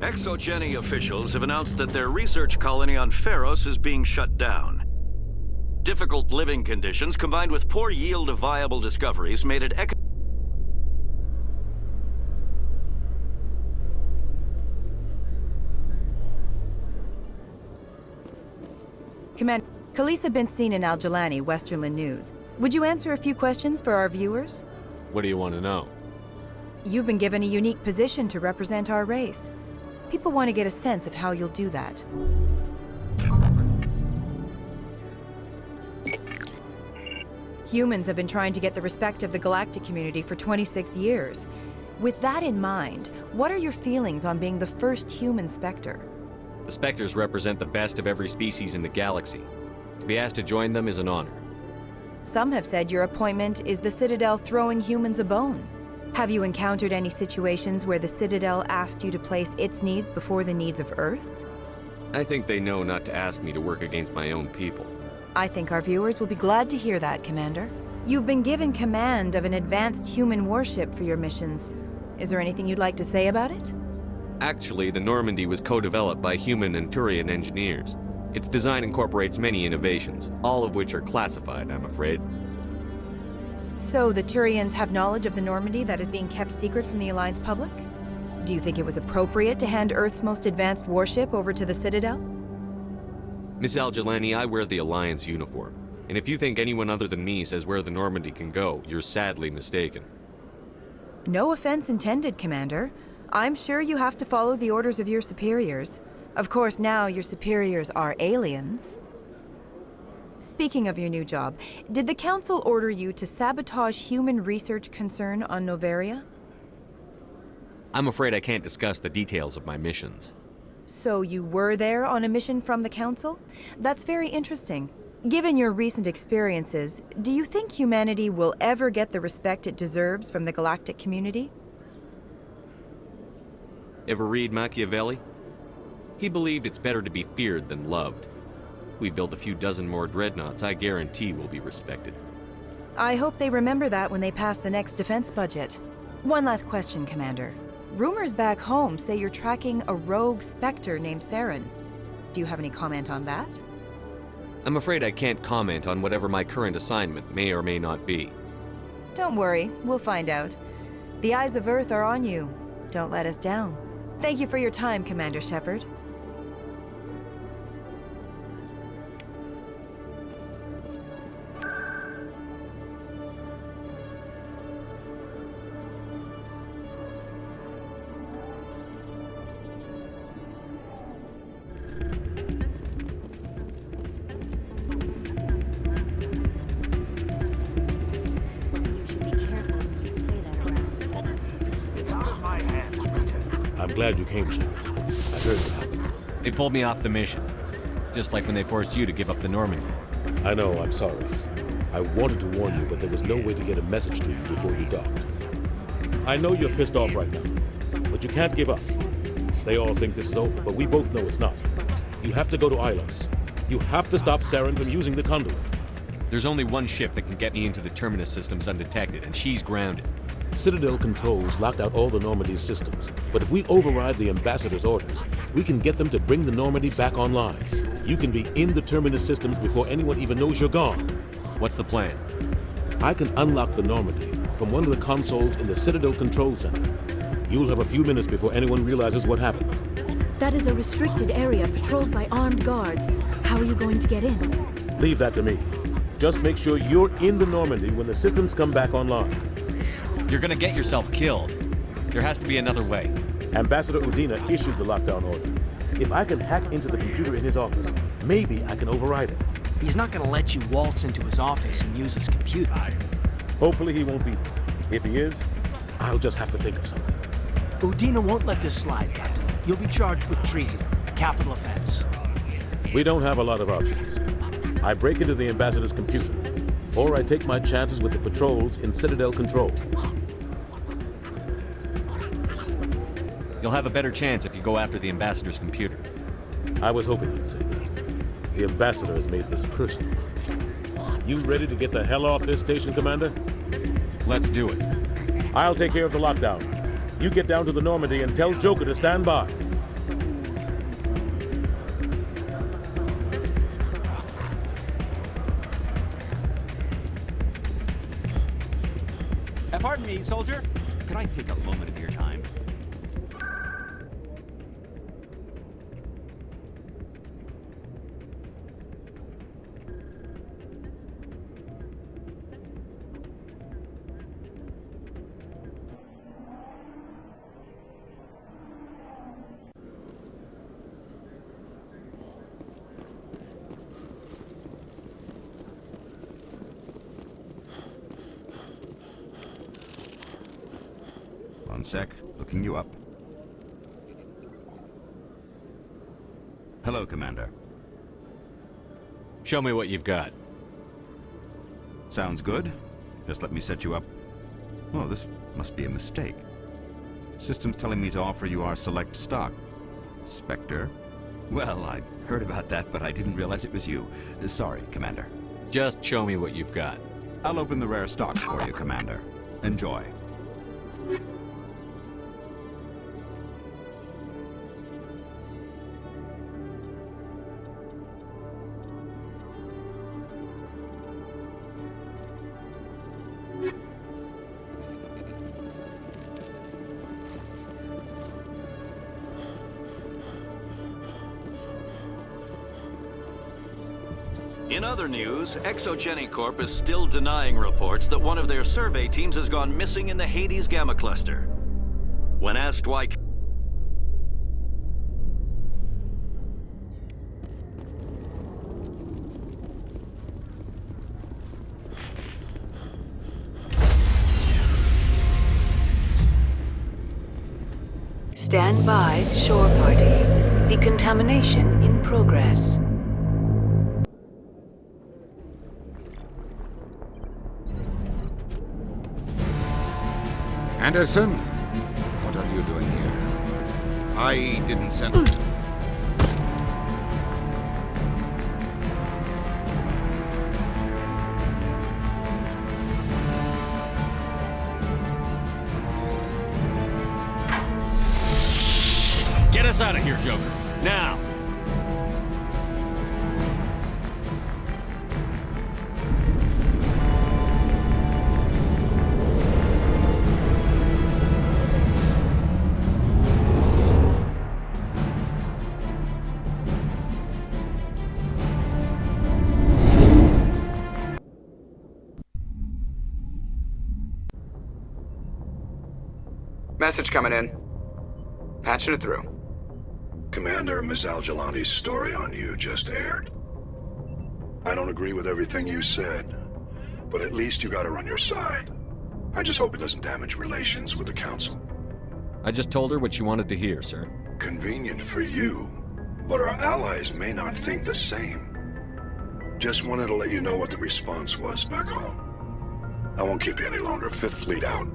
Exogeny officials have announced that their research colony on Pharos is being shut down. Difficult living conditions combined with poor yield of viable discoveries made it Commander, Khaleesa been seen in Al-Jalani, Westerland News. Would you answer a few questions for our viewers? What do you want to know? You've been given a unique position to represent our race. People want to get a sense of how you'll do that. Humans have been trying to get the respect of the galactic community for 26 years. With that in mind, what are your feelings on being the first human Spectre? The Spectres represent the best of every species in the galaxy. To be asked to join them is an honor. Some have said your appointment is the Citadel throwing humans a bone. Have you encountered any situations where the Citadel asked you to place its needs before the needs of Earth? I think they know not to ask me to work against my own people. I think our viewers will be glad to hear that, Commander. You've been given command of an advanced human warship for your missions. Is there anything you'd like to say about it? Actually, the Normandy was co-developed by human and Turian engineers. Its design incorporates many innovations, all of which are classified, I'm afraid. So the Turians have knowledge of the Normandy that is being kept secret from the Alliance public? Do you think it was appropriate to hand Earth's most advanced warship over to the Citadel? Miss Al-Jalani, I wear the Alliance uniform. And if you think anyone other than me says where the Normandy can go, you're sadly mistaken. No offense intended, Commander. I'm sure you have to follow the orders of your superiors. Of course, now your superiors are aliens. Speaking of your new job, did the Council order you to sabotage human research concern on Noveria? I'm afraid I can't discuss the details of my missions. So you were there on a mission from the Council? That's very interesting. Given your recent experiences, do you think humanity will ever get the respect it deserves from the galactic community? Ever read Machiavelli? He believed it's better to be feared than loved. We build a few dozen more dreadnoughts, I guarantee we'll be respected. I hope they remember that when they pass the next defense budget. One last question, Commander. Rumors back home say you're tracking a rogue Spectre named Saren. Do you have any comment on that? I'm afraid I can't comment on whatever my current assignment may or may not be. Don't worry, we'll find out. The eyes of Earth are on you. Don't let us down. Thank you for your time, Commander Shepard. I'm glad you came, Shepard. I heard about it. They pulled me off the mission. Just like when they forced you to give up the Normandy. I know, I'm sorry. I wanted to warn you, but there was no way to get a message to you before you docked. I know you're pissed off right now, but you can't give up. They all think this is over, but we both know it's not. You have to go to Ilos. You have to stop Saren from using the conduit. There's only one ship that can get me into the terminus systems undetected, and she's grounded. Citadel controls locked out all the Normandy's systems, but if we override the Ambassador's orders, we can get them to bring the Normandy back online. You can be in the terminus systems before anyone even knows you're gone. What's the plan? I can unlock the Normandy from one of the consoles in the Citadel Control Center. You'll have a few minutes before anyone realizes what happened. That is a restricted area patrolled by armed guards. How are you going to get in? Leave that to me. Just make sure you're in the Normandy when the systems come back online. You're gonna get yourself killed. There has to be another way. Ambassador Udina issued the lockdown order. If I can hack into the computer in his office, maybe I can override it. He's not gonna let you waltz into his office and use his computer. Hopefully he won't be there. If he is, I'll just have to think of something. Udina won't let this slide, Captain. You'll be charged with treason, a capital offense. We don't have a lot of options. I break into the Ambassador's computer, or I take my chances with the patrols in Citadel Control. You'll have a better chance if you go after the Ambassador's computer. I was hoping you'd say that. The Ambassador has made this personal. You ready to get the hell off this station, Commander? Let's do it. I'll take care of the lockdown. You get down to the Normandy and tell Joker to stand by. Pardon me, soldier. Could I take a moment of your time? One sec, looking you up. Hello, Commander. Show me what you've got. Sounds good. Just let me set you up. Oh, this must be a mistake. System's telling me to offer you our select stock. Spectre? Well, I heard about that, but I didn't realize it was you. Sorry, Commander. Just show me what you've got. I'll open the rare stocks for you, Commander. Enjoy. In other news, Exogeny Corp is still denying reports that one of their survey teams has gone missing in the Hades Gamma Cluster. When asked why... Stand by, shore party. Decontamination in progress. Anderson, what are you doing here? I didn't send... Get us out of here, Joker. Now! Message coming in. Patching it through. Commander, Ms. Al-Jalani's story on you just aired. I don't agree with everything you said, but at least you got her on your side. I just hope it doesn't damage relations with the Council. I just told her what she wanted to hear, sir. Convenient for you, but our allies may not think the same. Just wanted to let you know what the response was back home. I won't keep you any longer. Fifth Fleet out.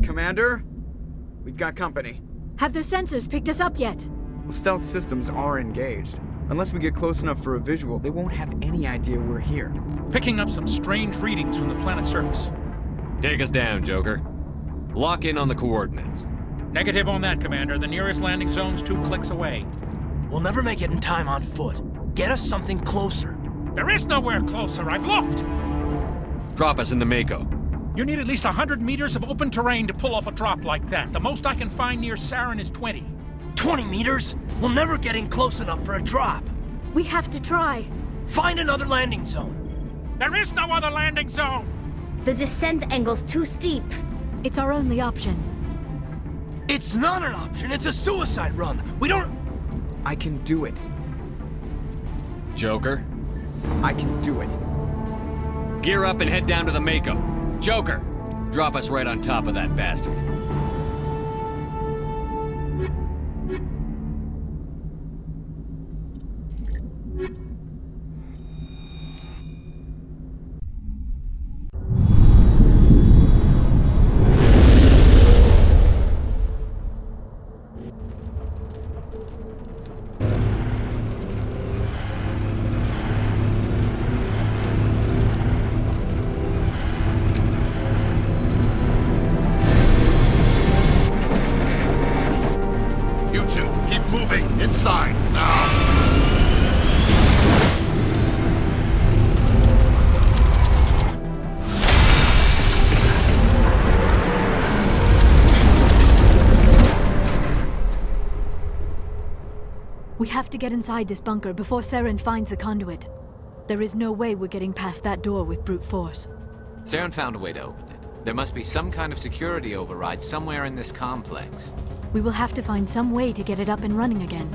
Commander? We've got company. Have their sensors picked us up yet? Well, stealth systems are engaged. Unless we get close enough for a visual, they won't have any idea we're here. Picking up some strange readings from the planet's surface. Take us down, Joker. Lock in on the coordinates. Negative on that, Commander. The nearest landing zone's 2 clicks away. We'll never make it in time on foot. Get us something closer. There is nowhere closer. I've looked. Drop us in the Mako. You need at least 100 meters of open terrain to pull off a drop like that. The most I can find near Saren is 20. 20 meters? We'll never get in close enough for a drop. We have to try. Find another landing zone. There is no other landing zone! The descent angle's too steep. It's our only option. It's not an option, it's a suicide run. We don't... I can do it. Joker? I can do it. Gear up and head down to the Mako. Joker, drop us right on top of that bastard. We have to get inside this bunker before Saren finds the conduit. There is no way we're getting past that door with brute force. Saren found a way to open it. There must be some kind of security override somewhere in this complex. We will have to find some way to get it up and running again.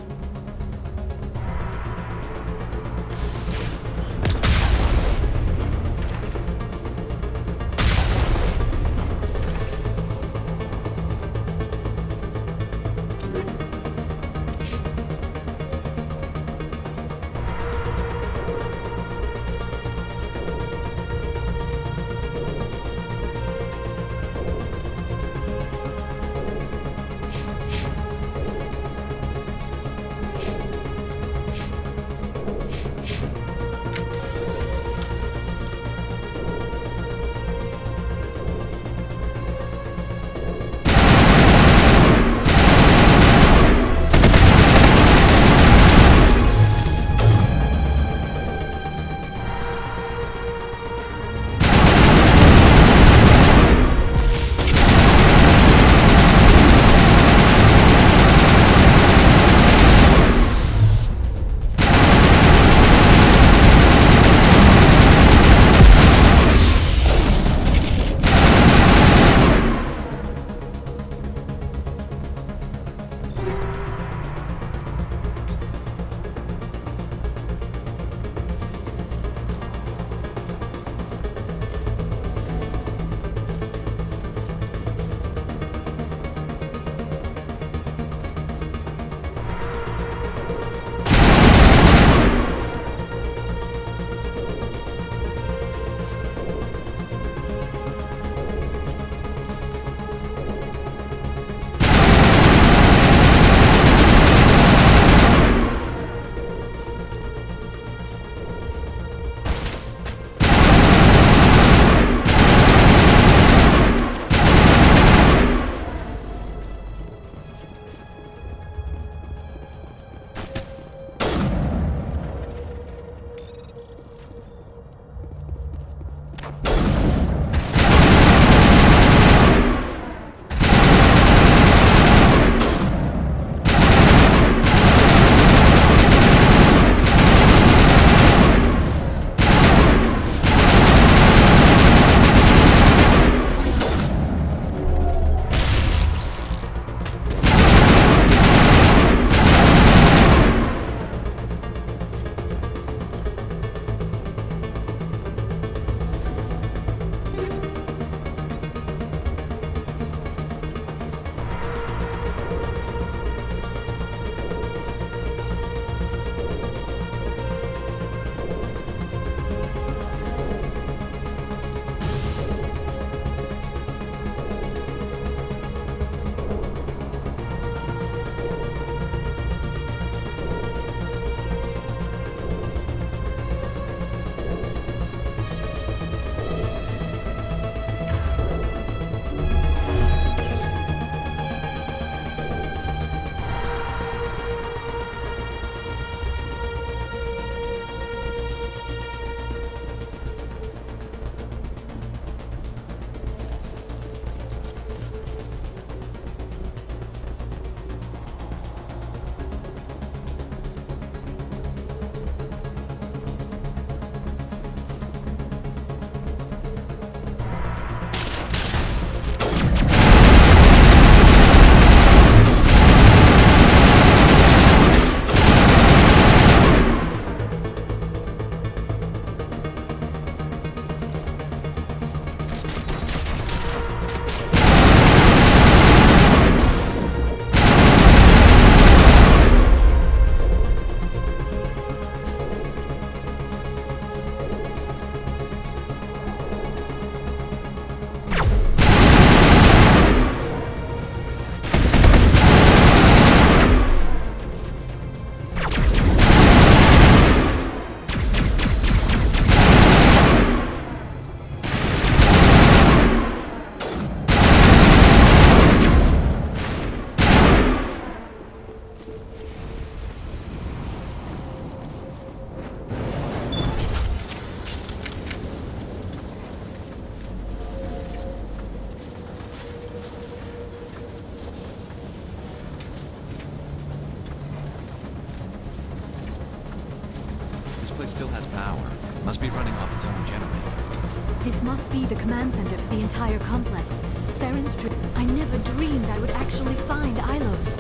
conduit still has power. Must be running off its own generator. This must be the command center for the entire complex. Saren's trip. I never dreamed I would actually find Ilos.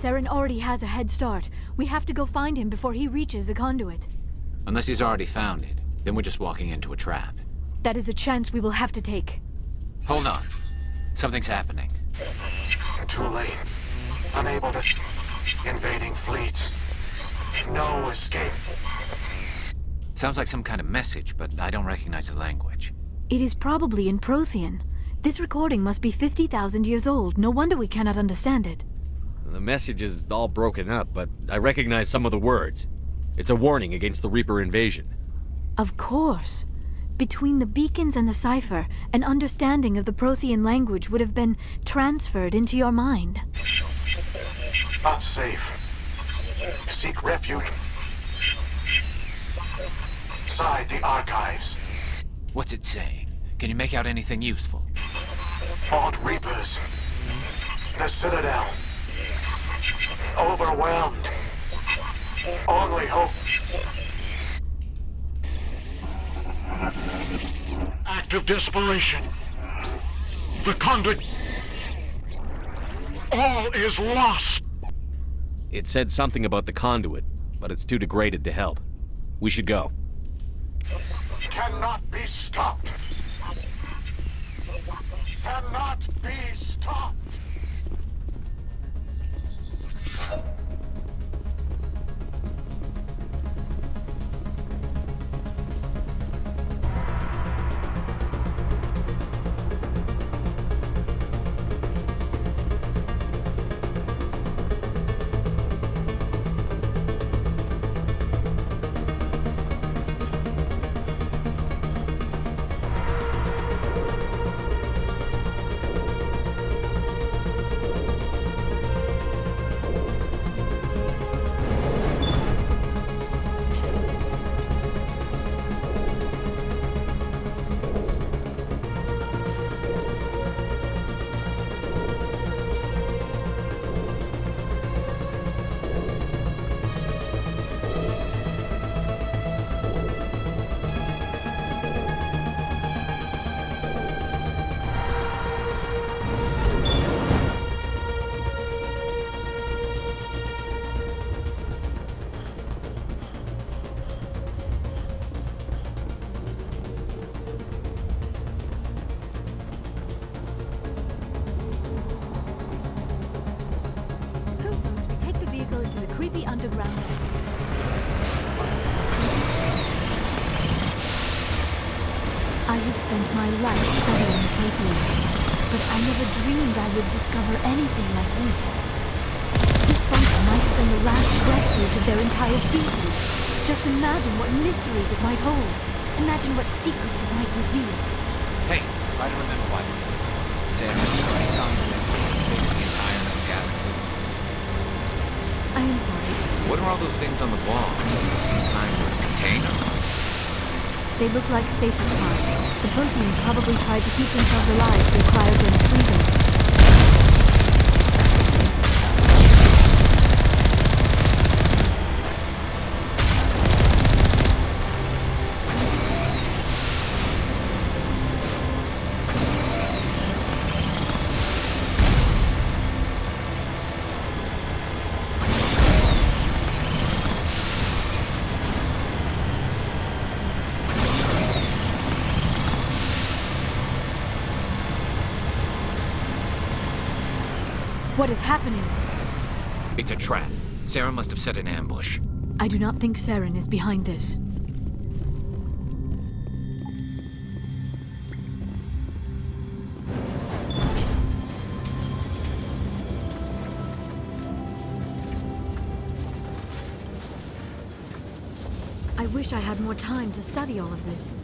Saren already has a head start. We have to go find him before he reaches the conduit. Unless he's already found it, then we're just walking into a trap. That is a chance we will have to take. Hold on. Something's happening. Too late. Unable to... Invading fleets. No escape. Sounds like some kind of message, but I don't recognize the language. It is probably in Prothean. This recording must be 50,000 years old. No wonder we cannot understand it. The message is all broken up, but I recognize some of the words. It's a warning against the Reaper invasion. Of course. Between the beacons and the cipher, an understanding of the Prothean language would have been transferred into your mind. Not safe. Seek refuge inside the archives. What's it saying? Can you make out anything useful? Fought Reapers. The Citadel. Overwhelmed. Only hope. Act of desperation. The conduit. All is lost. It said something about the conduit, but it's too degraded to help. We should go. Cannot be stopped. Cannot be stopped. Underground. I have spent my life studying the Protheans, but I never dreamed I would discover anything like this. This bunker might have been the last refuge of their entire species. Just imagine what mysteries it might hold. Imagine what secrets it might reveal. Hey, try to remember why Saren faded the entire galaxy. I am sorry. What are all those things on the wall? Some kind of container? They look like stasis pods. The Protheans probably tried to keep themselves alive through cryogenic freezing. What is happening? It's a trap. Saren must have set an ambush. I do not think Saren is behind this. I wish I had more time to study all of this.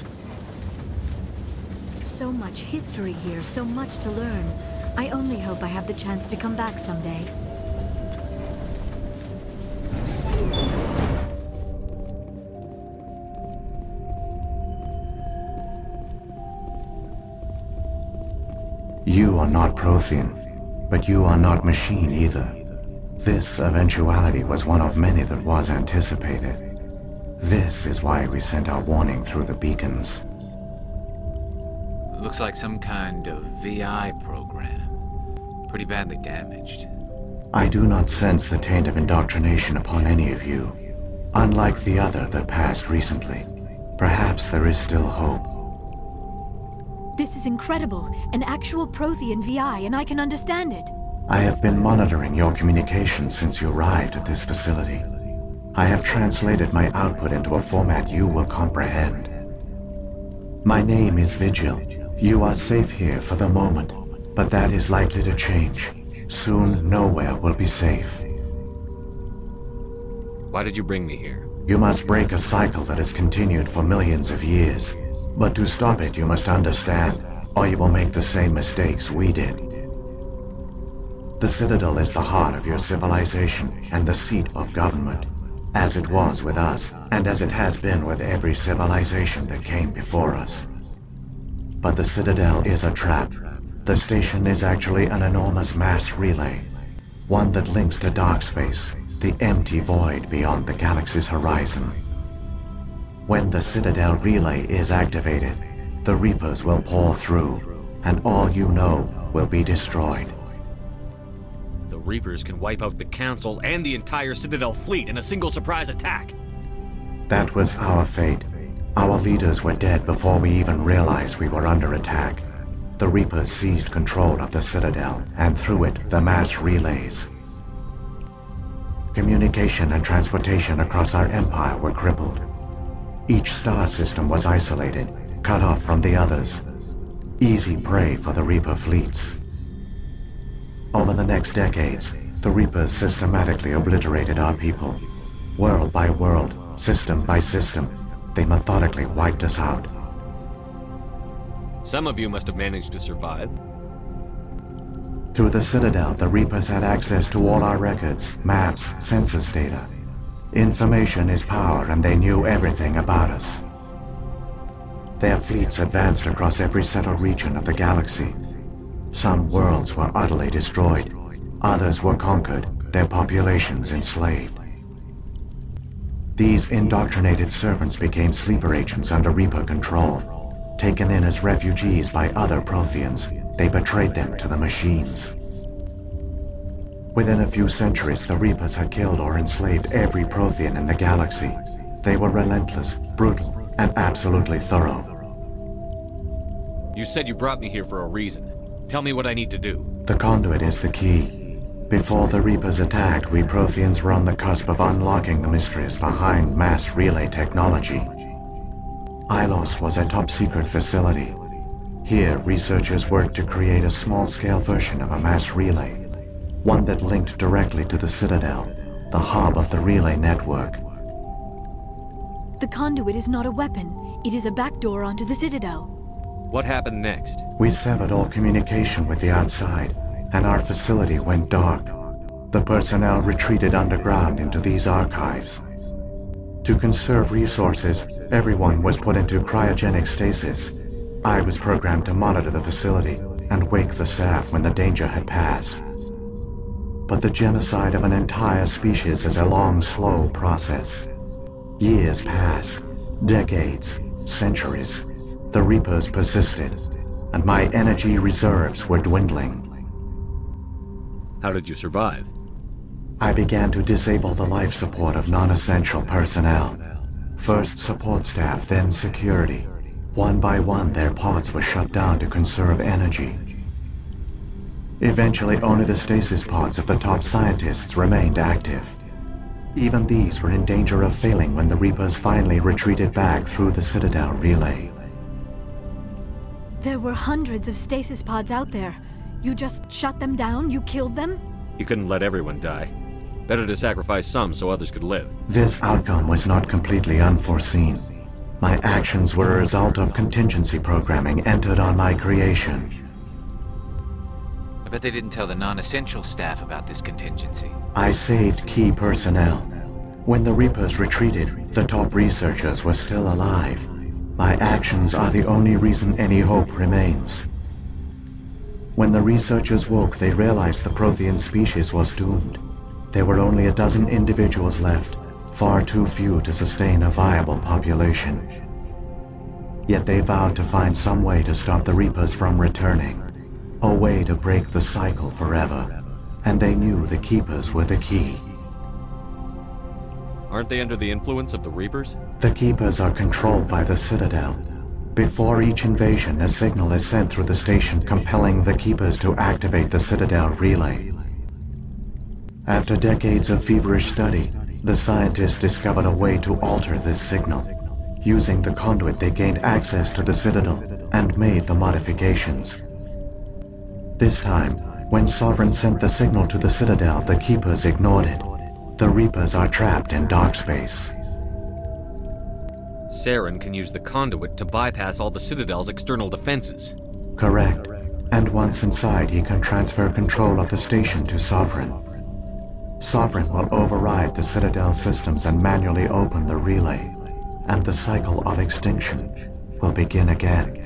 So much history here, so much to learn. I only hope I have the chance to come back someday. You are not Prothean, but you are not machine either. This eventuality was one of many that was anticipated. This is why we sent our warning through the beacons. Looks like some kind of VI program. Pretty badly damaged. I do not sense the taint of indoctrination upon any of you. Unlike the other that passed recently. Perhaps there is still hope. This is incredible. An actual Prothean VI, and I can understand it. I have been monitoring your communications since you arrived at this facility. I have translated my output into a format you will comprehend. My name is Vigil. You are safe here for the moment, but that is likely to change. Soon, nowhere will be safe. Why did you bring me here? You must break a cycle that has continued for millions of years. But to stop it, you must understand, or you will make the same mistakes we did. The Citadel is the heart of your civilization and the seat of government, as it was with us, and as it has been with every civilization that came before us. But the Citadel is a trap. The station is actually an enormous mass relay, one that links to dark space, the empty void beyond the galaxy's horizon. When the Citadel relay is activated, the Reapers will pour through, and all you know will be destroyed. The Reapers can wipe out the Council and the entire Citadel fleet in a single surprise attack. That was our fate. Our leaders were dead before we even realized we were under attack. The Reapers seized control of the Citadel, and through it, the mass relays. Communication and transportation across our empire were crippled. Each star system was isolated, cut off from the others. Easy prey for the Reaper fleets. Over the next decades, the Reapers systematically obliterated our people. World by world, system by system, they methodically wiped us out. Some of you must have managed to survive. Through the Citadel, the Reapers had access to all our records, maps, census data. Information is power, and they knew everything about us. Their fleets advanced across every settled region of the galaxy. Some worlds were utterly destroyed. Others were conquered, their populations enslaved. These indoctrinated servants became sleeper agents under Reaper control. Taken in as refugees by other Protheans, they betrayed them to the machines. Within a few centuries, the Reapers had killed or enslaved every Prothean in the galaxy. They were relentless, brutal, and absolutely thorough. You said you brought me here for a reason. Tell me what I need to do. The conduit is the key. Before the Reapers attacked, we Protheans were on the cusp of unlocking the mysteries behind mass relay technology. Ilos was a top-secret facility. Here, researchers worked to create a small-scale version of a mass relay, one that linked directly to the Citadel, the hub of the relay network. The conduit is not a weapon. It is a backdoor onto the Citadel. What happened next? We severed all communication with the outside, and our facility went dark. The personnel retreated underground into these archives. To conserve resources, everyone was put into cryogenic stasis. I was programmed to monitor the facility and wake the staff when the danger had passed. But the genocide of an entire species is a long, slow process. Years passed, decades, centuries. The Reapers persisted, and my energy reserves were dwindling. How did you survive? I began to disable the life support of non-essential personnel. First support staff, then security. One by one, their pods were shut down to conserve energy. Eventually, only the stasis pods of the top scientists remained active. Even these were in danger of failing when the Reapers finally retreated back through the Citadel relay. There were hundreds of stasis pods out there. You just shut them down? You killed them? You couldn't let everyone die. Better to sacrifice some so others could live. This outcome was not completely unforeseen. My actions were a result of contingency programming entered on my creation. I bet they didn't tell the non-essential staff about this contingency. I saved key personnel. When the Reapers retreated, the top researchers were still alive. My actions are the only reason any hope remains. When the researchers woke, they realized the Prothean species was doomed. There were only a dozen individuals left, far too few to sustain a viable population. Yet they vowed to find some way to stop the Reapers from returning. A way to break the cycle forever. And they knew the Keepers were the key. Aren't they under the influence of the Reapers? The Keepers are controlled by the Citadel. Before each invasion, a signal is sent through the station compelling the Keepers to activate the Citadel relay. After decades of feverish study, the scientists discovered a way to alter this signal. Using the conduit, they gained access to the Citadel and made the modifications. This time, when Sovereign sent the signal to the Citadel, the Keepers ignored it. The Reapers are trapped in dark space. Saren can use the conduit to bypass all the Citadel's external defenses. Correct. And once inside, he can transfer control of the station to Sovereign. Sovereign will override the Citadel systems and manually open the relay. And the cycle of extinction will begin again.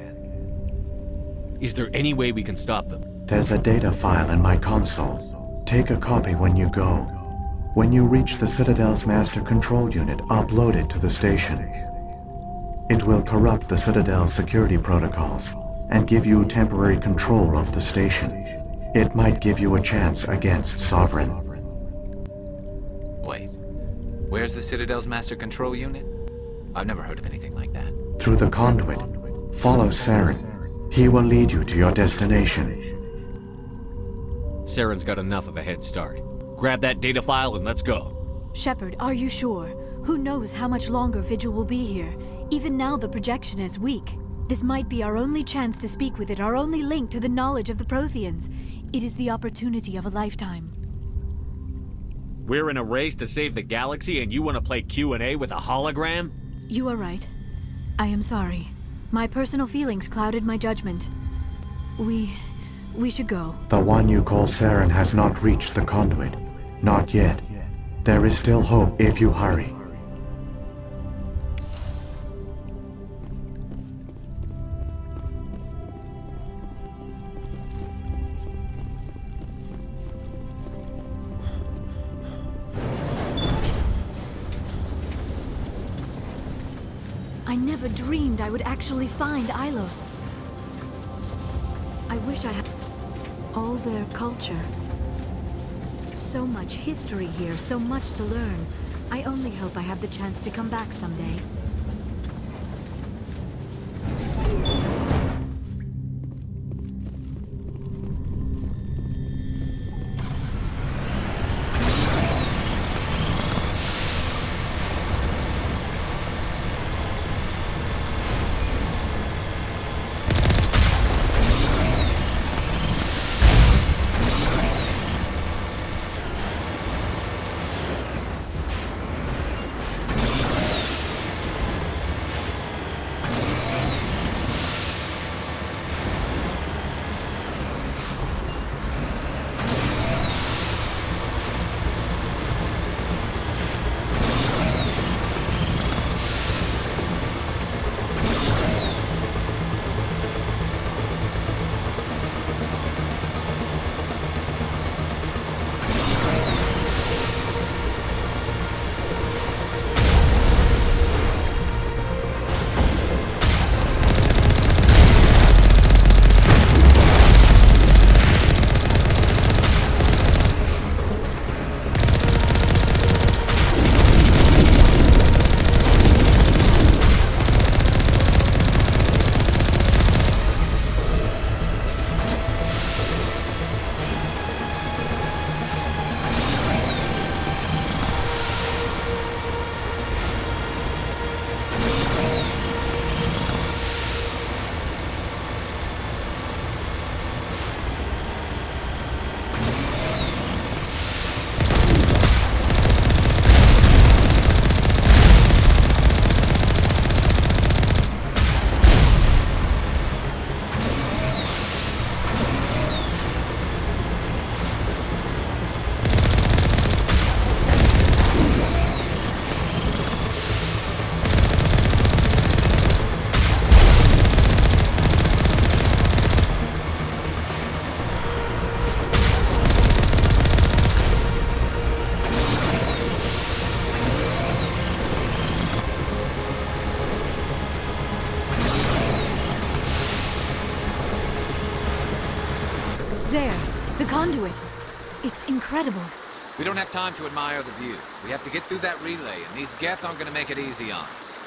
Is there any way we can stop them? There's a data file in my console. Take a copy when you go. When you reach the Citadel's master control unit, upload it to the station. It will corrupt the Citadel's security protocols and give you temporary control of the station. It might give you a chance against Sovereign. Wait, where's the Citadel's master control unit? I've never heard of anything like that. Through the conduit, follow Saren. He will lead you to your destination. Saren's got enough of a head start. Grab that data file and let's go. Shepard, are you sure? Who knows how much longer Vigil will be here? Even now the projection is weak. This might be our only chance to speak with it, our only link to the knowledge of the Protheans. It is the opportunity of a lifetime. We're in a race to save the galaxy and you want to play Q&A with a hologram? You are right. I am sorry. My personal feelings clouded my judgment. We should go. The one you call Saren has not reached the conduit. Not yet. There is still hope if you hurry. I never dreamed I would actually find Ilos. I wish I had all their culture. So much history here, so much to learn. I only hope I have the chance to come back someday. It's incredible. We don't have time to admire the view. We have to get through that relay, and these Geth aren't gonna make it easy on us.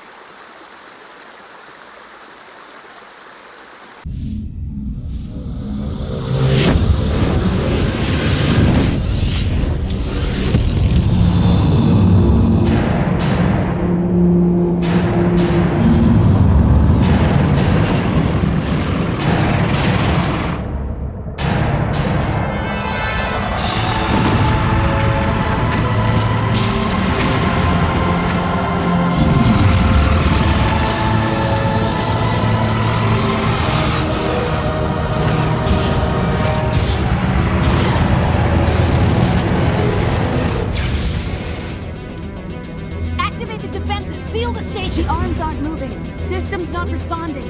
Responding.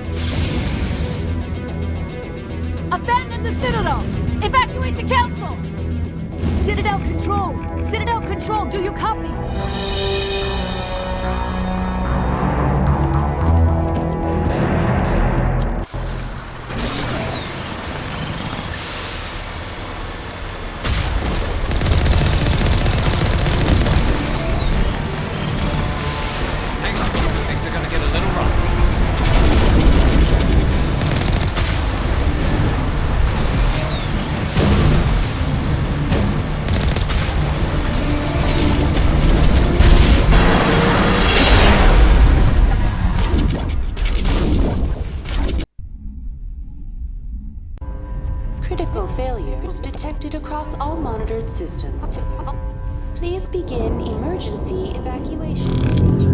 Abandon the Citadel! Evacuate the Council! Citadel Control! Citadel Control, do you copy? Across all monitored systems. Please begin emergency evacuation procedure.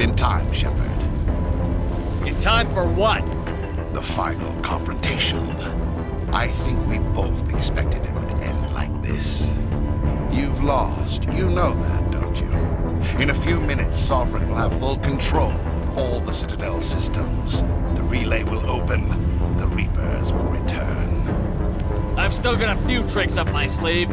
in time, Shepard. In time for what? The final confrontation. I think we both expected it would end like this. You've lost. You know that, don't you? In a few minutes, Sovereign will have full control of all the Citadel systems. The relay will open. The Reapers will return. I've still got a few tricks up my sleeve.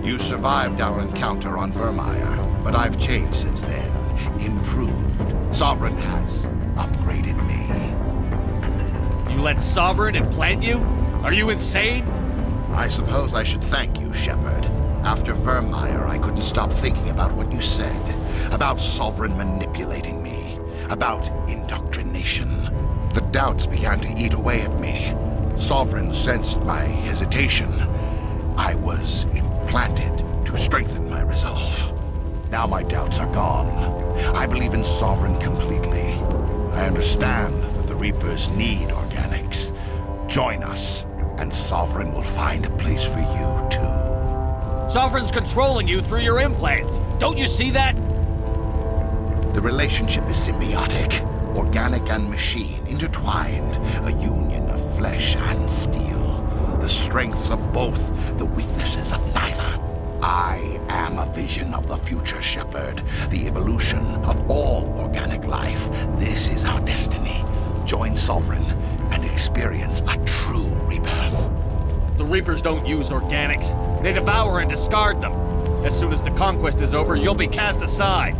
You survived our encounter on Vermeer, but I've changed since then. Improved. Sovereign has upgraded me. You let Sovereign implant you? Are you insane? I suppose I should thank you, Shepard. After Vermeer, I couldn't stop thinking about what you said. About Sovereign manipulating me. About indoctrination. The doubts began to eat away at me. Sovereign sensed my hesitation. I was implanted to strengthen my resolve. Now my doubts are gone. I believe in Sovereign completely. I understand that the Reapers need organics. Join us, and Sovereign will find a place for you, too. Sovereign's controlling you through your implants. Don't you see that? The relationship is symbiotic. Organic and machine, intertwined. A union of flesh and steel. The strengths of both, the weaknesses of neither. I am a vision of the future, Shepard. The evolution of all organic life. This is our destiny. Join Sovereign and experience a true rebirth. The Reapers don't use organics. They devour and discard them. As soon as the conquest is over, you'll be cast aside.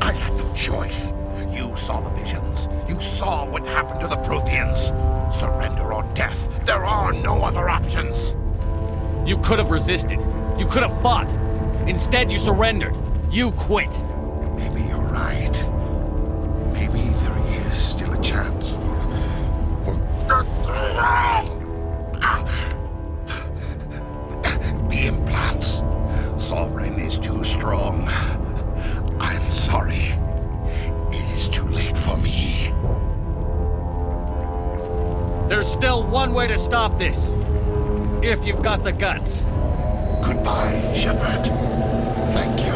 I had no choice. You saw the visions. You saw what happened to the Protheans. Surrender or death. There are no other options. You could have resisted. You could have fought. Instead, you surrendered. You quit. Maybe you're right. Maybe there is still a chance for... The implants. Sovereign is too strong. I'm sorry. It is too late for me. There's still one way to stop this. If you've got the guts. Goodbye, Shepard. Thank you.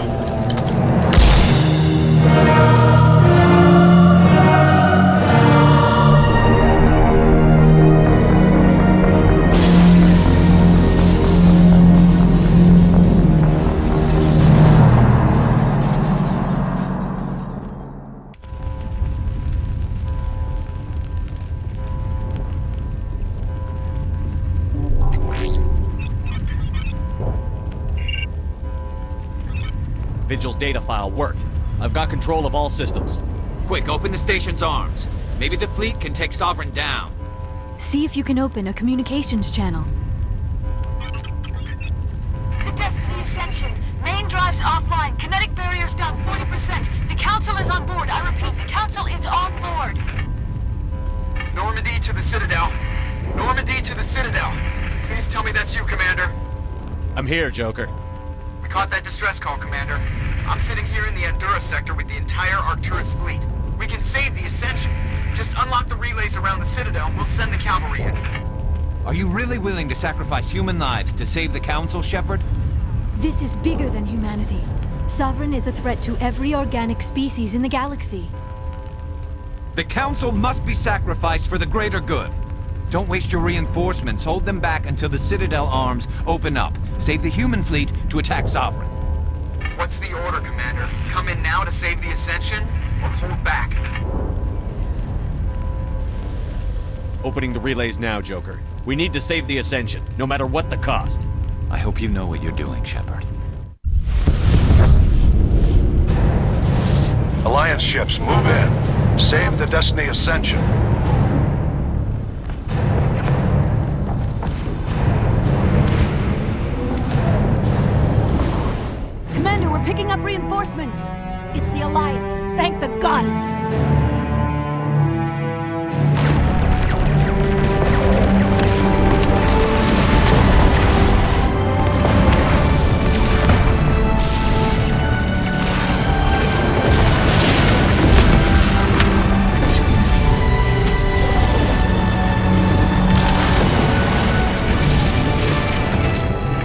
Vigil's data file worked. I've got control of all systems. Quick, open the station's arms. Maybe the fleet can take Sovereign down. See if you can open a communications channel. The Destiny Ascension. Main drives offline. Kinetic barriers down 40%. The Council is on board. I repeat, the Council is on board. Normandy to the Citadel. Normandy to the Citadel. Please tell me that's you, Commander. I'm here, Joker. We caught that distress call, Commander. I'm sitting here in the Endura sector with the entire Arterius fleet. We can save the Ascension. Just unlock the relays around the Citadel and we'll send the cavalry in. Are you really willing to sacrifice human lives to save the Council, Shepard? This is bigger than humanity. Sovereign is a threat to every organic species in the galaxy. The Council must be sacrificed for the greater good. Don't waste your reinforcements. Hold them back until the Citadel arms open up. Save the human fleet to attack Sovereign. What's the order, Commander? Come in now to save the Ascension, or hold back? Opening the relays now, Joker. We need to save the Ascension, no matter what the cost. I hope you know what you're doing, Shepard. Alliance ships, move in. Save the Destiny Ascension. Commander, we're picking up reinforcements. It's the Alliance. Thank the goddess.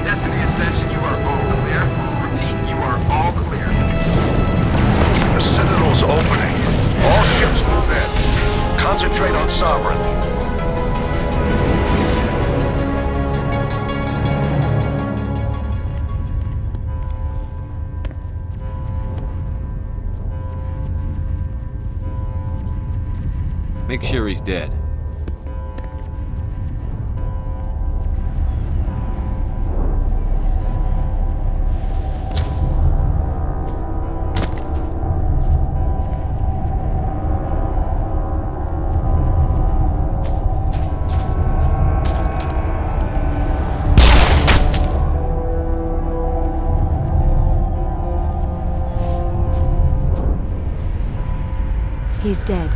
Destiny Ascension, you are all clear. Repeat, you are all clear. The Citadel's opening. concentrate on Sovereign. Make sure he's dead. He's dead.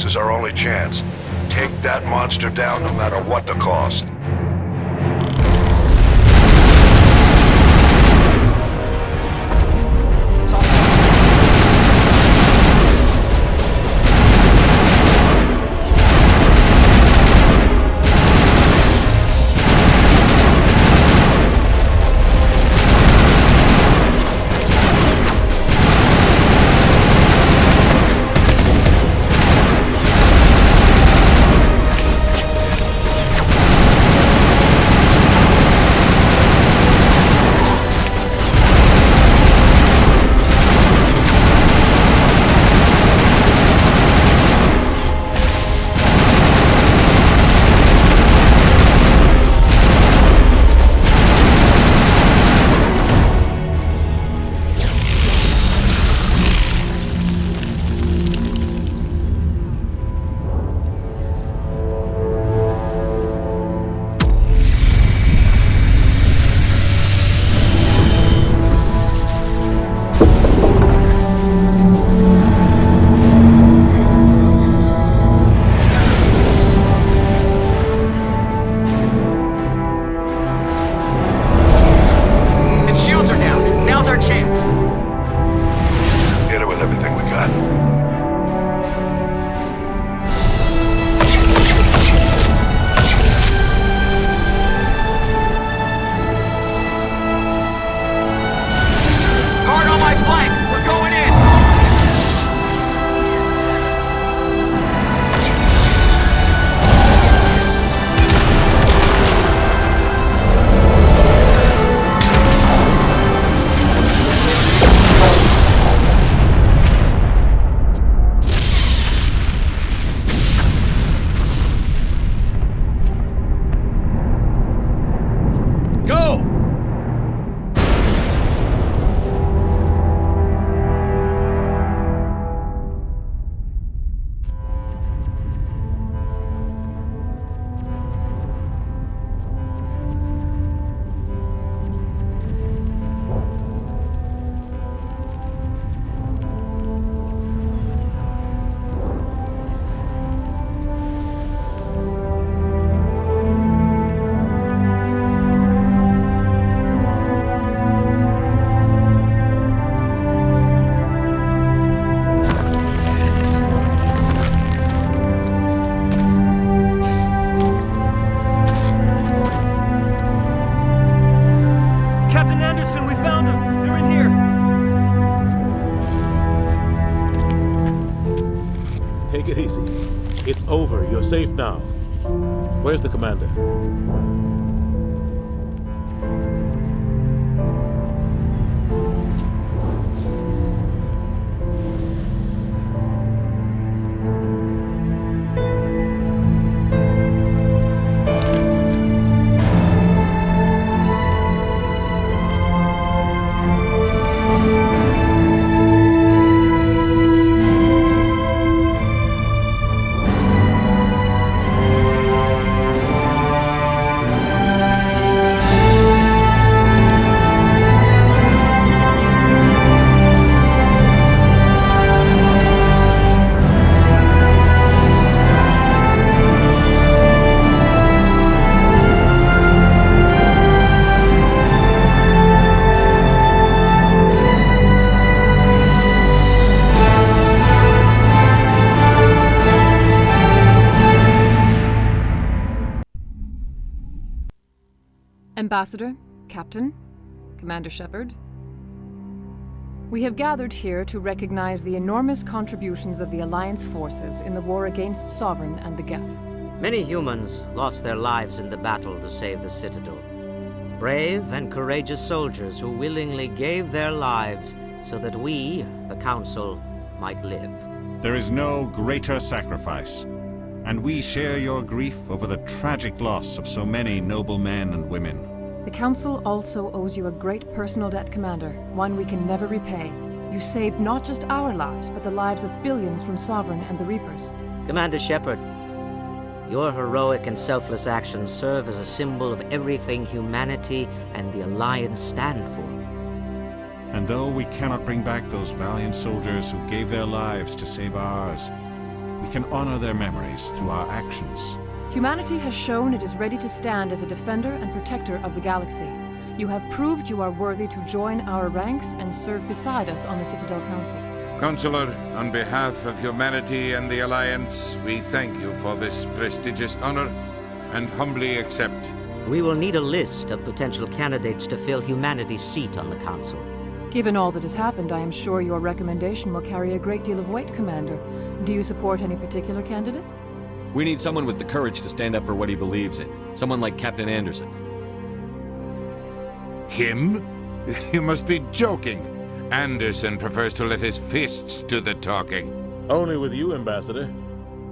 This is our only chance. Take that monster down no matter what the cost. Anderson, we found them. They're in here. Take it easy. It's over. You're safe now. Where's the commander? Ambassador, Captain, Commander Shepard. We have gathered here to recognize the enormous contributions of the Alliance forces in the war against Sovereign and the Geth. Many humans lost their lives in the battle to save the Citadel. Brave and courageous soldiers who willingly gave their lives so that we, the Council, might live. There is no greater sacrifice, and we share your grief over the tragic loss of so many noble men and women. The Council also owes you a great personal debt, Commander, one we can never repay. You saved not just our lives, but the lives of billions from Sovereign and the Reapers. Commander Shepard, your heroic and selfless actions serve as a symbol of everything humanity and the Alliance stand for. And though we cannot bring back those valiant soldiers who gave their lives to save ours, we can honor their memories through our actions. Humanity has shown it is ready to stand as a defender and protector of the galaxy. You have proved you are worthy to join our ranks and serve beside us on the Citadel Council. Counselor, on behalf of humanity and the Alliance, we thank you for this prestigious honor and humbly accept. We will need a list of potential candidates to fill humanity's seat on the Council. Given all that has happened, I am sure your recommendation will carry a great deal of weight, Commander. Do you support any particular candidate? We need someone with the courage to stand up for what he believes in. Someone like Captain Anderson. Him? You must be joking. Anderson prefers to let his fists do the talking. Only with you, Ambassador.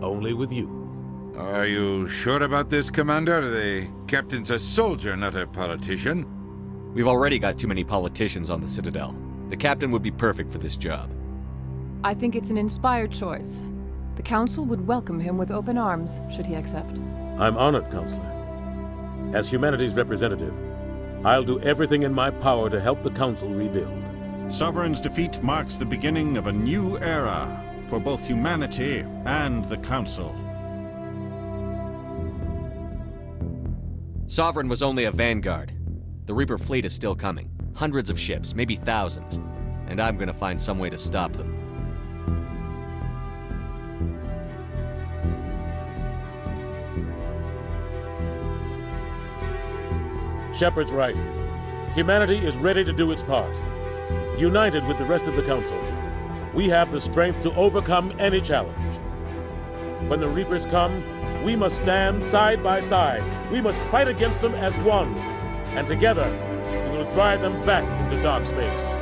Only with you. Are you sure about this, Commander? The captain's a soldier, not a politician. We've already got too many politicians on the Citadel. The captain would be perfect for this job. I think it's an inspired choice. The Council would welcome him with open arms, should he accept. I'm honored, Counselor. As humanity's representative, I'll do everything in my power to help the Council rebuild. Sovereign's defeat marks the beginning of a new era for both humanity and the Council. Sovereign was only a vanguard. The Reaper fleet is still coming. Hundreds of ships, maybe thousands. And I'm gonna find some way to stop them. Shepard's right. Humanity is ready to do its part. United with the rest of the Council, we have the strength to overcome any challenge. When the Reapers come, we must stand side by side. We must fight against them as one. And together, we will drive them back into dark space.